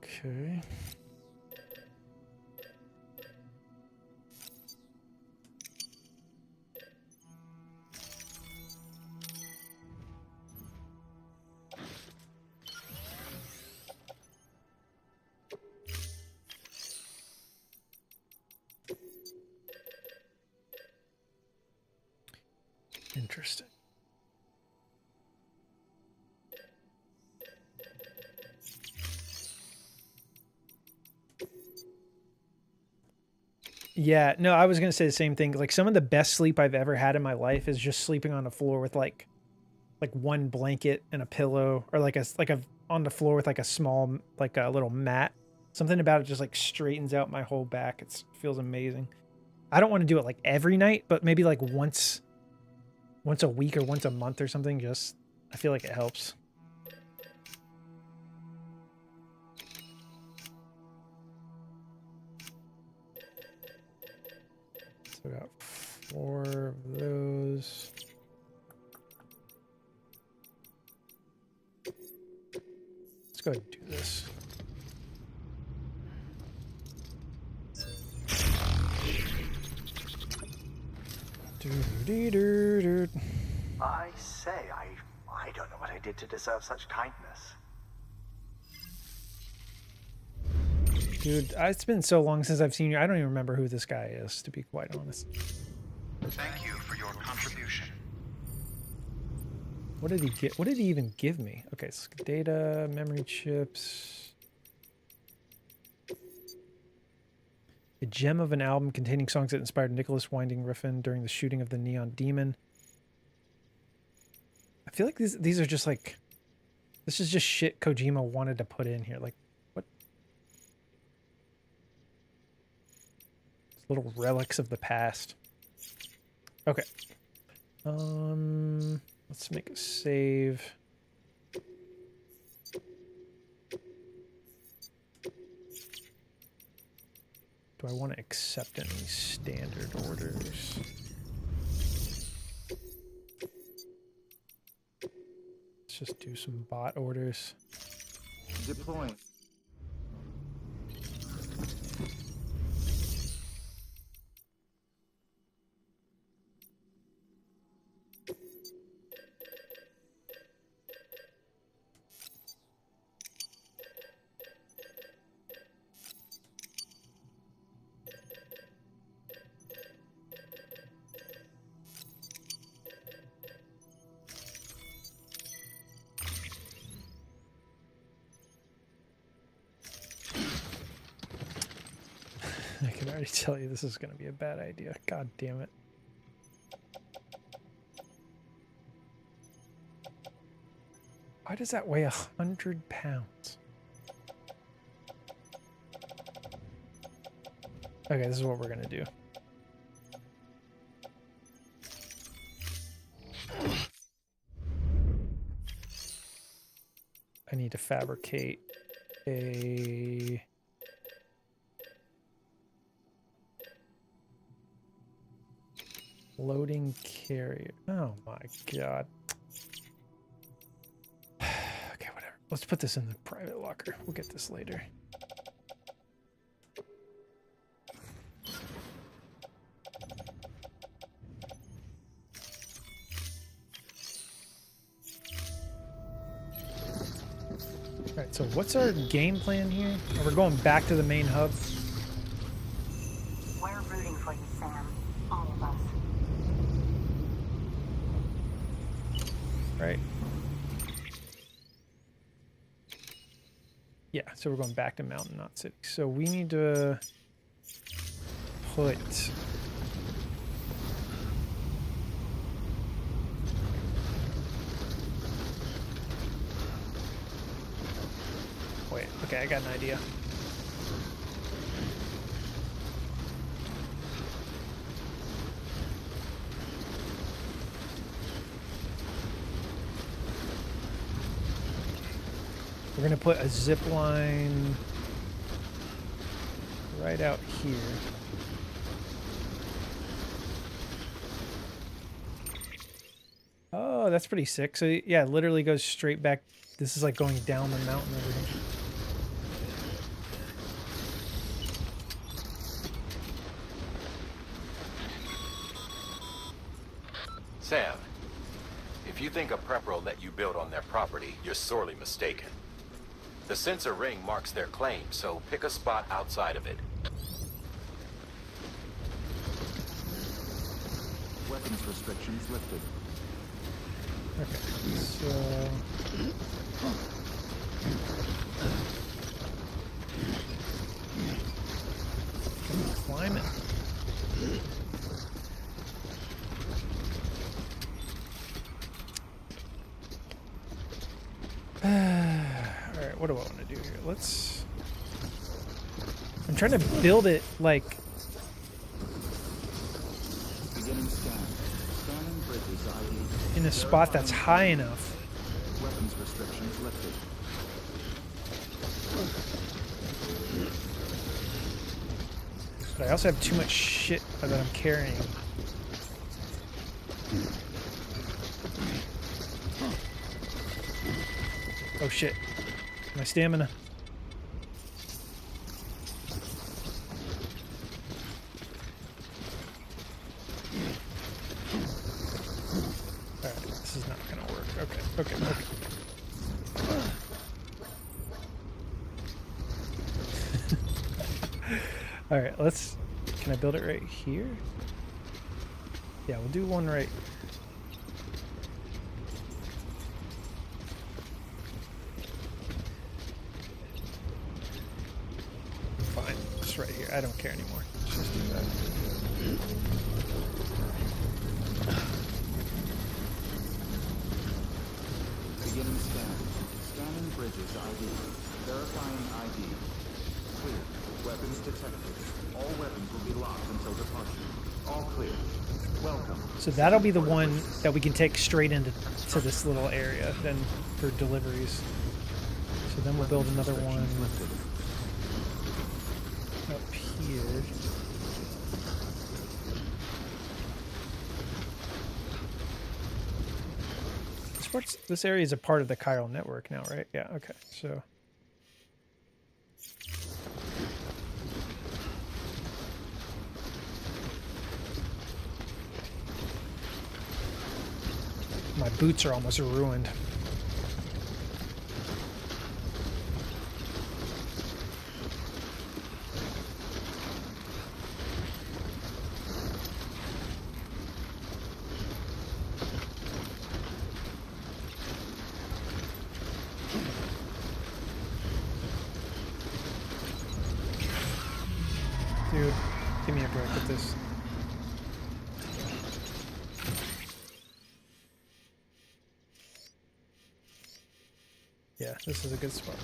[SPEAKER 1] Okay. Interesting. Yeah, no, I was gonna say the same thing. Like some of the best sleep I've ever had in my life is just sleeping on the floor with like one blanket and a pillow, or like a on the floor with like a small like a little mat. Something about it just like straightens out my whole back. It feels amazing. I don't want to do it like every night, but maybe like once a week or once a month or something. Just I feel like it helps. So we got 4 of those. Let's go ahead and do this.
[SPEAKER 13] I say, I don't know what I did to deserve such kindness.
[SPEAKER 1] Dude, it's been so long since I've seen you. I don't even remember who this guy is, to be quite honest.
[SPEAKER 5] Thank you for your contribution.
[SPEAKER 1] What did he get? What did he even give me? Okay, so data, memory chips. A gem of an album containing songs that inspired Nicholas Winding Refn during the shooting of the Neon Demon. I feel like these are just like, this is just shit Kojima wanted to put in here. Like, what? Little relics of the past. Okay. Let's make a save. Do I want to accept any standard orders? Let's just do some bot orders.
[SPEAKER 2] Deploying.
[SPEAKER 1] I can already tell you this is going to be a bad idea. God damn it. Why does that weigh 100 pounds? Okay, this is what we're going to do. I need to fabricate a Loading carrier. Oh my god. Okay, whatever. Let's put this in the private locker. We'll get this later. Alright, so what's our game plan here? Oh, we're going back to the main hub.
[SPEAKER 6] We're rooting for you, Sam. All of us.
[SPEAKER 1] Right? Yeah, so we're going back to Mountain, not City. So we need to put... Wait, okay, I got an idea. We're gonna put a zip line right out here. Oh, that's pretty sick. So yeah, it literally goes straight back. This is like going down the mountain over here.
[SPEAKER 3] Sam, if you think a prepper will let you build on their property, you're sorely mistaken. The sensor ring marks their claim, so pick a spot outside of it.
[SPEAKER 2] Weapons restrictions lifted.
[SPEAKER 1] Okay, so... Can we climb it? Alright, what do I want to do here? I'm trying to build it like...
[SPEAKER 2] Beginning scan. Scanning bridges ID.
[SPEAKER 1] in a spot that's high enough.
[SPEAKER 2] Weapons restrictions lifted.
[SPEAKER 1] But I also have too much shit that I'm carrying. Oh shit. My stamina. Alright, this is not gonna work. Okay. Alright, can I build it right here? Yeah, we'll do one right. Fine, just right here. I don't care anymore. Let's just do that.
[SPEAKER 2] Beginning scan. Scanning bridges ID. Verifying ID. Clear. Weapons detected. All weapons will be locked until departure. All clear. Welcome.
[SPEAKER 1] So that'll be the one that we can take straight into this little area then for deliveries. So then we'll build another one up here. This area is a part of the chiral network now, right? Yeah, okay. So my boots are almost ruined. Dude, give me a break with this. Yeah, this is a good spot.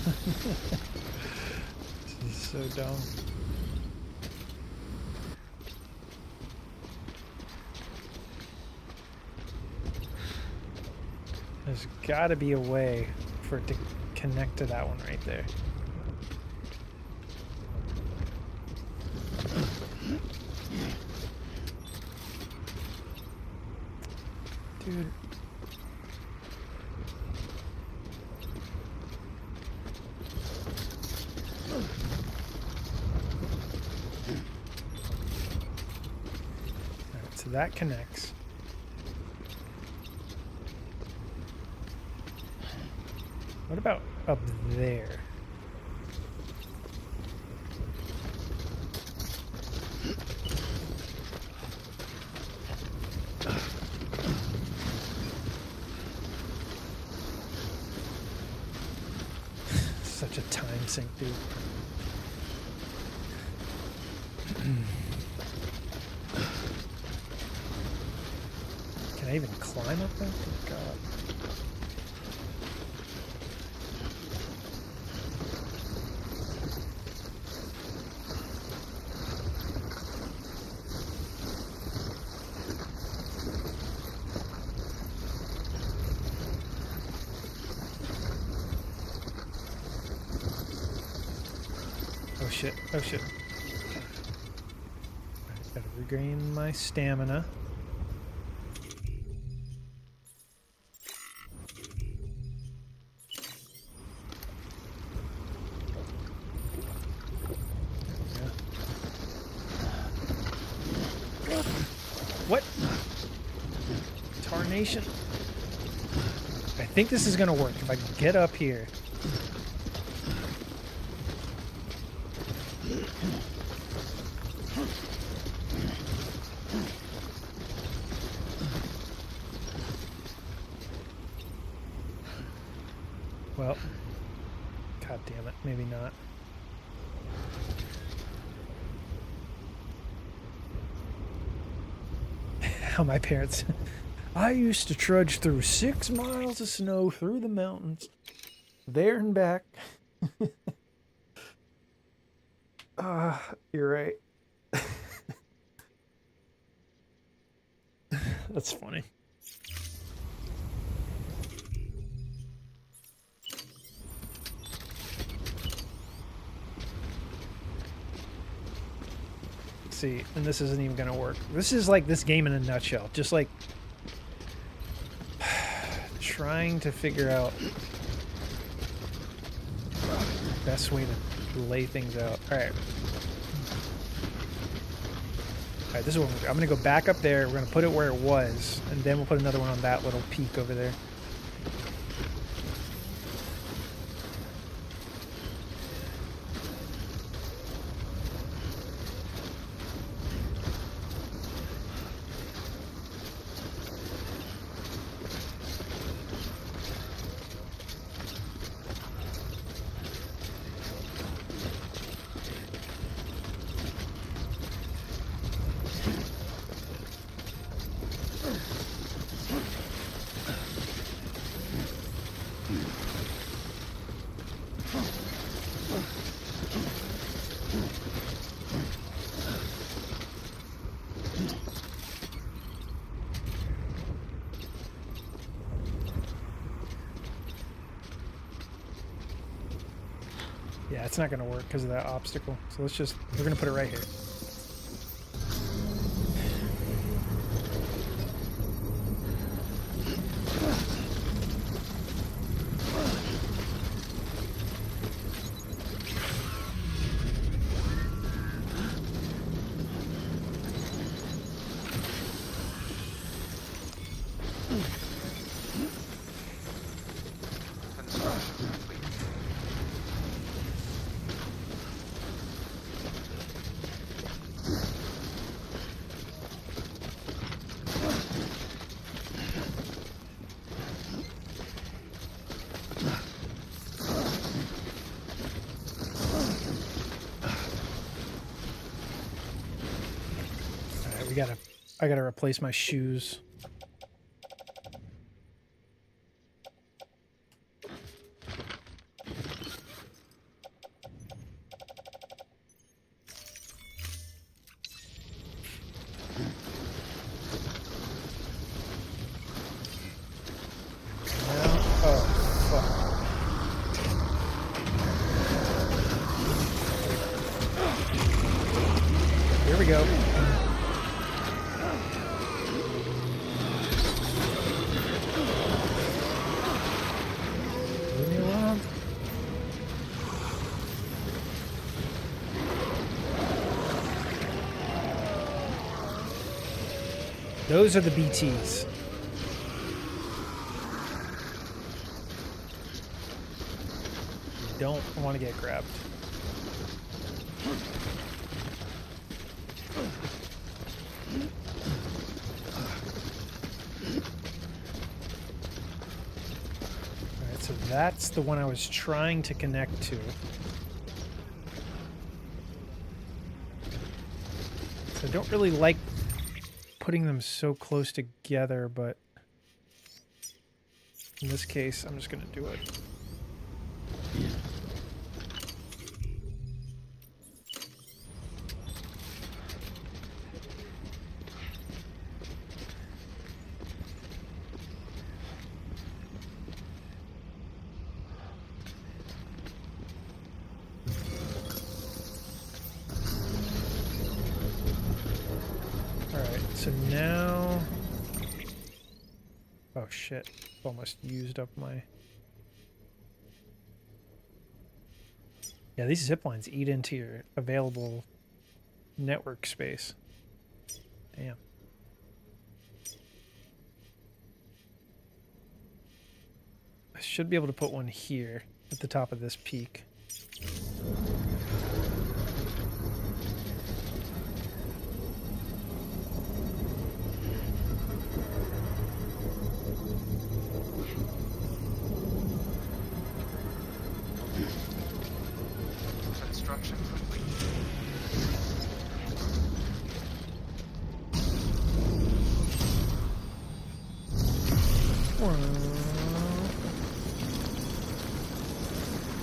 [SPEAKER 1] This is so dumb. There's got to be a way for it to connect to that one right there. Dude. Alright, so that connects. What about up there? Such a time sink, dude. Can I even climb up there? Good God. Oh shit, oh shit. Alright, gotta regain my stamina. What? Tarnation. I think this is gonna work if I can get up here. Well, god damn it, maybe not. How my parents... I used to trudge through 6 miles of snow through the mountains, there and back. You're right. That's funny. See, and this isn't even gonna work. This is like this game in a nutshell. Just like trying to figure out the best way to lay things out. Alright. Alright, this is what I'm gonna go back up there, we're gonna put it where it was, and then we'll put another one on that little peak over there. Yeah, it's not going to work because of that obstacle. So let's just, we're going to put it right here. I gotta replace my shoes. we go. Leave me alone. Those are the BTs. Don't want to get grabbed. Alright, so that's the one I was trying to connect to. So I don't really like putting them so close together, but in this case, I'm just going to do it. So now, oh shit, almost used up my, yeah, these zip lines eat into your available network space. Damn. I should be able to put one here at the top of this peak.
[SPEAKER 13] Construction complete.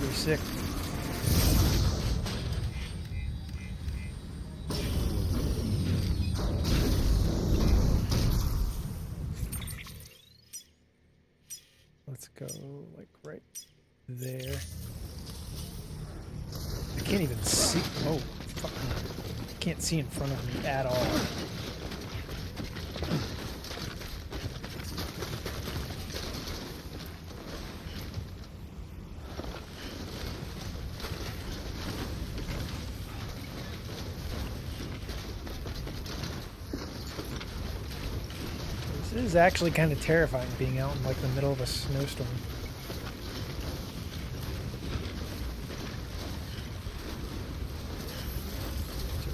[SPEAKER 1] You're sick. Let's go like right there. I can't even see. Oh, fuck me. I can't see in front of me at all. This is actually kind of terrifying, being out in like the middle of a snowstorm.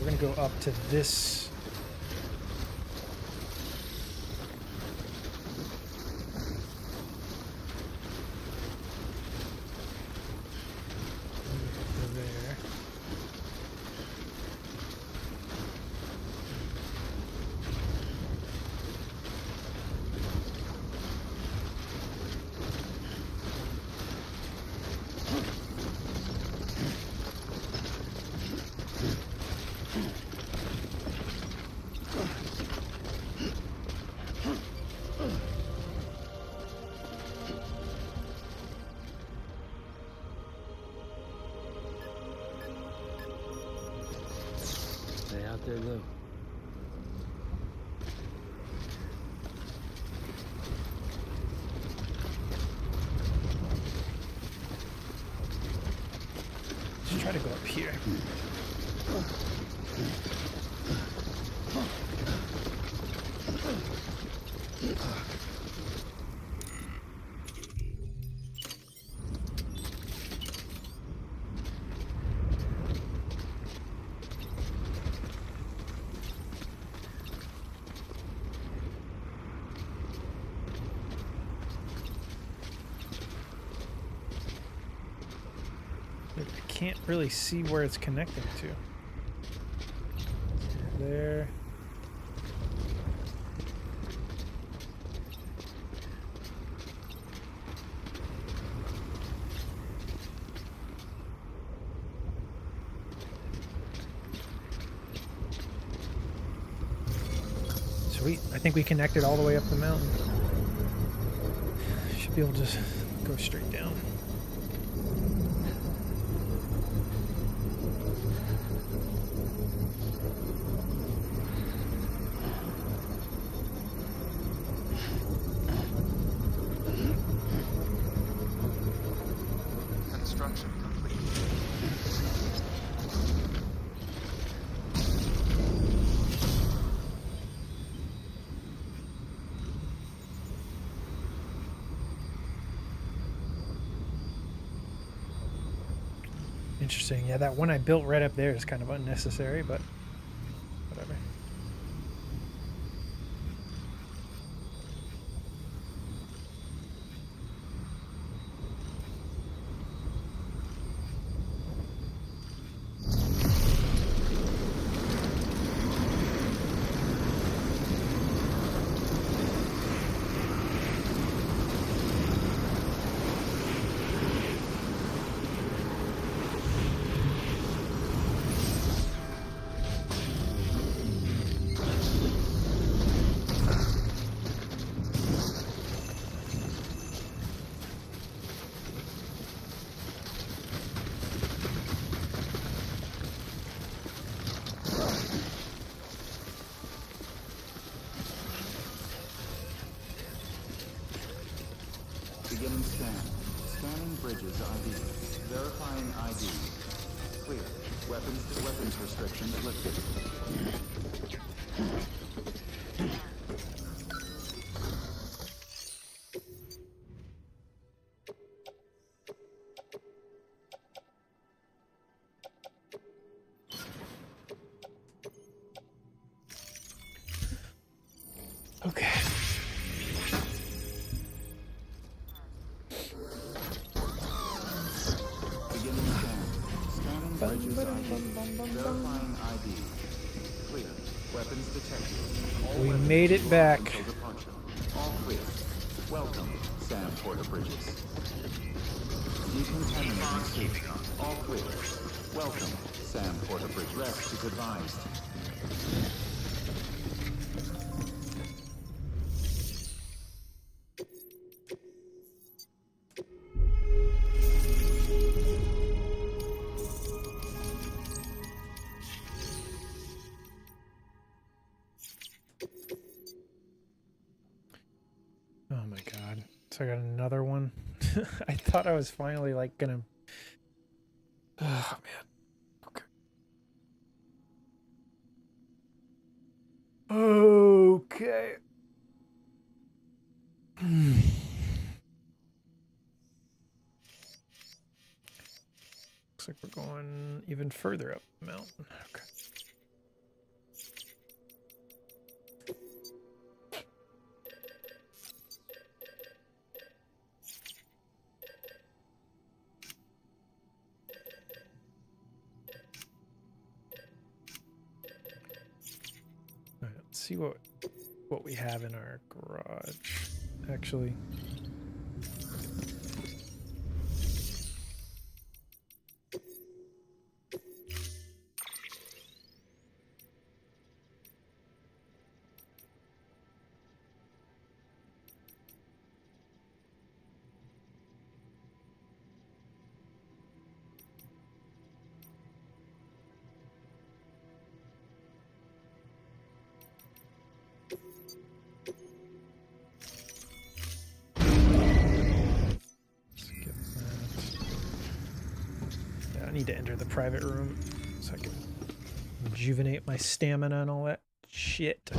[SPEAKER 1] We're going to go up to this. There.
[SPEAKER 8] Stay out there, Lou.
[SPEAKER 1] Let's try to go up here. I can't really see where it's connecting to. There. Sweet. I think we connected all the way up the mountain. Should be able to just go straight down.
[SPEAKER 13] Construction complete.
[SPEAKER 1] Interesting. Yeah, that one I built right up there is kind of unnecessary, but whatever.
[SPEAKER 2] Beginning scan. Scanning bridges ID. Verifying ID. Clear. Weapons restrictions lifted.
[SPEAKER 1] Okay.
[SPEAKER 2] Beginning scan. Scanning bridges ID. Verifying ID. Clear. Weapons detected.
[SPEAKER 1] We made it back.
[SPEAKER 2] Until departure. All clear. Welcome, Sam Porter Bridges. Decontaminating suit. All clear. Welcome, Sam Porter Bridges. Rest is advised.
[SPEAKER 1] Oh my god. So I got another one. I thought I was finally like gonna. Oh man. Okay. Looks like we're going even further up the mountain. Okay. All right, let's see what we have in our garage. Actually. I need to enter the private room so I can rejuvenate my stamina and all that shit.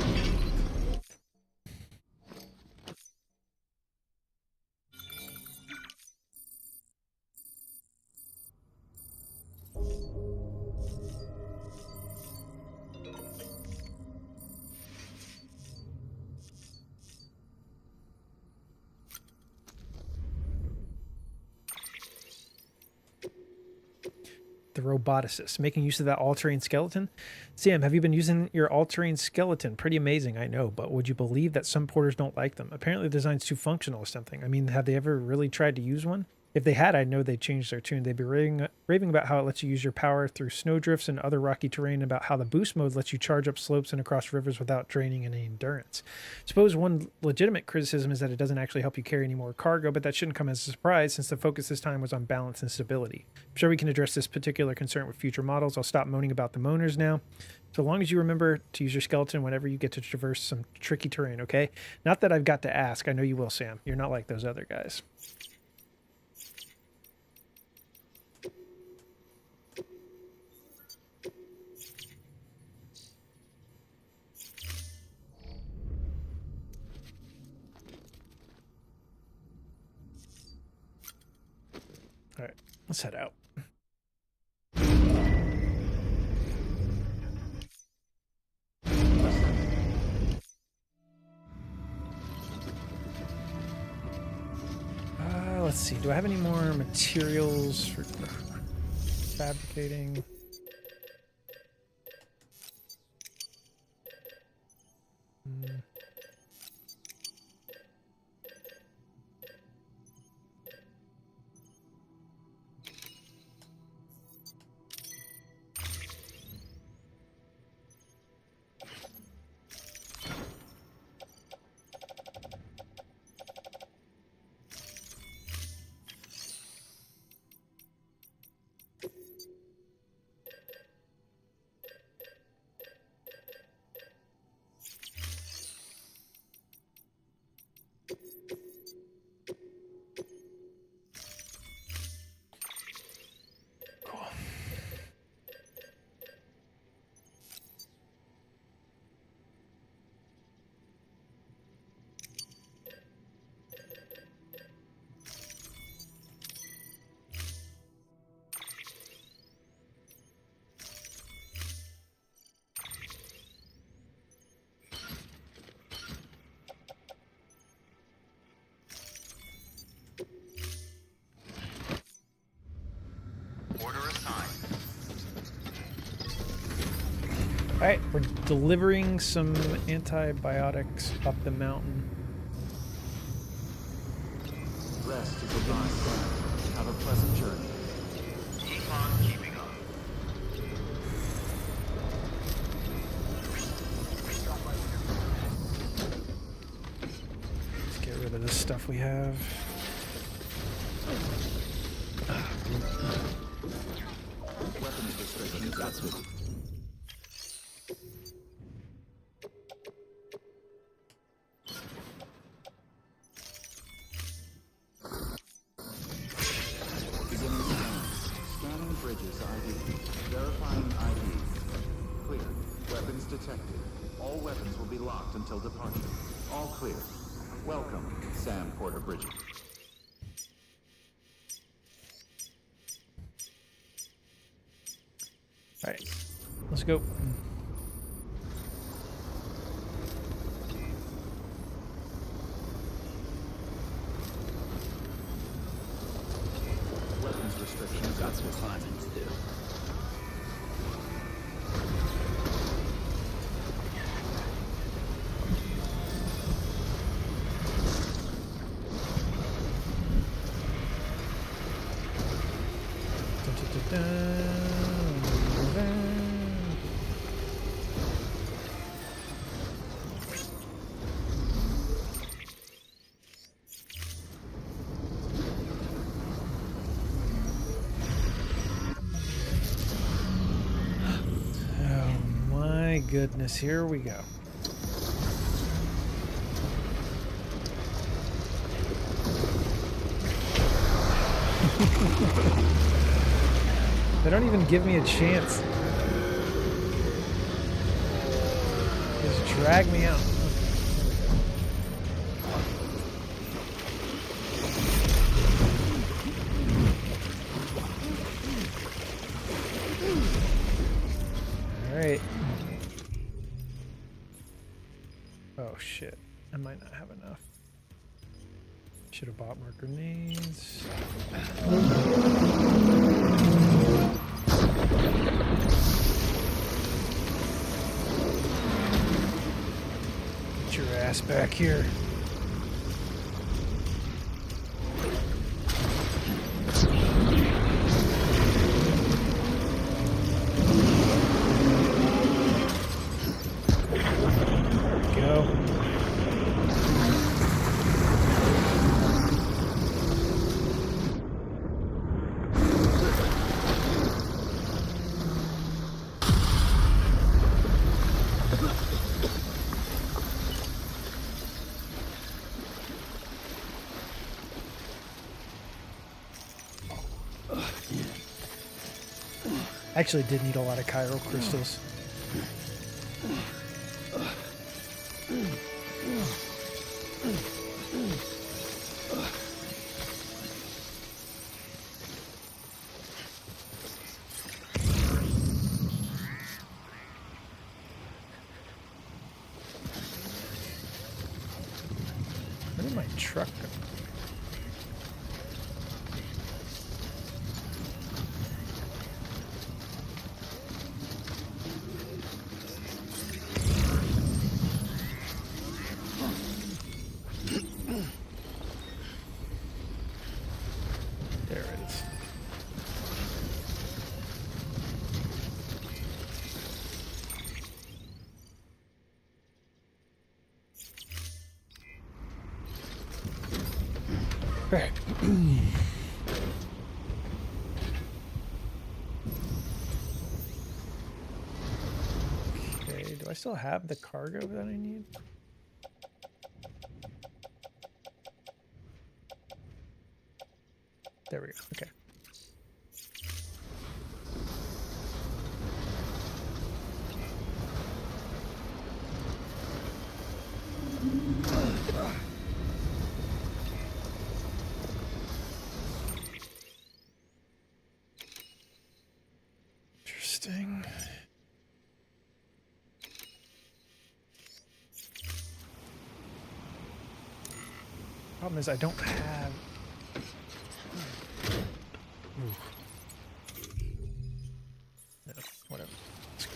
[SPEAKER 1] The roboticist, making use of that all-terrain skeleton. Sam, have you been using your all-terrain skeleton? Pretty amazing, I know, but would you believe that some porters don't like them? Apparently the design's too functional or something. I mean, have they ever really tried to use one? If they had, I'd know they'd change their tune. They'd be raving about how it lets you use your power through snowdrifts and other rocky terrain, about how the boost mode lets you charge up slopes and across rivers without draining any endurance. Suppose one legitimate criticism is that it doesn't actually help you carry any more cargo, but that shouldn't come as a surprise since the focus this time was on balance and stability. I'm sure we can address this particular concern with future models. I'll stop moaning about the moaners now. So long as you remember to use your skeleton whenever you get to traverse some tricky terrain, okay? Not that I've got to ask. I know you will, Sam. You're not like those other guys. Let's head out. Let's see. Do I have any more materials for fabricating? All right, we're delivering some antibiotics up the mountain.
[SPEAKER 2] Rest is advised. Have a pleasant journey.
[SPEAKER 5] Keep on keeping up.
[SPEAKER 1] Let's get rid of this stuff we have.
[SPEAKER 2] Weapons restrictions active. Beginning scans. Scanning bridges ID. Verifying ID. Clear. Weapons detected. All weapons will be locked until departure. All clear. Welcome, Sam Porter Bridges.
[SPEAKER 1] All right, let's go.
[SPEAKER 2] Weapons restrictions.
[SPEAKER 8] Got some climbing to do.
[SPEAKER 1] Goodness, here we go. They don't even give me a chance. Just drag me out. All right. Oh shit, I might not have enough. Should have bought more grenades. Get your ass back here. Actually did need a lot of chiral crystals. truck go? There it is. Right. Okay, do I still have the cargo that I need? There we go. Okay. Interesting. Problem is I don't have... No, whatever. Let's go.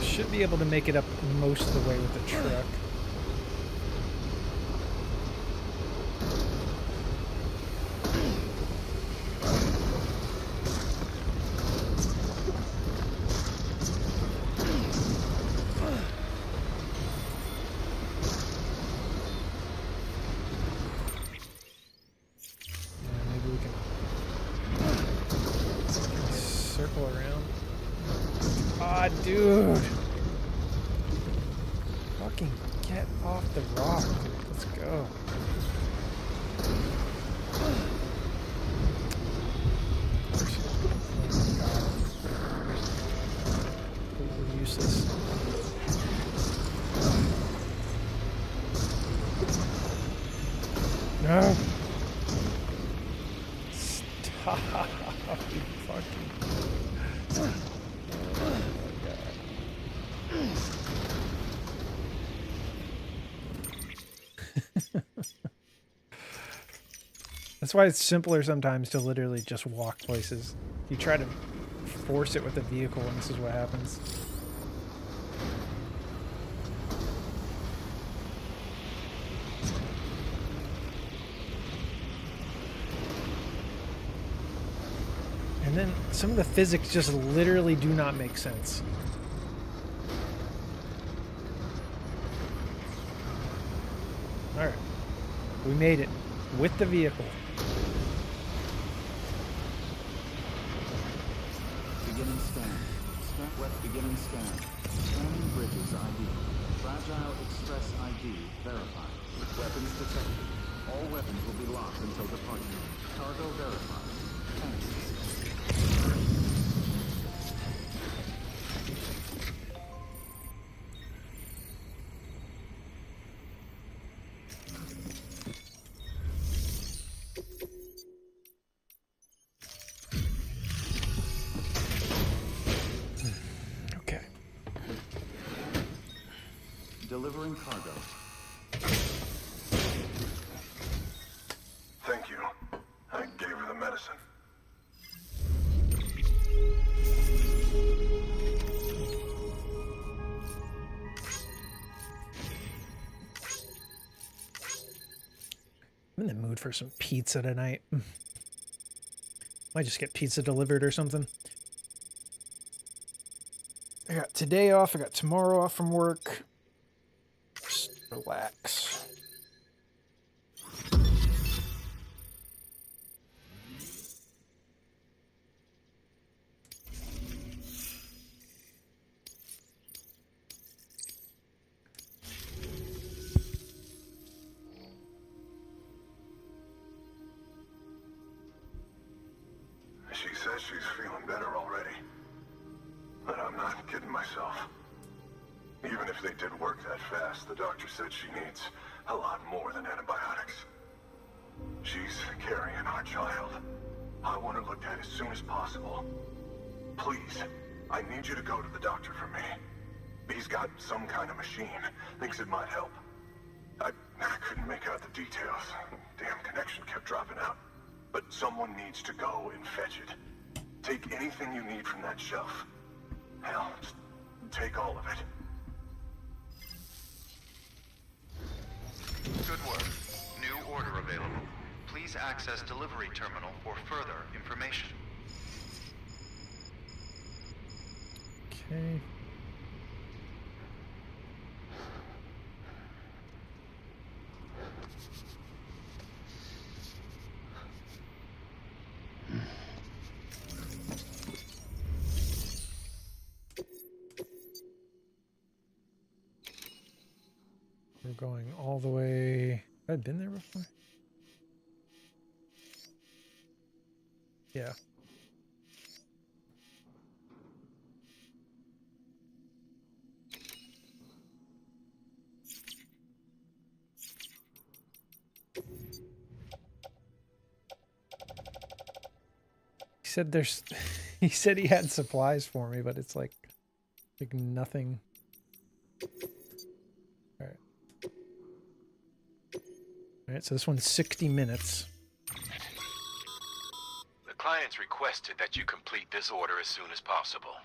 [SPEAKER 1] Should be able to make it up most of the way with the truck. Maybe we can circle around. Ah, dude! Fucking get off the rock, dude. Let's go. Completely useless. No! Stop! You fucking... That's why it's simpler sometimes to literally just walk places. You try to force it with a vehicle and this is what happens. And then some of the physics just literally do not make sense. Alright. We made it with the vehicle.
[SPEAKER 2] Beginning scan. Beginning scan. Scanning bridges ID. Fragile Express ID verified. Weapons detected. All weapons will be locked until departure. Cargo verified. Thanks.
[SPEAKER 1] Okay.
[SPEAKER 2] Delivering cargo.
[SPEAKER 14] Thank you. I gave her the medicine.
[SPEAKER 1] I'm in the mood for some pizza tonight. Might just get pizza delivered or something. I got today off. I got tomorrow off from work. Just relax.
[SPEAKER 14] She says she's feeling better already. But I'm not kidding myself. Even if they did work that fast, the doctor said she needs a lot more than antibiotics. She's carrying our child. I want her looked at as soon as possible. Please, I need you to go to the doctor for me. He's got some kind of machine. Thinks it might help. I couldn't make out the details. Damn connection kept dropping out. But someone needs to go and fetch it. Take anything you need from that shelf. Hell, just take all of it.
[SPEAKER 5] Good work. New order available. Please access delivery terminal for further information.
[SPEAKER 4] Okay. We're going all the way. Have I been there before? Yeah. He said there's he said he had supplies for me, but it's like nothing. All right, so this one's 60 minutes.
[SPEAKER 3] The clients requested that you complete this order as soon as possible.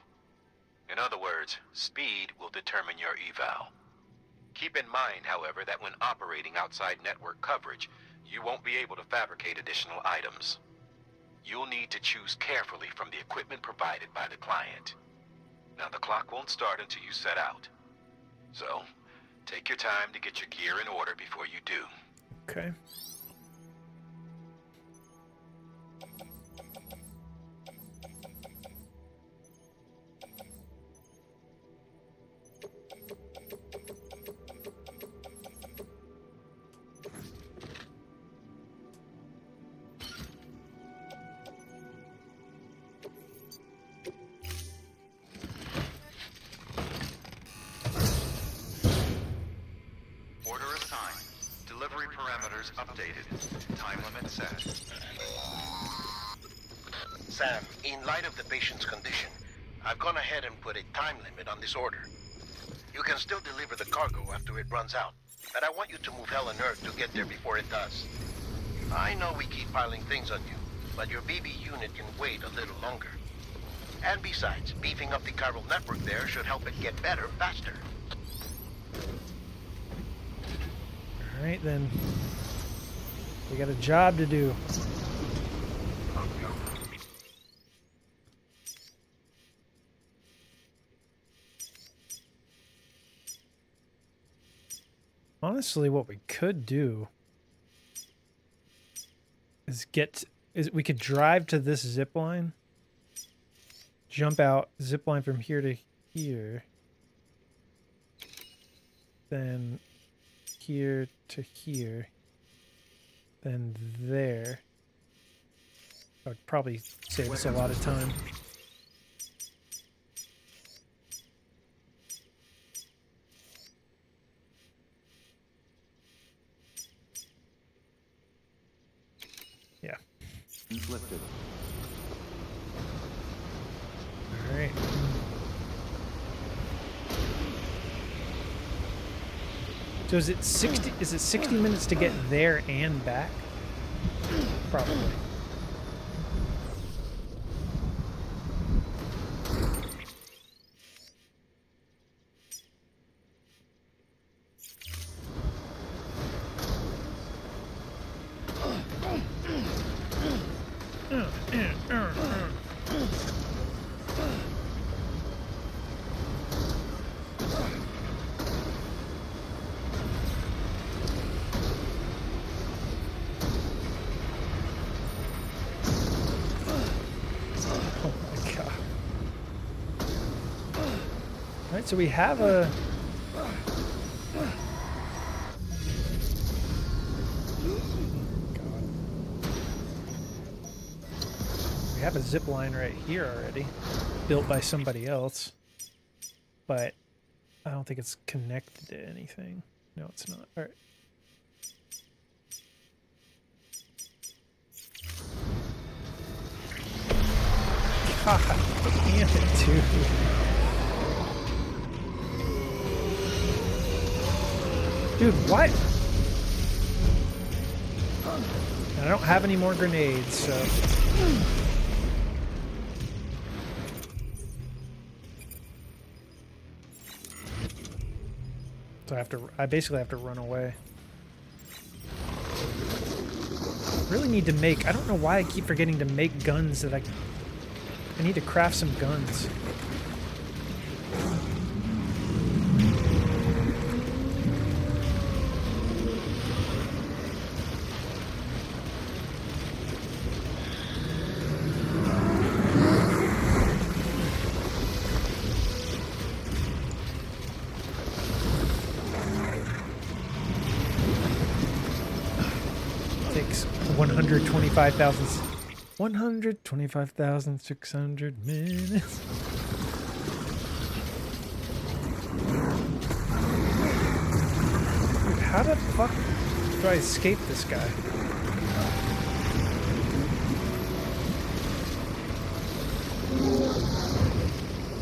[SPEAKER 3] In other words, speed will determine your eval. Keep in mind, however, that when operating outside network coverage, you won't be able to fabricate additional items. You'll need to choose carefully from the equipment provided by the client. Now, the clock won't start until you set out. So, take your time to get your gear in order before you do.
[SPEAKER 4] Okay.
[SPEAKER 5] Order assigned. Delivery parameters updated. Time limit set.
[SPEAKER 11] Sam, in light of the patient's condition, I've gone ahead and put a time limit on this order. You can still deliver the cargo after it runs out, but I want you to move hell and earth to get there before it does. I know we keep piling things on you, but your BB unit can wait a little longer. And besides, beefing up the chiral network there should help it get better faster.
[SPEAKER 4] All right, then. We got a job to do. Honestly, what we could do is we could drive to this zip line, jump out, zip line from here to here, then here to here, then there. That would probably save us a lot of time. Yeah.
[SPEAKER 2] Inflicted.
[SPEAKER 4] All right. So is it 60? Is it 60 minutes to get there and back? Probably. So we have a zip line right here already, built by somebody else, but
[SPEAKER 1] I don't think it's connected to anything. No, it's not. All right. God damn it, dude. Dude, what? I don't have any more grenades, so... So I basically have to run away. Really need to make, I don't know why I keep forgetting to make guns that I need to craft some guns. Takes 125,600 minutes. Dude, how the fuck do I escape this guy?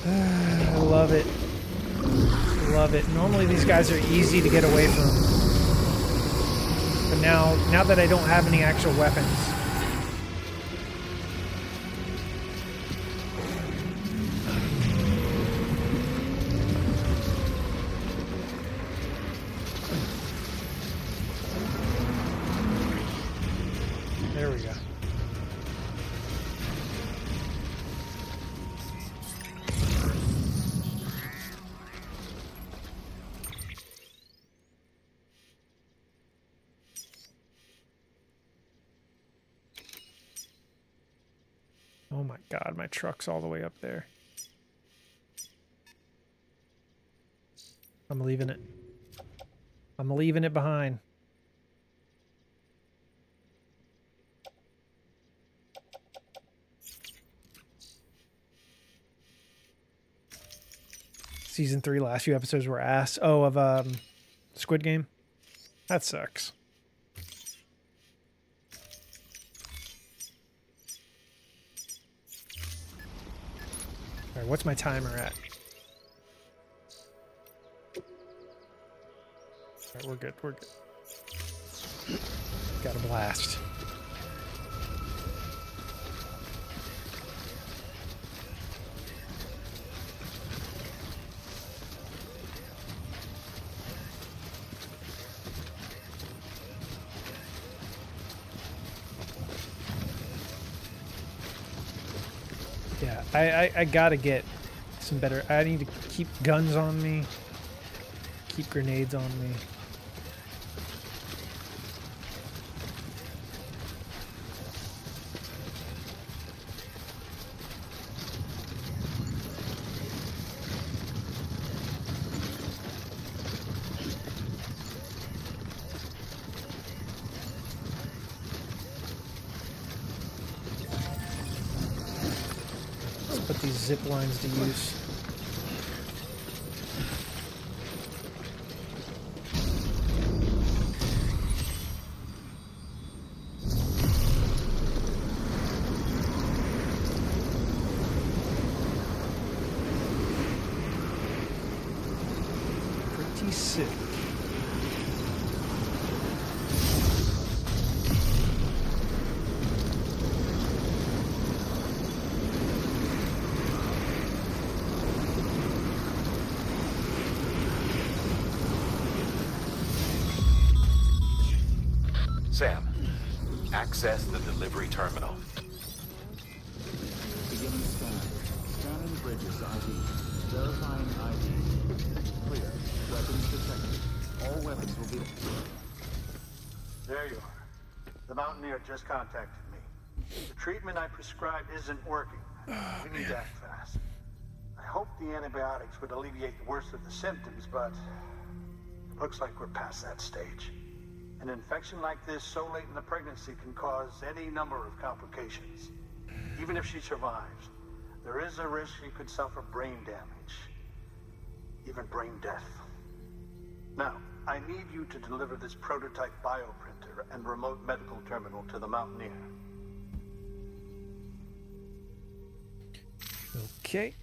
[SPEAKER 1] I love it. Love it. Normally these guys are easy to get away from. But now that I don't have any actual weapons. There we go. Oh my God, my truck's all the way up there. I'm leaving it. I'm leaving it behind. Season 3, last few episodes were ass. Oh, of Squid Game? That sucks. Alright, what's my timer at? Alright, we're good, we're good. Got a blast. Yeah, I gotta get some better. I need to keep guns on me, keep grenades on me. Put these zip lines to use. Pretty sick.
[SPEAKER 3] Sam, access the delivery terminal.
[SPEAKER 2] Beginning scan. Scanning bridges ID. Verifying ID. Clear. Weapons detected. All weapons will be...
[SPEAKER 11] There you are. The Mountaineer just contacted me. The treatment I prescribed isn't working. We need to act fast. I hope the antibiotics would alleviate the worst of the symptoms, but it looks like we're past that stage. An infection like this so late in the pregnancy can cause any number of complications. Even if she survives, there is a risk she could suffer brain damage. even brain death. Now, I need you to deliver this prototype bioprinter and remote medical terminal to the Mountaineer.
[SPEAKER 1] Okay.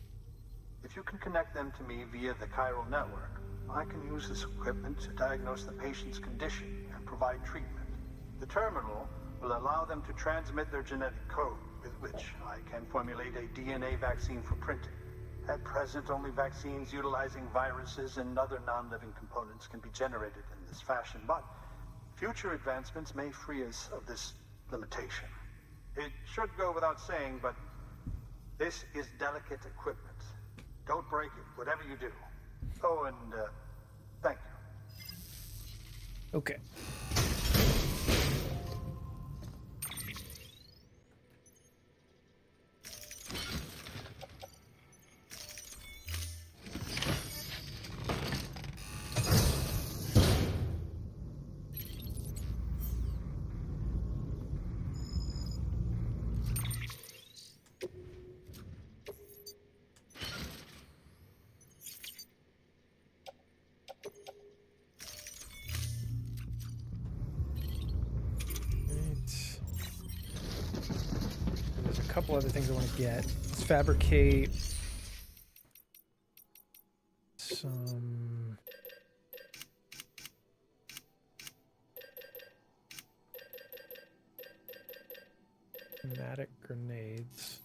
[SPEAKER 11] If you can connect them to me via the chiral network, I can use this equipment to diagnose the patient's condition and provide treatment. The terminal will allow them to transmit their genetic code, with which I can formulate a DNA vaccine for printing. At present, only vaccines utilizing viruses and other non-living components can be generated in this fashion, but future advancements may free us of this limitation. It should go without saying, but this is delicate equipment. Don't break it, whatever you do. Oh, and thank you.
[SPEAKER 1] Okay. Couple other things I want to get. Let's fabricate some pneumatic grenades.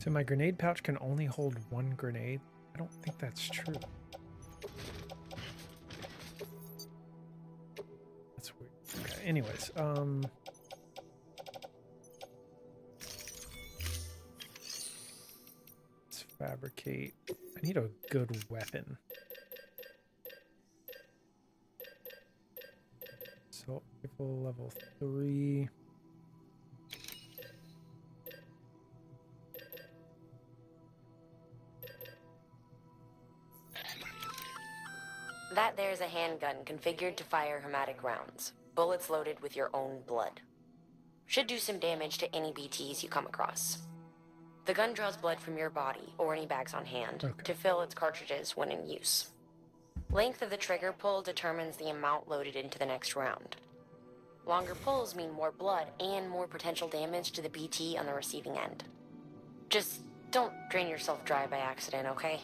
[SPEAKER 1] So my grenade pouch can only hold one grenade? I don't think that's true. That's weird. Okay, anyways, let's fabricate. I need a good weapon. Assault rifle level 3.
[SPEAKER 12] That there's a handgun configured to fire hematic rounds, bullets loaded with your own blood. Should do some damage to any BTs you come across. The gun draws blood from your body, or any bags on hand, to fill its cartridges when in use. Length of the trigger pull determines the amount loaded into the next round. Longer pulls mean more blood and more potential damage to the BT on the receiving end. Just don't drain yourself dry by accident, okay?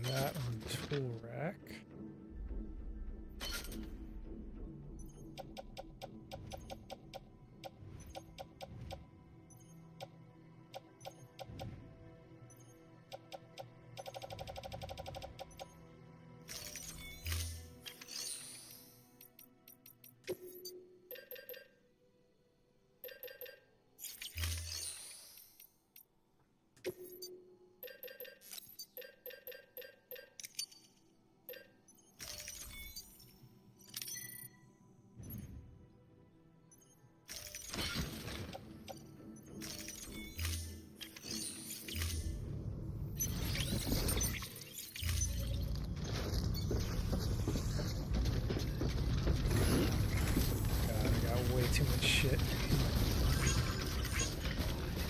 [SPEAKER 1] That on tool rack. Too much shit.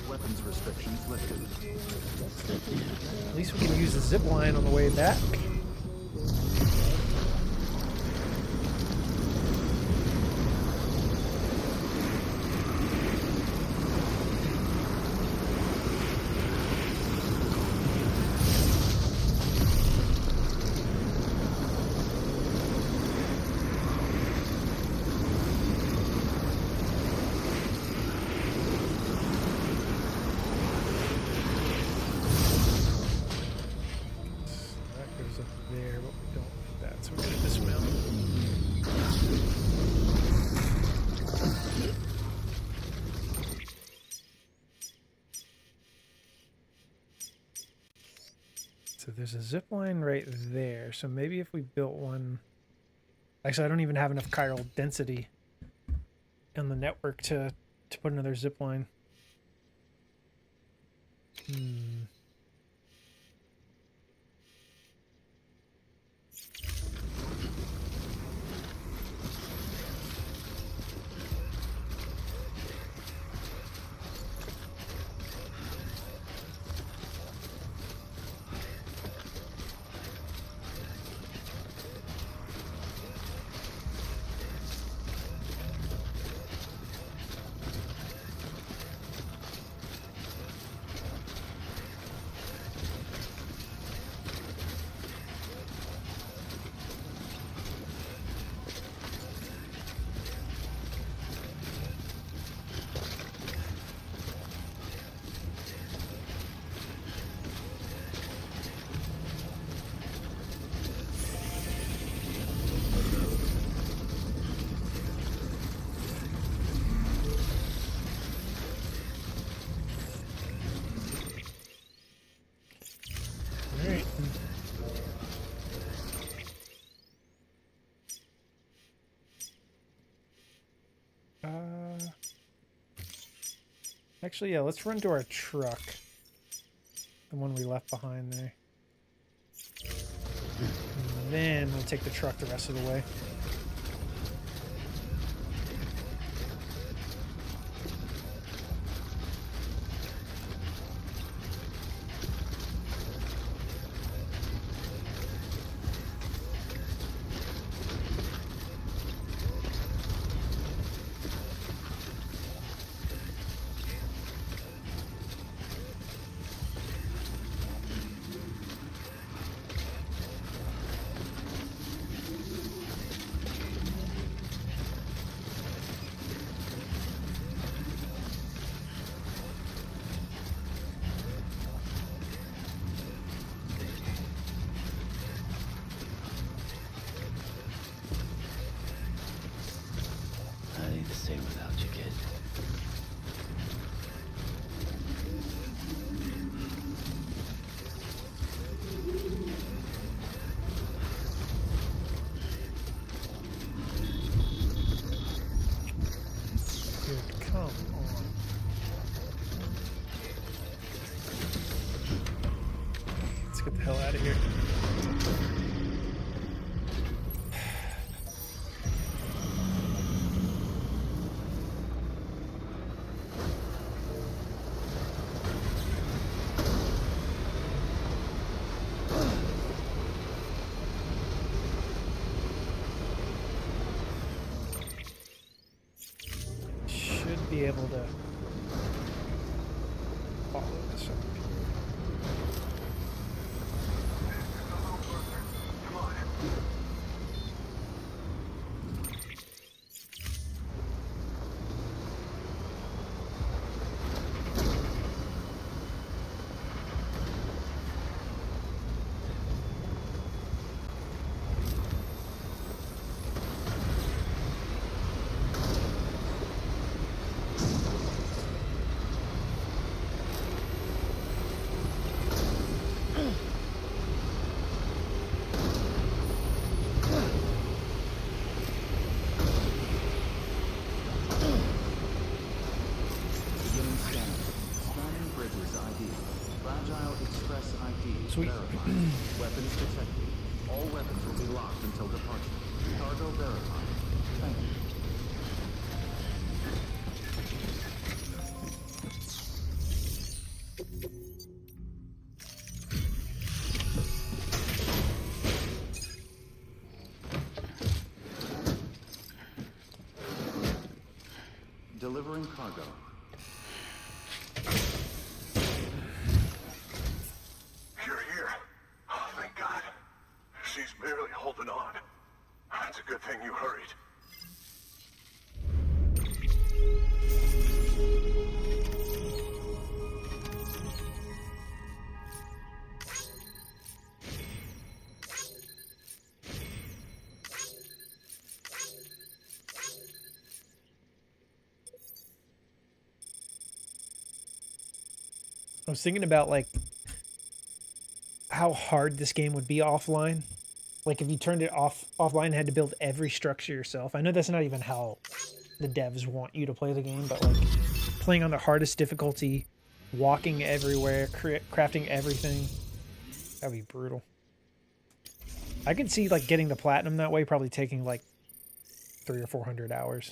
[SPEAKER 2] Weapons restrictions lifted.
[SPEAKER 1] At least we can use the zip line on the way back. So there's a zip line right there. So maybe if we built one... Actually, I don't even have enough chiral density on the network to put another zip line. Actually, yeah, let's run to our truck. The one we left behind there. And then we'll take the truck the rest of the way.
[SPEAKER 8] Stay without you, kid.
[SPEAKER 1] Dude, come on. Let's get the hell out of here. Be able to follow this up. Sweet.
[SPEAKER 2] Weapons detected. All weapons will be locked until departure. Cargo verified. Thank you. Delivering cargo.
[SPEAKER 14] You're here. Oh, thank God. She's barely holding on. It's a good thing you hurried.
[SPEAKER 1] I was thinking about, like, how hard this game would be offline. Like if you turned it offline and had to build every structure yourself. I know that's not even how the devs want you to play the game, but like playing on the hardest difficulty, walking everywhere, crafting everything, that'd be brutal. I could see like getting the platinum that way probably taking like 300 or 400 hours.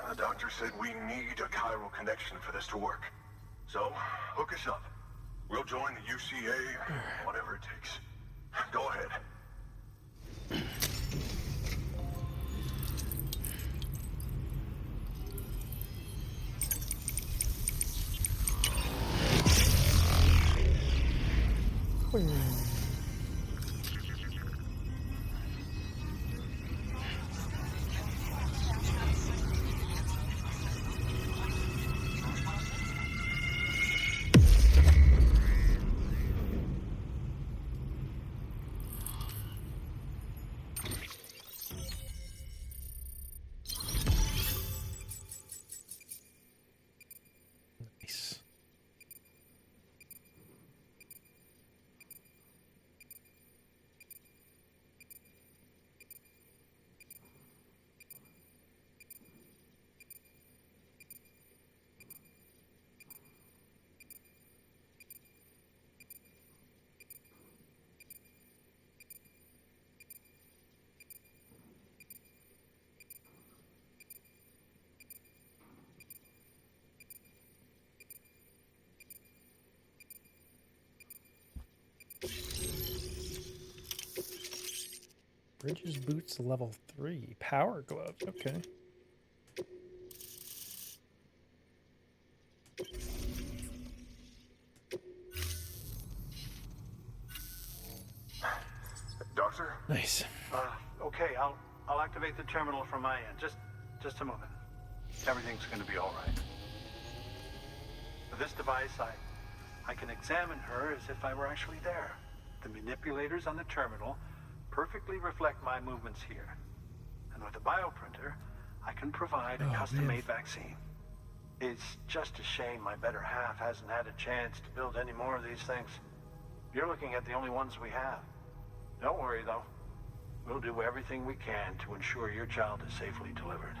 [SPEAKER 14] The doctor said we need a chiral connection for this to work. So, hook us up. We'll join the UCA, whatever it takes. Go ahead.
[SPEAKER 1] Nice. Bridges boots level 3. Power gloves. Okay.
[SPEAKER 14] Doctor?
[SPEAKER 1] Nice.
[SPEAKER 13] Okay, I'll activate the terminal from my end. Just a moment. Everything's going to be all right. With this device, I can examine her as if I were actually there. The manipulators on the terminal perfectly reflect my movements here. And with the bioprinter, I can provide a custom-made vaccine. It's just a shame my better half hasn't had a chance to build any more of these things. You're looking at the only ones we have. Don't worry, though. We'll do everything we can to ensure your child is safely delivered.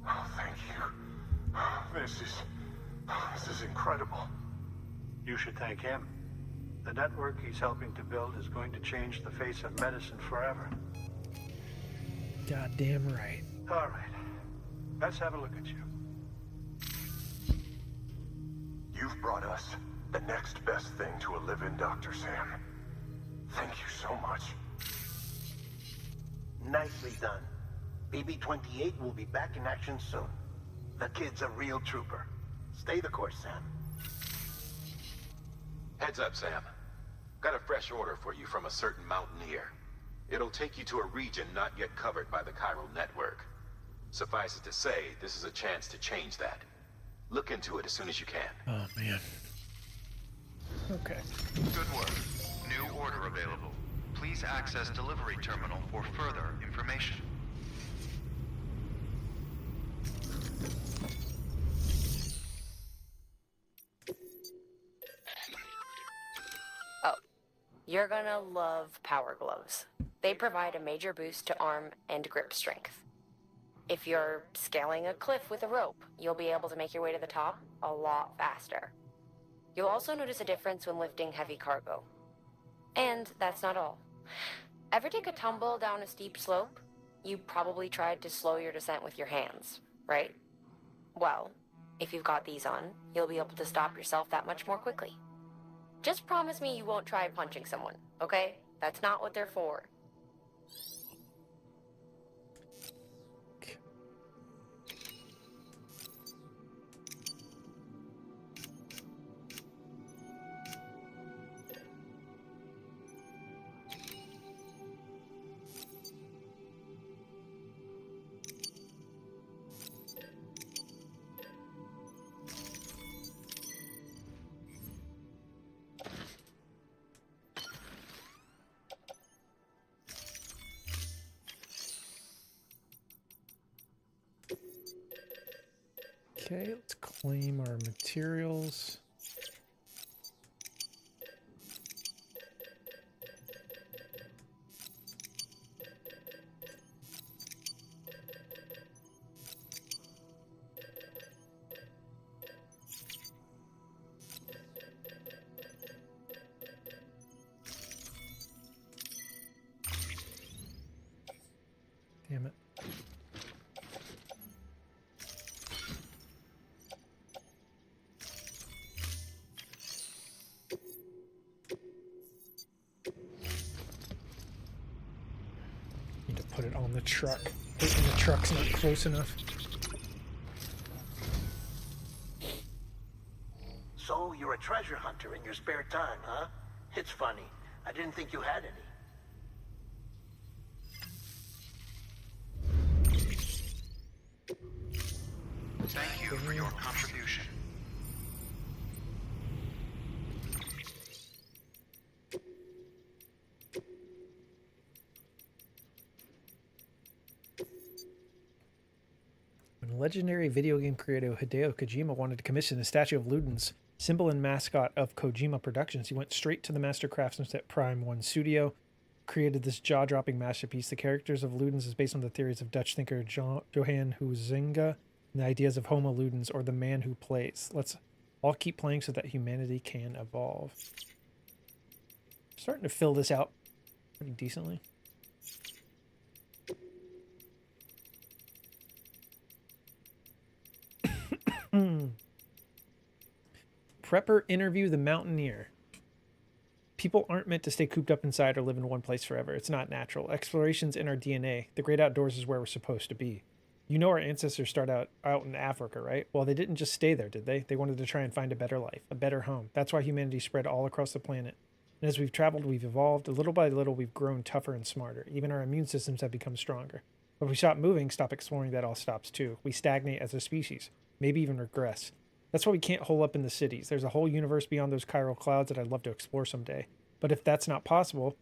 [SPEAKER 14] Oh, thank you. This is incredible.
[SPEAKER 13] You should thank him. The network he's helping to build is going to change the face of medicine forever.
[SPEAKER 1] Goddamn right.
[SPEAKER 13] All right. Let's have a look at you.
[SPEAKER 14] You've brought us the next best thing to a live-in Dr. Sam. Thank you so much.
[SPEAKER 11] Nicely done. BB-28 will be back in action soon. The kid's a real trooper. Stay the course, Sam.
[SPEAKER 3] Heads up, Sam. Got a fresh order for you from a certain mountaineer. It'll take you to a region not yet covered by the chiral network. Suffice it to say, this is a chance to change that. Look into it as soon as you can.
[SPEAKER 1] Oh, man. Okay.
[SPEAKER 5] Good work. New order available. Please access delivery terminal for further information.
[SPEAKER 12] Oh, you're gonna love power gloves. They provide a major boost to arm and grip strength. If you're scaling a cliff with a rope, you'll be able to make your way to the top a lot faster. You'll also notice a difference when lifting heavy cargo. And that's not all. Ever take a tumble down a steep slope? You probably tried to slow your descent with your hands, right? Well, if you've got these on, you'll be able to stop yourself that much more quickly. Just promise me you won't try punching someone, okay? That's not what they're for.
[SPEAKER 1] Okay, let's claim our materials. Damn it. Need to put it on the truck. Hoping the truck's not close enough.
[SPEAKER 11] So, you're a treasure hunter in your spare time, huh? It's funny. I didn't think you had any.
[SPEAKER 5] Thank you for your contribution.
[SPEAKER 1] When legendary video game creator Hideo Kojima wanted to commission a statue of Ludens, symbol and mascot of Kojima Productions, he went straight to the master craftsman at Prime 1 Studio, created this jaw-dropping masterpiece. The characters of Ludens is based on the theories of Dutch thinker Johan Huizinga and the ideas of Homo Ludens, or the man who plays. Let's all keep playing so that humanity can evolve. Starting to fill this out pretty decently. Prepper interview the Mountaineer. People aren't meant to stay cooped up inside or live in one place forever. It's not natural. Exploration's in our DNA. The great outdoors is where we're supposed to be. You know our ancestors started out in Africa, right? Well, they didn't just stay there, did they? They wanted to try and find a better life, a better home. That's why humanity spread all across the planet. And as we've traveled, we've evolved. Little by little, we've grown tougher and smarter. Even our immune systems have become stronger. But if we stop moving, stop exploring, that all stops too. We stagnate as a species, maybe even regress. That's why we can't hole up in the cities. There's a whole universe beyond those chiral clouds that I'd love to explore someday. But if that's not possible,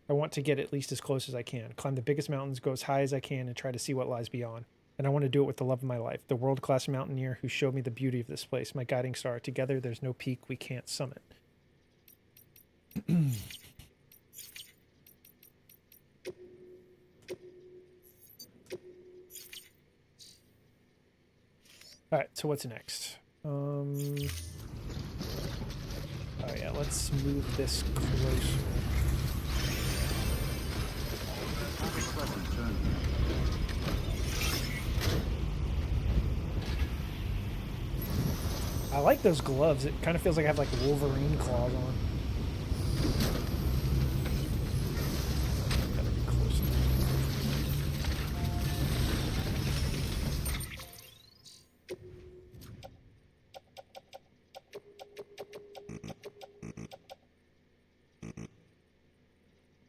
[SPEAKER 1] I want to get at least as close as I can. Climb the biggest mountains, go as high as I can, and try to see what lies beyond. And I want to do it with the love of my life, the world-class mountaineer who showed me the beauty of this place, my guiding star. Together, there's no peak we can't summit. All right, so what's next? Oh yeah, let's move this closer. I like those gloves. It kind of feels like I have like Wolverine claws on. Gotta be closer.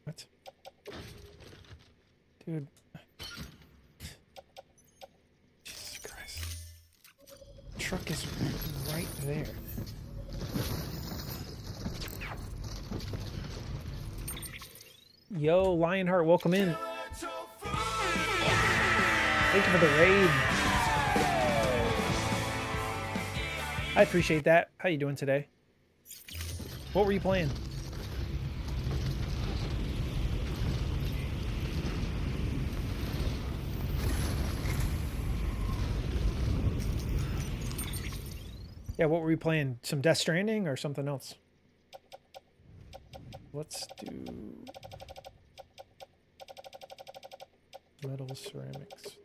[SPEAKER 1] What? Dude. Jesus Christ. The truck is right there. Yo, Lionheart, welcome in. Thank you for the raid. I appreciate that. How you doing today? What were you playing? Yeah, what were we playing? Some Death Stranding or something else? Let's do metal ceramics.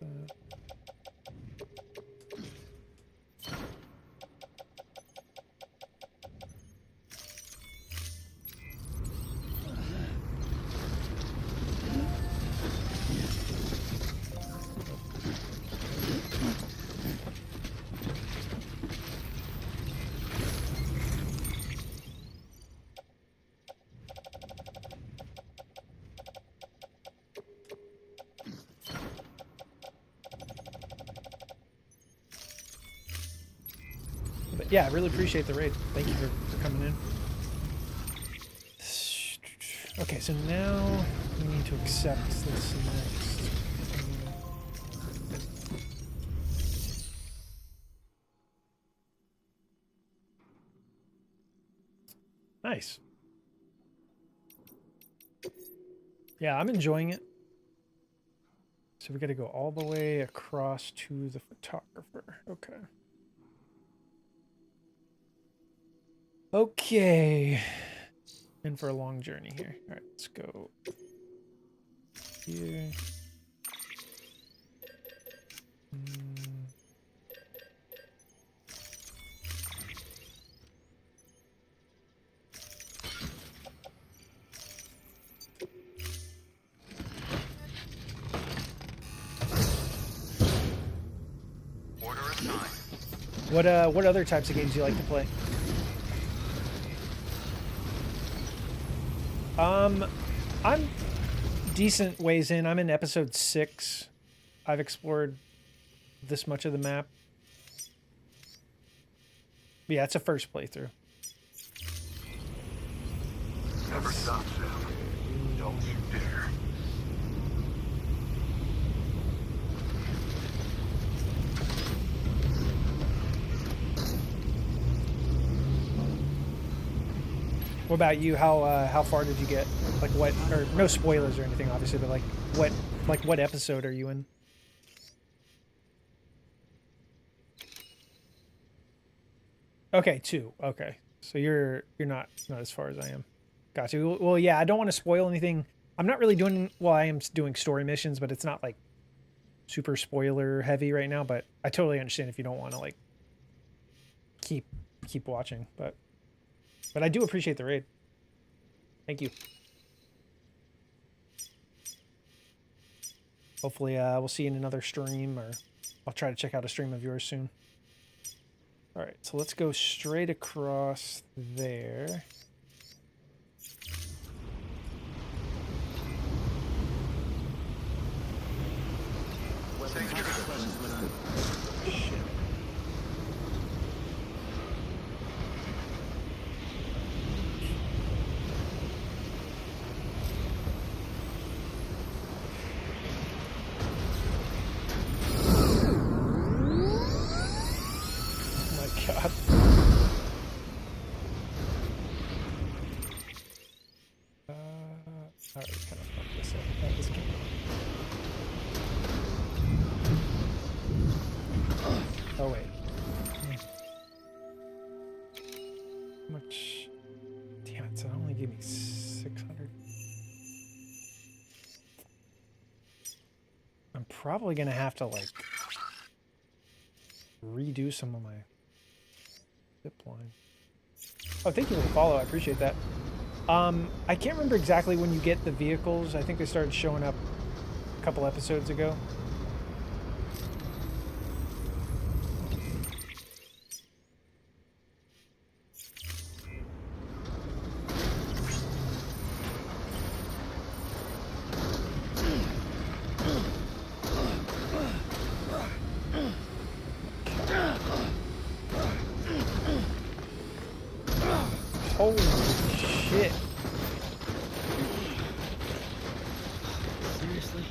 [SPEAKER 1] But yeah, I really appreciate the raid. Thank you for coming in. Okay, so now we need to accept this next. Nice. Yeah, I'm enjoying it. So we got to go all the way across to the photographer. Okay. Okay. In for a long journey here. All right, let's go here.
[SPEAKER 5] Order assigned.
[SPEAKER 1] What other types of games do you like to play? I'm decent ways in. I'm in episode 6. I've explored this much of the map. But yeah, it's a first playthrough.
[SPEAKER 14] Never stop, Sam. Don't you dare.
[SPEAKER 1] What about you? How far did you get? Like what? Or no spoilers or anything, obviously, but what episode are you in? Okay, 2. Okay, so you're not as far as I am. Got you. Well, yeah, I don't want to spoil anything. I'm not really doing. Well, I am doing story missions, but it's not like super spoiler heavy right now. But I totally understand if you don't want to like keep watching. But I do appreciate the raid. Thank you. Hopefully, we'll see you in another stream, or I'll try to check out a stream of yours soon. All right, so let's go straight across there. Shit. God. Alright, kind of fuck this up. That was good. Oh, wait. How much? Damn it, so it only gave me 600. I'm probably gonna have to, like, redo some of my zip line. Oh, thank you for the follow. I appreciate that. I can't remember exactly when you get the vehicles. I think they started showing up a couple episodes ago. Holy shit.
[SPEAKER 8] Seriously?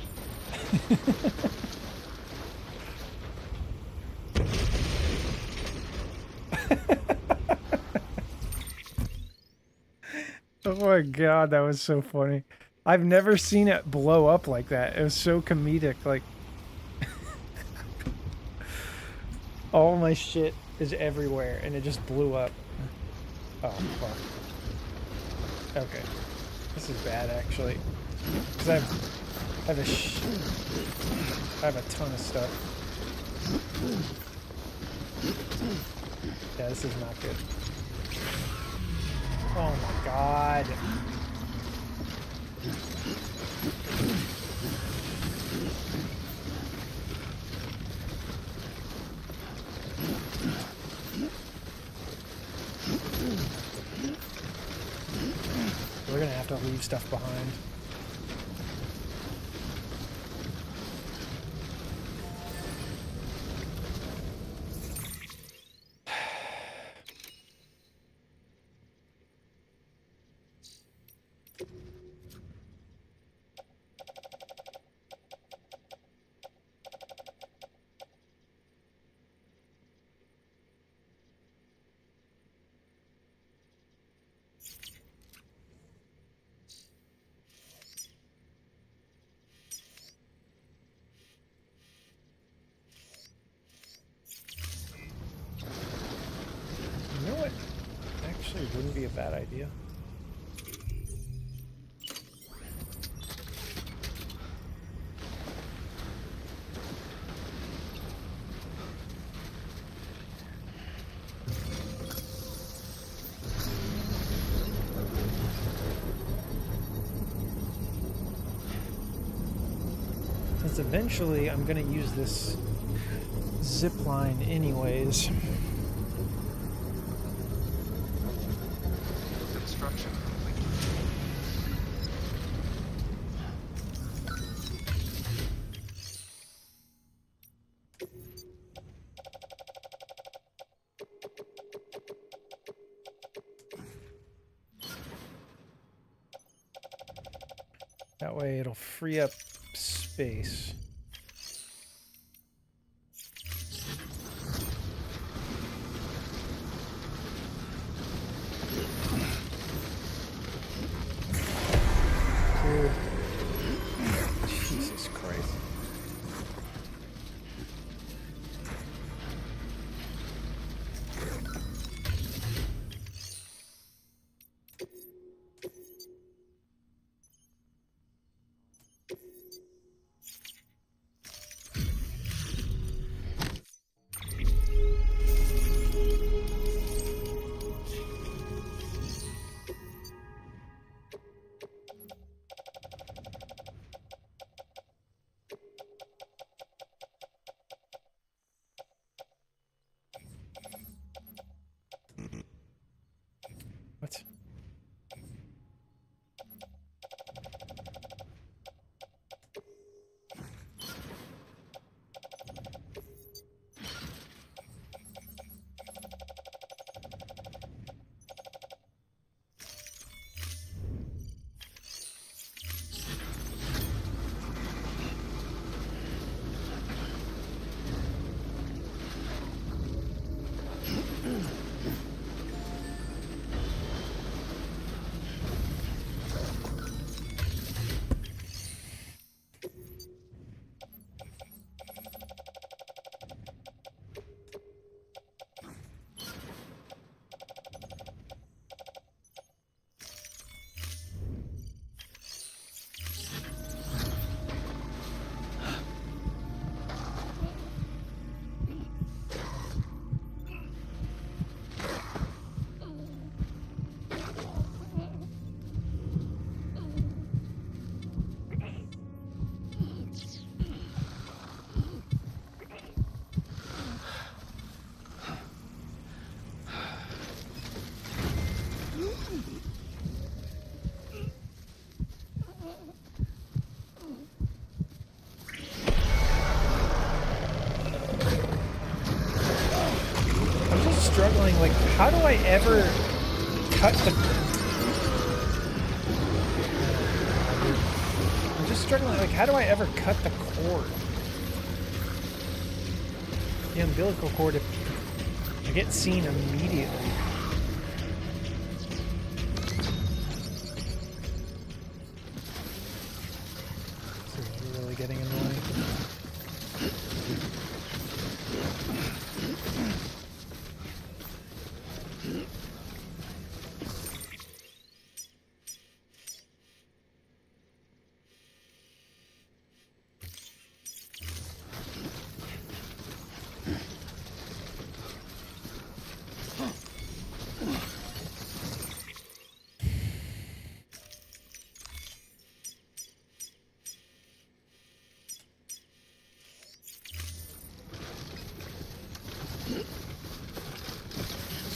[SPEAKER 1] Oh my god, that was so funny. I've never seen it blow up like that. It was so comedic, like all my shit is everywhere and it just blew up. Oh fuck. Okay. This is bad actually. Cuz I have a ton of stuff. Yeah, this is not good. Oh my god. We're gonna have to leave stuff behind. It wouldn't be a bad idea. Since eventually I'm going to use this zip line anyways.
[SPEAKER 5] Construction complete.
[SPEAKER 1] That way it'll free up space. Dude. Jesus Christ. What? Struggling, like, how do I ever cut the... I'm just struggling, like, how do I ever cut the cord? The umbilical cord, I get seen immediately. This is really getting annoying.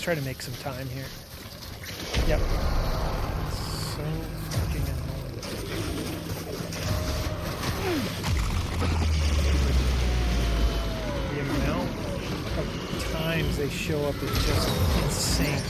[SPEAKER 1] Try to make some time here. Yep. So fucking annoying. The amount of times they show up is just insane.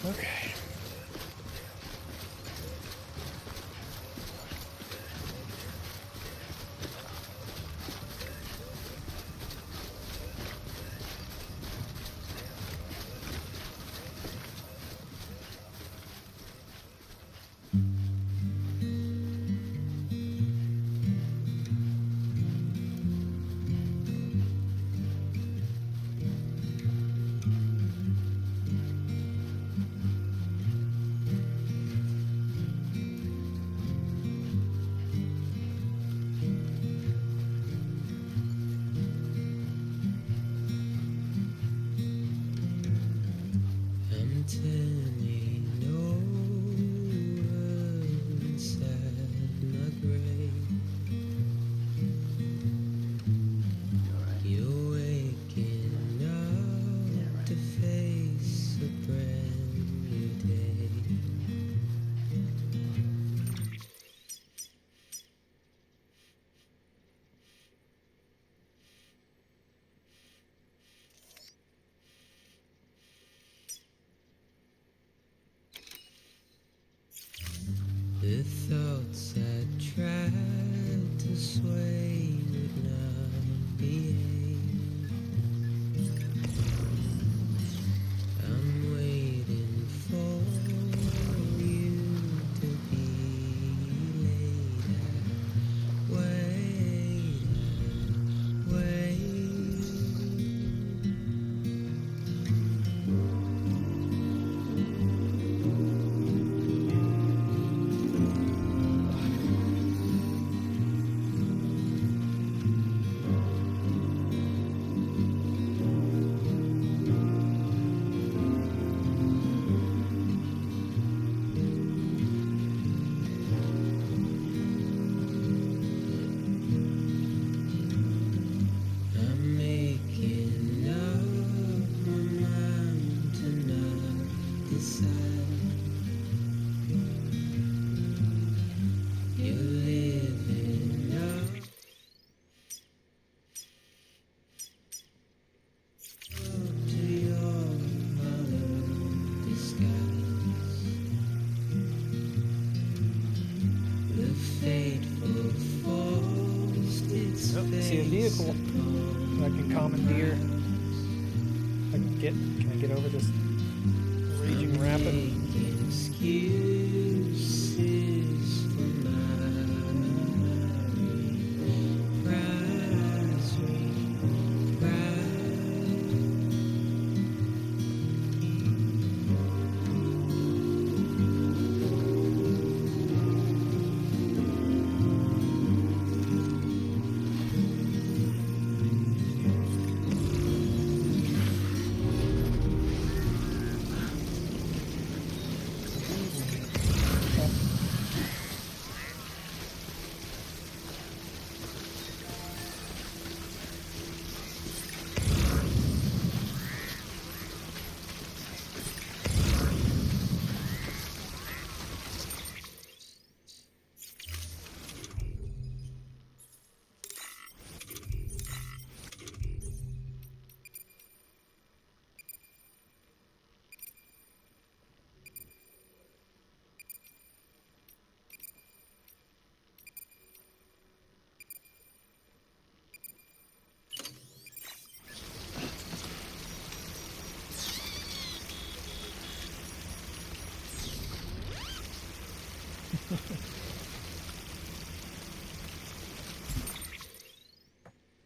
[SPEAKER 1] Okay.
[SPEAKER 15] I'm turning over inside my grave. You're waking up to face a brand new day. The thoughts I tried to sway would not behave. I'm waiting for you to be laid out. Wait. I'm making up my mind to not decide. You're living up to your hollow disguise. The fateful forced its
[SPEAKER 1] See a vehicle that I can commandeer. Can I get over this raging rapid?
[SPEAKER 15] Excuses for my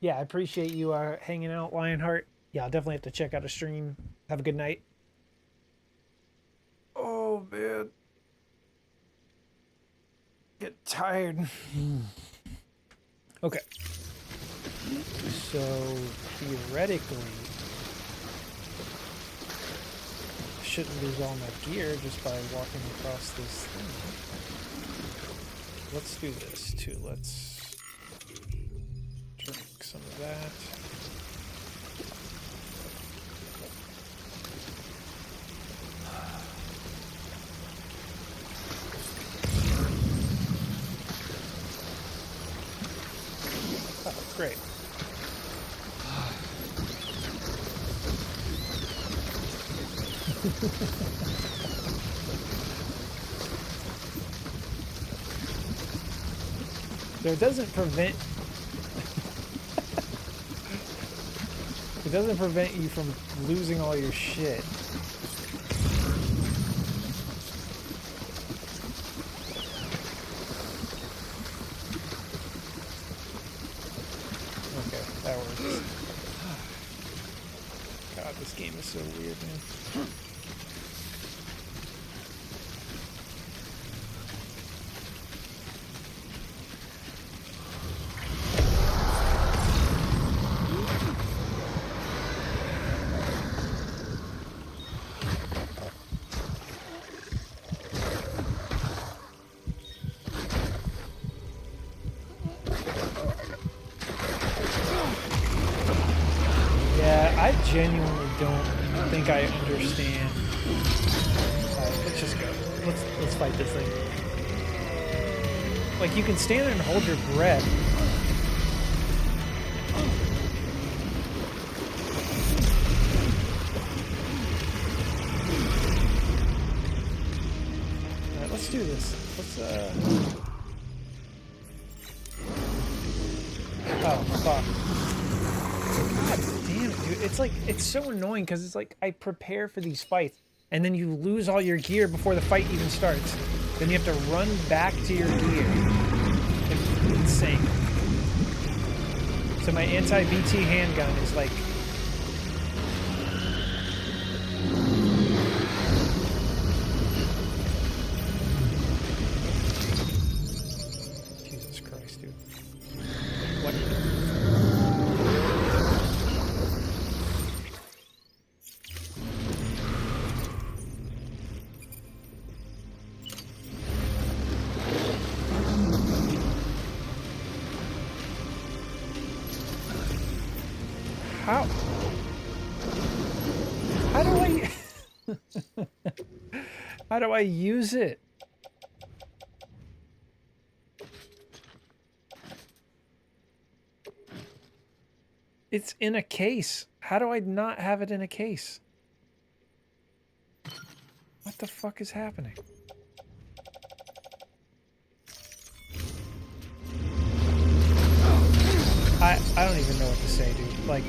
[SPEAKER 1] Yeah, I appreciate you hanging out, Lionheart. Yeah, I'll definitely have to check out a stream. Have a good night. Oh, man. Get tired. Okay. So, theoretically, I shouldn't lose all my gear just by walking across this thing. Let's do this, too. Let's drink some of that. Oh, great. So it doesn't prevent it doesn't prevent you from losing all your shit. Okay, that works. God, this game is so weird, man. I genuinely don't think I understand. Alright, let's just go. Let's fight this thing. Like, you can stand there and hold your breath. Alright, let's do this. Let's Oh, fuck. God damn it, dude. It's like, it's so annoying because it's like I prepare for these fights and then you lose all your gear before the fight even starts. Then you have to run back to your gear. It's insane. So my anti-BT handgun is like... Jesus Christ, dude. What? How do I use it? It's in a case. How do I not have it in a case? What the fuck is happening? I don't even know what to say, dude. Like...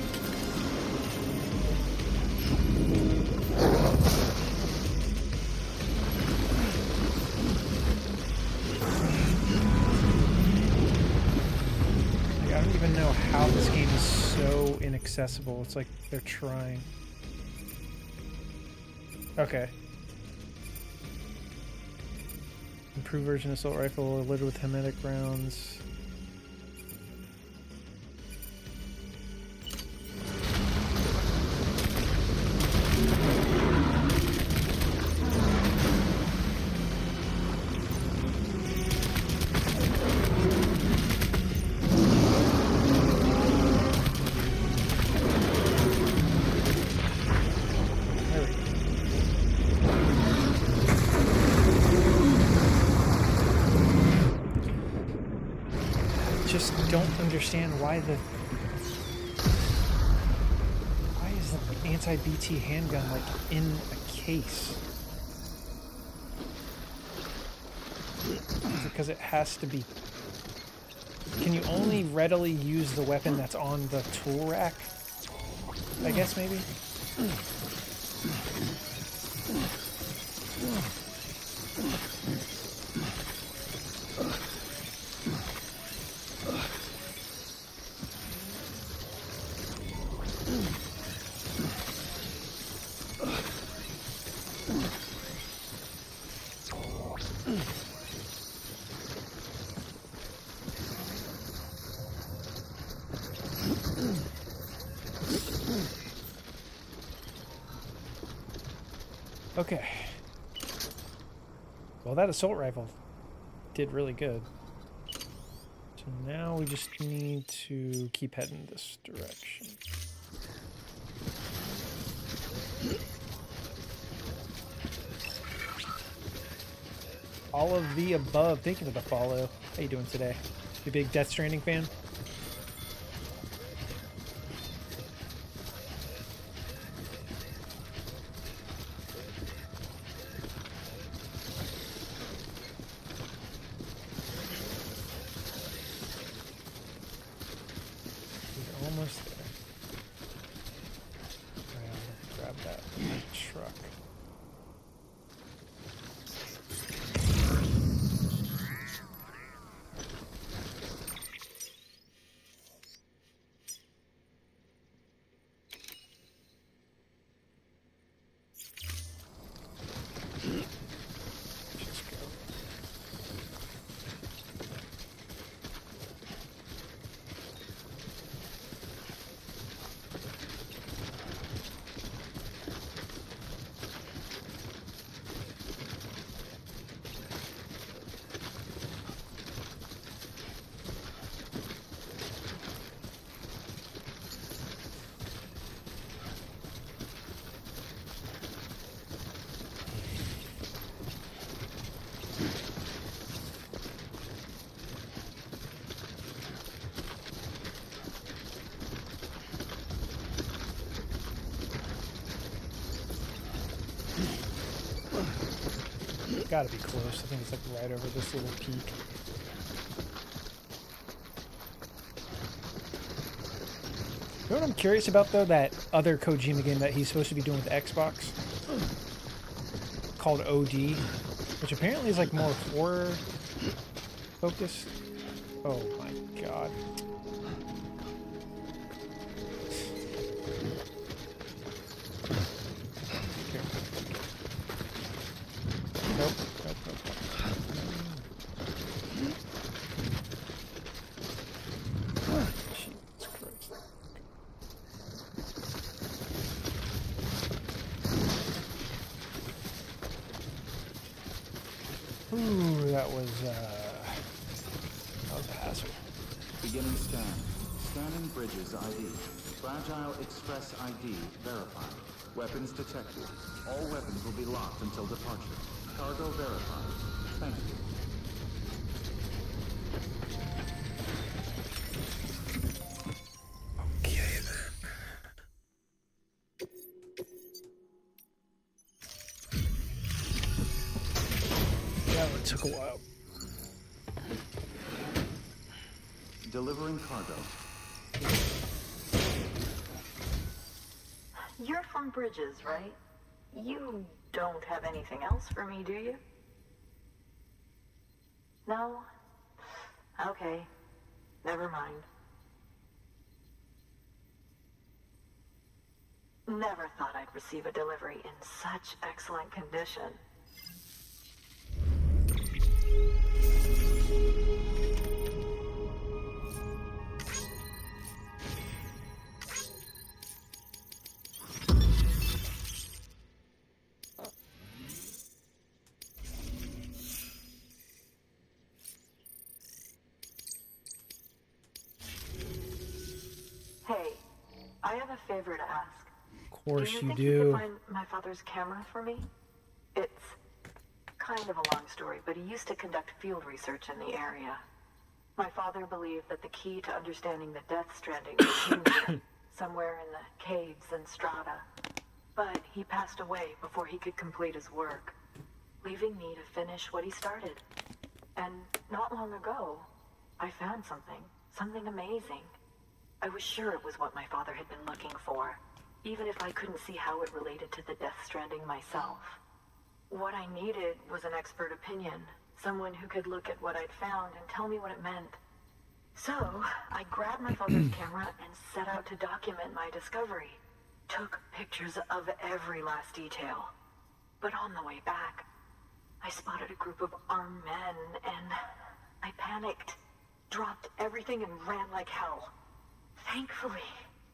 [SPEAKER 1] I don't even know how this game is so inaccessible. It's like they're trying. Okay. Improved version assault rifle loaded with hermetic rounds. Don't understand why is the anti-BT handgun like in a case? Is it because it has to be? Can you only readily use the weapon that's on the tool rack? I guess maybe. Okay. Well, that assault rifle did really good. So now we just need to keep heading this direction. All of the above. Thank you for the follow. How you doing today? You a big Death Stranding fan? almost there. Alright, grab that truck. Gotta be close. I think it's like right over this little peak. You know what I'm curious about though? That other Kojima game that he's supposed to be doing with Xbox called OD, which apparently is like more horror focused. Oh my god. Nope, nope, nope, nope. Jesus Christ. Ooh, that was a hassle.
[SPEAKER 2] Beginning scan. Scanning bridges ID. Fragile Express ID verified. Weapons detected. All weapons will be locked until departure. Cargo verified. Thank you.
[SPEAKER 1] Okay then. Yeah, it took a while.
[SPEAKER 2] Delivering cargo.
[SPEAKER 6] You're from Bridges, right? You don't have anything else for me, do you? No? Okay. Never mind. Never thought I'd receive a delivery in such excellent condition. Hey, I have a favor to ask.
[SPEAKER 1] Of course
[SPEAKER 6] Do you
[SPEAKER 1] you
[SPEAKER 6] think you could
[SPEAKER 1] do.
[SPEAKER 6] find my father's camera for me? It's kind of a long story, but he used to conduct field research in the area. My father believed that the key to understanding the Death Stranding was hidden here, somewhere in the caves and strata. But he passed away before he could complete his work, leaving me to finish what he started. And not long ago, I found something amazing. I was sure it was what my father had been looking for, even if I couldn't see how it related to the Death Stranding myself. What I needed was an expert opinion, someone who could look at what I'd found and tell me what it meant. So, I grabbed my father's camera and set out to document my discovery. Took pictures of every last detail. But on the way back, I spotted a group of armed men and I panicked, dropped everything and ran like hell. Thankfully,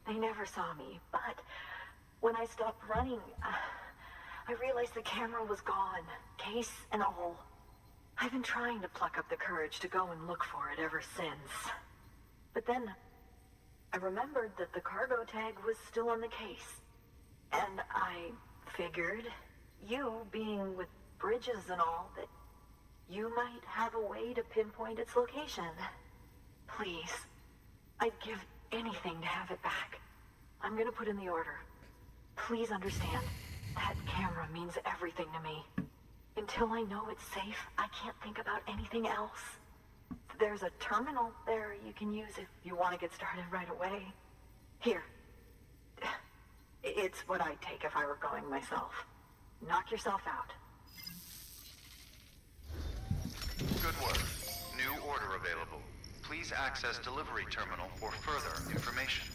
[SPEAKER 6] they never saw me, but when I stopped running, I realized the camera was gone, case and all. I've been trying to pluck up the courage to go and look for it ever since. But then, I remembered that the cargo tag was still on the case. And I figured, you being with Bridges and all, that you might have a way to pinpoint its location. Please, I'd give anything to have it back. I'm gonna put in the order. Please understand, that camera means everything to me. Until I know it's safe, I can't think about anything else. There's a terminal there you can use if you want to get started right away. Here. It's what I'd take if I were going myself. Knock yourself out.
[SPEAKER 5] Good work. New order available. Please access delivery terminal for further information.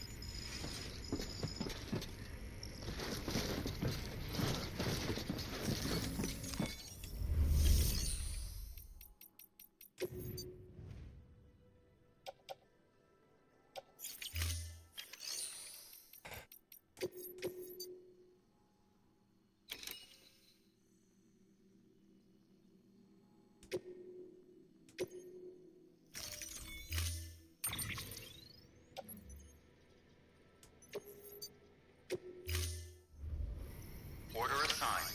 [SPEAKER 5] Order assigned.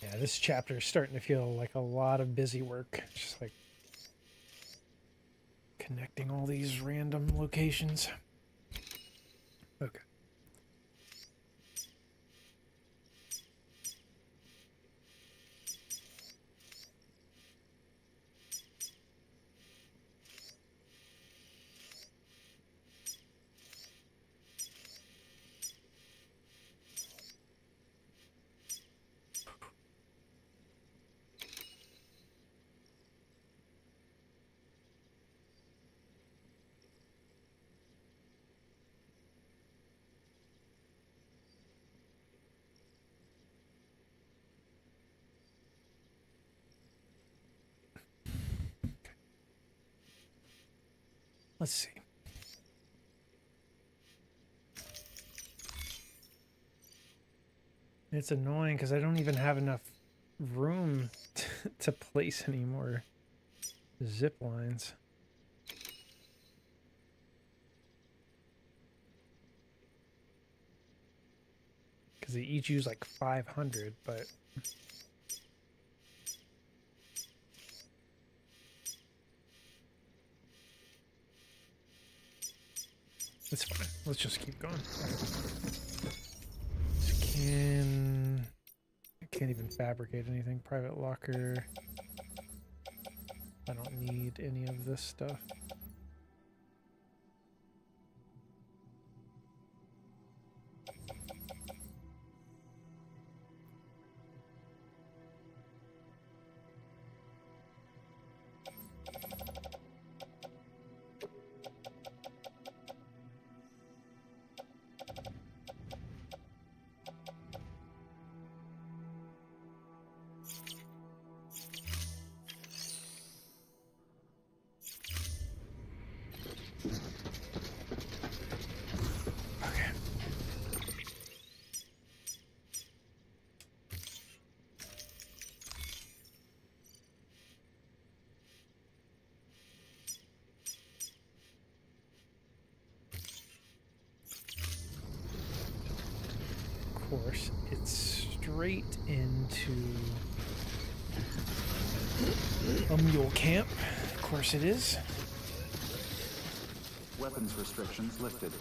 [SPEAKER 1] Yeah, this chapter is starting to feel like a lot of busy work. Just like connecting all these random locations. Okay. Let's see. It's annoying because I don't even have enough room to place any more zip lines. Because they each use like 500, but... It's fine. Let's just keep going. I can't even fabricate anything. Private locker. I don't need any of this stuff. Course, it's straight into a mule camp. Of course it is.
[SPEAKER 2] Weapons restrictions lifted.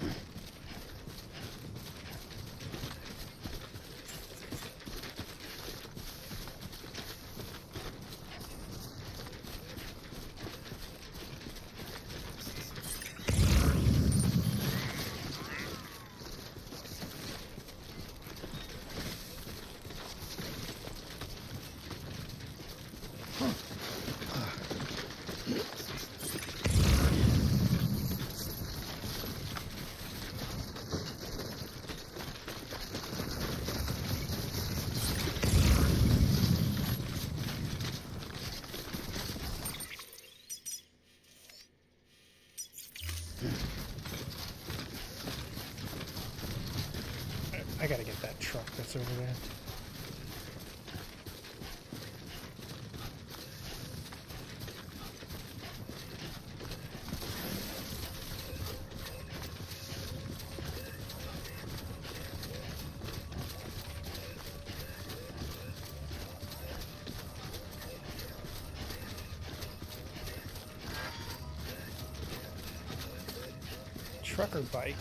[SPEAKER 2] I gotta get that truck that's over there. Truck or bike?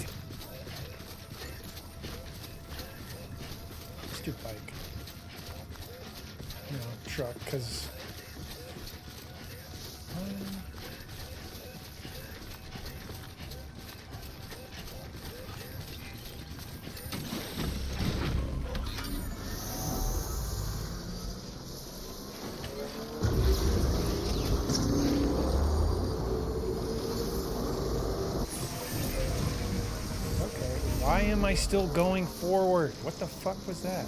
[SPEAKER 2] Let's do bike. No, truck, because...
[SPEAKER 1] am I still going forward? What the fuck was that?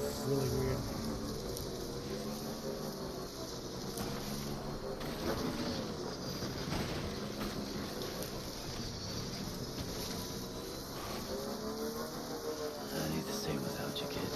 [SPEAKER 1] That's really weird.
[SPEAKER 8] I need to stay without you, kid.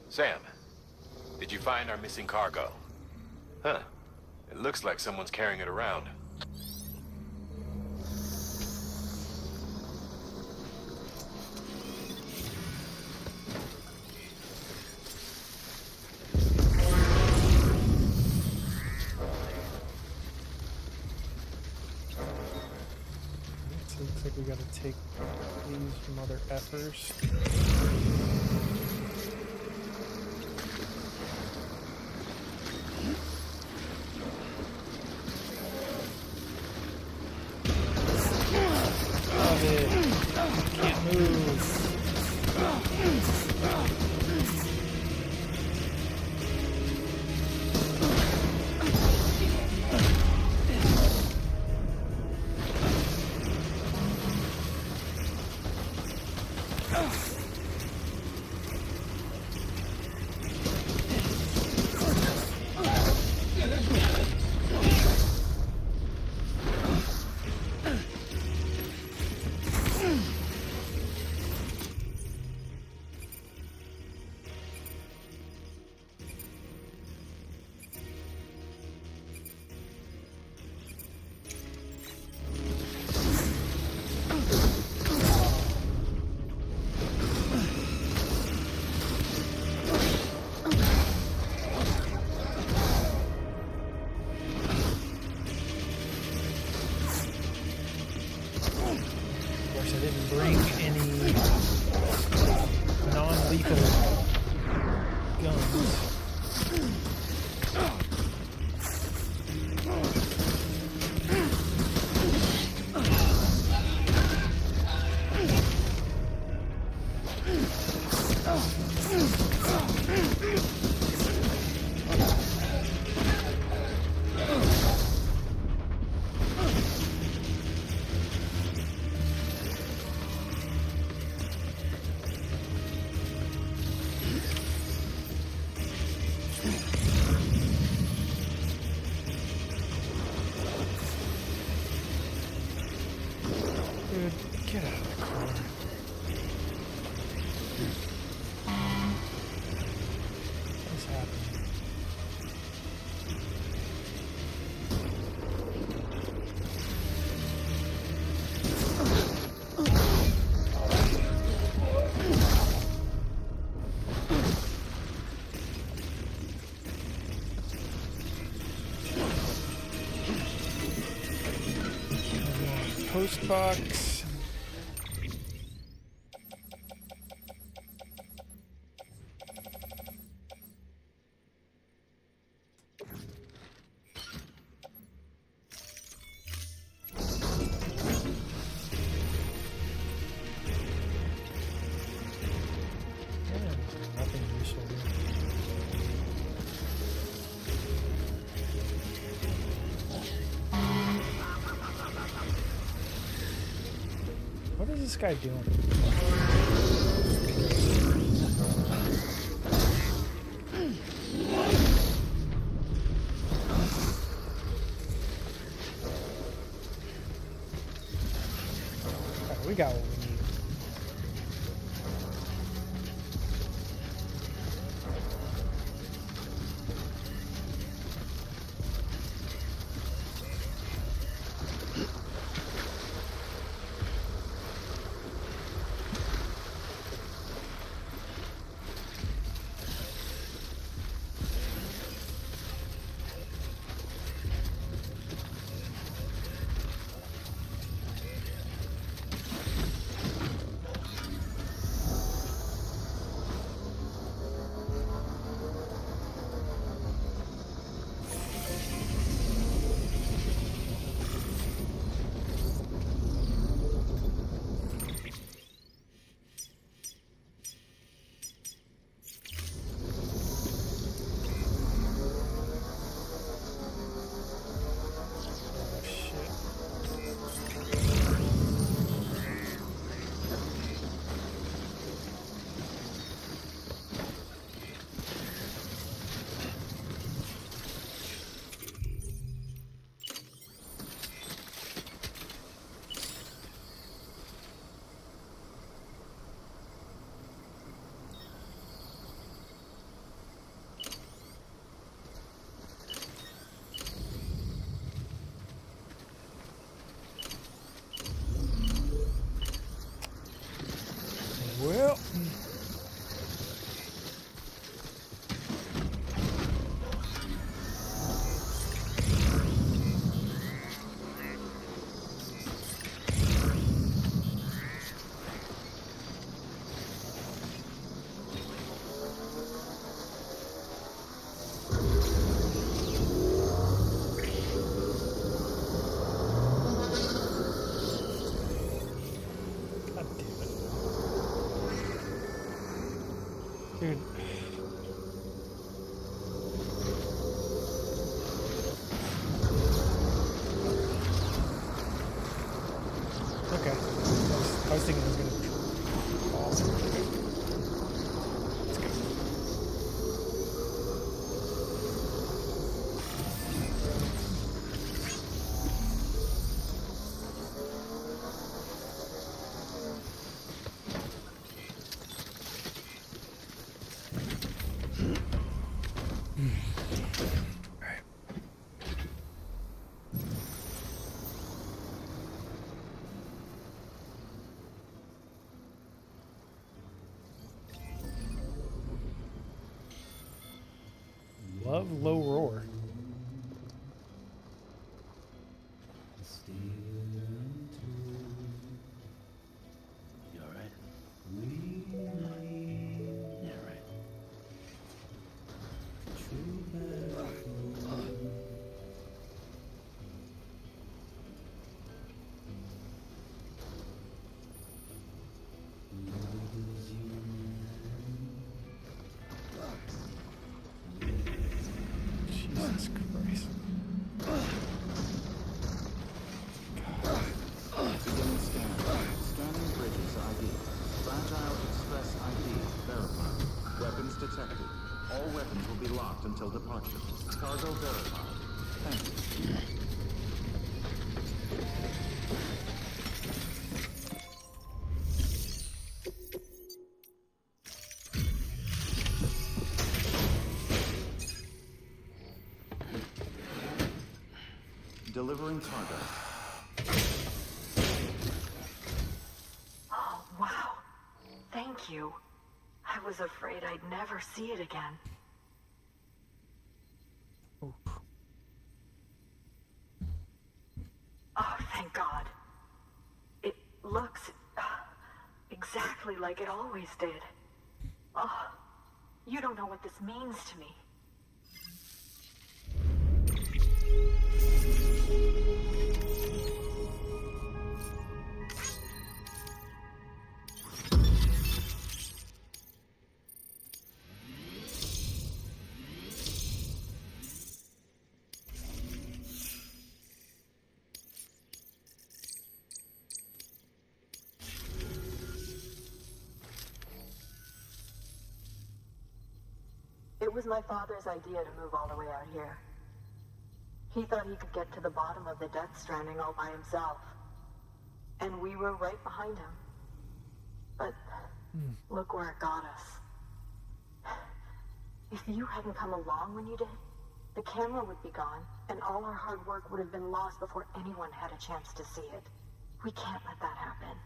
[SPEAKER 3] Sam, did you find our missing cargo? Huh. It looks like someone's carrying it around.
[SPEAKER 1] Looks like we gotta take these mother effers. Get out of the car. What's happening? Post box. What is this guy doing? we got what we need. Well, dude. Okay. I was thinking it was gonna fall. Let's go. Love low roar.
[SPEAKER 8] You alright? Yeah, right.
[SPEAKER 1] Jesus Christ.
[SPEAKER 2] Beginning scan. Scanning bridges ID. Fragile Express ID verified. Weapons detected. All weapons will be locked until departure. Cargo verified. Thank you. Delivering cargo.
[SPEAKER 6] Oh, wow. Thank you. I was afraid I'd never see it again. Oh, thank God. It looks exactly like it always did. Oh, you don't know what this means to me. It was my father's idea to move all the way out here. He thought he could get to the bottom of the Death Stranding all by himself. and we were right behind him. But look where it got us. If you hadn't come along when you did, the camera would be gone, and all our hard work would have been lost before anyone had a chance to see it. We can't let that happen.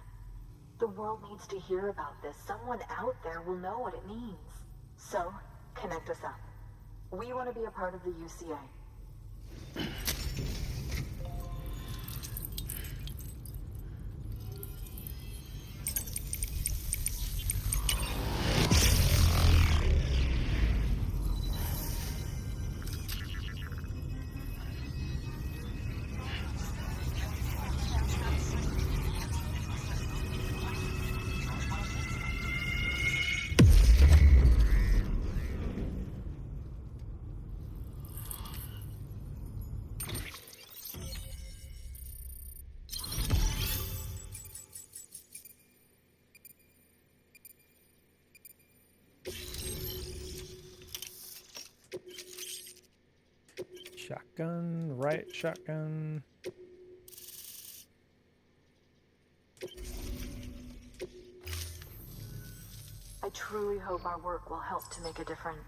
[SPEAKER 6] The world needs to hear about this. Someone out there will know what it means. So, connect us up. We want to be a part of the UCA.
[SPEAKER 1] Shotgun, riot shotgun.
[SPEAKER 6] I truly hope our work will help to make a difference.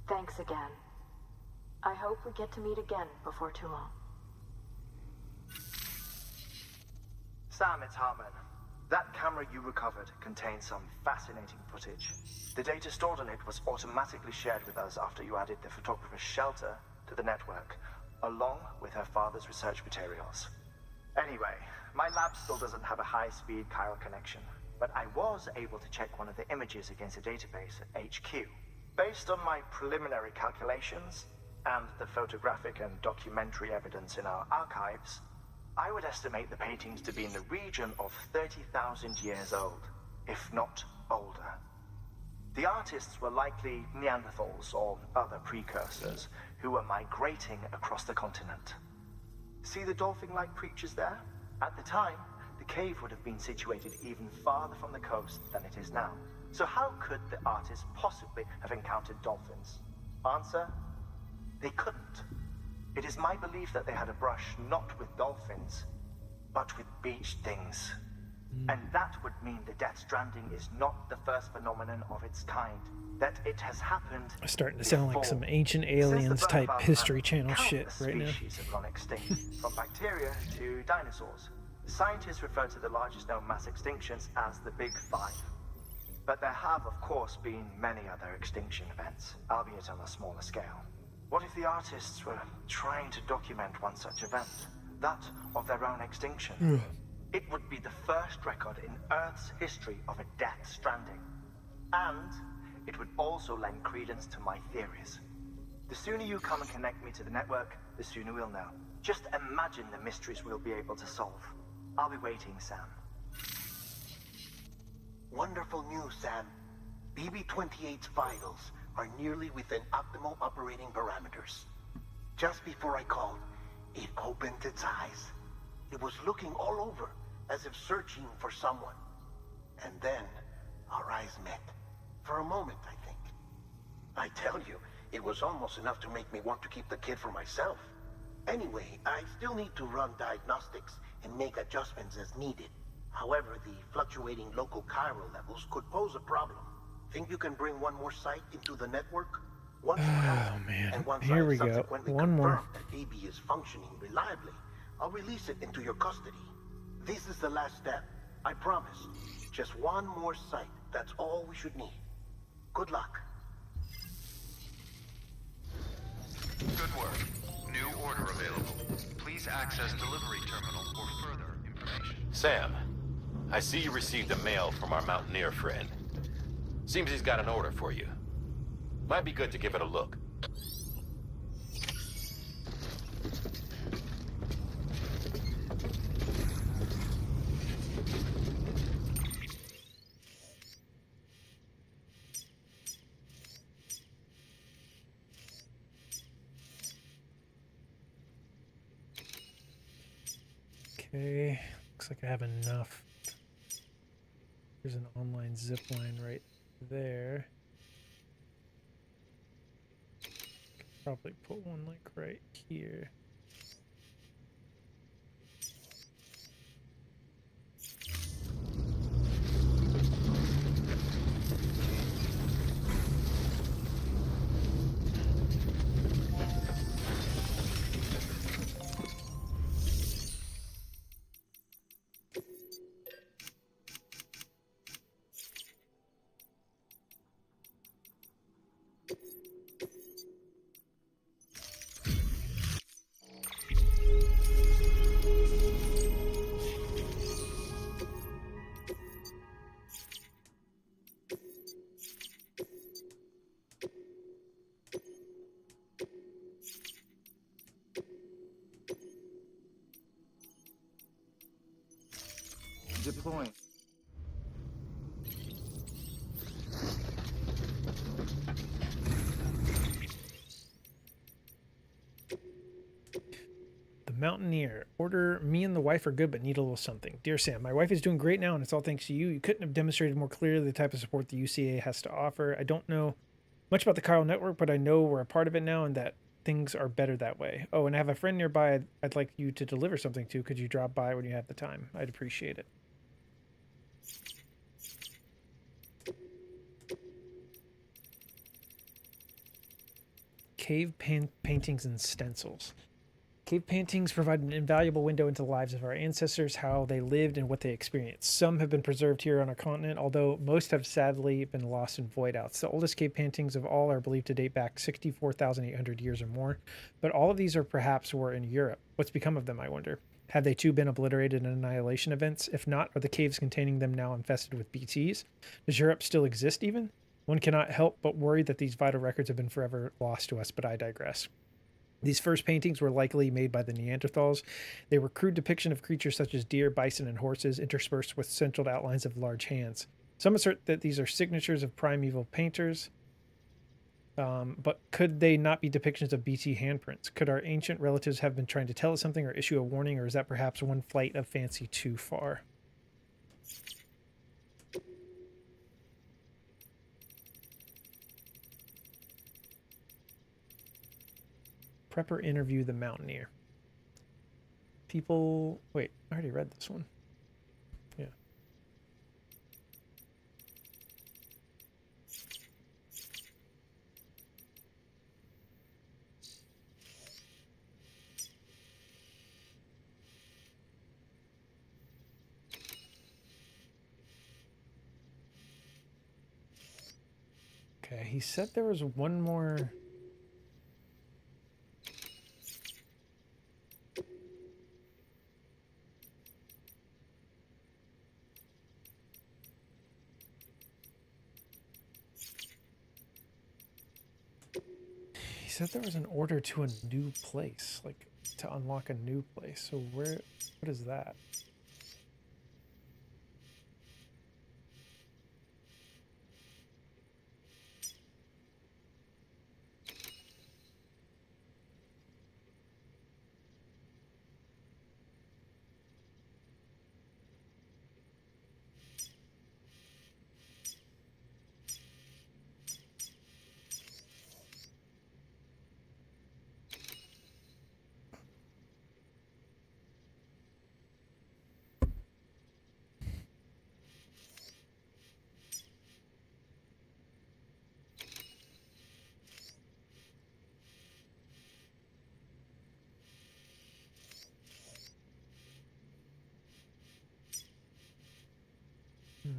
[SPEAKER 6] Thanks again. I hope we get to meet again before too long.
[SPEAKER 16] Sam, it's Hartman. That camera you recovered contains some fascinating footage. The data stored on it was automatically shared with us after you added the photographer's shelter to the network, along with her father's research materials. Anyway, my lab still doesn't have a high-speed chiral connection, but I was able to check one of the images against a database at HQ. Based on my preliminary calculations, and the photographic and documentary evidence in our archives, I would estimate the paintings to be in the region of 30,000 years old, if not older. The artists were likely Neanderthals or other precursors who were migrating across the continent. See the dolphin-like creatures there? At the time, the cave would have been situated even farther from the coast than it is now. So how could the artists possibly have encountered dolphins? Answer: they couldn't. It is my belief that they had a brush not with dolphins, but with beach things. And that would mean the Death Stranding is not the first phenomenon of its kind. That it has happened
[SPEAKER 1] It's starting to sound like some ancient aliens type History Channel shit right now.
[SPEAKER 16] Species have gone extinct, from bacteria to dinosaurs. Scientists refer to the largest known mass extinctions as the Big Five. But there have, of course, been many other extinction events, albeit on a smaller scale. What if the artists were trying to document one such event, that of their own extinction? It would be the first record in Earth's history of a Death Stranding. And it would also lend credence to my theories. The sooner you come and connect me to the network, the sooner we'll know. Just imagine the mysteries we'll be able to solve. I'll be waiting, Sam.
[SPEAKER 11] Wonderful news, Sam. BB-28's vitals are nearly within optimal operating parameters. Just before I called, it opened its eyes. It was looking all over, as if searching for someone. And then, our eyes met. For a moment, I think. I tell you, it was almost enough to make me want to keep the kid for myself. Anyway, I still need to run diagnostics and make adjustments as needed. However, the fluctuating local chiral levels could pose a problem. Think you can bring one more site into the network? Once you have it,
[SPEAKER 1] man.
[SPEAKER 11] and once
[SPEAKER 1] Here
[SPEAKER 11] I
[SPEAKER 1] we go.
[SPEAKER 11] subsequently
[SPEAKER 1] One more.
[SPEAKER 11] confirm that BB is functioning reliably, I'll release it into your custody. This is the last step. I promise. Just one more site. That's all we should need. Good luck.
[SPEAKER 5] Good work. New order available. Please access delivery terminal for further information.
[SPEAKER 3] Sam, I see you received a mail from our Mountaineer friend. Seems he's got an order for you. Might be good to give it a look.
[SPEAKER 1] Okay, looks like I have enough. There's an online zip line right there. Could probably put one like right here.
[SPEAKER 2] Deploying.
[SPEAKER 1] The Mountaineer. Order, me and the wife are good, but need a little something. Dear Sam, my wife is doing great now, and it's all thanks to you. You couldn't have demonstrated more clearly the type of support the UCA has to offer. I don't know much about the Chiral Network, but I know we're a part of it now and that things are better that way. Oh, and I have a friend nearby I'd like you to deliver something to. Could you drop by when you have the time? I'd appreciate it. Cave paintings and stencils. Cave paintings provide an invaluable window into the lives of our ancestors, how they lived and what they experienced. Some have been preserved here on our continent, although most have sadly been lost in void outs. The oldest cave paintings of all are believed to date back 64,800 years or more, but all of these are perhaps were in Europe. What's become of them, I wonder? Have they too been obliterated in annihilation events? If not, are the caves containing them now infested with BTs? Does Europe still exist even? One cannot help but worry that these vital records have been forever lost to us, but I digress. These first paintings were likely made by the Neanderthals. They were crude depiction of creatures such as deer, bison, and horses, interspersed with central outlines of large hands. Some assert that these are signatures of primeval painters, but could they not be depictions of BT handprints? Could our ancient relatives have been trying to tell us something or issue a warning, or is that perhaps one flight of fancy too far? Prepper interview the Mountaineer. People... Wait, I already read this one. Yeah. Okay, he said there was one more... He said there was an order to a new place, like to unlock a new place. So what is that?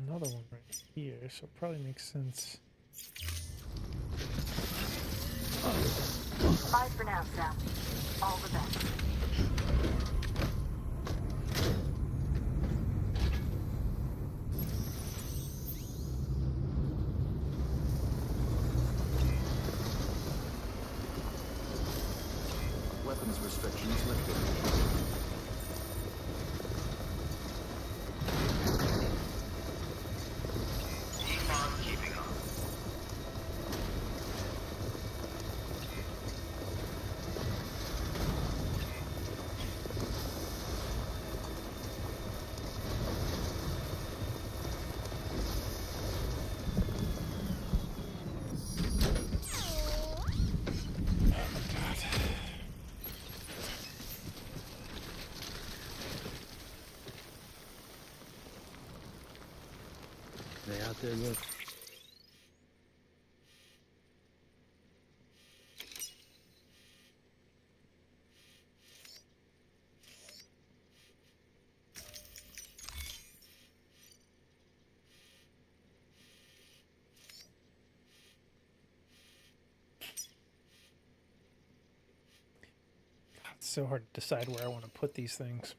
[SPEAKER 1] Another one right here, so it probably makes sense.
[SPEAKER 6] Bye for now, Sam. All the best.
[SPEAKER 2] Weapons restrictions lifted.
[SPEAKER 8] They out there yet?
[SPEAKER 1] It's so hard to decide where I want to put these things.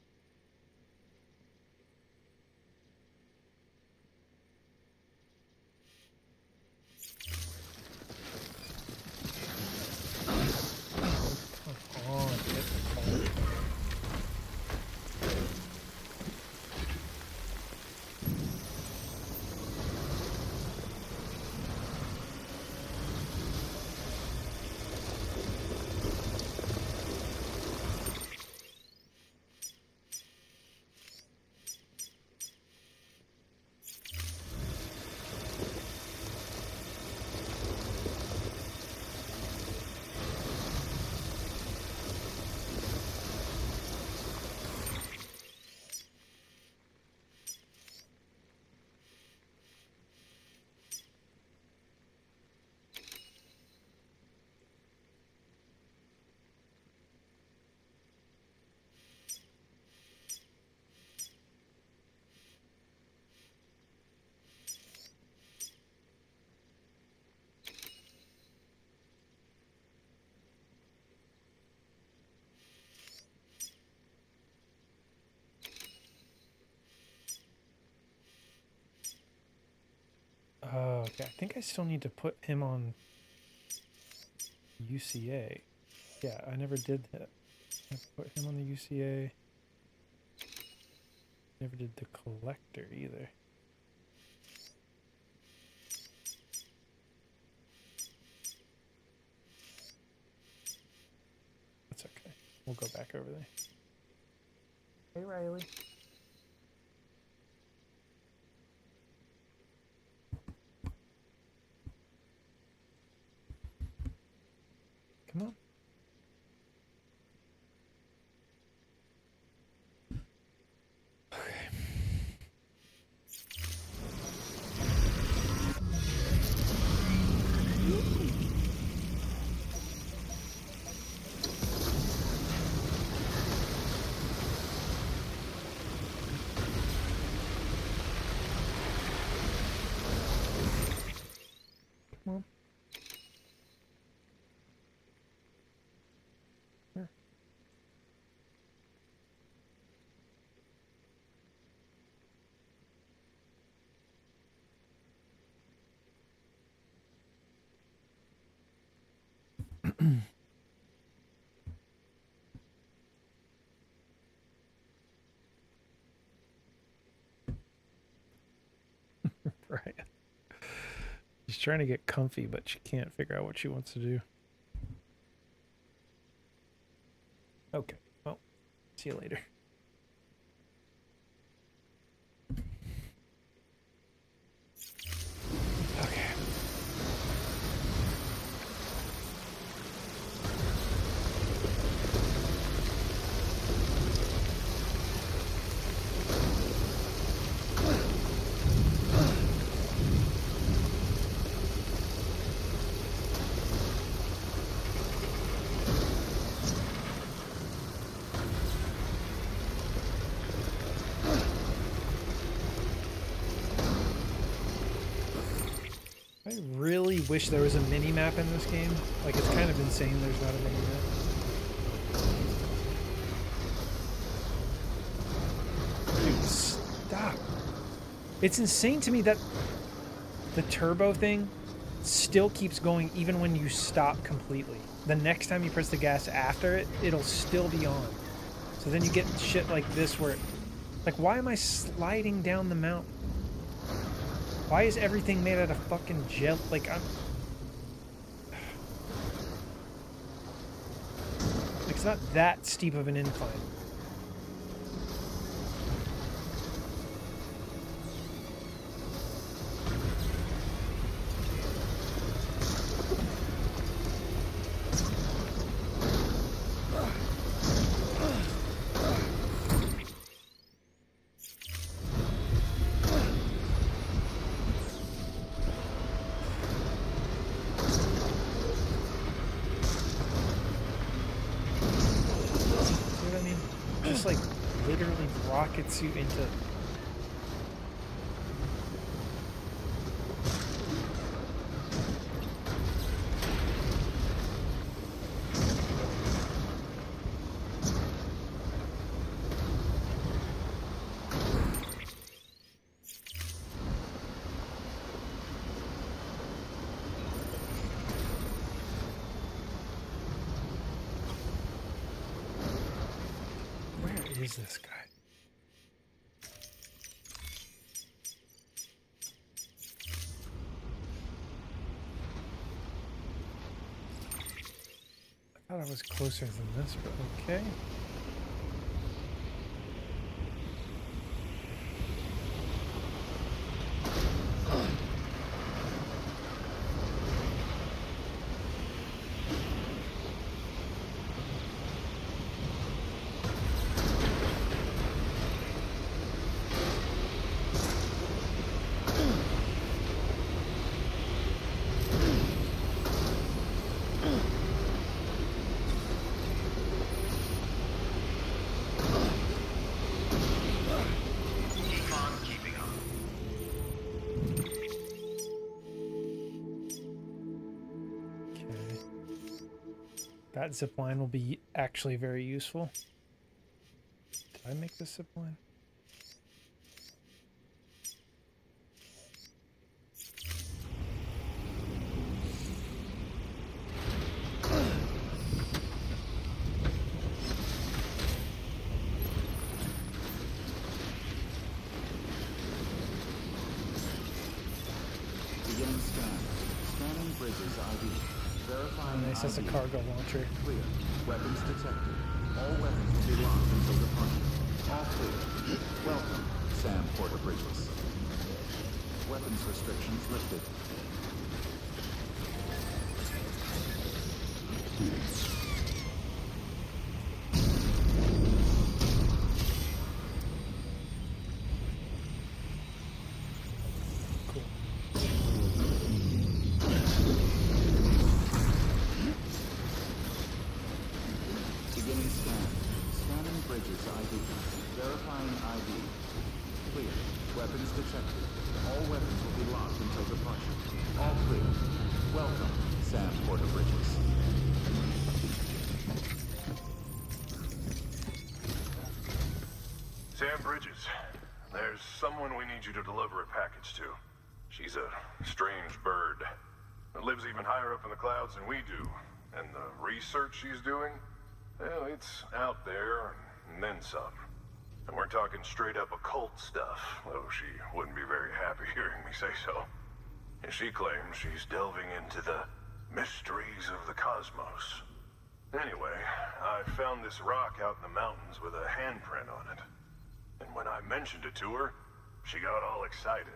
[SPEAKER 1] Okay, I think I still need to put him on UCA. Yeah, I never did that. I put him on the UCA. Never did the collector either. That's okay. We'll go back over there. Hey, Riley. Come on. Come on. Here. Right. She's trying to get comfy, but she can't figure out what she wants to do. Okay. Well, see you later. Okay. I really wish there was a mini map in this game. Like, it's kind of insane there's not a mini map. Dude, stop. It's insane to me that the turbo thing still keeps going even when you stop completely. The next time you press the gas after it, it'll still be on. So then you get shit like this where, like, why am I sliding down the mountain? Why is everything made out of fucking gel? Like, I'm... It's not that steep of an incline. Like literally rockets you into is this guy? I thought I was closer than this, but okay. That zipline will be actually very useful. Did I make this zipline?
[SPEAKER 2] Bridges ID. Verifying
[SPEAKER 1] Nice, that's a
[SPEAKER 2] ID.
[SPEAKER 1] cargo launcher.
[SPEAKER 2] Clear. Weapons detected. All weapons will be locked until departure. All clear. Welcome, Sam Porter Bridges. Weapons restrictions lifted. Beginning scan. Scanning Bridges ID. Verifying ID. Clear. Weapons detected. All weapons will be locked until departure. All clear. Welcome, Sam Porter Bridges.
[SPEAKER 14] Sam Bridges, there's someone we need you to deliver a package to. She's a strange bird that lives even higher up in the clouds than we do. And the research she's doing, well, it's out there and then some. And we're talking straight up occult stuff, though she wouldn't be very happy hearing me say so. And she claims she's delving into the mysteries of the cosmos. Anyway, I found this rock out in the mountains with a handprint on it. And when I mentioned it to her, she got all excited.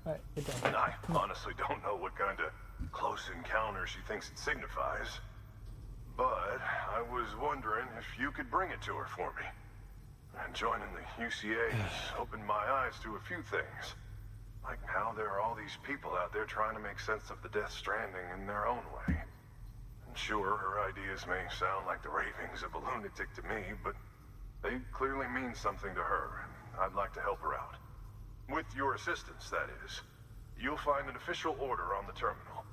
[SPEAKER 1] Alright, get down.
[SPEAKER 14] And I honestly don't know what kind of close encounter she thinks it signifies. But I was wondering if you could bring it to her for me. And joining the UCA has opened my eyes to a few things. Like how there are all these people out there trying to make sense of the Death Stranding in their own way. And sure, her ideas may sound like the ravings of a lunatic to me, but they clearly mean something to her, and I'd like to help her out. With your assistance, that is. You'll find an official order on the terminal.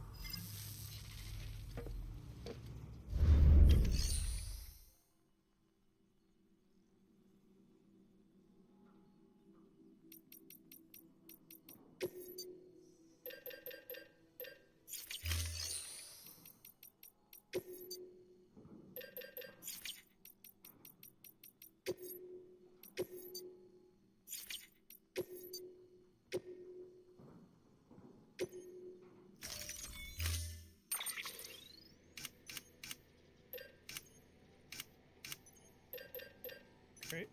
[SPEAKER 1] Great.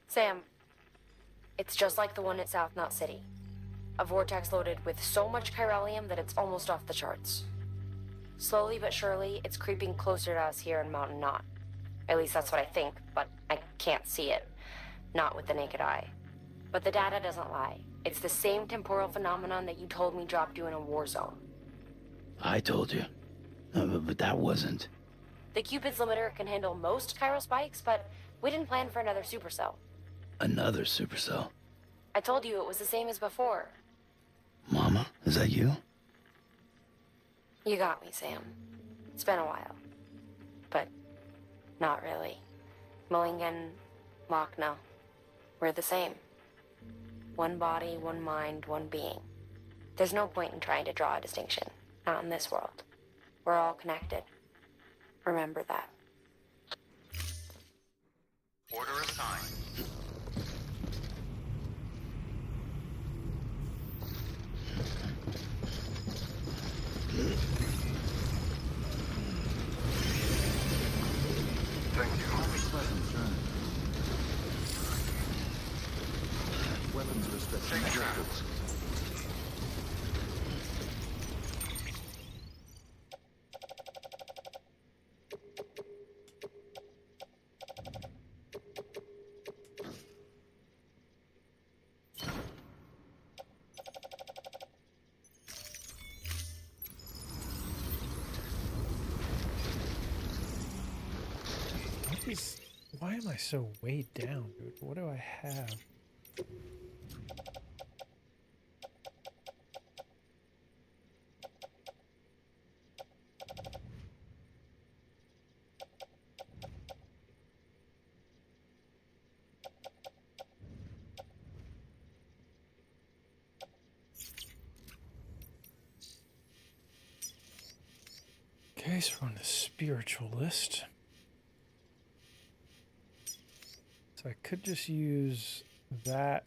[SPEAKER 12] Sam, it's just like the one at South Knot City. A vortex loaded with so much chiralium that it's almost off the charts. Slowly but surely, it's creeping closer to us here in Mountain Knot. At least that's what I think, but I can't see it. Not with the naked eye. But the data doesn't lie. It's the same temporal phenomenon that you told me dropped you in a war zone.
[SPEAKER 8] I told you. But that wasn't.
[SPEAKER 12] The Cupid's limiter can handle most chiral spikes, but we didn't plan for another supercell.
[SPEAKER 8] Another supercell.
[SPEAKER 12] I told you it was the same as before.
[SPEAKER 8] Mama, is that you?
[SPEAKER 12] You got me, Sam. It's been a while. But not really. Mulligan, Machna, we're the same. One body, one mind, one being. There's no point in trying to draw a distinction. Not in this world. We're all connected. Remember that.
[SPEAKER 5] Order assigned.
[SPEAKER 14] Thank you.
[SPEAKER 2] Pleasant journey. Weapons restrictions lifted.
[SPEAKER 1] Why am I so weighed down, dude? What do I have? Okay, so we're on the spiritualist. So I could just use that.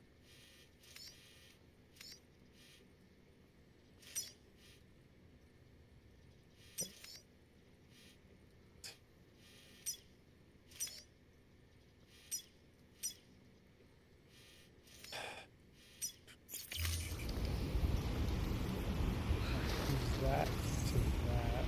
[SPEAKER 1] Use that to that.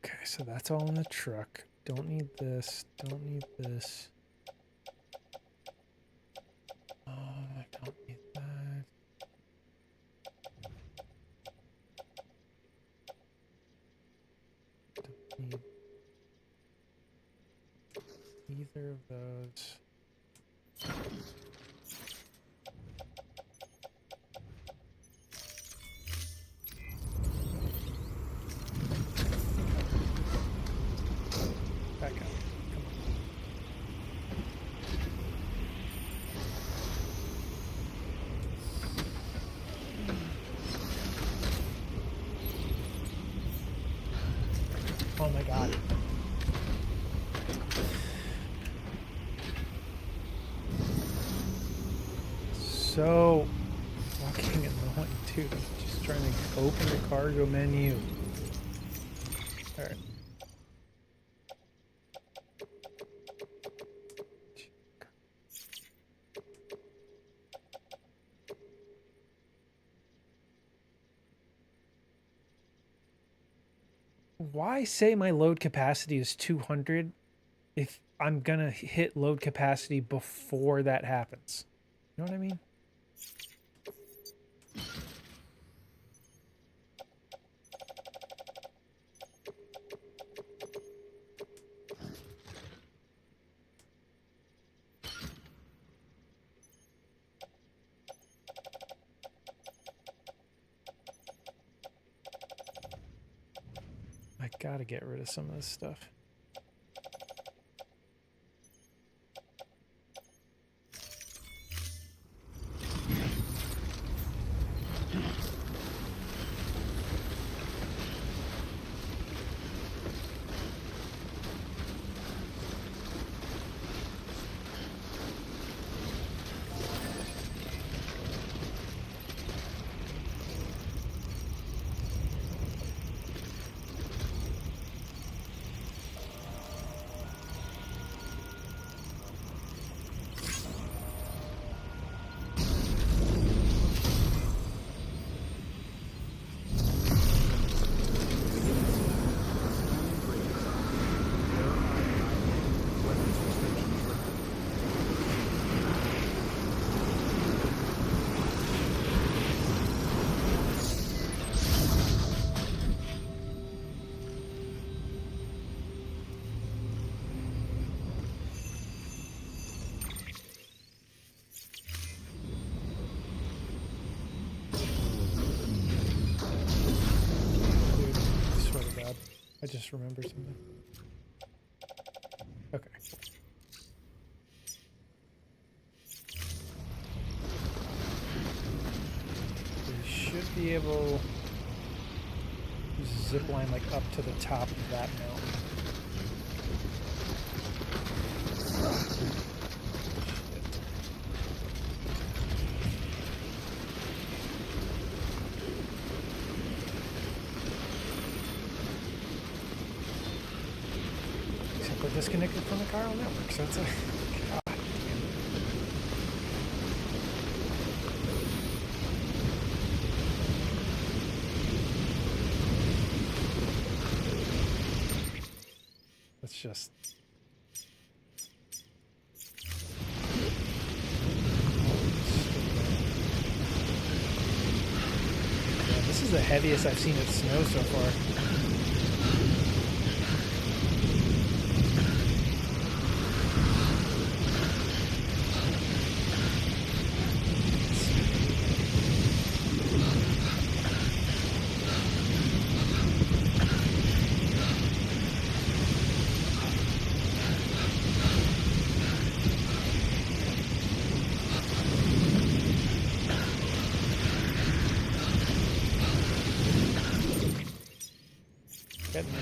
[SPEAKER 1] Okay, so that's all in the truck. Don't need this. Don't need this. I don't need that. Don't need either of those. Back up. Come on. Oh my god. So fucking annoying, dude. I'm just trying to open the cargo menu. Alright. Why say my load capacity is 200 if I'm gonna hit load capacity before that happens? You know what I mean? I gotta get rid of some of this stuff. I just remembered something. Okay. We should be able to zip line like up to the top of that mountain. Except we're disconnected from the chiral network, so it's a... God damn it. Let's just... Yeah, this is the heaviest I've seen it snow so far. Getting there.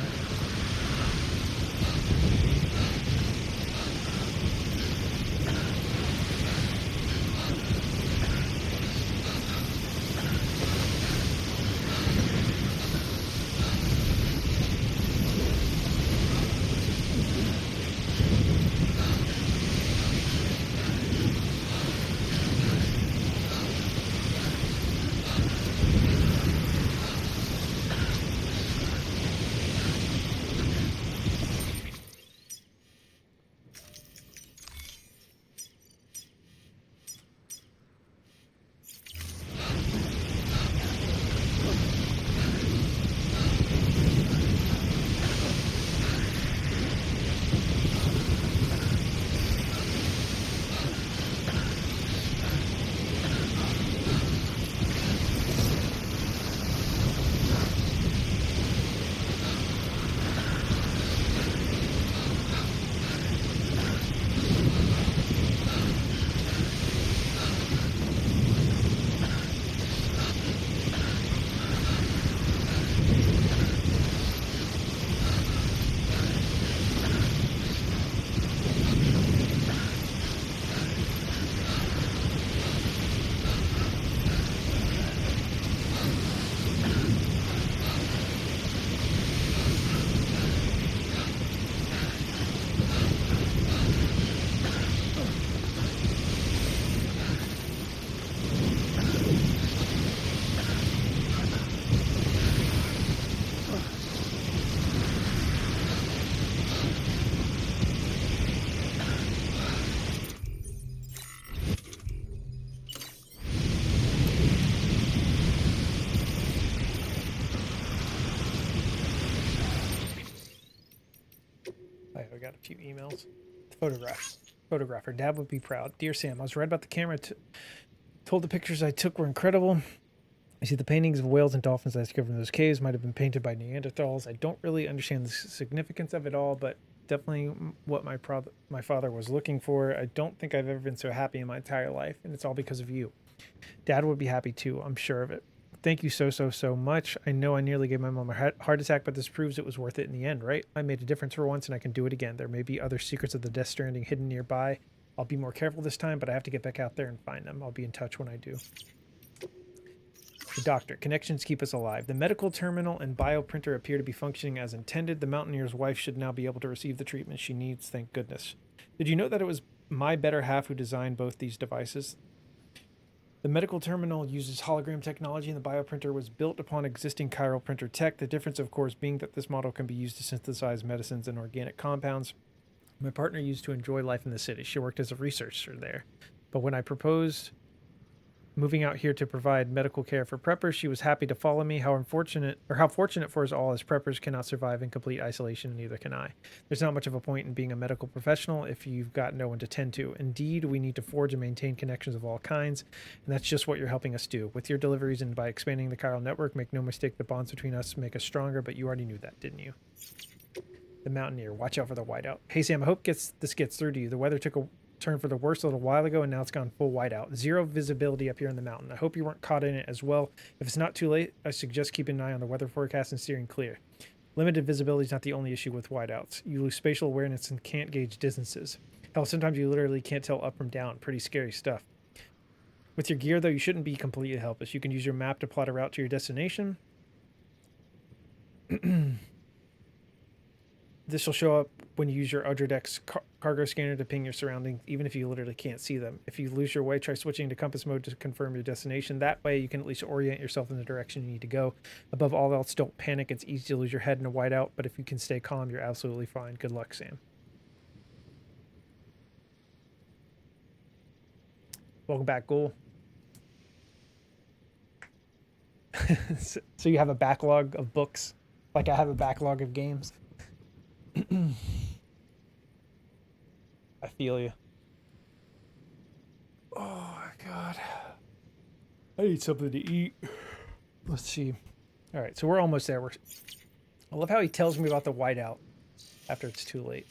[SPEAKER 1] I got a few emails. Photographer. Dad would be proud. Dear Sam, I was right about the camera. Told the pictures I took were incredible. I see the paintings of whales and dolphins I discovered in those caves might have been painted by Neanderthals. I don't really understand the significance of it all, but definitely what my father was looking for. I don't think I've ever been so happy in my entire life, and it's all because of you. Dad would be happy too, I'm sure of it. Thank you so much. I know I nearly gave my mom a heart attack, but this proves it was worth it in the end, right? I made a difference for once, and I can do it again. There may be other secrets of the Death Stranding hidden nearby. I'll be more careful this time, but I have to get back out there and find them. I'll be in touch when I do. The doctor. Connections keep us alive. The medical terminal and bioprinter appear to be functioning as intended. The mountaineer's wife should now be able to receive the treatment she needs, thank goodness. Did you know that it was my better half who designed both these devices? The medical terminal uses hologram technology, and the bioprinter was built upon existing chiral printer tech. The difference, of course, being that this model can be used to synthesize medicines and organic compounds. My partner used to enjoy life in the city. She worked as a researcher there. But when I proposed
[SPEAKER 4] moving out here to provide medical care for preppers. She was happy to follow me. How fortunate for us all, as preppers cannot survive in complete isolation, and neither can I. There's not much of a point in being a medical professional if you've got no one to tend to. Indeed, we need to forge and maintain connections of all kinds, and that's just what you're helping us do. With your deliveries and by expanding the chiral network, make no mistake, the bonds between us make us stronger, but you already knew that, didn't you? The Mountaineer. Watch out for the whiteout. Hey, Sam, I hope this gets through to you. The weather took a turn for the worst a little while ago, and now it's gone full whiteout. Zero visibility up here in the mountain. I hope you weren't caught in it as well. If it's not too late, I suggest keeping an eye on the weather forecast and steering clear. Limited visibility is not the only issue with whiteouts. You lose spatial awareness and can't gauge distances. Hell, sometimes you literally can't tell up from down. Pretty scary stuff. With your gear, though, you shouldn't be completely helpless. You can use your map to plot a route to your destination. This will show up when you use your Udredex cargo scanner to ping your surroundings, even if you literally can't see them. If you lose your way, try switching to compass mode to confirm your destination. That way, you can at least orient yourself in the direction you need to go. Above all else, don't panic. It's easy to lose your head in a whiteout, but if you can stay calm, you're absolutely fine. Good luck, Sam. Welcome back, Ghoul. So you have a backlog of books, like I have a backlog of games. I feel you. Oh my god. I need something to eat. Let's see. All right, so we're almost there. I love how he tells me about the whiteout after it's too late.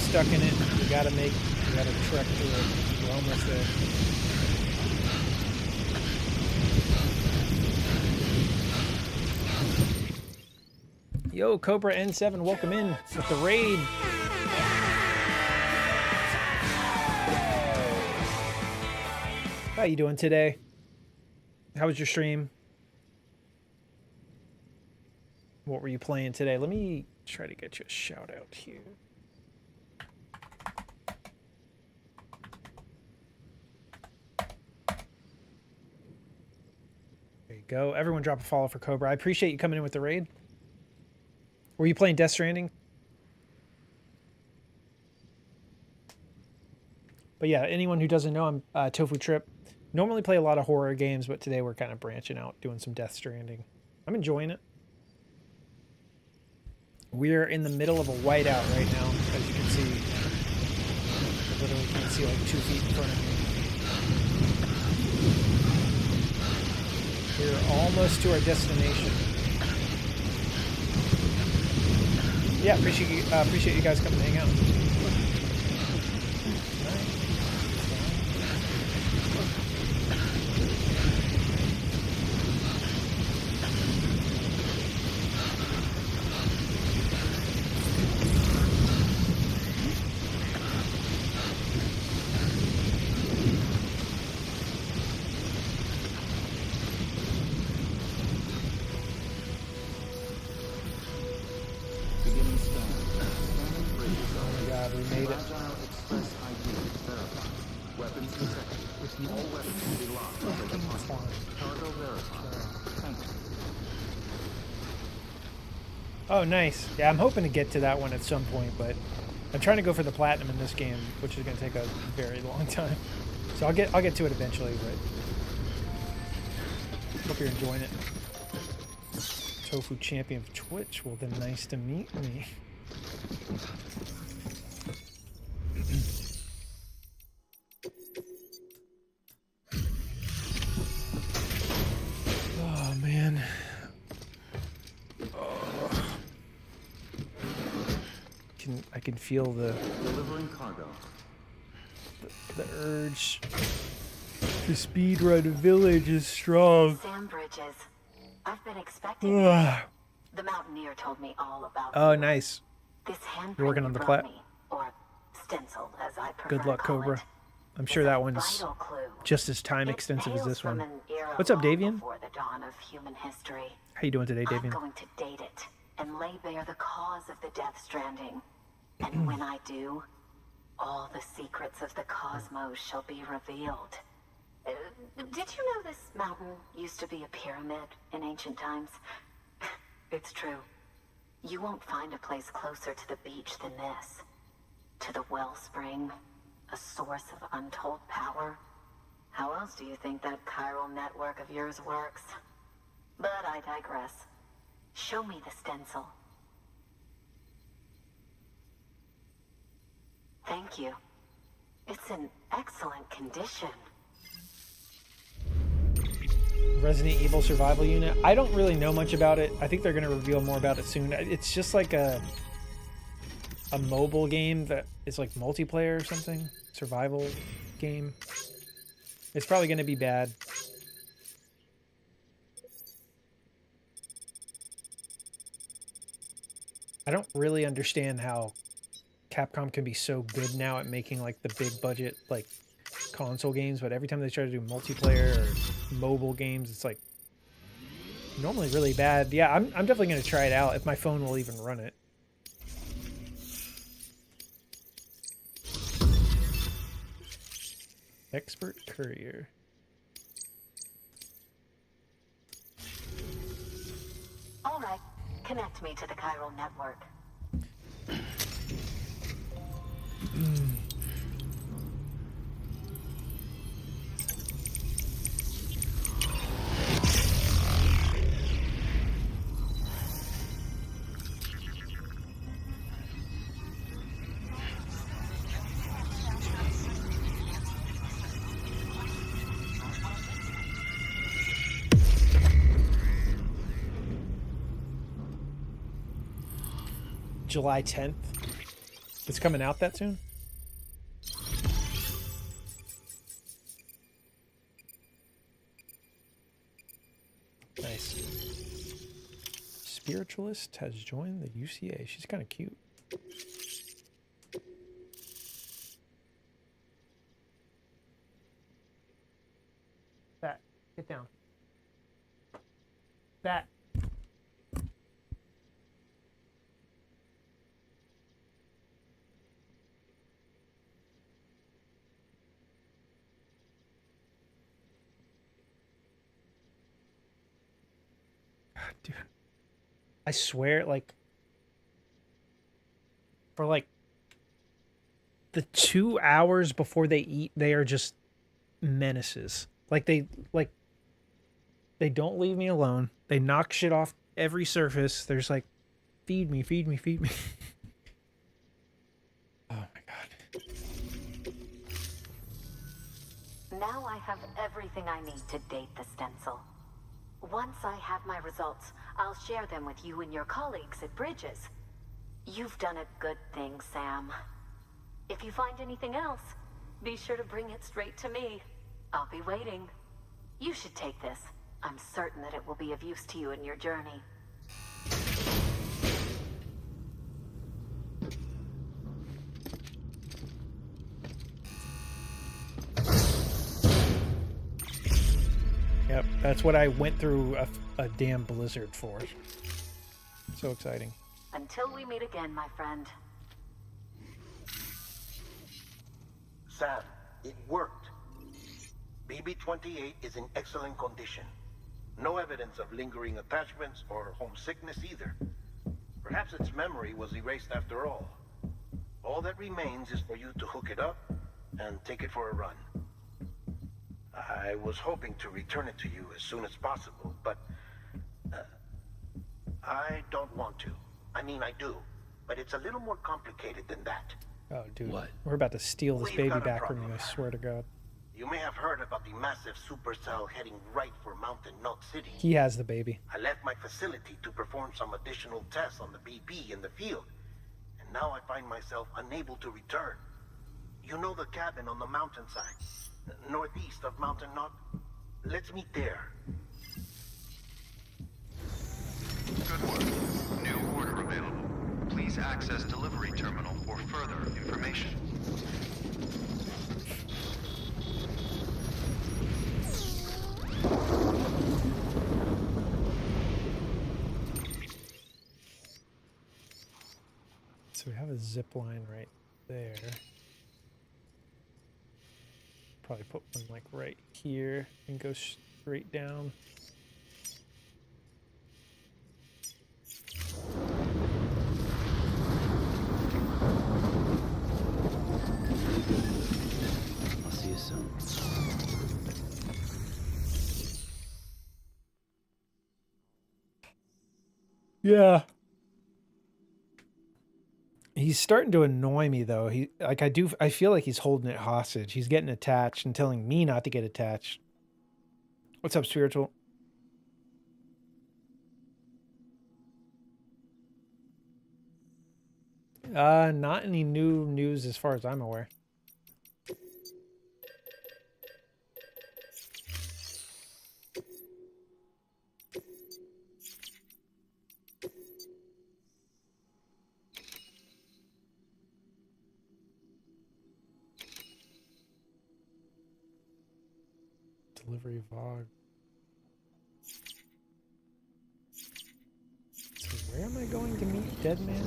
[SPEAKER 4] Stuck in it. You gotta trek through it. We're almost there. Yo, Cobra N7, welcome in with the raid. How you doing today? How was your stream? What were you playing today? Let me try to get you a shout out here. Go. Everyone drop a follow for Cobra. I appreciate you coming in with the raid. Were you playing Death Stranding? But yeah, anyone who doesn't know, I'm Tofu Trip. Normally play a lot of horror games, but today we're kind of branching out, doing some Death Stranding. I'm enjoying it. We're in the middle of a whiteout right now, as you can see. I literally can't see like 2 feet in front of me. We're almost to our destination. Yeah, appreciate you guys coming to hang out. Oh, nice. Yeah, I'm hoping to get to that one at some point, but I'm trying to go for the platinum in this game, which is going to take a very long time. So I'll get to it eventually, but hope you're enjoying it. Tofu champion of Twitch. Well, then nice to meet me. Oh, man.
[SPEAKER 1] can feel the
[SPEAKER 2] Delivering cargo.
[SPEAKER 1] the urge to speedrun a village is strong.
[SPEAKER 6] Sam Bridges. I've been expecting
[SPEAKER 1] Ugh.
[SPEAKER 6] The Mountaineer told me all about
[SPEAKER 1] Oh,
[SPEAKER 6] you.
[SPEAKER 1] nice.
[SPEAKER 6] This handprint
[SPEAKER 1] You're working on
[SPEAKER 6] you
[SPEAKER 1] the
[SPEAKER 6] brought
[SPEAKER 1] plat.
[SPEAKER 6] me, or stencil, as I prefer
[SPEAKER 1] Good
[SPEAKER 6] to
[SPEAKER 1] luck,
[SPEAKER 6] call
[SPEAKER 1] Cobra.
[SPEAKER 6] it,
[SPEAKER 1] I'm sure
[SPEAKER 6] is a
[SPEAKER 1] that one's
[SPEAKER 6] vital clue.
[SPEAKER 1] just as time
[SPEAKER 6] It
[SPEAKER 1] extensive as
[SPEAKER 6] hails
[SPEAKER 1] this
[SPEAKER 6] from
[SPEAKER 1] one.
[SPEAKER 6] an era
[SPEAKER 1] What's up,
[SPEAKER 6] long
[SPEAKER 1] Davian?
[SPEAKER 6] before the dawn of human history.
[SPEAKER 1] How you doing today,
[SPEAKER 6] I'm
[SPEAKER 1] Davian?
[SPEAKER 6] going to date it and lay bare the cause of the Death Stranding. And when I do, all the secrets of the cosmos shall be revealed. Did you know this mountain used to be a pyramid in ancient times? It's true. You won't find a place closer to the beach than this. To the wellspring, a source of untold power. How else do you think that chiral network of yours works? But I digress. Show me the stencil. Thank you. It's in excellent condition.
[SPEAKER 1] Resident Evil Survival Unit. I don't really know much about it. I think they're going to reveal more about it soon. It's just like a mobile game that is like multiplayer or something. Survival game. It's probably going to be bad. I don't really understand how Capcom can be so good now at making like the big budget like console games, but every time they try to do multiplayer or mobile games, it's like normally really bad. Yeah, I'm definitely going to try it out if my phone will even run it. Expert courier.
[SPEAKER 6] All right, connect me to the chiral network.
[SPEAKER 1] July 10th. It's coming out that soon? Nice. Spiritualist has joined the UCA. She's kind of cute. Bat, get down. Bat. Dude, I swear, like, for like the 2 hours before they eat, they are just menaces. Like they don't leave me alone. They knock shit off every surface. There's like, feed me, feed me, feed me. Oh my god.
[SPEAKER 6] Now I have everything I need to date the stencil. Once I have my results, I'll share them with you and your colleagues at Bridges. You've done a good thing, Sam. If you find anything else, be sure to bring it straight to me. I'll be waiting. You should take this. I'm certain that it will be of use to you in your journey.
[SPEAKER 1] Yep, that's what I went through a damn blizzard for. So exciting.
[SPEAKER 6] Until we meet again, my friend.
[SPEAKER 11] Sam, it worked. BB-28 is in excellent condition. No evidence of lingering attachments or homesickness either. Perhaps its memory was erased after all. All that remains is for you to hook it up and take it for a run. I was hoping to return it to you as soon as possible, but I don't want to. I mean, I do, but it's a little more complicated than that.
[SPEAKER 1] Oh, dude.
[SPEAKER 8] What?
[SPEAKER 1] We're about to steal this
[SPEAKER 11] We've
[SPEAKER 1] baby
[SPEAKER 11] got a
[SPEAKER 1] back from you,
[SPEAKER 11] problem.
[SPEAKER 1] I swear to God.
[SPEAKER 11] You may have heard about the massive supercell heading right for Mountain Knot City.
[SPEAKER 1] He has the baby.
[SPEAKER 11] I left my facility to perform some additional tests on the BB in the field, and Now I find myself unable to return. You know the cabin on the mountainside, northeast of Mountain Knot? Let's meet there.
[SPEAKER 5] Good work. New order available. Please access delivery terminal for further information.
[SPEAKER 1] So we have a zip line right there. Probably put one like right here and go straight down.
[SPEAKER 8] I'll see you soon.
[SPEAKER 1] Yeah. He's starting to annoy me though. I feel like he's holding it hostage. He's getting attached and telling me not to get attached. What's up, Spiritual? Not any new news as far as I'm aware. Delivery VOG. So where am I going to meet Dead Man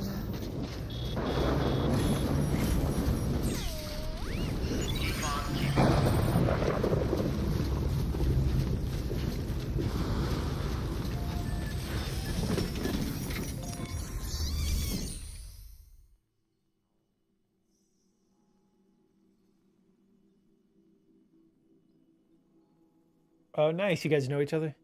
[SPEAKER 1] Oh, nice. You guys know each other?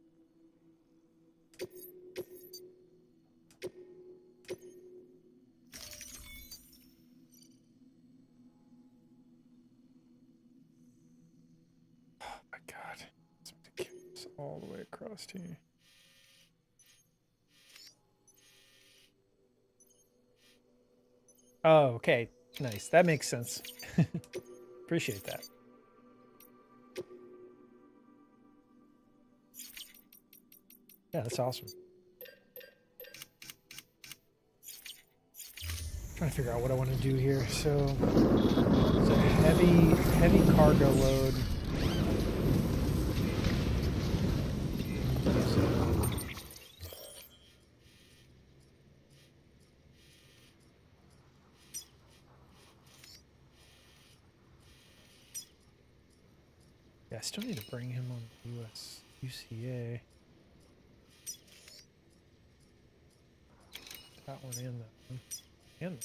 [SPEAKER 1] Oh my God. Let's carry this all the way across here. Oh, okay. Nice. That makes sense. Appreciate that. Yeah, that's awesome. Trying to figure out what I want to do here. So it's a heavy cargo load. Yeah, I still need to bring him on US UCA. That one and that one. And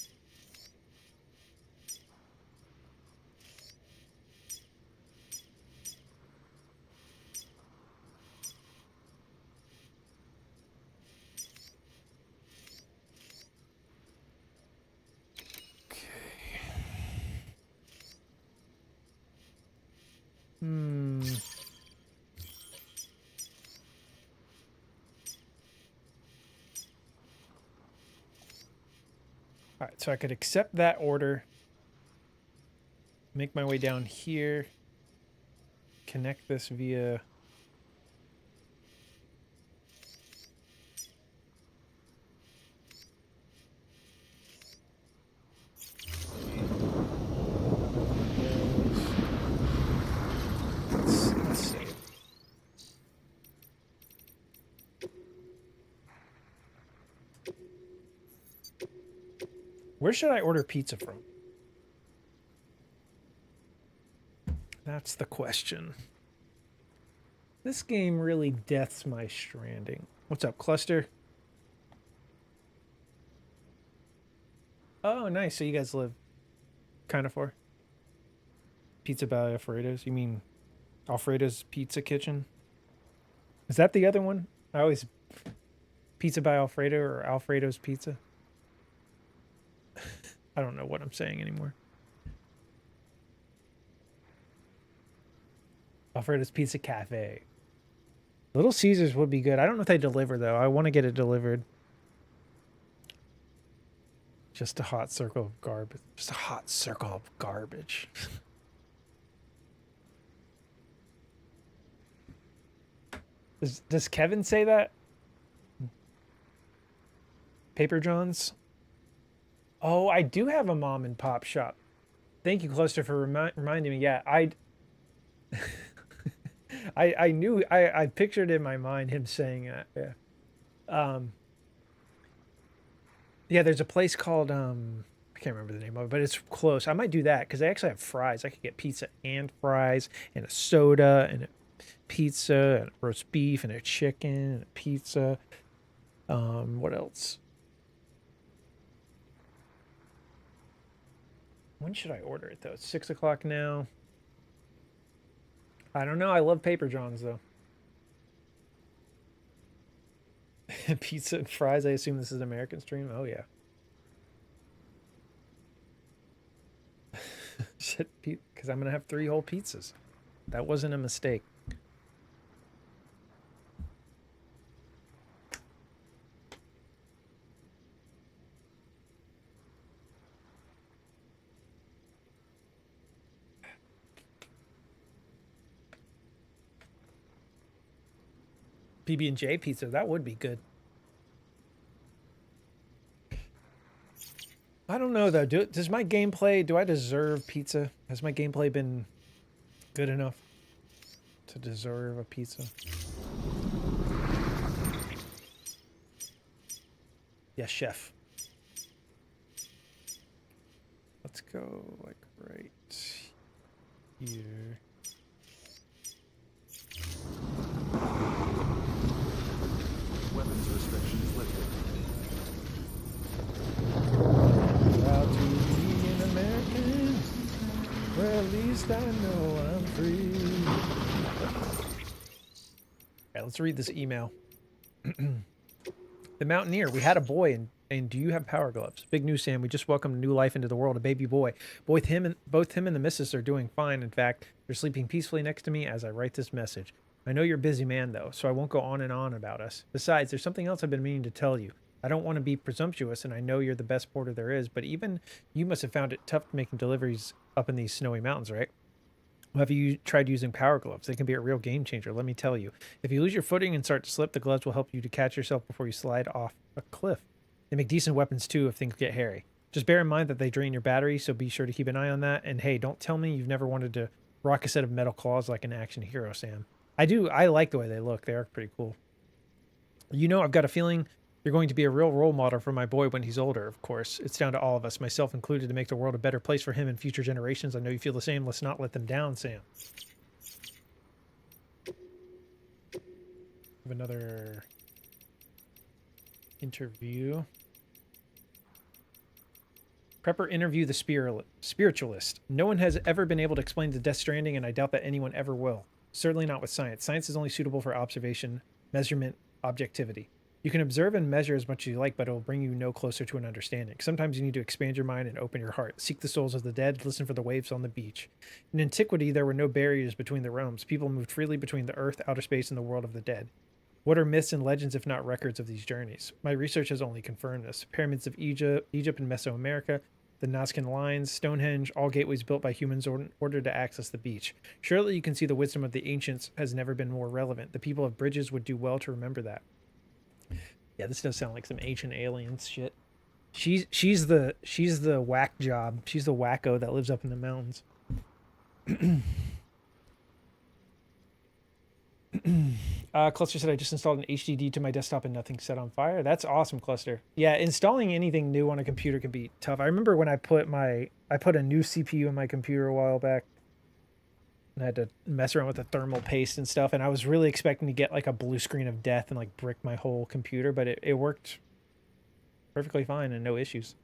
[SPEAKER 1] all right, so I could accept that order, make my way down here, connect this via let's see. Where should I order pizza from? That's the question. This game really deaths my Stranding. What's up, Cluster? Oh, nice. So you guys live kind of far? Pizza by Alfredo's? You mean Alfredo's Pizza Kitchen? Is that the other one? I always... Pizza by Alfredo or Alfredo's Pizza? I don't know what I'm saying anymore. Alfredo's Pizza Cafe. Little Caesars would be good. I don't know if they deliver, though. I want to get it delivered. Just a hot circle of garbage. Just a hot circle of garbage. Does Kevin say that? Paper Johns? Oh, I do have a mom and pop shop. Thank you, Cluster, for reminding me. Yeah, I knew, I pictured in my mind him saying that. Yeah. Yeah, there's a place called, I can't remember the name of it, but it's close. I might do that because they actually have fries. I could get pizza and fries and a soda and a pizza and roast beef and a chicken and a pizza. What else? When should I order it though? It's 6 o'clock now. I don't know. I love Paper Johns though. Pizza and fries. I assume this is American stream. Oh yeah. Shit, because I'm gonna have 3 whole pizzas. That wasn't a mistake. PB&J pizza, that would be good. I don't know though. Does my gameplay, do I deserve pizza? Has my gameplay been good enough to deserve a pizza? Yes, chef. Let's go like right here.
[SPEAKER 2] Weapons restrictions lifted.
[SPEAKER 1] Proud to be an American. Well, at least I know I'm free. Okay, let's read this email. The Mountaineer, we had a boy, and do you have power gloves? Big news, Sam. We just welcomed new life into the world, a baby boy. Both him and the missus are doing fine. In fact, they're sleeping peacefully next to me as I write this message. I know you're a busy man, though, so I won't go on and on about us. Besides, there's something else I've been meaning to tell you. I don't want to be presumptuous, and I know you're the best porter there is, but even you must have found it tough making deliveries up in these snowy mountains, right? Well, have you tried using power gloves? They can be a real game changer, let me tell you. If you lose your footing and start to slip, the gloves will help you to catch yourself before you slide off a cliff. They make decent weapons, too, if things get hairy. Just bear in mind that they drain your battery, so be sure to keep an eye on that. And hey, don't tell me you've never wanted to rock a set of metal claws like an action hero, Sam. I do. I like the way they look. They are pretty cool. You know, I've got a feeling you're going to be a real role model for my boy when he's older, of course. It's down to all of us, myself included, to make the world a better place for him and future generations. I know you feel the same. Let's not let them down, Sam. Have another interview. Prepper interview the spiritualist. No one has ever been able to explain the Death Stranding, and I doubt that anyone ever will. Certainly not with science. Science is only suitable for observation, measurement, objectivity. You can observe and measure as much as you like, but it will bring you no closer to an understanding. Sometimes you need to expand your mind and open your heart. Seek the souls of the dead. Listen for the waves on the beach. In antiquity, there were no barriers between the realms. People moved freely between the earth, outer space, and the world of the dead. What are myths and legends if not records of these journeys? My research has only confirmed this. Pyramids of Egypt and Mesoamerica, the Nazcan lines, Stonehenge, all gateways built by humans in order to access the beach. Surely you can see the wisdom of the ancients has never been more relevant. The people of Bridges would do well to remember that. Yeah, this does sound like some ancient aliens shit. She's the whack job. She's the wacko that lives up in the mountains. Cluster said I just installed an HDD to my desktop and nothing set on fire. That's awesome, Cluster. Yeah, installing anything new on a computer can be tough. I remember when I put a new CPU in my computer a while back, and I had to mess around with the thermal paste and stuff, and I was really expecting to get like a blue screen of death and like brick my whole computer, but it worked perfectly fine and no issues.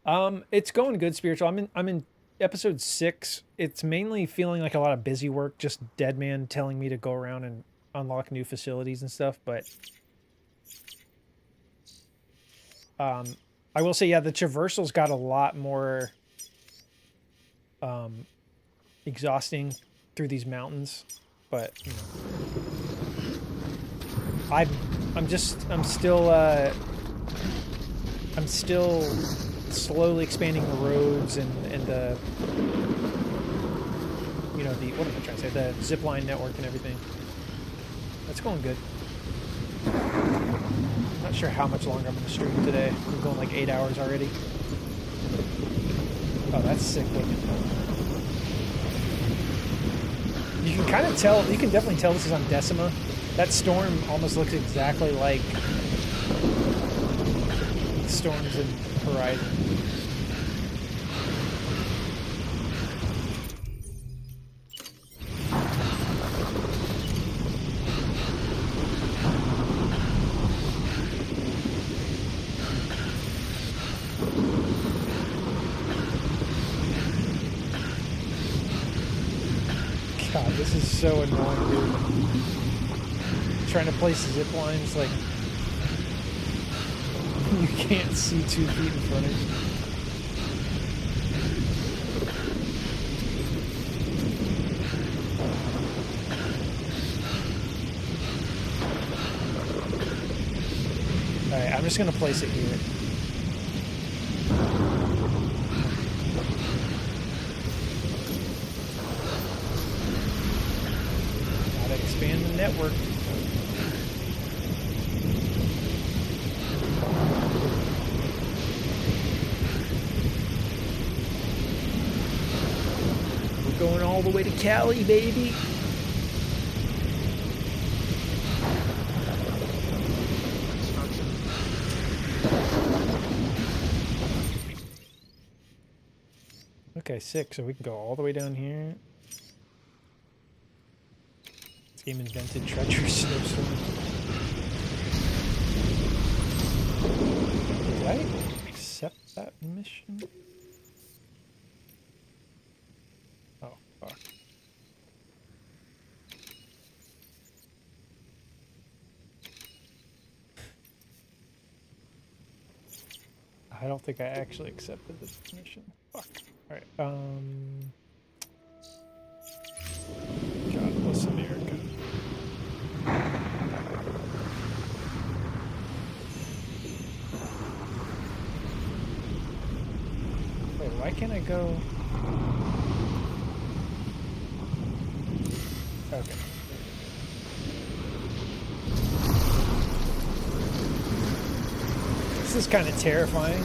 [SPEAKER 1] It's going good, Spiritual. I'm in episode 6. It's mainly feeling like a lot of busy work, just Deadman telling me to go around and unlock new facilities and stuff, but I will say, yeah, the traversal's got a lot more exhausting through these mountains, but you know, I'm still slowly expanding the roads and the, you know, the, what am I trying to say? The zipline network and everything. That's going good. Not sure how much longer I'm going to stream today. We're going like 8 hours already. Oh, that's sick looking. You can kind of tell, you can definitely tell this is on Decima. That storm almost looks exactly like storms in Horizon. God, this is so annoying, dude. Trying to place zip lines, like, you can't see 2 feet in front of you. Alright, I'm just gonna place it here. Gotta expand the network. We're going all the way to Cali, baby. Okay, sick. So we can go all the way down here. This game invented treacherous snowstorm. Did I accept that mission? Oh, fuck. I don't think I actually accepted this mission. Fuck. Alright, God bless America. Wait, why can't I go? Okay. This is kind of terrifying.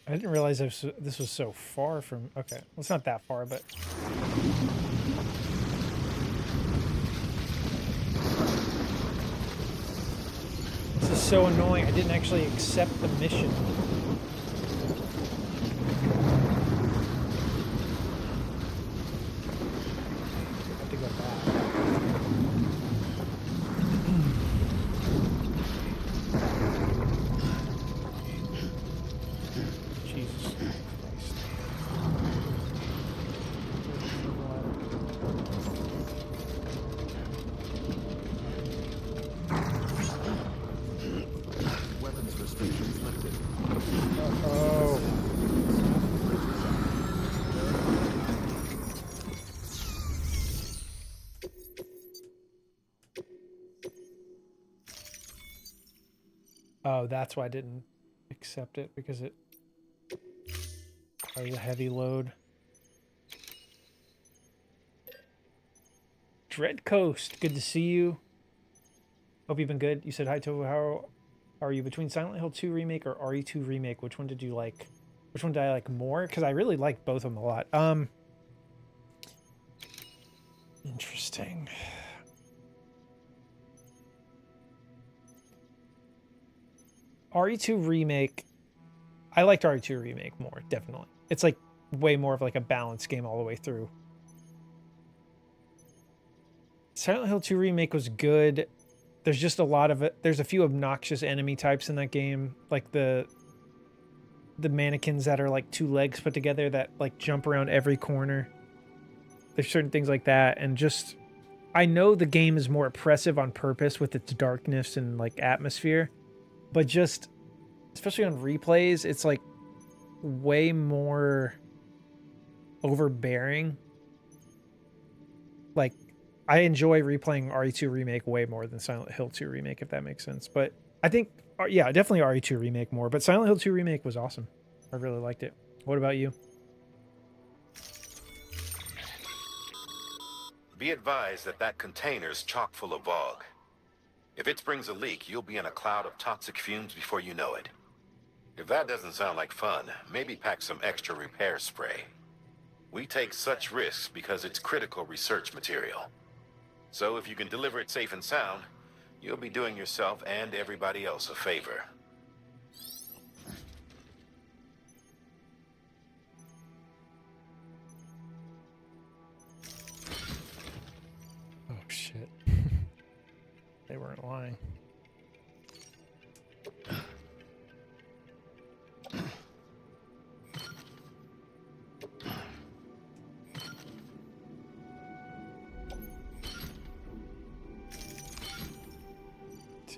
[SPEAKER 1] I didn't realize this was so far from... Okay, well, it's not that far, but... This is so annoying. I didn't actually accept the mission. I have to go back. Jesus Christ.
[SPEAKER 2] Weapons restrictions lifted.
[SPEAKER 1] Oh. Oh, that's why I didn't accept it, because it was a heavy load. Dread Coast, good to see you. Hope you've been good. You said hi to how are you between Silent Hill 2 remake or RE2 remake? Which one did you like? Which one did I like more? Because I really liked both of them a lot. Interesting. RE2 remake. I liked RE2 remake more, definitely. It's like way more of like a balanced game all the way through. Silent Hill 2 remake was good. There's just a lot of it. There's a few obnoxious enemy types in that game, like the mannequins that are like two legs put together that like jump around every corner. There's certain things like that, and just I know the game is more oppressive on purpose with its darkness and like atmosphere, but just especially on replays, it's like way more overbearing. Like I enjoy replaying RE2 Remake way more than Silent Hill 2 Remake, if that makes sense. But I think, yeah, definitely RE2 Remake more. But Silent Hill 2 Remake was awesome. I really liked it. What about you?
[SPEAKER 3] Be advised that that container's chock full of VOG. If it springs a leak, you'll be in a cloud of toxic fumes before you know it. If that doesn't sound like fun, maybe pack some extra repair spray. We take such risks because it's critical research material. So if you can deliver it safe and sound, you'll be doing yourself and everybody else a favor.
[SPEAKER 1] Oh, shit. They weren't lying.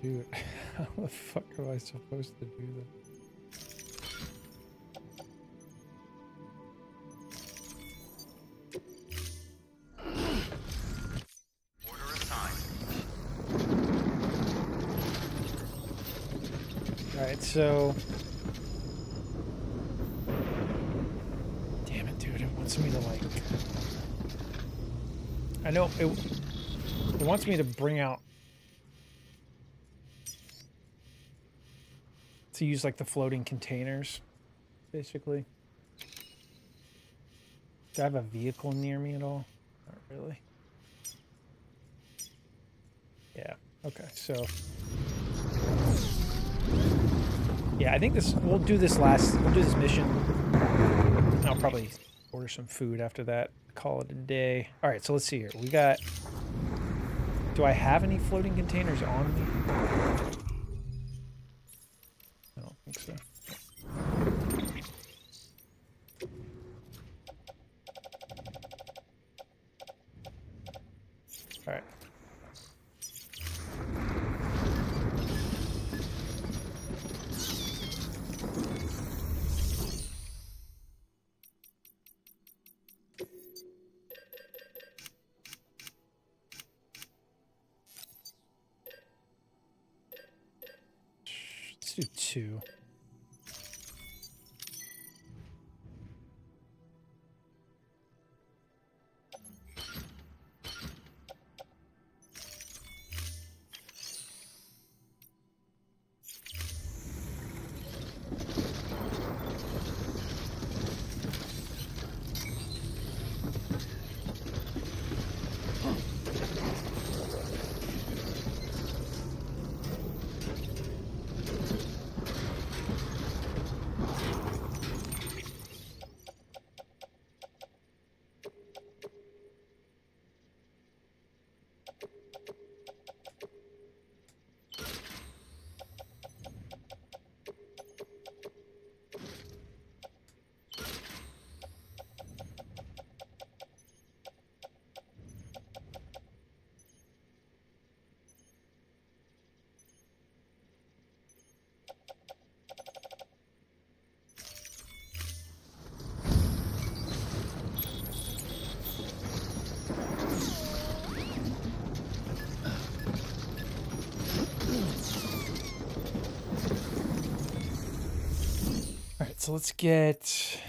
[SPEAKER 1] Dude, how the fuck am I supposed to do that?
[SPEAKER 5] Order assigned.
[SPEAKER 1] Alright, so... Damn it, dude. It wants me to, like... I know it wants me to bring out... To use, like, the floating containers, basically. Do I have a vehicle near me at all? Not really. Yeah, okay, so... Yeah, I think this... We'll do this mission. I'll probably order some food after that. Call it a day. Alright, so let's see here. We got... Do I have any floating containers on me? I don't think so. All right. Let's do 2. All right, so let's get...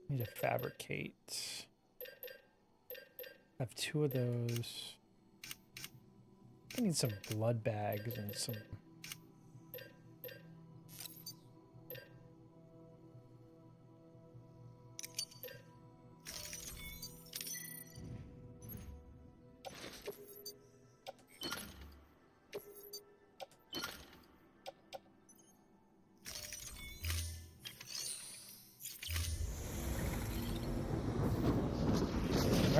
[SPEAKER 1] Need to fabricate. I have 2 of those. I need some blood bags and some...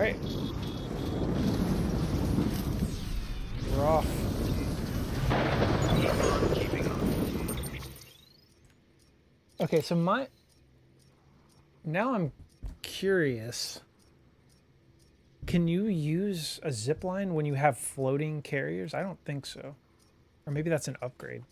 [SPEAKER 1] right. We're off. Okay, so now I'm curious. Can you use a zip line when you have floating carriers? I don't think so. Or maybe that's an upgrade.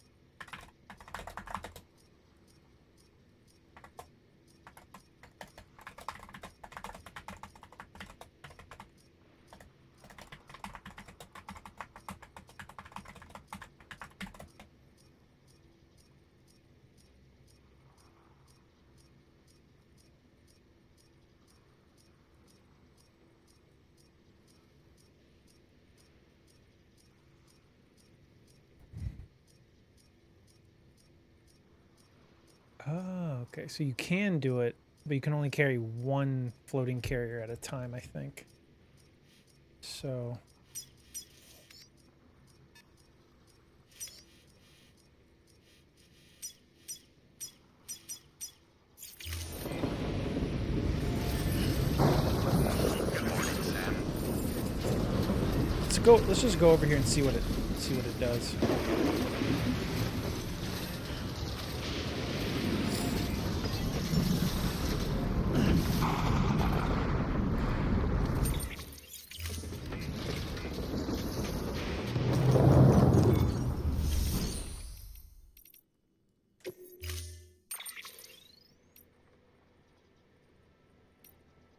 [SPEAKER 1] Oh, okay. So you can do it, but you can only carry one floating carrier at a time, I think. So... Let's just go over here and see what it does.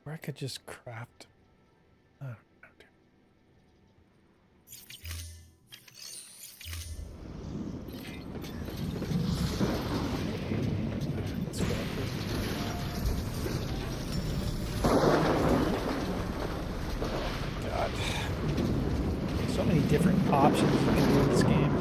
[SPEAKER 1] Or I could just craft. I don't know. God. So many different options you can do in this game.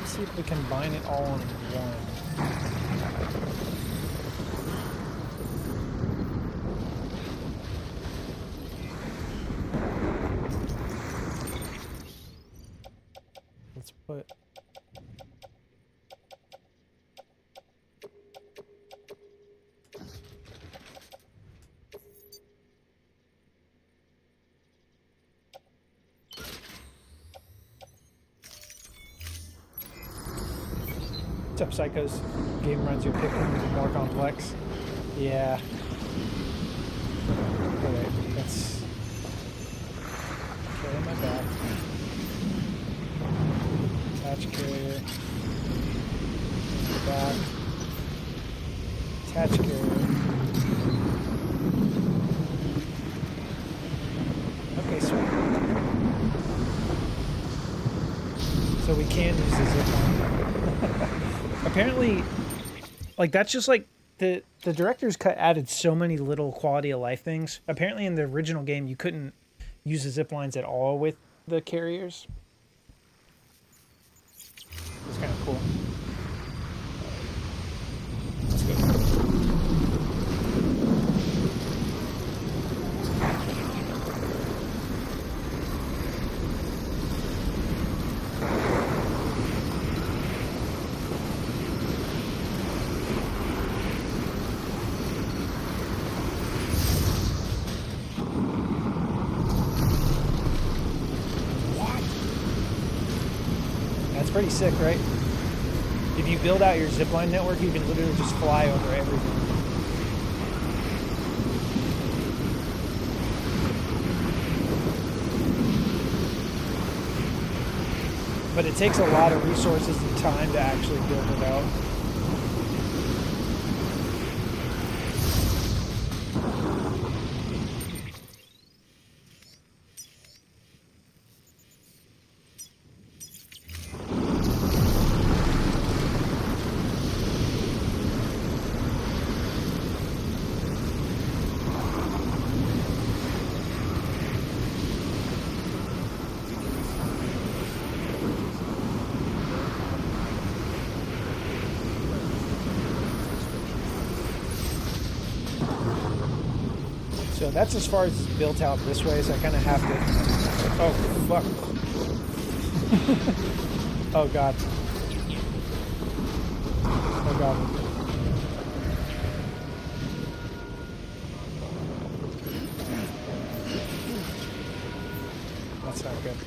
[SPEAKER 1] See if we combine it all in one. Let's put... What's up, Psychos? Game runs your pick rooms are more complex. Yeah. Alright, let's carry my back. Attach carrier. Back. Attach carrier. Okay, sweet. So we can use the zip line. Apparently, like, that's just like the director's cut added so many little quality of life things. Apparently in the original game you couldn't use the zip lines at all with the carriers. It's kind of cool. Let's go. Pretty sick, right? If you build out your zipline network, you can literally just fly over everything. But it takes a lot of resources and time to actually build it out. So that's as far as it's built out this way, so I kind of have to... Oh, fuck. Oh, God. Oh, God. That's not good.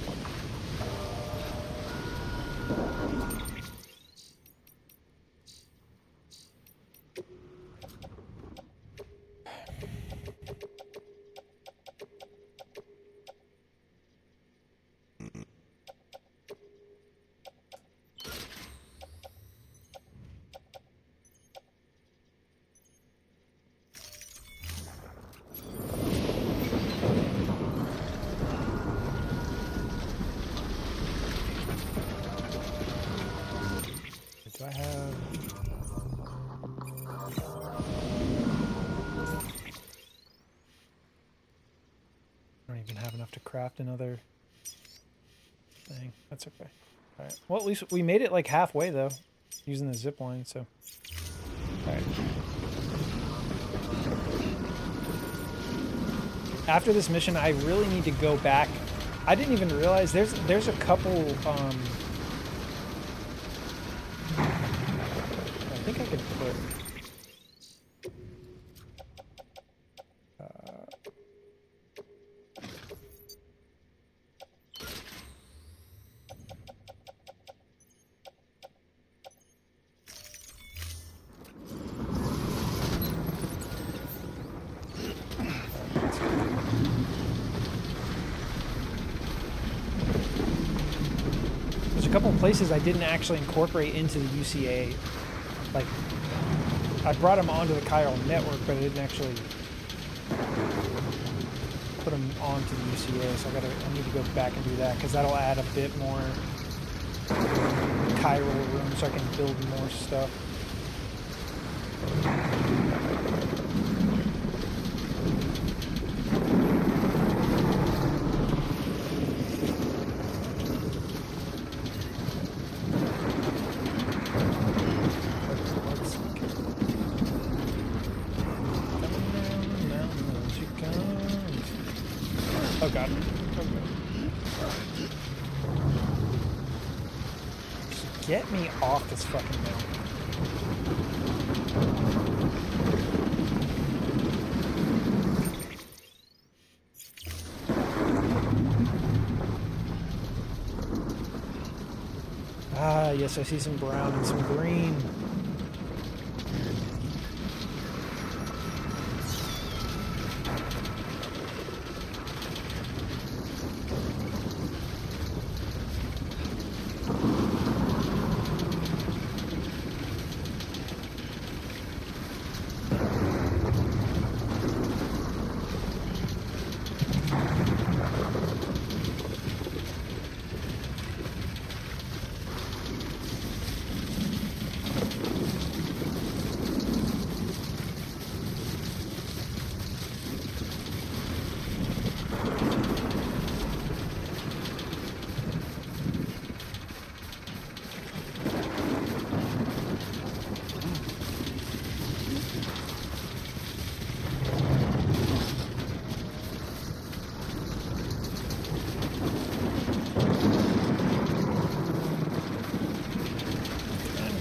[SPEAKER 1] Do I have... I don't even have enough to craft another thing. That's okay. Alright. Well, at least we made it like halfway, though, using the zip line, so... Alright. After this mission, I really need to go back. I didn't even realize there's a couple, I think I could put... There's a couple of places I didn't actually incorporate into the UCA. Like, I brought them onto the chiral network, but I didn't actually put them onto the UCA, so I need to go back and do that, because that'll add a bit more chiral room so I can build more stuff. Oh god. Just get me off this fucking mountain. Ah, yes, I see some brown and some green.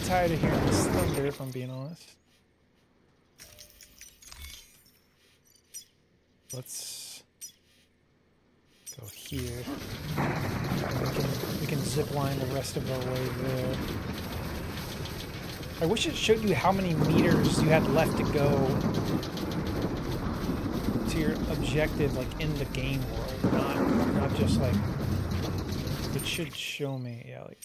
[SPEAKER 1] Tired of hearing this thunder, if I'm being honest. Let's go here. We can zip line the rest of our way there. I wish it showed you how many meters you had left to go to your objective, like in the game world, not just like. It should show me, yeah, like.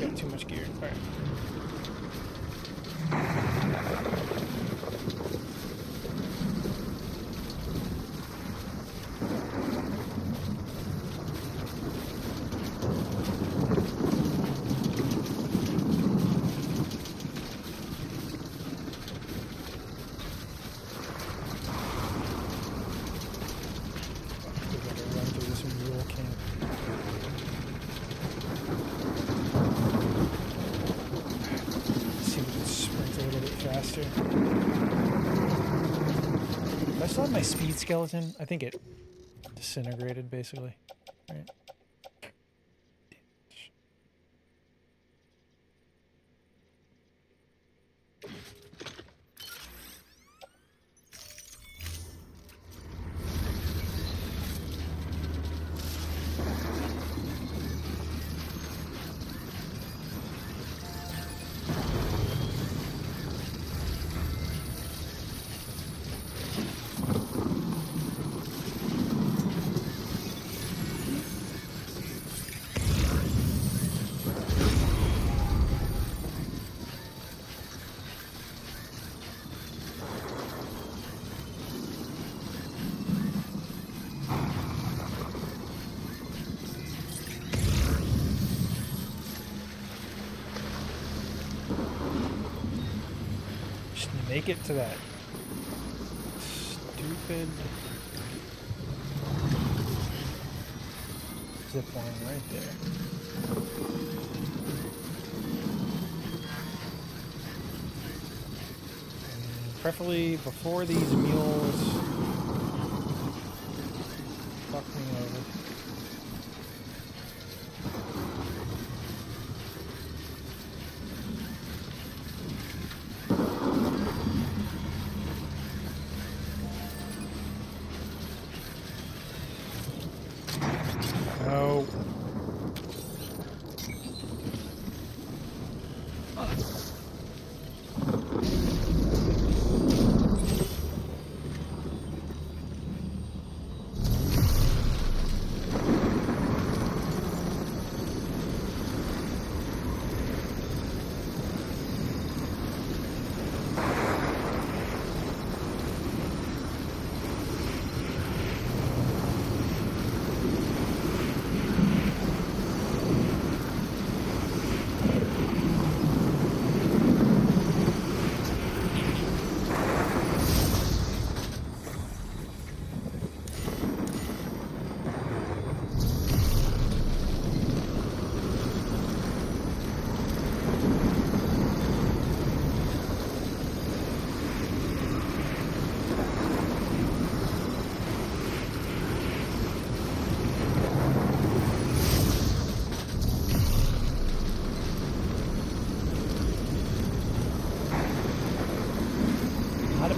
[SPEAKER 1] Got too much gear. All right. still have my speed skeleton? I think it disintegrated, basically. Right. Make it to that stupid zip line right there. And preferably before these mules fuck me over.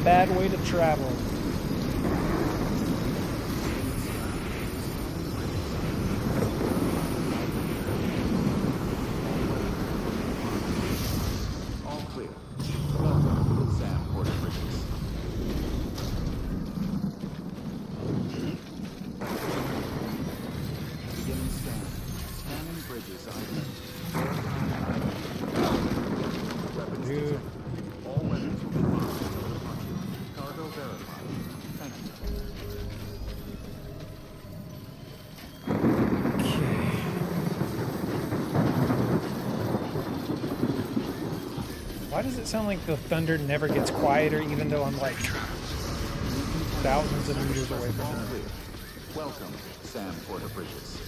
[SPEAKER 1] Bad way to travel.
[SPEAKER 2] All clear. Welcome, Sam Porter Bridges. Beginning scan. Scanning bridges ID. Weapons detected. All weapons will be locked until departure. Cargo verified. Thank you.
[SPEAKER 1] Why does it sound like the thunder never gets quieter even though I'm like thousands of meters away from
[SPEAKER 2] All
[SPEAKER 1] it?
[SPEAKER 2] clear. Welcome, Sam Porter Bridges.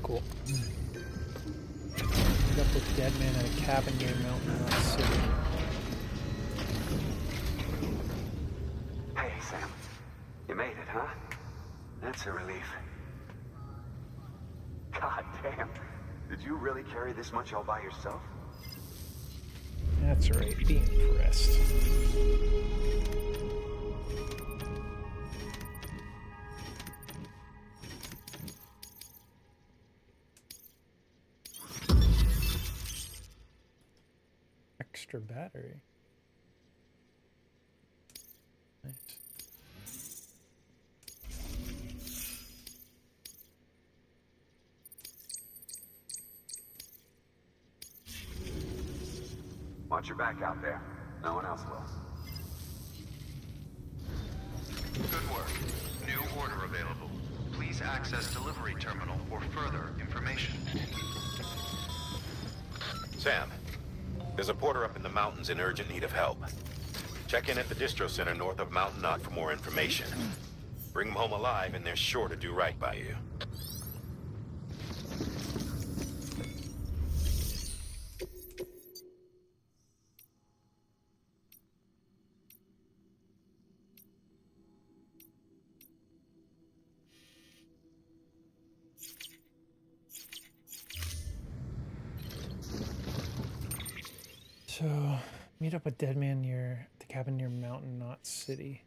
[SPEAKER 1] Cool. Pick up the dead man at a cabin near Mountain Knot City.
[SPEAKER 17] Hey, Sam. You made it, huh? That's a relief. God damn. Did you really carry this much all by yourself?
[SPEAKER 1] That's right, be impressed. Extra battery. Nice.
[SPEAKER 17] Watch your back out there. No one else will.
[SPEAKER 5] Good work. New order available. Please access delivery terminal for further information.
[SPEAKER 3] Sam, there's a porter up in the mountains in urgent need of help. Check in at the distro center north of Mountain Knot for more information. Bring them home alive and they're sure to do right by you.
[SPEAKER 1] So, meet up with Deadman near the cabin near Mountain Knot City.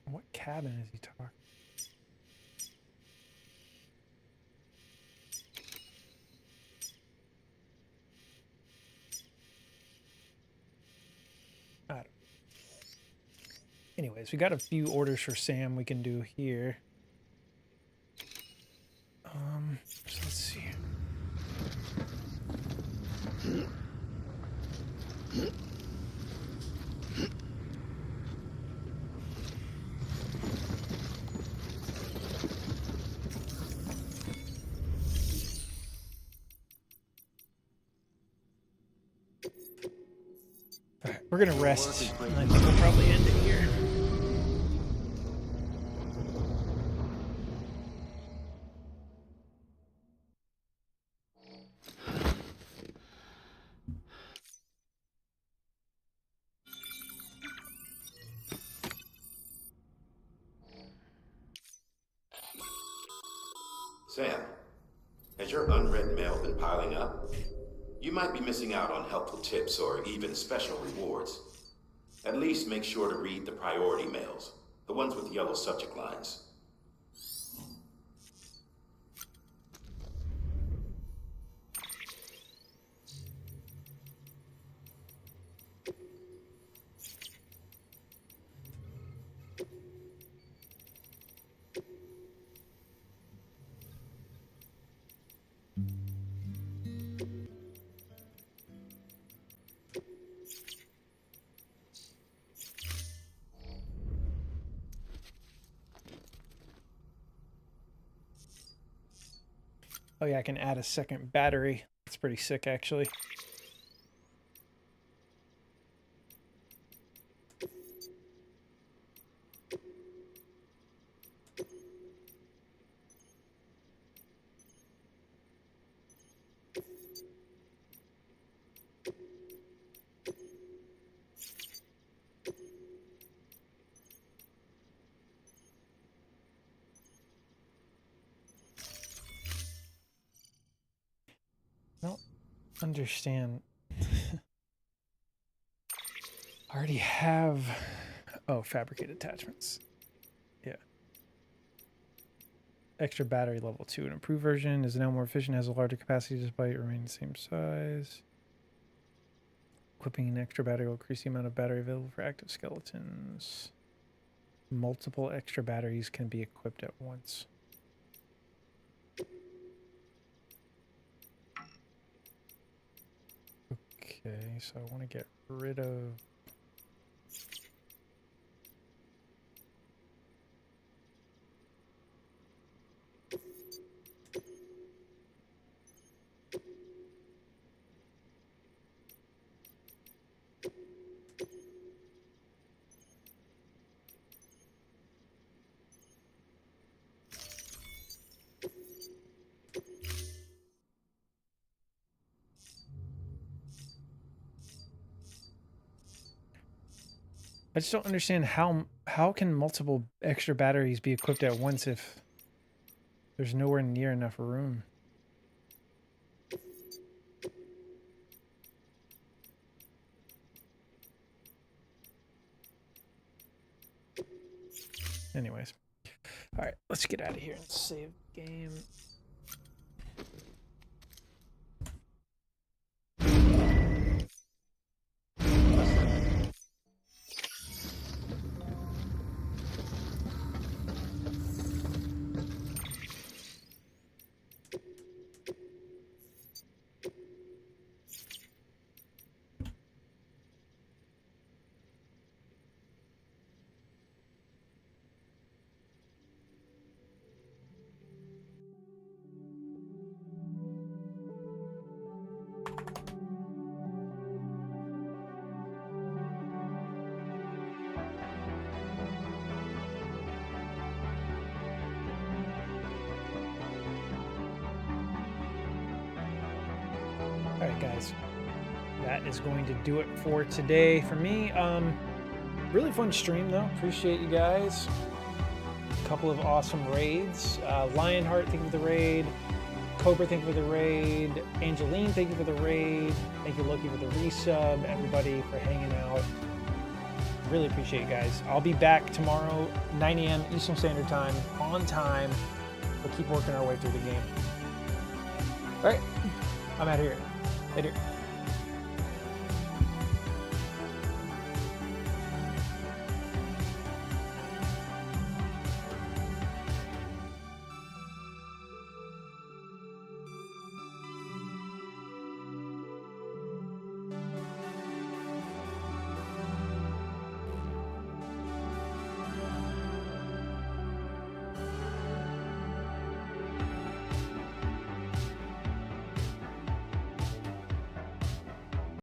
[SPEAKER 1] What cabin is he talking? I don't. Anyways, we got a few orders for Sam we can do here. So let's see. All right, we're gonna rest, and I think we'll probably end it here.
[SPEAKER 3] Sam, has your unread mail been piling up? You might be missing out on helpful tips or even special rewards. At least make sure to read the priority mails, the ones with yellow subject lines.
[SPEAKER 1] Oh yeah, I can add a second battery. It's pretty sick, actually. I don't understand. I already have... Oh, fabricate attachments. Yeah. Extra battery level 2. An improved version is now more efficient, has a larger capacity despite remaining the same size. Equipping an extra battery will increase the amount of battery available for active skeletons. Multiple extra batteries can be equipped at once. Okay, so I want to get rid of... I just don't understand how can multiple extra batteries be equipped at once if there's nowhere near enough room. Anyways. All right, let's get out of here and save the game. guys, that is going to do it for today for me. Really fun stream though. Appreciate you guys. A couple of awesome raids. Lionheart, thank you for the raid. Cobra, thank you for the raid. Angeline, thank you for the raid. Thank you, Loki, for the resub. Everybody for hanging out. Really appreciate you guys. I'll be back tomorrow, 9 a.m. Eastern Standard Time, on time. We'll keep working our way through the game. All right, I'm out of here. Later.